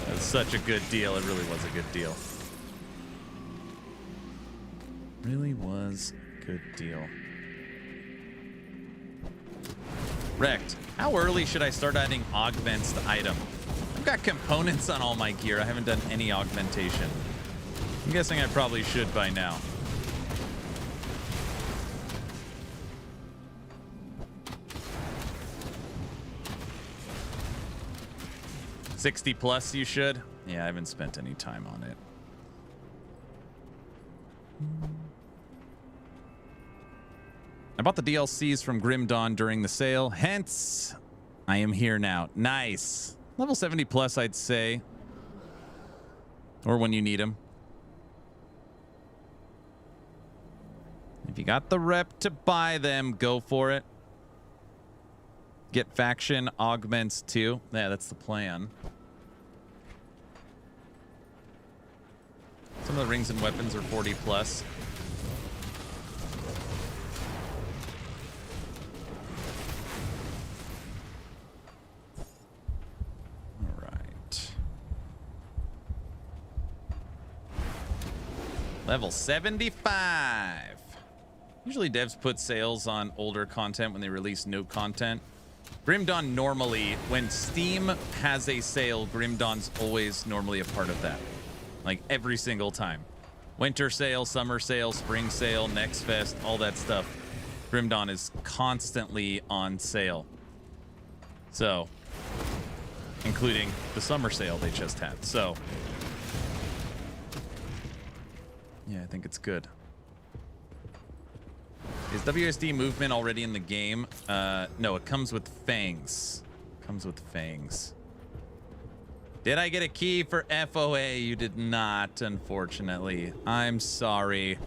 That's such a good deal. It really was a good deal. Really was a good deal. Wrecked. How early should I start adding augments to item? I've got components on all my gear. I haven't done any augmentation. I'm guessing I probably should by now. $60+ you should. Yeah, I haven't spent any time on it. I bought the DLCs from Grim Dawn during the sale, hence I am here now. Nice. Level 70+, I'd say. Or when you need them. If you got the rep to buy them, go for it. Get faction augments too. Yeah, that's the plan. Some of the rings and weapons are 40+. All right. Level 75. Usually devs put sales on older content when they release new content. Grim Dawn normally, when Steam has a sale, Grim Dawn's always normally a part of that. Like every single time. Winter sale, summer sale, spring sale, Next Fest, all that stuff. Grim Dawn is constantly on sale. So, including the summer sale they just had. So, yeah, I think it's good. Is WSD movement already in the game? No, it comes with fangs. Comes with fangs. Did I get a key for FOA? You did not, unfortunately. I'm sorry.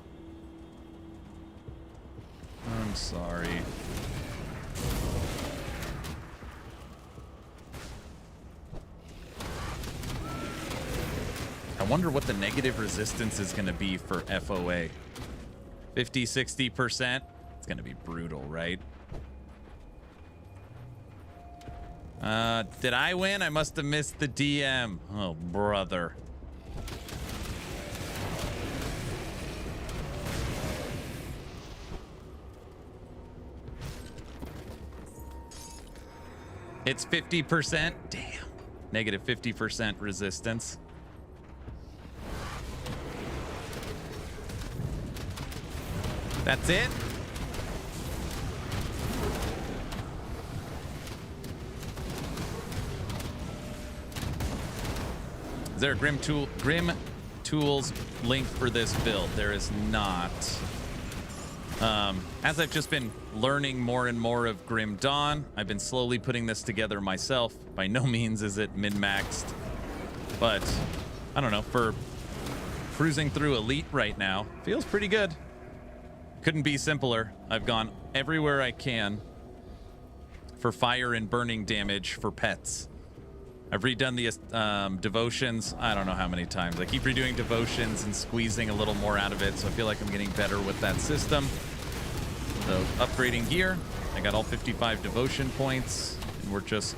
I'm sorry. I wonder what the negative resistance is going to be for FOA. 50, 60%. It's going to be brutal, right? Did I win? I must have missed the DM. Oh, brother. It's 50%. Damn. Negative 50% resistance. That's it? Is there a Grim Tools link for this build? There is not. As I've just been learning more and more of Grim Dawn, I've been slowly putting this together myself. By no means is it min-maxed, but I don't know, for cruising through Elite right now, feels pretty good. Couldn't be simpler. I've gone everywhere I can for fire and burning damage for pets. I've redone the devotions, I don't know how many times. I keep redoing devotions and squeezing a little more out of it, so I feel like I'm getting better with that system. So upgrading gear, I got all 55 devotion points, and we're just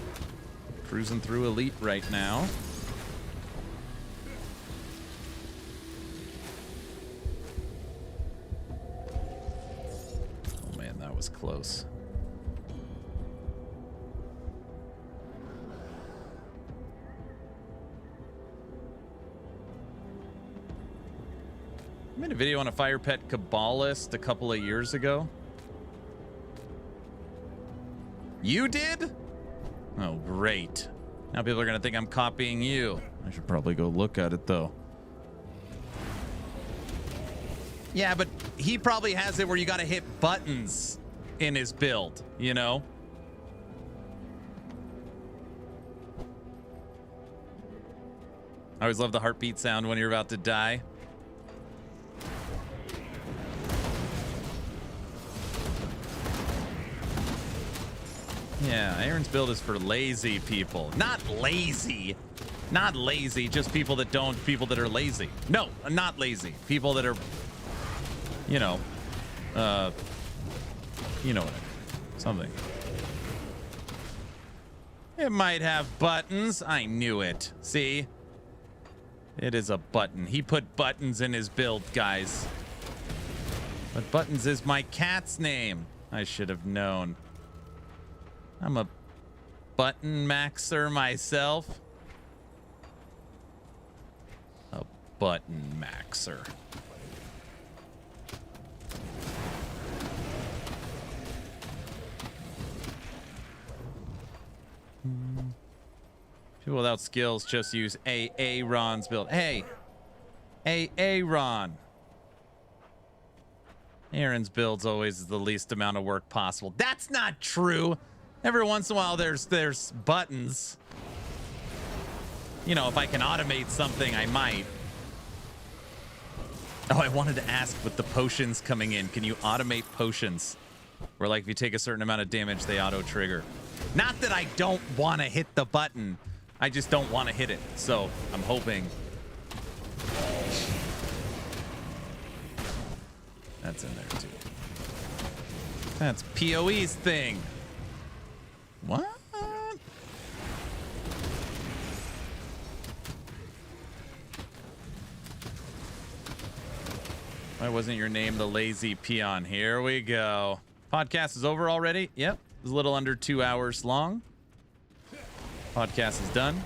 cruising through Elite right now. Oh man, that was close. I made a video on a fire pet Kabbalist a couple of years ago. You did? Oh, great. Now people are going to think I'm copying you. I should probably go look at it, though. Yeah, but he probably has it where you got to hit buttons in his build, you know? I always love the heartbeat sound when you're about to die. Yeah, Aaron's build is for lazy people. Not lazy. Not lazy, just people that are lazy. No, not lazy. People that are, you know what I mean. Something. It might have buttons. I knew it. See? It is a button. He put buttons in his build, guys. But Buttons is my cat's name. I should have known. I'm a button maxer myself. A button maxer. People without skills just use Ron's build. Hey, Ron. Aaron's build's always the least amount of work possible. That's not true. Every once in a while, there's buttons. You know, if I can automate something, I might. Oh, I wanted to ask with the potions coming in, can you automate potions? Where, like, if you take a certain amount of damage, they auto-trigger. Not that I don't want to hit the button. I just don't want to hit it. So, I'm hoping. That's in there, too. That's PoE's thing. What? Why wasn't your name the Lazy Peon? Here we go. Podcast is over already? Yep. It was a little under 2 hours long. Podcast is done.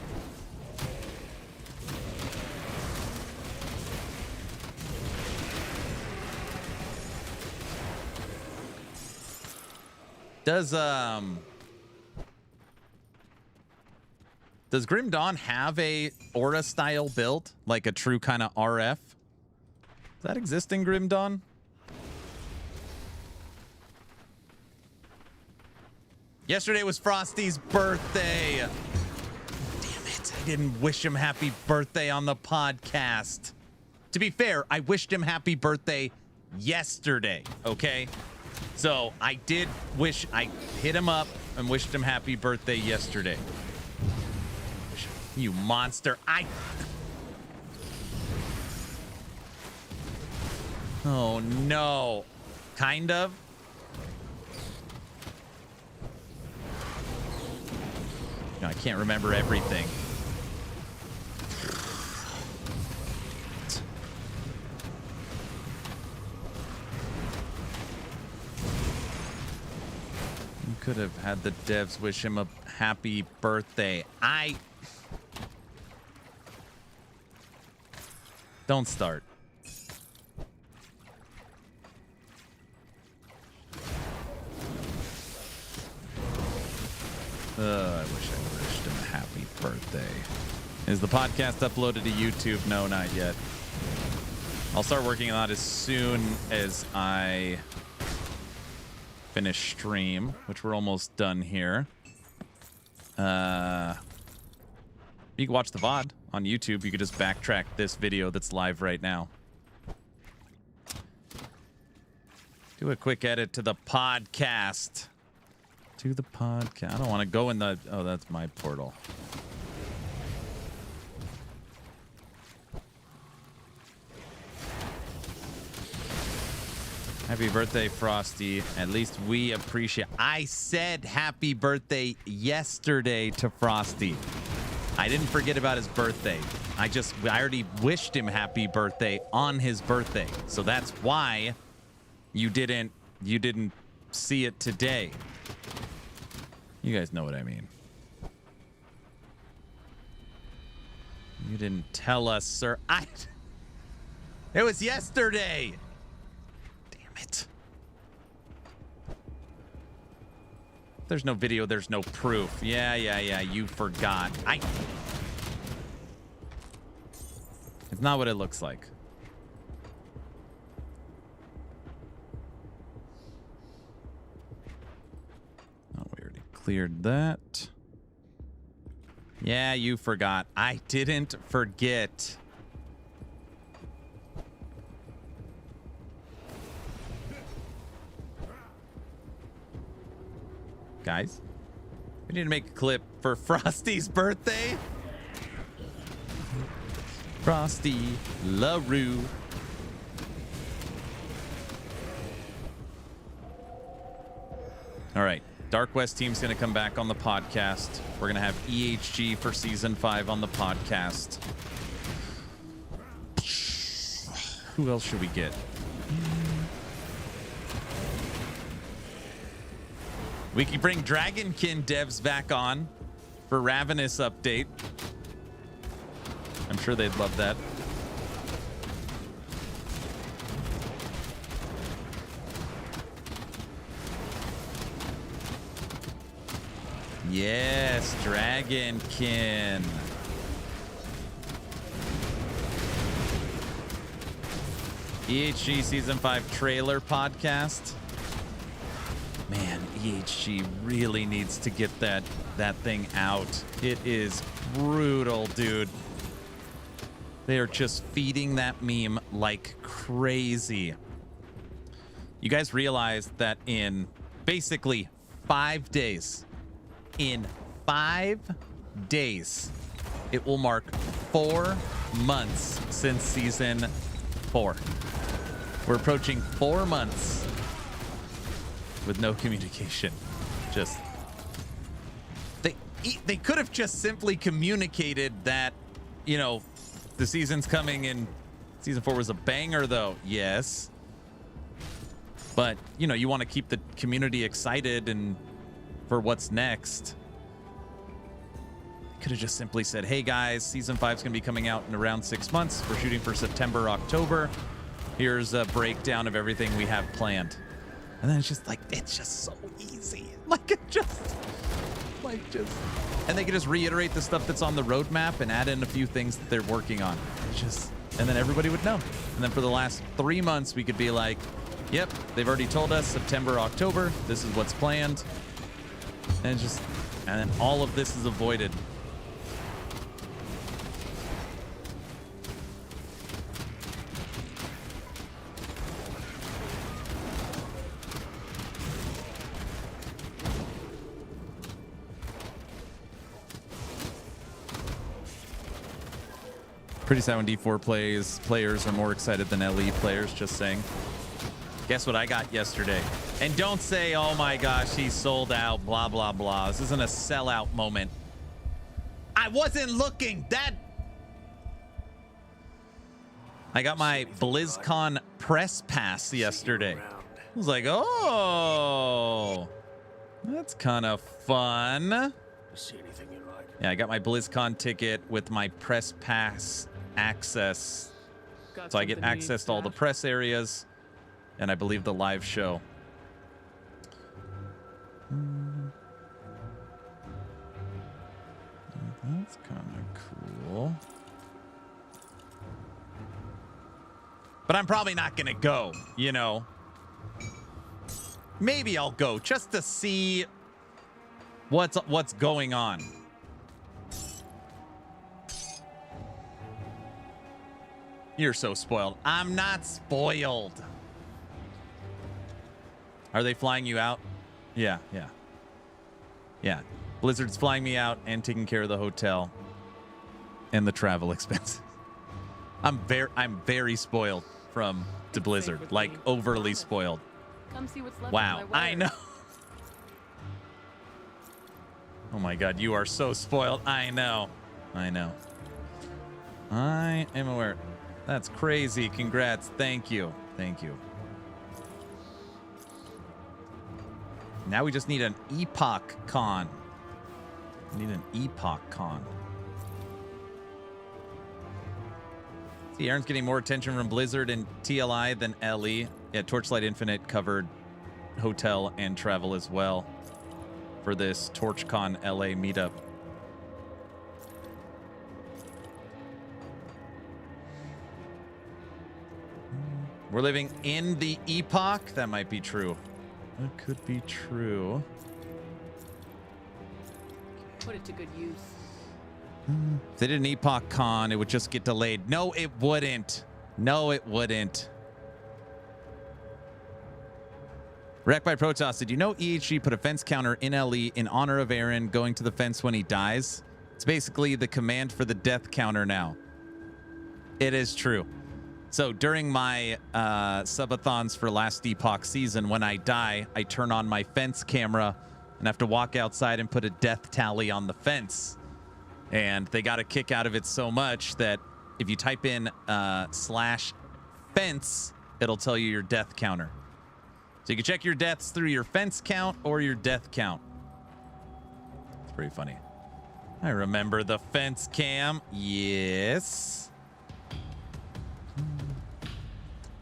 Does Grim Dawn have a aura style build, like a true kind of RF? Does that exist in Grim Dawn? Yesterday was Frosty's birthday. Damn it, I didn't wish him happy birthday on the podcast. To be fair, I wished him happy birthday yesterday, okay? So I did wish, I hit him up and wished him happy birthday yesterday. You monster. Oh no. Kind of. No, I can't remember everything. You could have had the devs wish him a happy birthday. Don't start. I wish I wished him a happy birthday. Is the podcast uploaded to YouTube? No, not yet. I'll start working on it as soon as I finish stream, which we're almost done here. You can watch the VOD on YouTube. You could just backtrack this video that's live right now. Do a quick edit to the podcast. To the podcast. I don't want to go in the... Oh, that's my portal. Happy birthday, Frosty. At least we appreciate... I said happy birthday yesterday to Frosty. I didn't forget about his birthday. I already wished him happy birthday on his birthday. So that's why you didn't see it today. You guys know what I mean. You didn't tell us, sir. It was yesterday. It. There's no video, there's no proof. Yeah, you forgot. It's not what it looks like. Oh, we already cleared that. Yeah, you forgot. I didn't forget. Guys, we need to make a clip for Frosty's birthday. Frosty LaRue. All right, Dark West team's going to come back on the podcast. We're going to have EHG for season 5 on the podcast. Who else should we get? We can bring Dragonkin devs back on for Ravenous update. I'm sure they'd love that. Yes, Dragonkin. EHG Season 5 trailer podcast. Man, EHG really needs to get that thing out. It is brutal, dude. They are just feeding that meme like crazy. You guys realize that in basically 5 days, it will mark 4 months since season 4. We're approaching 4 months with no communication. Just they could have just simply communicated that, you know, the season's coming and season 4 was a banger though. Yes. But, you know, you want to keep the community excited and for what's next. Could have just simply said, hey guys, season 5's gonna be coming out in around 6 months. We're shooting for September, October. Here's a breakdown of everything we have planned. And then it's just like, it's just so easy. And they can just reiterate the stuff that's on the roadmap and add in a few things that they're working on. And then everybody would know. And then for the last 3 months, we could be like, yep, they've already told us September, October, this is what's planned. And then all of this is avoided. Pretty sad when D4 players are more excited than LE players, just saying. Guess what I got yesterday? And don't say, oh my gosh, he's sold out, blah, blah, blah. This isn't a sellout moment. I wasn't looking. I got my BlizzCon press pass yesterday. I was like, oh, that's kind of fun. See anything you like? Yeah, I got my BlizzCon ticket with my press pass access. So I get access to all the press areas and I believe the live show. That's kind of cool. But I'm probably not going to go, you know. maybe I'll go just to see what's going on. You're so spoiled. I'm not spoiled. Are they flying you out? Yeah. Blizzard's flying me out and taking care of the hotel and the travel expenses. I'm very spoiled to Blizzard, like overly spoiled. Come see what's left Wow, of my I know. Oh my God, you are so spoiled. I know. I am aware. That's crazy. Congrats. Thank you. Now we just need an Epoch Con. See, Aaron's getting more attention from Blizzard and TLI than LE. Yeah, Torchlight Infinite covered hotel and travel as well for this TorchCon LA meetup. We're living in the epoch? That might be true. That could be true. Put it to good use. If they did an Epoch Con, it would just get delayed. No, it wouldn't. Wrecked by Protoss, did you know EHG put a fence counter in LE in honor of Aaron going to the fence when he dies? It's basically the command for the death counter now. It is true. So during my subathons for last Epoch season, when I die, I turn on my fence camera and have to walk outside and put a death tally on the fence. And they got a kick out of it so much that if you type in /fence, it'll tell you your death counter. So you can check your deaths through your fence count or your death count. It's pretty funny. I remember the fence cam. Yes.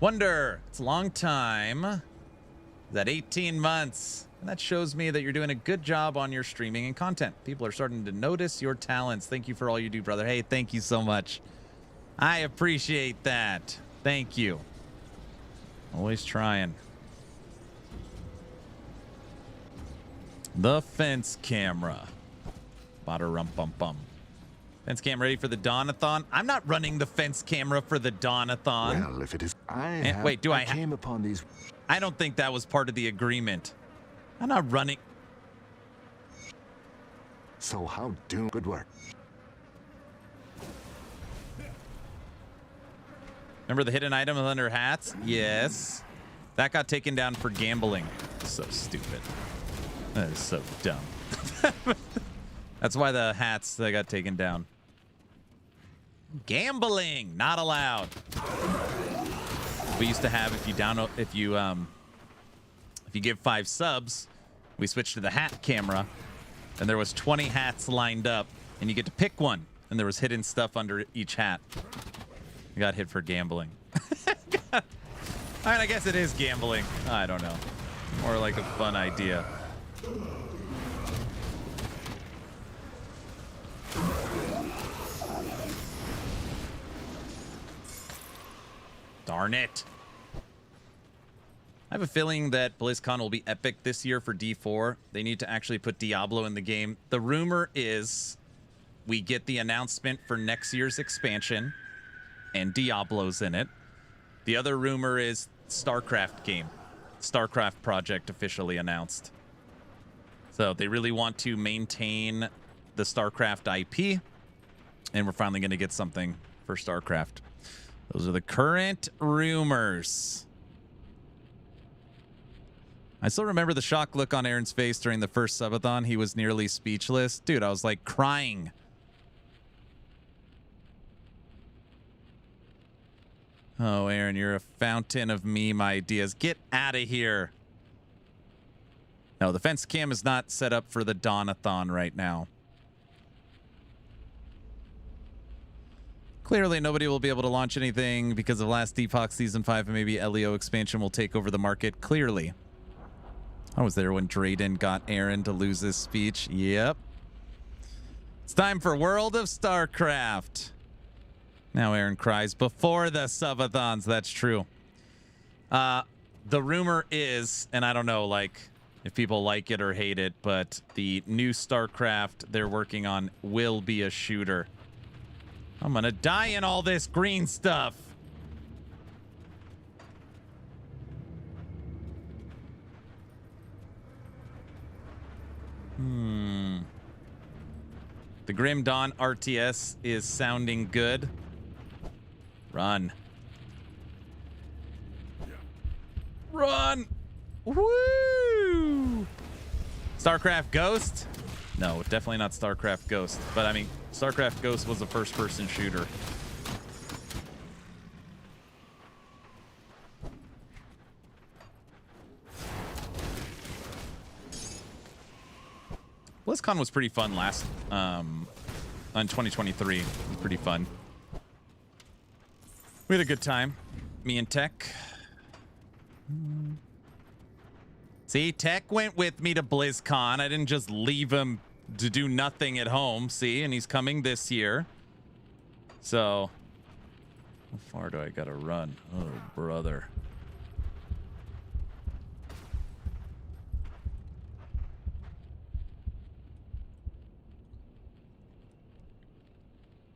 Wonder. It's a long time. Is that 18 months? And that shows me that you're doing a good job on your streaming and content. People are starting to notice your talents. Thank you for all you do, brother. Hey, thank you so much. I appreciate that. Thank you. Always trying. The fence camera. Bada-rum-bum-bum. Fence cam ready for the Dawn-a-thon? I'm not running the fence camera for the Dawn-a-thon. Well, if it is, wait, do I came upon these. I don't think that was part of the agreement. I'm not running. So how do good work? Remember the hidden item under hats? Yes. That got taken down for gambling. So stupid. That is so dumb. That's why the hats that got taken down. Gambling, not allowed. We used to have if you give 5 subs, we switched to the hat camera, and there was 20 hats lined up, and you get to pick one, and there was hidden stuff under each hat. You got hit for gambling. I mean, I guess it is gambling. I don't know. More like a fun idea. Darn it. I have a feeling that BlizzCon will be epic this year for D4. They need to actually put Diablo in the game. The rumor is we get the announcement for next year's expansion and Diablo's in it. The other rumor is StarCraft game. StarCraft project officially announced. So they really want to maintain the StarCraft IP, and we're finally going to get something for StarCraft. Those are the current rumors. I still remember the shocked look on Aaron's face during the first subathon. He was nearly speechless. Dude, I was like crying. Oh, Aaron, you're a fountain of meme ideas. Get out of here. No, the fence cam is not set up for the Dawn-a-thon right now. Clearly, nobody will be able to launch anything because of last Epoch Season 5 and maybe LEO expansion will take over the market. Clearly. I was there when Drayden got Aaron to lose his speech. Yep. It's time for World of StarCraft. Now Aaron cries before the subathons. That's true. the rumor is, and I don't know, like, if people like it or hate it, but the new StarCraft they're working on will be a shooter. I'm gonna die in all this green stuff. The Grim Dawn RTS is sounding good. Run. Run! Woo! StarCraft Ghost? No, definitely not StarCraft Ghost. But I mean, StarCraft Ghost was a first-person shooter. BlizzCon was pretty fun last on 2023. It was pretty fun. We had a good time. Me and Tech. See, Tech went with me to BlizzCon. I didn't just leave him to do nothing at home. See, and he's coming this year. So, how far do I gotta run? Oh, brother.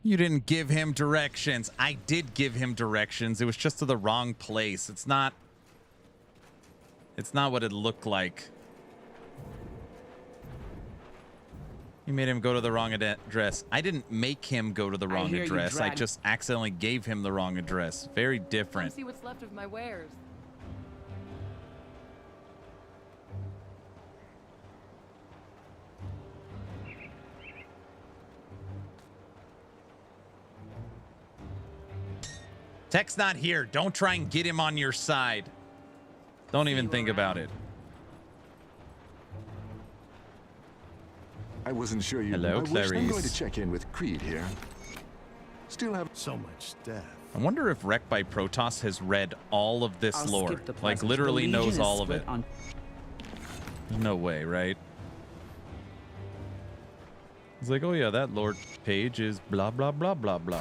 You didn't give him directions. I did give him directions. It was just to the wrong place. It's not what it looked like. You made him go to the wrong address. I didn't make him go to the wrong address. I just accidentally gave him the wrong address. Very different. Come see what's left of my wares. Tech's not here. Don't try and get him on your side. Don't even think about it. I wasn't sure you. Hello, Clarice. I'm going to check in with Creed here. Still have So much staff. I wonder if Wreck by Protoss has read all of this lore. Like, literally knows all of it. No way, right? It's like, oh yeah, that lore page is blah, blah, blah, blah, blah.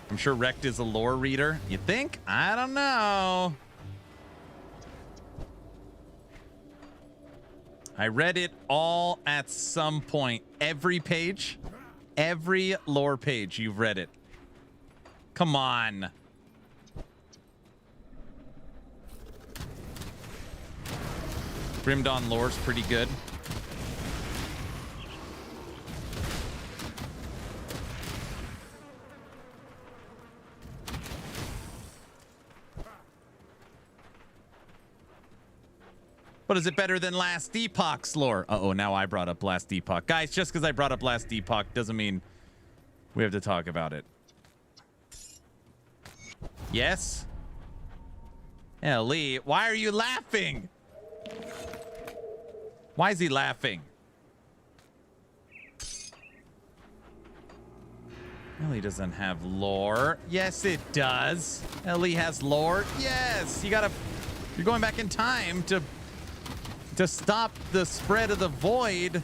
I'm sure Rekt is a lore reader. You think? I don't know. I read it all at some point. Every page, every lore page, you've read it. Come on. Grim Dawn lore's pretty good. But is it better than Last Epoch's lore? Uh-oh, now I brought up Last Epoch. Guys, just because I brought up Last Epoch doesn't mean we have to talk about it. Yes? Yeah, Lee, why are you laughing? Why is he laughing? Ellie doesn't have lore. Yes, it does. Ellie has lore. Yes, you're going back in time to stop the spread of the void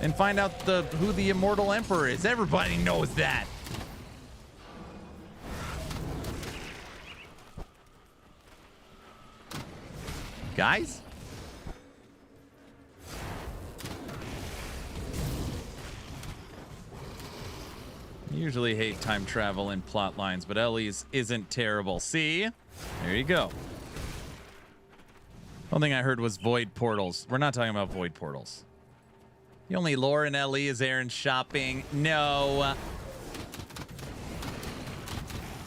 and find out who the immortal emperor is. Everybody knows that. Guys? I usually hate time travel in plot lines, but Ellie's isn't terrible. See? There you go. One thing I heard was void portals. We're not talking about void portals. The only lore in LE is Aaron shopping. No.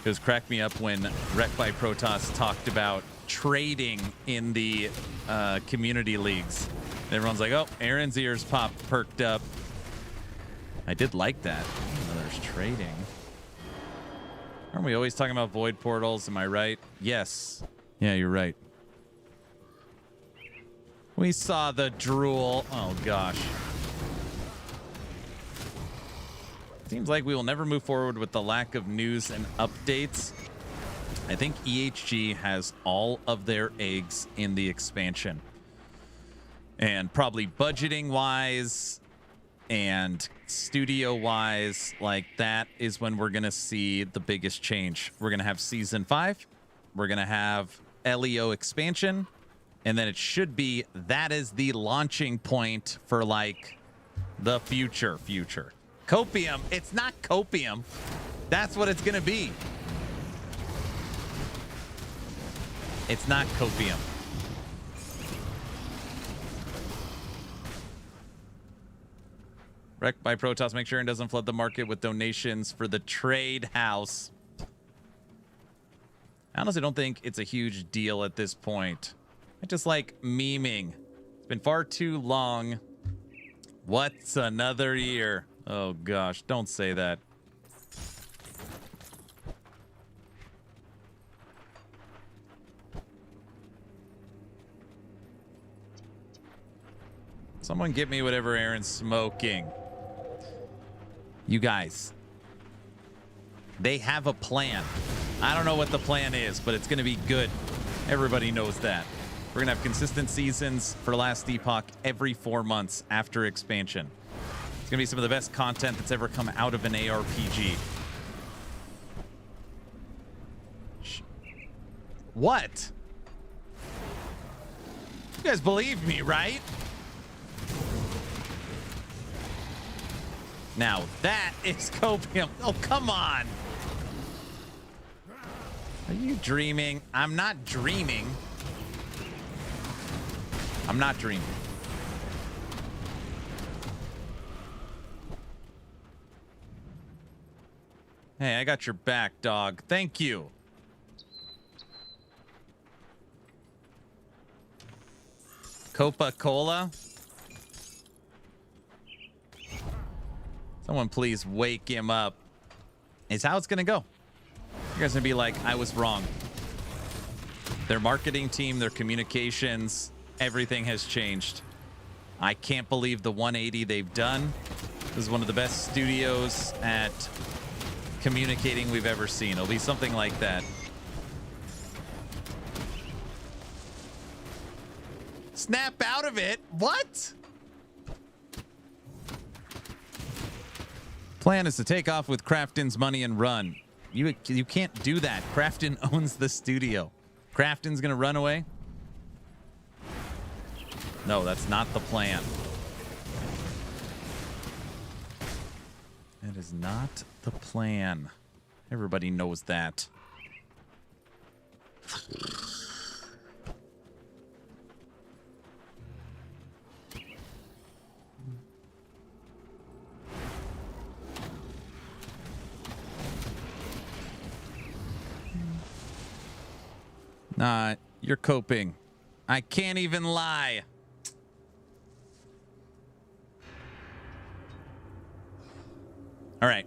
It was cracked me up when Wreck by Protoss talked about trading in the community leagues. And everyone's like, oh, Aaron's ears perked up. I did like that. Oh, there's trading. Aren't we always talking about void portals? Am I right? Yes. Yeah, you're right. We saw the drool. Oh, gosh. Seems like we will never move forward with the lack of news and updates. I think EHG has all of their eggs in the expansion. And probably budgeting-wise, and studio-wise, like, that is when we're going to see the biggest change. We're going to have Season 5. We're going to have LEO expansion. And then it should be, that is the launching point for, like, the future. Copium. It's not copium. That's what it's going to be. It's not copium. Wrecked by Protoss. Make sure it doesn't flood the market with donations for the trade house. I honestly don't think it's a huge deal at this point. I just like memeing. It's been far too long. What's another year? Oh gosh, don't say that. Someone get me whatever Aaron's smoking. You guys, they have a plan. I don't know what the plan is, but it's going to be good. Everybody knows that. We're going to have consistent seasons for Last Epoch every 4 months after expansion. It's going to be some of the best content that's ever come out of an ARPG. What? You guys believe me, right? Now that is copium. Oh, come on. Are you dreaming? I'm not dreaming. I'm not dreaming. Hey, I got your back, dog. Thank you. Coca-Cola? Someone please wake him up. It's how it's going to go. You guys are going to be like, I was wrong. Their marketing team, their communications, everything has changed. I can't believe the 180 they've done. This is one of the best studios at communicating we've ever seen. It'll be something like that. Snap out of it? What? Plan is to take off with Crafton's money and run. You can't do that. Crafton owns the studio. Crafton's gonna run away? No, that's not the plan. That is not the plan. Everybody knows that. Nah, you're coping. I can't even lie. All right.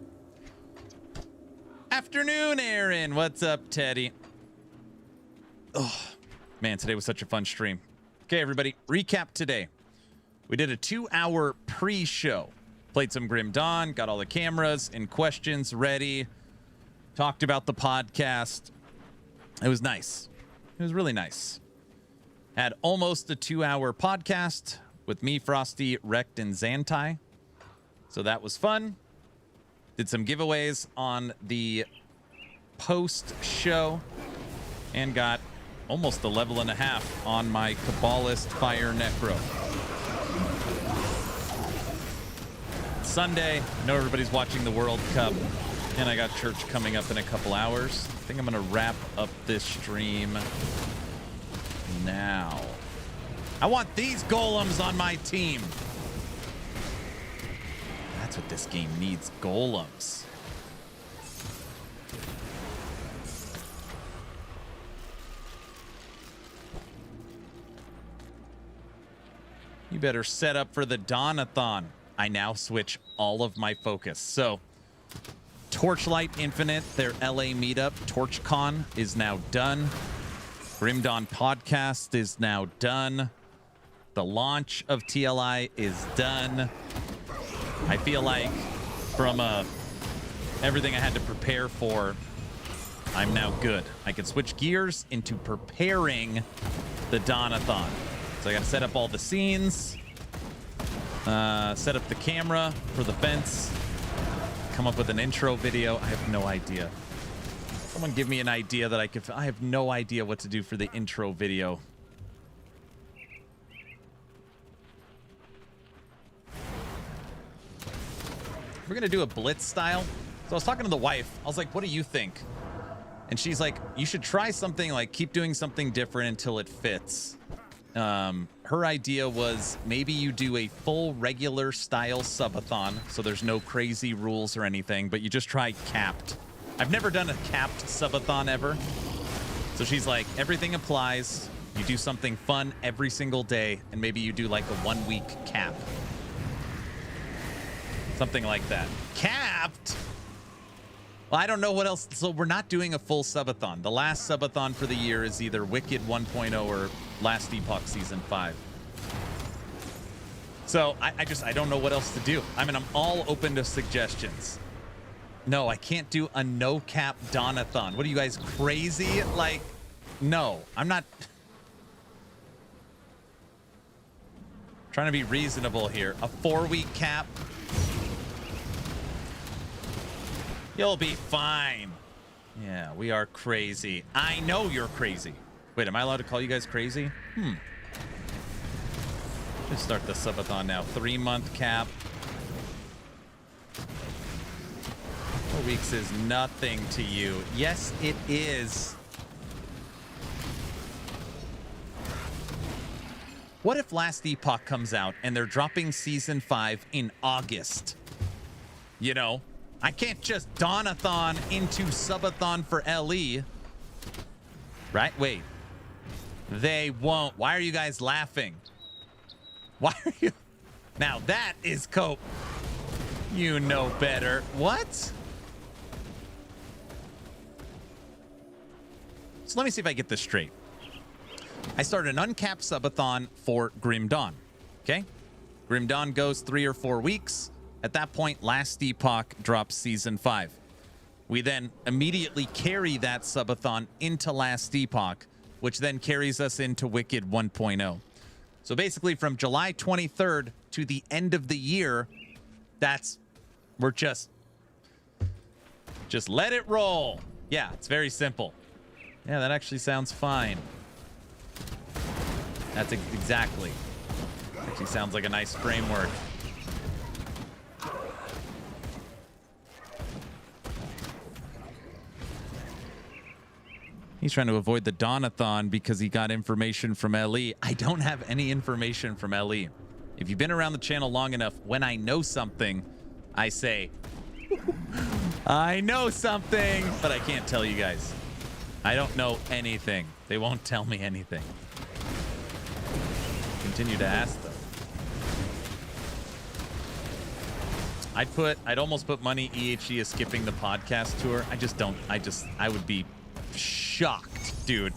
Afternoon, Aaron. What's up, Teddy? Oh, man, today was such a fun stream. Okay, everybody, recap today. We did a 2-hour pre-show. Played some Grim Dawn, got all the cameras and questions ready. Talked about the podcast. It was nice. It was really nice. Had almost a 2-hour podcast with me, Frosty, Wrecked, and Zantai. So that was fun. Did some giveaways on the post-show and got almost a level and a half on my Kabbalist Fire Necro. Sunday, I know everybody's watching the World Cup, and I got church coming up in a couple hours. I think I'm going to wrap up this stream now. I want these golems on my team. That's what this game needs, golems. You better set up for the Dawn-a-thon. I now switch all of my focus. So, Torchlight Infinite, their LA meetup, TorchCon, is now done. Grim Dawn podcast is now done. The launch of TLI is done. I feel like from everything I had to prepare for, I'm now good. I can switch gears into preparing the Dawn-a-thon. So I got to set up all the scenes. Set up the camera for the fence. Come up with an intro video. I have no idea. Someone give me an idea that I could... I have no idea what to do for the intro video. We're going to do a blitz style. So I was talking to the wife. I was like, what do you think? And she's like, you should try something, like keep doing something different until it fits. Her idea was maybe you do a full regular style subathon, so there's no crazy rules or anything, but you just try capped. I've never done a capped subathon ever. So she's like, everything applies. You do something fun every single day, and maybe you do like a 1 week cap. Something like that. Capped? Well, I don't know what else. So we're not doing a full subathon. The last subathon for the year is either Wicked 1.0 or Last Epoch Season 5. So I don't know what else to do. I mean, I'm all open to suggestions. No, I can't do a no-cap Donathon. What are you guys, crazy? Like, no, I'm not... Trying to be reasonable here. A 4-week cap... You'll be fine. Yeah, we are crazy. I know you're crazy. Wait, am I allowed to call you guys crazy? Let's start the subathon now. 3-month cap. 4 weeks is nothing to you. Yes, it is. What if Last Epoch comes out and they're dropping Season 5 in August? You know? I can't just Donathon into subathon for LE. Right? Wait. They won't. Why are you guys laughing? Why are you... Now that is cope. You know better. What? So let me see if I get this straight. I started an uncapped subathon for Grim Dawn. Okay? Grim Dawn goes 3 or 4 weeks. At that point, Last Epoch drops Season 5. We then immediately carry that subathon into Last Epoch, which then carries us into Wicked 1.0. So basically from July 23rd to the end of the year, we're just let it roll. Yeah, it's very simple. Yeah, that actually sounds fine. That's exactly. Actually sounds like a nice framework. He's trying to avoid the Donathon because he got information from LE. I don't have any information from LE. If you've been around the channel long enough, when I know something, I say, I know something, but I can't tell you guys. I don't know anything. They won't tell me anything. Continue to ask them. I'd almost put money EHE is skipping the podcast tour. I would be shocked, dude.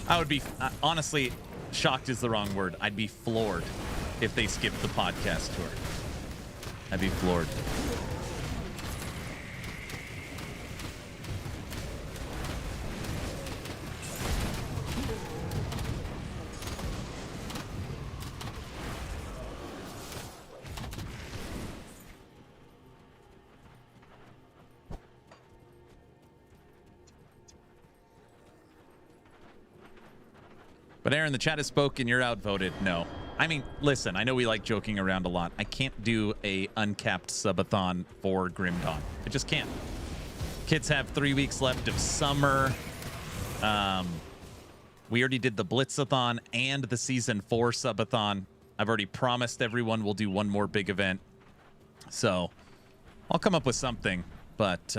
I would be, honestly, shocked is the wrong word. I'd be floored if they skipped the podcast tour. I'd be floored. But Aaron, the chat has spoken. You're outvoted. No. I mean, listen, I know we like joking around a lot. I can't do a uncapped subathon for Grim Dawn. I just can't. Kids have 3 weeks left of summer. We already did the Blitzathon and the Season 4 subathon. I've already promised everyone we'll do one more big event. So I'll come up with something, but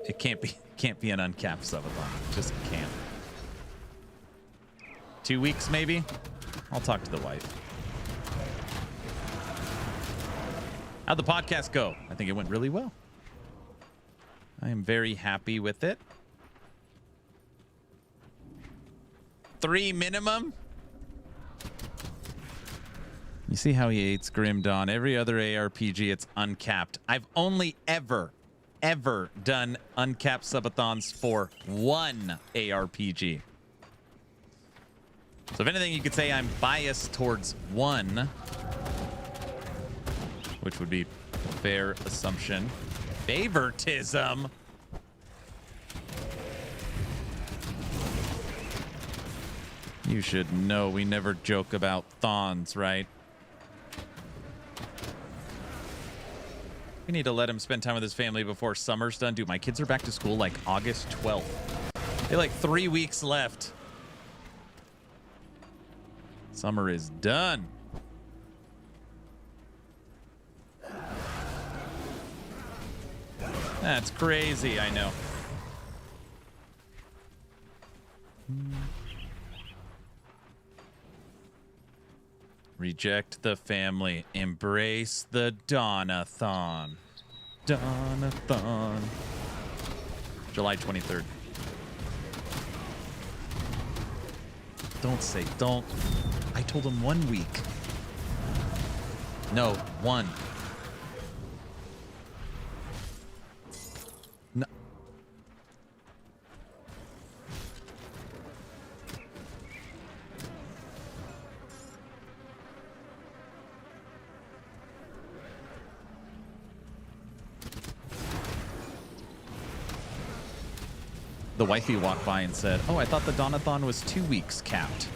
it can't be an uncapped subathon. It just can't. 2 weeks, maybe? I'll talk to the wife. How'd the podcast go? I think it went really well. I am very happy with it. 3 minimum? You see how he hates Grim Dawn. Every other ARPG, it's uncapped. I've only ever done uncapped subathons for one ARPG. So if anything, you could say I'm biased towards 1, which would be a fair assumption. Favoritism. You should know we never joke about thawns, right? We need to let him spend time with his family before summer's done. Dude, my kids are back to school like August 12th. They like 3 weeks left. Summer is done. That's crazy, I know. Reject the family. Embrace the Donathon. Donathon. July 23rd. Don't. I told him 1 week. No, 1. No. The wifey walked by and said, "Oh, I thought the Donathon was 2 weeks capped."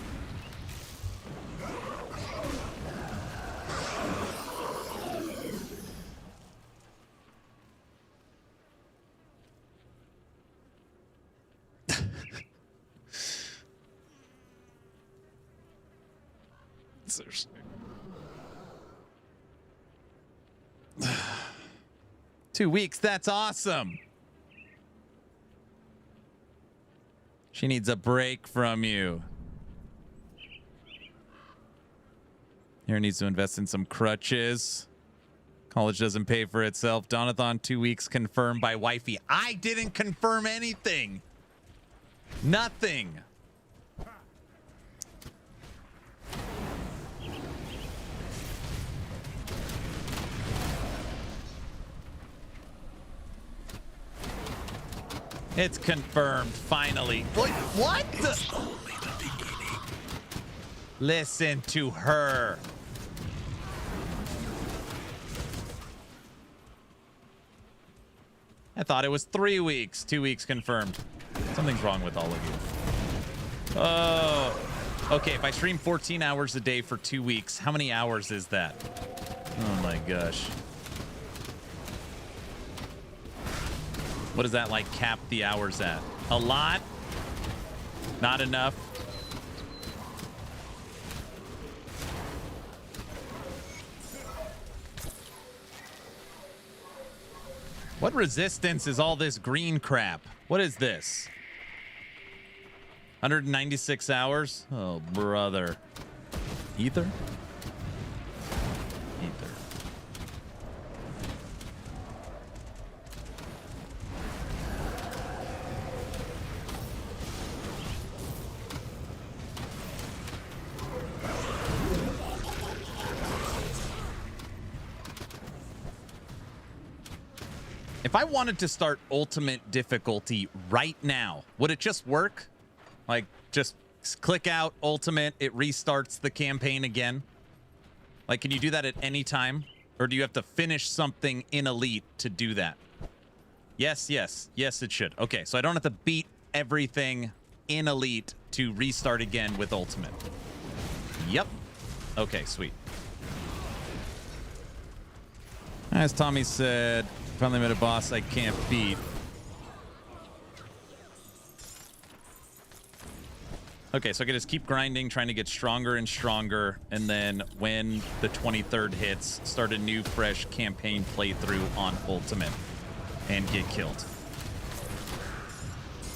Seriously. 2 weeks, that's awesome. She needs a break from you. Here needs to invest in some crutches. College doesn't pay for itself. Donathon 2 weeks confirmed by wifey. I didn't confirm anything. Nothing. It's confirmed, finally. What? Listen to her. I thought it was 3 weeks. 2 weeks confirmed. Something's wrong with all of you. Oh. Okay, if I stream 14 hours a day for 2 weeks, how many hours is that? Oh my gosh. What does that like cap the hours at? A lot? Not enough? What resistance is all this green crap? What is this? 196 hours? Oh, brother. Ether? Ether. If I wanted to start ultimate difficulty right now, would it just work? Like, just click out ultimate, it restarts the campaign again? Like, can you do that at any time? Or do you have to finish something in Elite to do that? Yes, yes. Yes, it should. Okay, so I don't have to beat everything in Elite to restart again with ultimate. Yep. Okay, sweet. As Tommy said, finally met a boss I can't beat. Okay, so I can just keep grinding, trying to get stronger and stronger, and then when the 23rd hits, start a new, fresh campaign playthrough on Ultimate and get killed.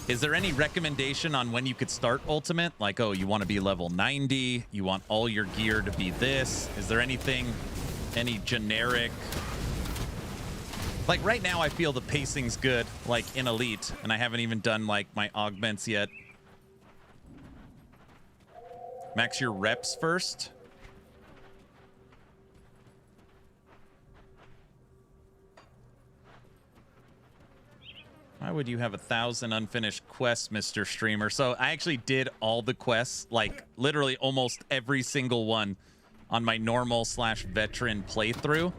Is there any recommendation on when you could start Ultimate? Like, oh, you want to be level 90, you want all your gear to be this. Is there anything, any generic... Like, right now, I feel the pacing's good, like, in Elite, and I haven't even done, like, my augments yet. Max your reps first. Why would you have 1,000 unfinished quests, Mr. Streamer? So I actually did all the quests, like literally almost every single one on my normal / veteran playthrough.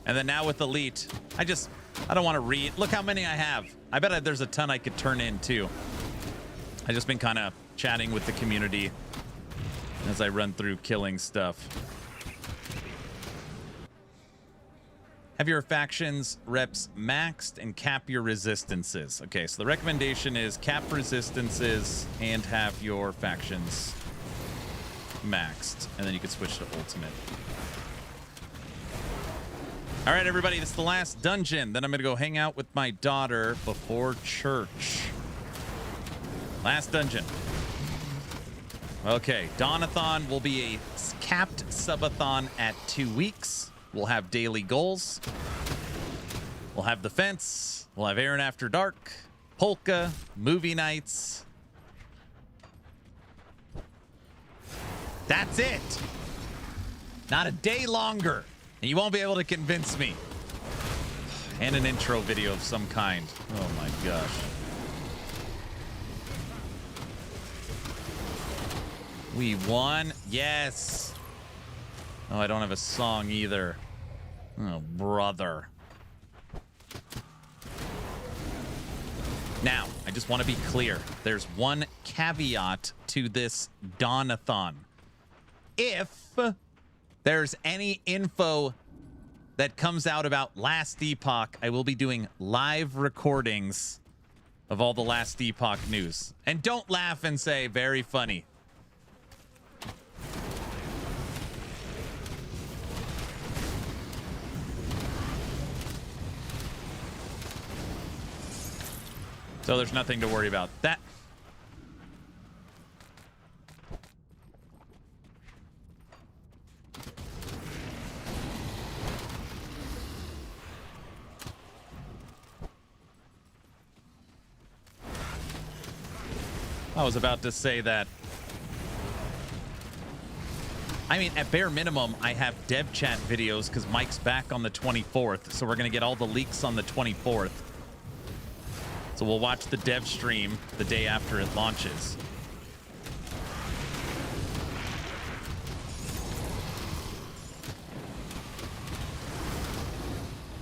And then now with Elite, I don't want to read. Look how many I have. I bet there's a ton I could turn in too. I just been kind of chatting with the community as I run through killing stuff. Have your factions reps maxed and cap your resistances. Okay, so the recommendation is cap resistances and have your factions maxed. And then you can switch to ultimate. All right, everybody, this is the last dungeon. Then I'm going to go hang out with my daughter before church. Last dungeon. Okay, Dawnathon will be a capped subathon at 2 weeks. We'll have daily goals. We'll have the fence. We'll have Aaron After Dark, polka, movie nights. That's it. Not a day longer. And you won't be able to convince me. And an intro video of some kind. Oh my gosh. We won. Yes. Oh, I don't have a song either. Oh, brother. Now, I just want to be clear. There's one caveat to this Dawnathon. If there's any info that comes out about Last Epoch, I will be doing live recordings of all the Last Epoch news. And don't laugh and say, very funny. So there's nothing to worry about. That. I was about to say that. I mean, at bare minimum, I have dev chat videos because Mike's back on the 24th. So we're going to get all the leaks on the 24th. So we'll watch the dev stream the day after it launches.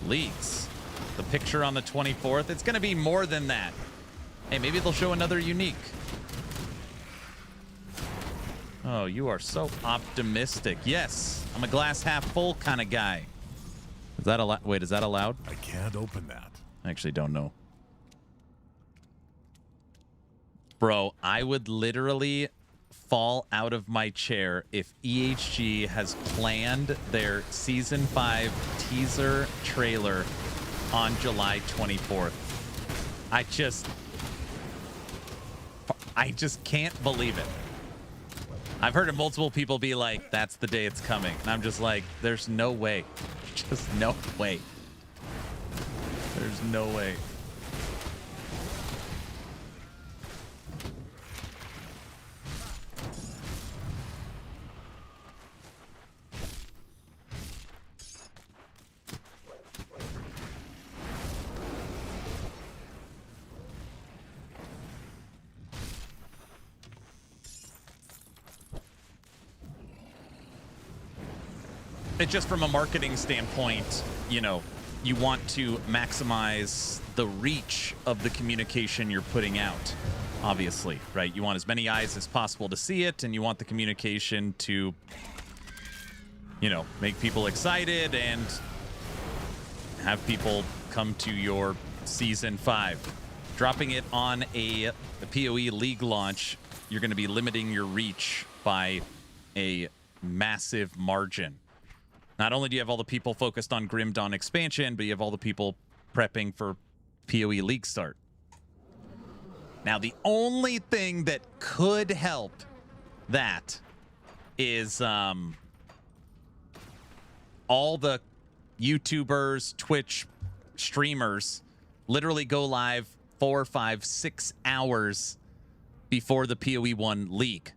Leaks. The picture on the 24th. It's going to be more than that. Hey, maybe they'll show another unique. Oh, you are so optimistic. Yes, I'm a glass half full kind of guy. Is that allowed? Wait, is that allowed? I can't open that. I actually don't know. Bro, I would literally fall out of my chair if EHG has planned their Season 5 teaser trailer on July 24th. I just can't believe it. I've heard of multiple people be like, that's the day it's coming. And I'm just like, there's no way. Just no way. There's no way. It's just from a marketing standpoint, you know, you want to maximize the reach of the communication you're putting out, obviously, right? You want as many eyes as possible to see it, and you want the communication to, you know, make people excited and have people come to your Season 5. Dropping it on a PoE League launch, you're going to be limiting your reach by a massive margin. Not only do you have all the people focused on Grim Dawn expansion, but you have all the people prepping for PoE League start. Now, the only thing that could help that is all the YouTubers, Twitch streamers literally go live 4, 5, 6 hours before the PoE 1 leak.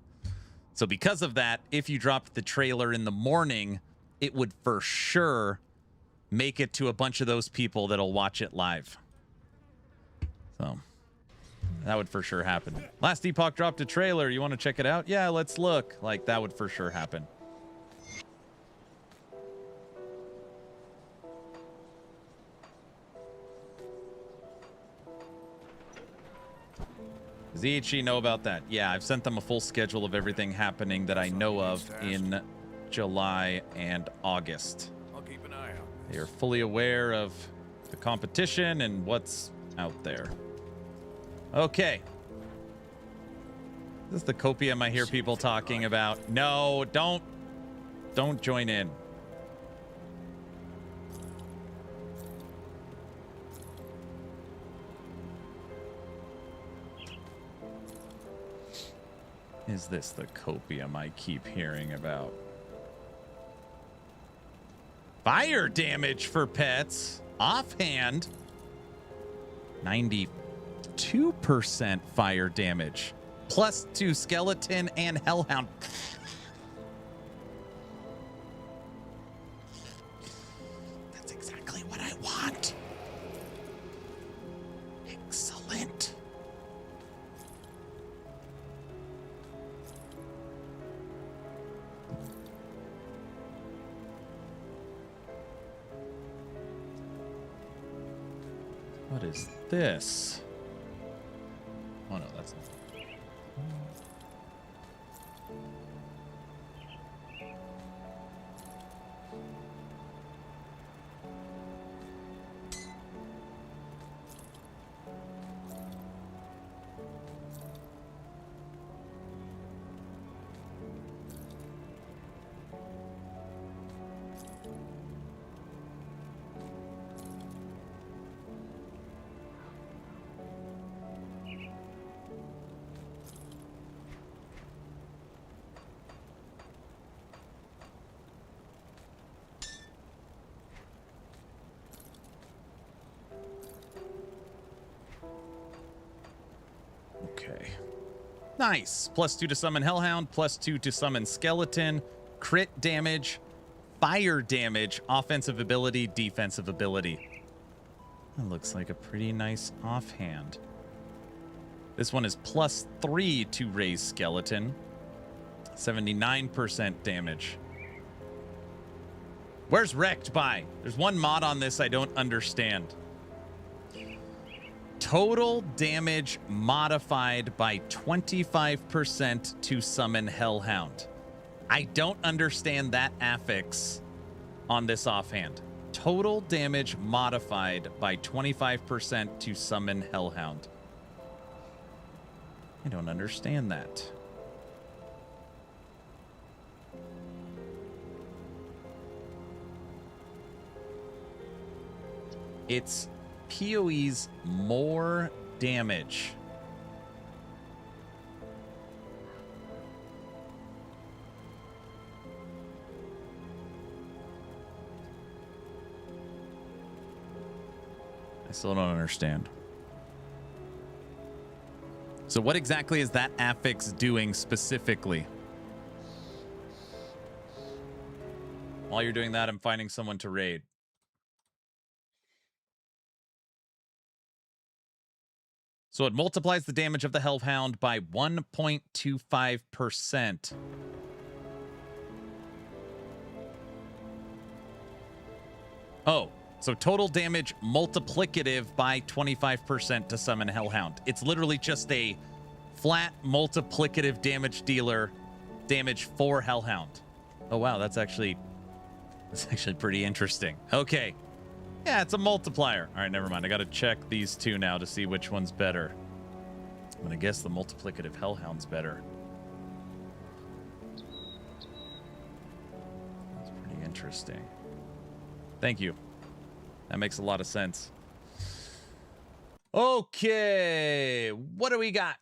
So because of that, if you dropped the trailer in the morning, it would for sure make it to a bunch of those people that'll watch it live. So that would for sure happen. Last Epoch dropped a trailer. You want to check it out? Yeah, let's look. Like, that would for sure happen. Does EHG know about that? Yeah, I've sent them a full schedule of everything happening that I know of in July and August. I'll keep an eye out. They are fully aware of the competition and what's out there. Okay. This is the copium I hear people talking about. No, don't join in. Is this the copium I keep hearing about? Fire damage for pets. Offhand. 92% fire damage. +2 skeleton and hellhound. That's exactly what I want. Excellent. What is this? Oh no, that's not. Okay. Nice. +2 to summon Hellhound, +2 to summon Skeleton, crit damage, fire damage, offensive ability, defensive ability. That looks like a pretty nice offhand. This one is +3 to raise Skeleton, 79% damage. Where's Wrecked by? There's one mod on this I don't understand. Total damage modified by 25% to summon Hellhound. I don't understand that affix on this offhand. Total damage modified by 25% to summon Hellhound. I don't understand that. It's PoE's more damage. I still don't understand. So what exactly is that affix doing specifically? While you're doing that, I'm finding someone to raid. So it multiplies the damage of the Hellhound by 1.25%. Oh, so total damage multiplicative by 25% to summon Hellhound. It's literally just a flat multiplicative damage dealer, damage for Hellhound. Oh wow, that's actually pretty interesting. Okay. Yeah, it's a multiplier. All right, never mind. I got to check these two now to see which one's better. I'm going to guess the multiplicative Hellhound's better. That's pretty interesting. Thank you. That makes a lot of sense. Okay, what do we got?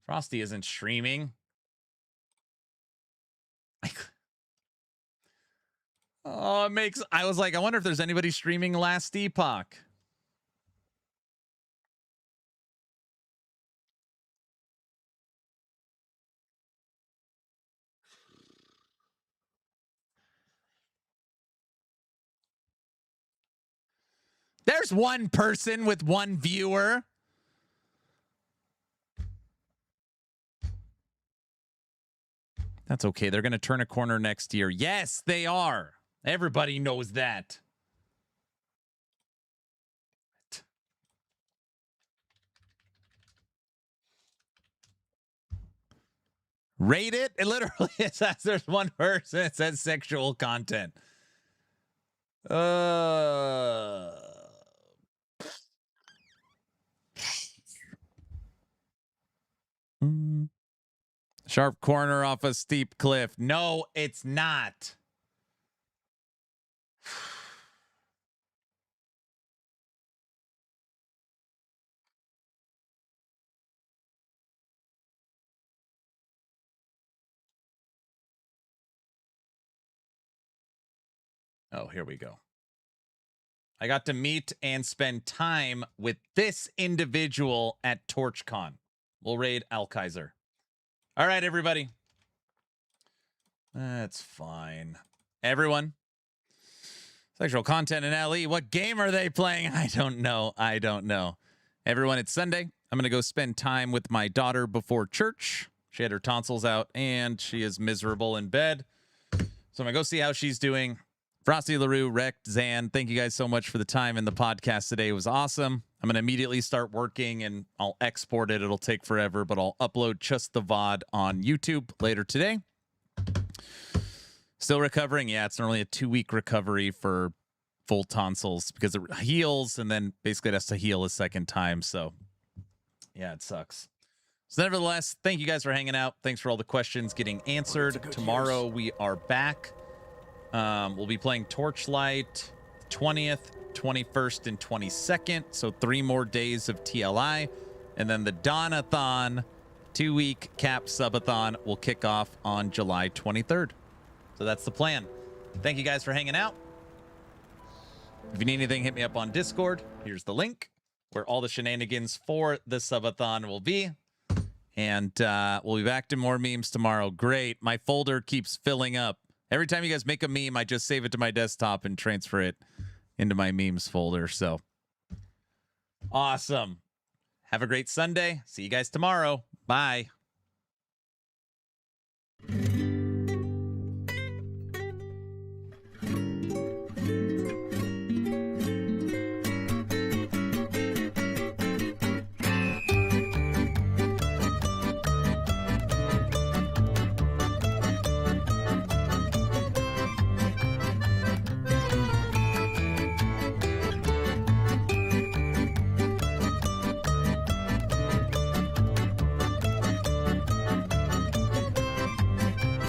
Frosty isn't streaming. Oh, it makes. I was like, I wonder if there's anybody streaming Last Epoch. There's one person with one viewer. That's okay. They're going to turn a corner next year. Yes, they are. Everybody knows that. Rate it. It literally says there's one person that says sexual content. Sharp corner off a steep cliff. No, it's not. Oh, here we go. I got to meet and spend time with this individual at TorchCon. We'll raid Alkaiser. All right, everybody. That's fine. Everyone. Sexual content in LE. What game are they playing? I don't know. I don't know. Everyone, it's Sunday. I'm going to go spend time with my daughter before church. She had her tonsils out, and she is miserable in bed. So I'm going to go see how she's doing. Frosty LaRue, Rect, Zan, thank you guys so much for the time in the podcast today. It was awesome. I'm going to immediately start working, and I'll export it. It'll take forever, but I'll upload just the VOD on YouTube later today. Still recovering. Yeah, it's normally a 2-week recovery for full tonsils because it heals, and then basically it has to heal a second time. So, yeah, it sucks. So, nevertheless, thank you guys for hanging out. Thanks for all the questions getting answered. Tomorrow we are back. We'll be playing Torchlight 20th, 21st, and 22nd. So 3 more days of TLI. And then the Dawn-a-thon, 2-week cap subathon will kick off on July 23rd. So that's the plan. Thank you guys for hanging out. If you need anything, hit me up on Discord. Here's the link where all the shenanigans for the subathon will be. And we'll be back to more memes tomorrow. Great. My folder keeps filling up. Every time you guys make a meme, I just save it to my desktop and transfer it into my memes folder. So awesome. Have a great Sunday. See you guys tomorrow. Bye.